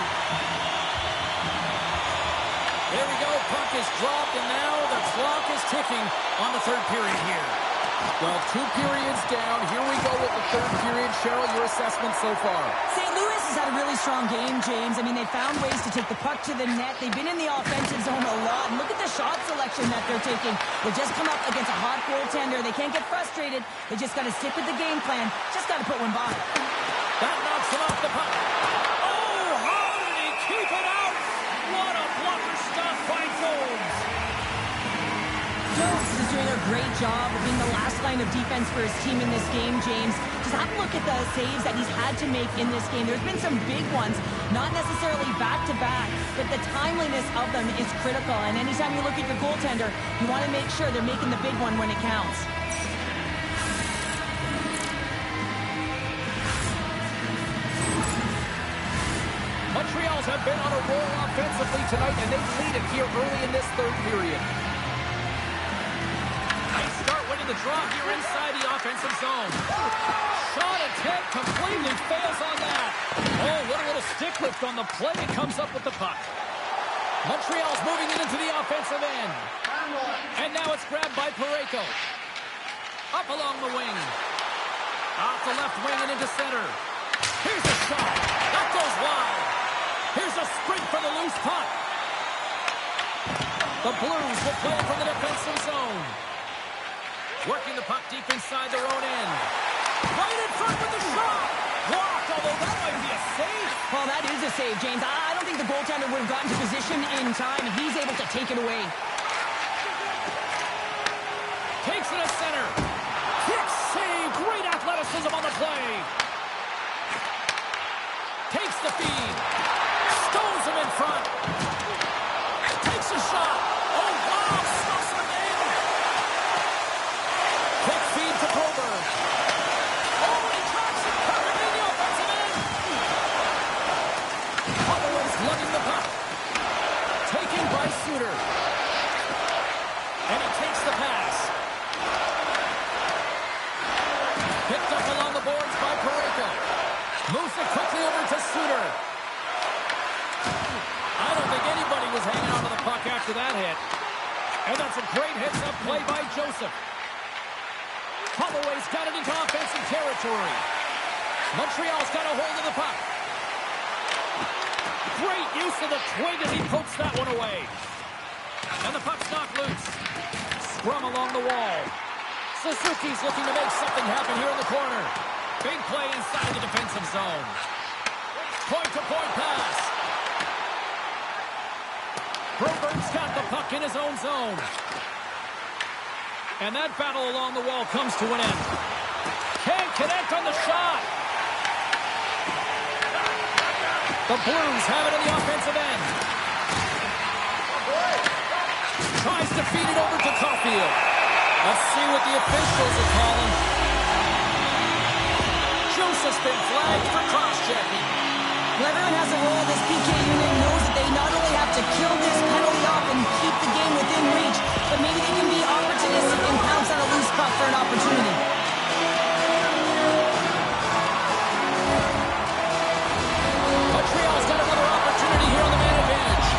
There we go. Puck is dropped, and now the clock is ticking on the third period here. Well, 2 periods down. Here we go with the third period. Cheryl, your assessment so far? St. Louis has had a really strong game, James. I mean, they found ways to take the puck to the net. They've been in the offensive zone a lot. And look at the shot selection that they're taking. They just come up against a hot goaltender. They can't get frustrated. They just got to stick with the game plan. Just got to put one by. That knocks him off the puck. Oh, how did he keep it out? What a blocker stop by Jones. Jones is doing a great job of being the last line of defense for his team in this game, James. Just have a look at the saves that he's had to make in this game. There's been some big ones, not necessarily back-to-back, but the timeliness of them is critical. And anytime you look at your goaltender, you want to make sure they're making the big one when it counts. Montreal's have been on a roll offensively tonight, and they lead it here early in this third period. Nice start winning the draw here inside the offensive zone. Shot attempt completely fails on that. Oh, what a little stick lift on the play. It comes up with the puck. Montreal's moving it into the offensive end. And now it's grabbed by Parayko. Up along the wing. Off the left wing and into center. Here's a shot. That goes wide. Here's a sprint for the loose puck. The Blues will play it from the defensive zone. Working the puck deep inside their own end. Right in front with the shot. Blocked, although that might be a save. Well, that is a save, James. I don't think the goaltender would have gotten to position in time. He's able to take it away. Takes it at center. Quick save. Great athleticism on the play. Takes the feed. Stones him in front. Takes a shot. Oh, wow. Stuffs him in. Quick feed to Broberg. Oh, he tracks it perfectly in the offensive end. Holloway's lugging the puck. Taken by Suter. And he takes the pass. Picked up along the boards by Parayko. Moves it quickly over to Suter. I don't think anybody was hanging on to the puck after that hit. And that's a great heads-up play by Joseph. Holloway's got it into offensive territory. Montreal's got a hold of the puck. Great use of the twig as he pokes that one away. And the puck's knocked loose. Scrum along the wall. Suzuki's looking to make something happen here in the corner. Big play inside the defensive zone. Point-to-point pass. Broberg's got the puck in his own zone. And that battle along the wall comes to an end. Can't connect on the shot. The Blues have it in the offensive end. Tries to feed it over to Caulfield. Let's see what the officials are calling. Joseph's been flagged for cross-checking. Well, everyone has a role. This PK unit knows that they not only have to kill this penalty off and keep the game within reach, but maybe they can be opportunistic and pounce on a loose puck for an opportunity. Montreal's got another opportunity here on the man advantage.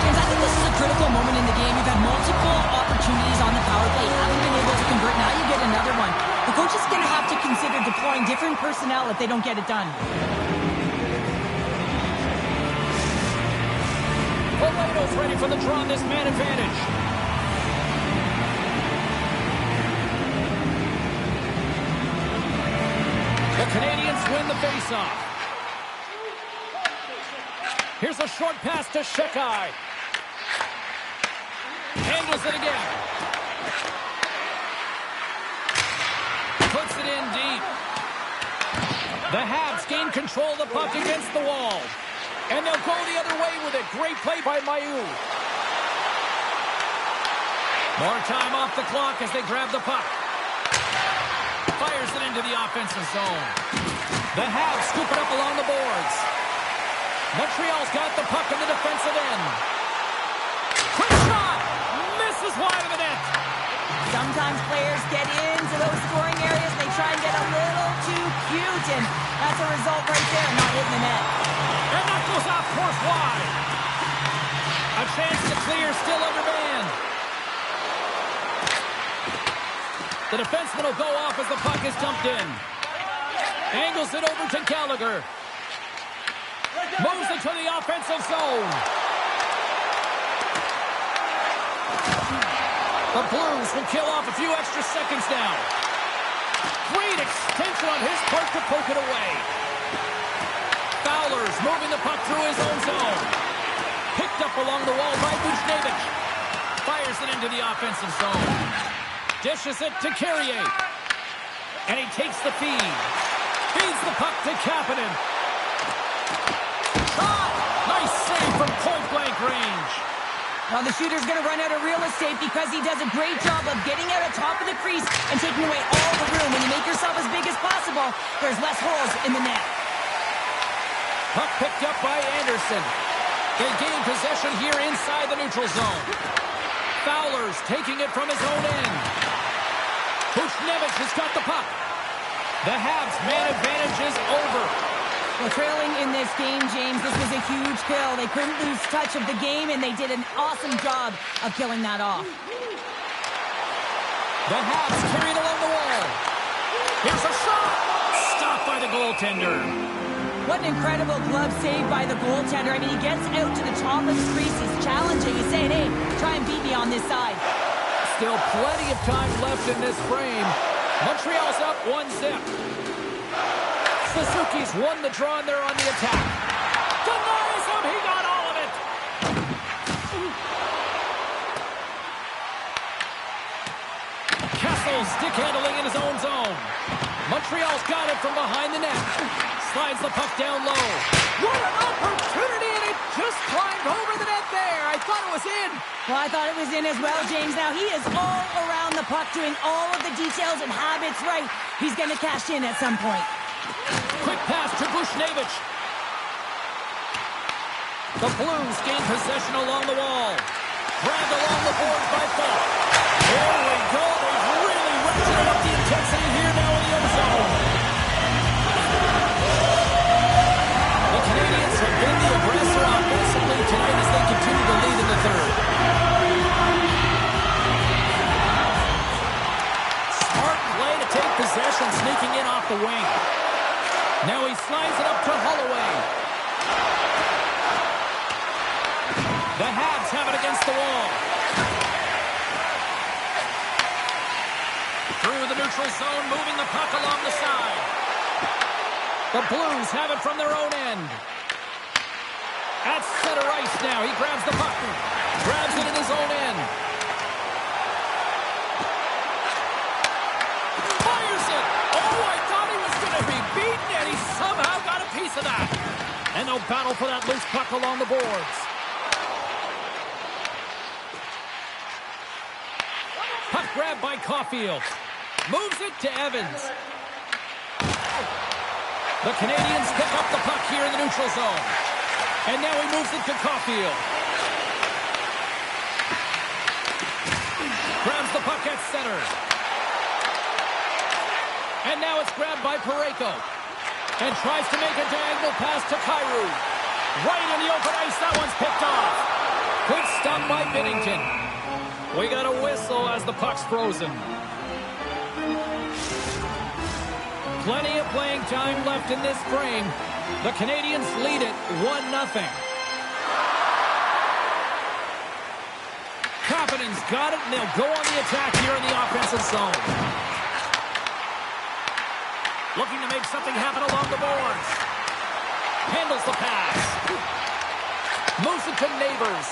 James, I think this is a critical moment in the game. You've had multiple opportunities on the power play. Haven't been able to convert. Now you get another one. The coach is going to have to consider deploying different personnel if they don't get it done. Valeto's ready for the draw on this man advantage. The Canadians win the faceoff. Here's a short pass to Shekai. Handles it again. Puts it in deep. The Habs gain control of the puck against the wall. And they'll go the other way with it. Great play by Mailloux. More time off the clock as they grab the puck. Fires it into the offensive zone. The Habs scoop it up along the boards. Montreal's got the puck in the defensive end. Quick shot! Misses wide of the net. Sometimes players get into those scoring areas. They try and get a little too huge, and that's a result right there, not hitting the net. And that goes off course wide. A chance to clear, still under man. The defenseman will go off as the puck is dumped in. Angles it over to Gallagher. Moves it to the offensive zone. The Blues will kill off a few extra seconds now. Great extension on his part to poke it away. Fowler's moving the puck through his own zone. Picked up along the wall by Buchnevich. Fires it into the offensive zone. Dishes it to Carrier. And he takes the feed. Feeds the puck to Kapanen. Shot! Nice save from point-blank range. Well, the shooter's going to run out of real estate because he does a great job of getting out on top of the crease and taking away all the room. When you make yourself as big as possible, there's less holes in the net. Puck picked up by Anderson. They gain possession here inside the neutral zone. Fowler's taking it from his own end. Buchnevich has got the puck. The Habs' man advantage is over. Well, trailing in this game, James, this was a huge kill. They couldn't lose touch of the game, and they did an awesome job of killing that off. The Habs carried along the wall. Here's a shot. Stopped by the goaltender. What an incredible glove save by the goaltender. I mean, he gets out to the top of the crease. He's challenging. He's saying, hey, try and beat me on this side. Still plenty of time left in this frame. Montreal's up 1-0. Suzuki's won the draw and they're on the attack. Denies him. He got all of it. Kessel stick handling in his own zone. Montreal's got it from behind the net. Slides the puck down low. What an opportunity, and it just climbed over the net there. I thought it was in. Well, I thought it was in as well, James. Now, he is all around the puck, doing all of the details and habits right. He's going to cash in at some point. Quick pass to Buchnevich. The Blues gain possession along the wall. Grabbed along the boards by Falk. There we go. They've really ratcheted up the intensity here now in the ozone. The Canadians have been the aggressor offensively tonight as they continue to lead in the third. Smart play to take possession, sneaking in off the wing. Now he slides it up to Holloway. The Habs have it against the wall. Through the neutral zone, moving the puck along the side. The Blues have it from their own end. At center ice now, he grabs the puck. Grabs it in his own end. Fires it! Oh, I thought he was going to be beaten, and he somehow got a piece of that. And they'll battle for that loose puck along the boards. Puck grabbed by Caulfield. Moves it to Evans. The Canadians pick up the puck here in the neutral zone. And now he moves it to Caulfield. Grabs the puck at center. And now it's grabbed by Parayko. And tries to make a diagonal pass to Kyrou. Right in the open ice, that one's picked off. Good stop by Binnington. We got a whistle as the puck's frozen. Plenty of playing time left in this frame. The Canadians lead it 1-0. Kapanen's got it, and they'll go on the attack here in the offensive zone. Looking to make something happen along the boards. Handles the pass. Moves it to Neighbors.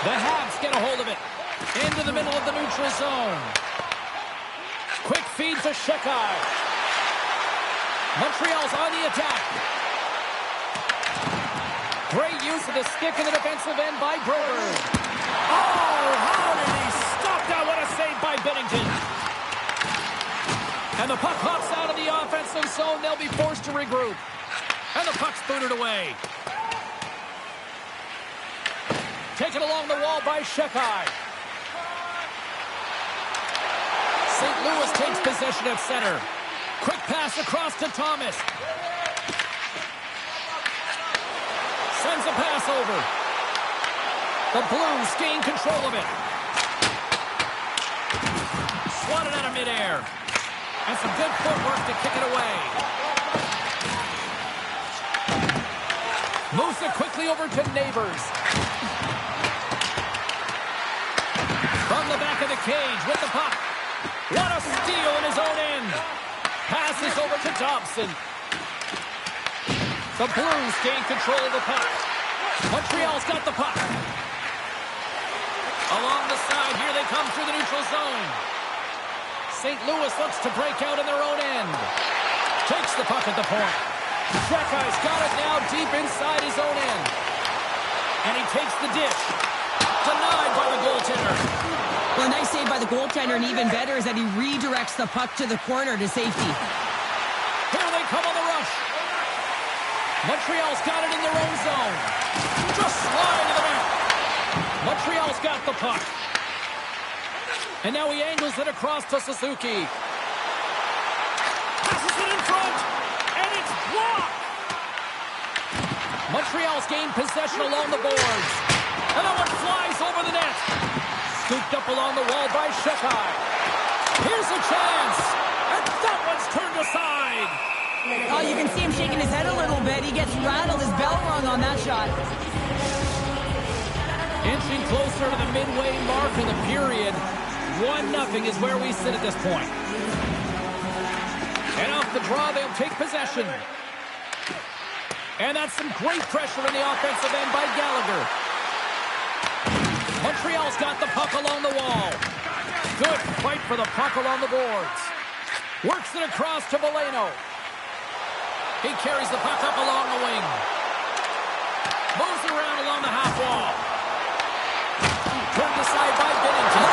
The Habs get a hold of it. Into the middle of the neutral zone. Quick feed to Shekai. Montreal's on the attack. Great use of the stick in the defensive end by Broberg. Oh, how did he stop that? What a save by Binnington. And the puck hops out of the offensive zone. They'll be forced to regroup. And the puck's booted away. Taken along the wall by Shekai. St. Louis takes possession at center. Quick Pass across to Thomas. Sends a pass over. The Blues gain control of it. Swatted out of midair. And some good footwork to kick it away. Moves it quickly over to Neighbors. From the back of the cage with the puck. What a steal in his own end. Passes over to Thompson. The Blues gain control of the puck. Montreal's got the puck. Along the side, here they come through the neutral zone. St. Louis looks to break out in their own end. Takes the puck at the point. Shekai's got it now deep inside his own end. And he takes the dish. Denied by the goaltender. Well, a nice save by the goaltender, and even better is that he redirects the puck to the corner to safety. Here they come on the rush. Montreal's got it in their own zone. Just slide to the back. Montreal's got the puck. And now he angles it across to Suzuki. Passes it in front. And it's blocked. Montreal's gained possession along the boards. And that one flies over the net. Scooped up along the wall by Shekai. Here's a chance. And that one's turned aside. Oh, you can see him shaking his head a little bit. He gets rattled, his bell rung on that shot. Inching closer to the midway mark of the period. 1-0 is where we sit at this point. And off the draw, they'll take possession. And that's some great pressure in the offensive end by Gallagher. Montreal's got the puck along the wall. Good fight for the puck along the boards. Works it across to Valeno. He carries the puck up along the wing. Moves around along the half wall. Turned aside by Binnington.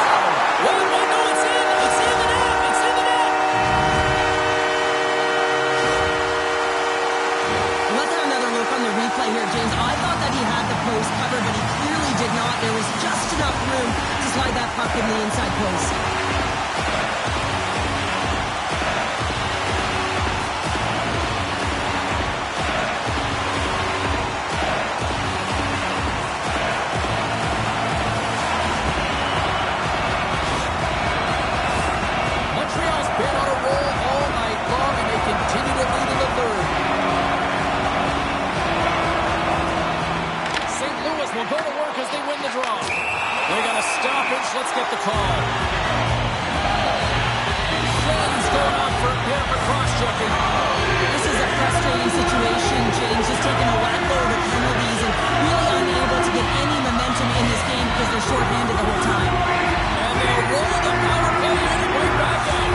Oh, no, it's in! It's in the net! It's in the net! Let's have another look on the replay here, James. I thought that he had the post covered, but he clearly did not. There was just enough room to slide that puck in the inside post. Montreal's been on a roll all night long, and they continue to lead in the third. St. Louis will go to work as they win the draw. They got a stoppage. Let's get the call. Shen's going out for a pair for cross-checking. This is a frustrating situation, James. Just taking a whack load of penalties and really unable to get any momentum in this game because they're shorthanded the whole time. And they'll roll the power play unit right back out.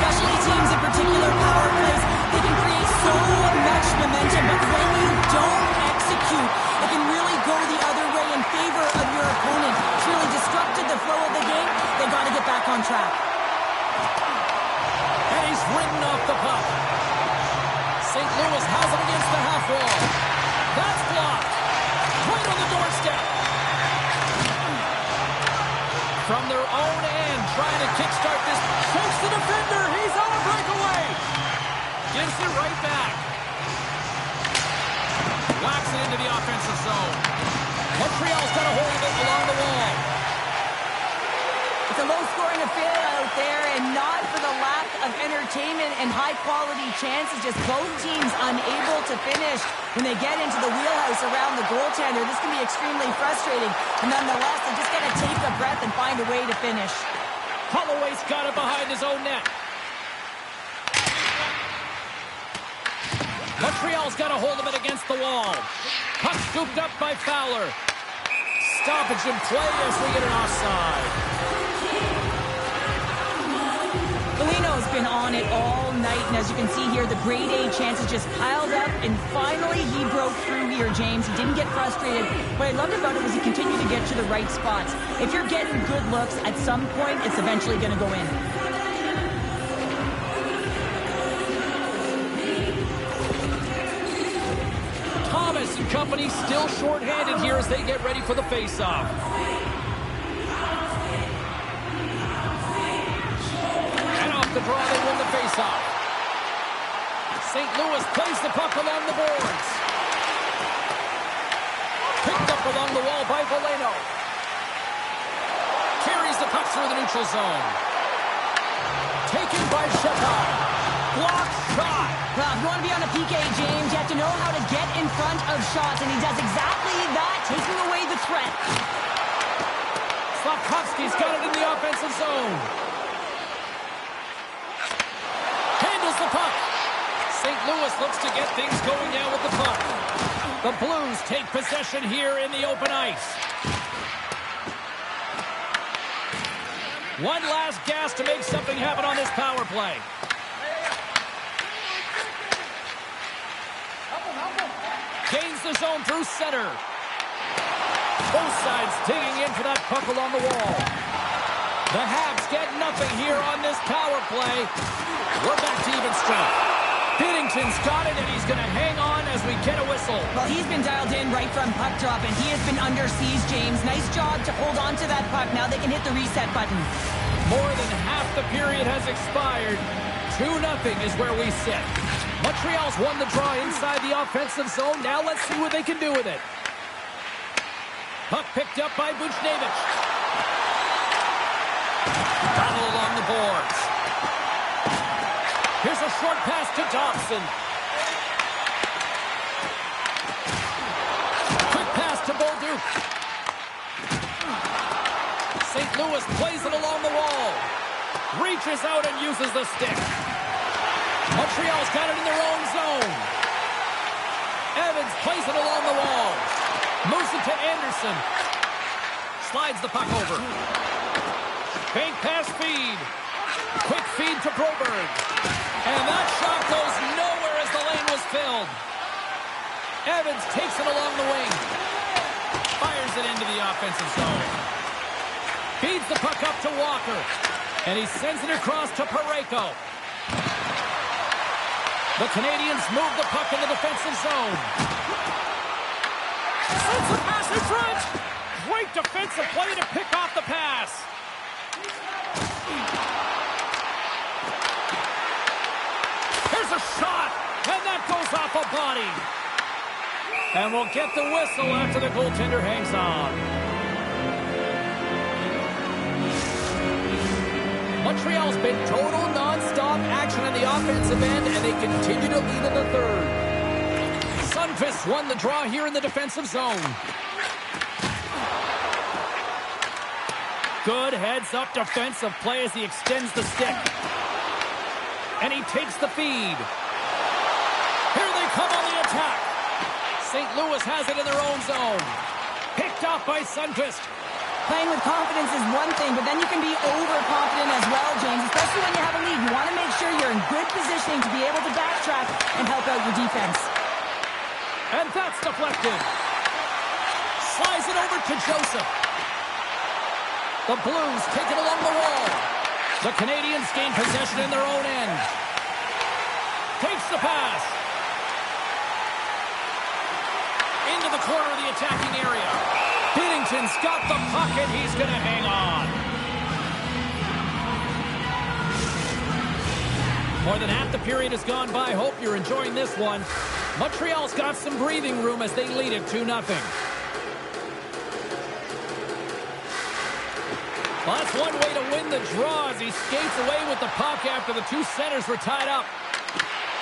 Specialty teams in particular, power plays, they can create so much momentum, but when you don't execute, it can really go the other way in favor of your opponent. It's really disrupted the flow of the game. They got to get back on track. And he's ridden off the puck. St. Louis has it against the half wall. That's blocked. Right on the doorstep. From their own end, trying to kickstart this. Shakes the defender. He's on a breakaway. Gives it right back. Whacks it into the offensive zone. Montreal's got a hold of it along the wall. It's a low-scoring affair out there, and not for the lack of entertainment and high-quality chances. Just both teams unable to finish when they get into the wheelhouse around the goaltender. This can be extremely frustrating, and nonetheless, they just got to take a breath and find a way to finish. Holloway's got it behind his own net. Montreal's got a hold of it against the wall. Puck scooped up by Fowler. Stoppage in play as we get an offside. Valeno's been on it all night, and as you can see here, the grade A chances just piled up, and finally he broke through here, James. He didn't get frustrated. What I loved about it was he continued to get to the right spots. If you're getting good looks, at some point, it's eventually going to go in. Thomas and company still shorthanded here as they get ready for the face-off. And off the draw, they win the face-off. St. Louis plays the puck along the boards. Picked up along the wall by Valeno. Carries the puck through the neutral zone. Taken by Sheppard. Blocked shot. Well, if you want to be on a PK, James, you have to know how to get in front of shots, and he does exactly that, taking away the threat. Slafkovsky's got it in the offensive zone. Handles the puck. St. Louis looks to get things going now with the puck. The Blues take possession here in the open ice. One last gas to make something happen on this power play. Gains the zone through center. Both sides digging in for that puck along the wall. The Habs get nothing here on this power play. We're back to even strength. Binnington's got it, and he's going to hang on as we get a whistle. Well, he's been dialed in right from puck drop, and he has been under siege, James. Nice job to hold on to that puck. Now they can hit the reset button. More than half the period has expired. 2-0 is where we sit. Montreal's won the draw inside the offensive zone. Now let's see what they can do with it. Puck picked up by Buchnevich. Battle along the boards. Here's a short pass to Dobson. Quick pass to Bolduc. St. Louis plays it along the wall. Reaches out and uses the stick. Montreal's got it in their own zone. Evans plays it along the wall. Moves it to Anderson. Slides the puck over. Bank pass feed. Quick feed to Broberg. And that shot goes nowhere as the lane was filled. Evans takes it along the wing. Fires it into the offensive zone. Feeds the puck up to Walker. And he sends it across to Parayko. The Canadians move the puck in the defensive zone. Sends the pass in front. Great defensive play to pick off the pass. Here's a shot. And that goes off a body. And we'll get the whistle after the goaltender hangs on. Montreal's been total non-stop action in the offensive end, and they continue to lead in the third. Sundqvist won the draw here in the defensive zone. Good heads-up defensive play as he extends the stick. And he takes the feed. Here they come on the attack. St. Louis has it in their own zone. Picked off by Sundqvist. Playing with confidence is one thing, but then you can be overconfident as well, James, especially when you have a lead. You want to make sure you're in good positioning to be able to backtrack and help out your defense. And that's deflected. Slides it over to Joseph. The Blues take it along the wall. The Canadians gain possession in their own end. Takes the pass. Into the corner of the attacking area. Binnington's got the puck, and he's going to hang on. More than half the period has gone by. Hope you're enjoying this one. Montreal's got some breathing room as they lead it 2-0. Well, that's one way to win the draw as he skates away with the puck after the two centers were tied up.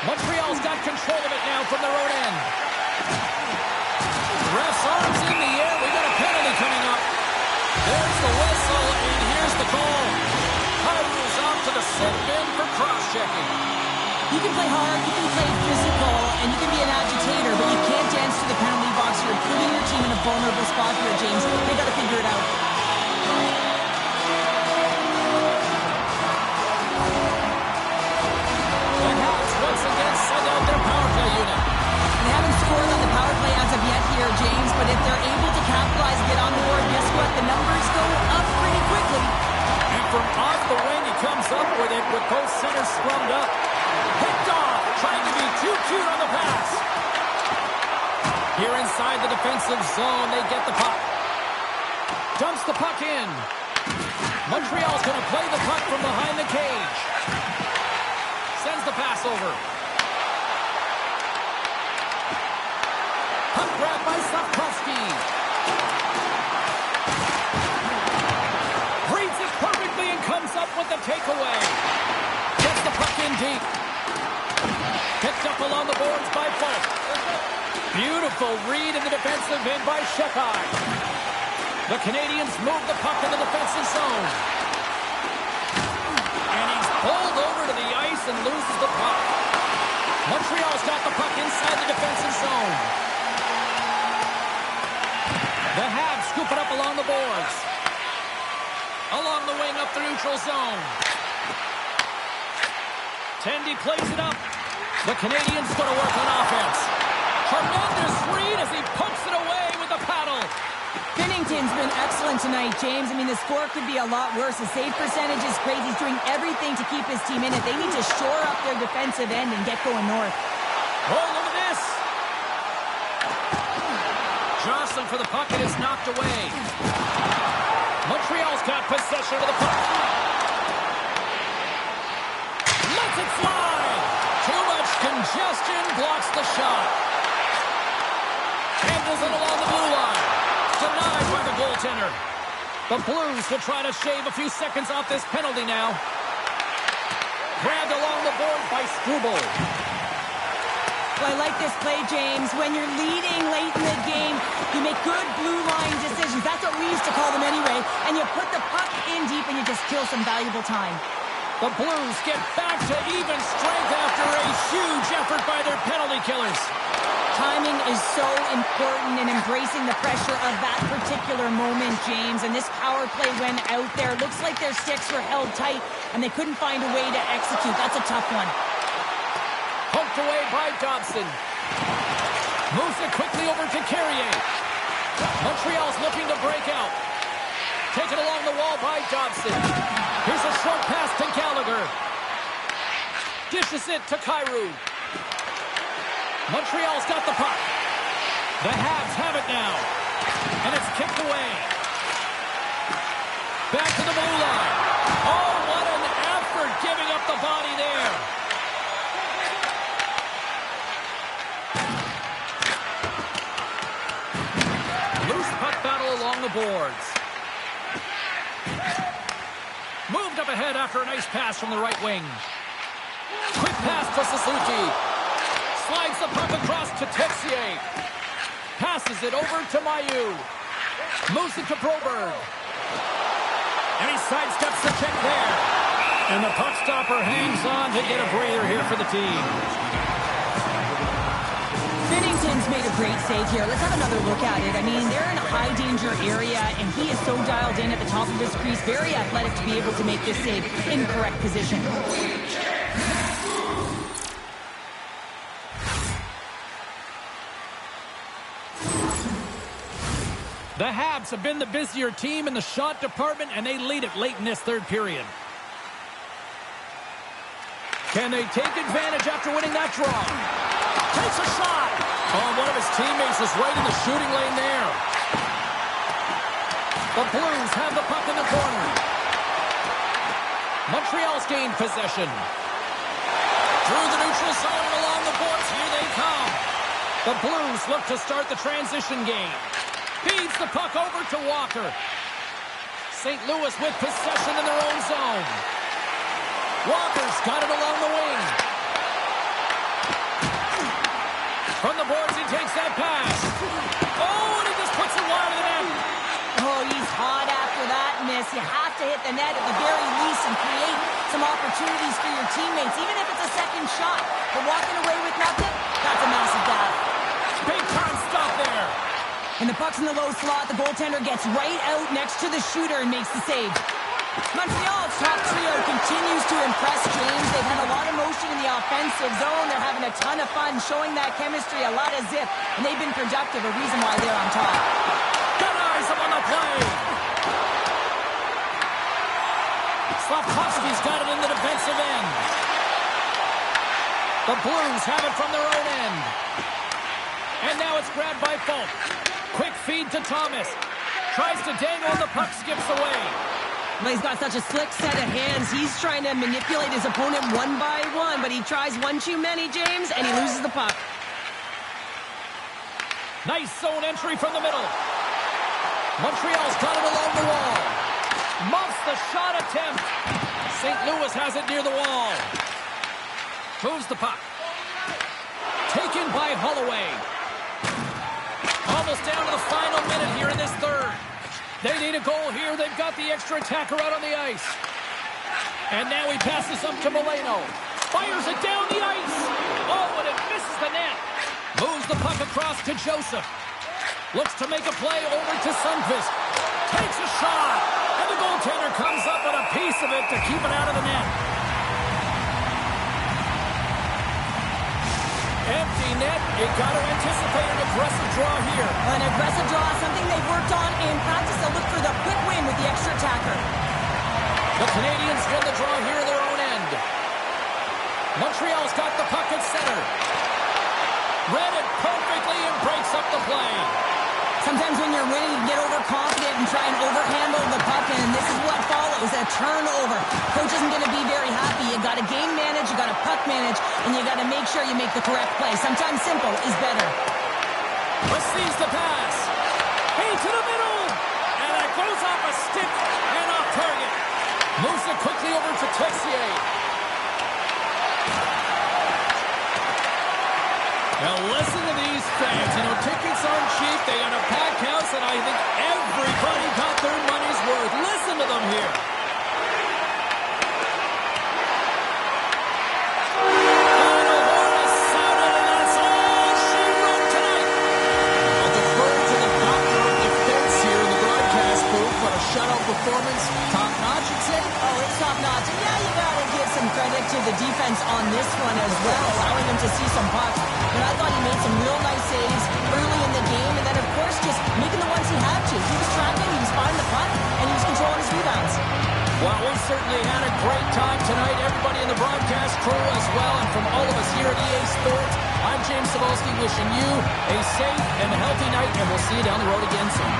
Montreal's got control of it now from their own end. Ref's arms in the air. We got a penalty coming up. There's the whistle, and here's the call. Howell's off to the sit bin for cross-checking. You can play hard, you can play physical, and you can be an agitator, but you can't dance to the penalty box. You're putting your team in a vulnerable spot here, James. They got to figure it out. The Habs once again send out their power play unit. They haven't scored on the power play as of yet here, James, but if they're able to capitalize and get on the board, guess what? The numbers go up pretty quickly. And from off the wing, he comes up with it with both centers scrummed up. Picked off, trying to be too cute on the pass. Here inside the defensive zone, they get the puck. Dumps the puck in. Montreal's going to play the puck from behind the cage. Sends the pass over. by Slavkovsky. Reads it perfectly and comes up with the takeaway. Gets the puck in deep. Picked up along the boards by Falk. Beautiful read in the defensive end by Shekai. The Canadians move the puck in the defensive zone. And he's pulled over to the ice and loses the puck. Montreal's got the puck inside the defensive zone. The Habs scoop it up along the boards. Along the wing up the neutral zone. Tendy plays it up. The Canadians go to work on offense. Tremendous read as he pokes it away with the paddle. Binnington's been excellent tonight, James. I mean, the score could be a lot worse. The save percentage is great. He's doing everything to keep his team in it. They need to shore up their defensive end and get going north. Oh, look at this. Johnson for the puck. It is knocked away. Montreal's got possession of the puck. Lets it fly. Too much congestion blocks the shot. Handles it along the blue line. Denied by the goaltender. The Blues will try to shave a few seconds off this penalty now. Grabbed along the board by Struble. Well, I like this play, James. When you're leading late in the game, you make good blue line decisions. That's what we used to call them anyway. And you put the puck in deep and you just kill some valuable time. The Blues get back to even strength after a huge effort by their penalty killers. Timing is so important in embracing the pressure of that particular moment, James. And this power play went out there. Looks like their sticks were held tight and they couldn't find a way to execute. That's a tough one. Poked away by Dobson. Moves it quickly over to Carrier. Montreal's looking to break out. Taken along the wall by Dobson. Here's a short pass to Gallagher. Dishes it to Kyrou. Montreal's got the puck. The Habs have it now. And it's kicked away. Back to the blue line. Oh, what an effort giving up the body there. Loose puck battle along the boards. Moved up ahead after a nice pass from the right wing. Quick pass to Suzuki. Slides the puck across to Texier. Passes it over to Mailloux. Moves it to Broberg. And he sidesteps the check there. And the puck stopper hangs on to get a breather here for the team. Binnington's made a great save here. Let's have another look at it. I mean, they're in a high-danger area, and he is so dialed in at the top of his crease. Very athletic to be able to make this save in correct position. The Habs have been the busier team in the shot department, and they lead it late in this third period. Can they take advantage after winning that draw? Takes a shot. Oh, one of his teammates is right in the shooting lane there. The Blues have the puck in the corner. Montreal's gained possession. Through the neutral zone and along the boards, here they come. The Blues look to start the transition game. Feeds the puck over to Walker. St. Louis with possession in their own zone. Walker's got it along the wing. From the boards, he takes that pass. Oh, and he just puts it wide of the net. Oh, he's hot after that miss. You have to hit the net at the very least and create some opportunities for your teammates, even if it's a second shot. But walking away with nothing, that's a massive gap. Big time stop there. And the puck's in the low slot. The goaltender gets right out next to the shooter and makes the save. Montreal's top trio continues to impress, James. They've had a lot of motion in the offensive zone. They're having a ton of fun, showing that chemistry, a lot of zip, and they've been productive, a reason why they're on top. Got eyes up on the play. Slavkovsky's got it in the defensive end. The Blues have it from their own end. And now it's grabbed by Falk. Quick feed to Thomas. Tries to dangle and the puck skips away. Well, he's got such a slick set of hands. He's trying to manipulate his opponent one by one, but he tries one too many, James, and he loses the puck. Nice zone entry from the middle. Montreal's got it along the wall. Muffs the shot attempt. St. Louis has it near the wall. Moves the puck. Taken by Holloway. Almost down to the final minute here in this third. They need a goal here. They've got the extra attacker out on the ice. And now he passes up to Milano. Fires it down the ice. Oh, and it misses the net. Moves the puck across to Joseph. Looks to make a play over to Sundqvist. Takes a shot. And the goaltender comes up with a piece of it to keep it out of the net. Empty net. You got to anticipate an aggressive draw here. An aggressive draw, something they've worked on in practice. They'll look for the quick win with the extra attacker. The Canadians win the draw here at their own end. Montreal's got the puck at center. Read it perfectly and breaks up the play. Sometimes when you're winning, you get overconfident and try and overhandle the puck, and this is what follows, a turnover. Coach isn't going to be very happy. You got to game manage, you got to puck manage, and you got to make sure you make the correct play. Sometimes simple is better. Receives the pass. Into the middle. And it goes off a stick and off target. Moves it quickly over to Texier. Now listen to these fans. You know, tickets aren't cheap. They got a packed house, and I think everybody got their money's worth. Listen to them here. Final horn is sounded, and that's all she wrote tonight. I'll defer to the doctor of defense here in the broadcast booth, but a shutout performance, top notch, you'd say? Oh, it's top notch. And yeah, you got to give some credit to the defense on this one as well, allowing them to see some pucks. But I thought he made some real nice saves early in the game, and then, of course, just making the ones he had to. He was tracking, he was finding the puck, and he was controlling his rebounds. Well, we certainly had a great time tonight. Everybody in the broadcast crew as well, and from all of us here at EA Sports, I'm James Cebulski wishing you a safe and healthy night, and we'll see you down the road again soon.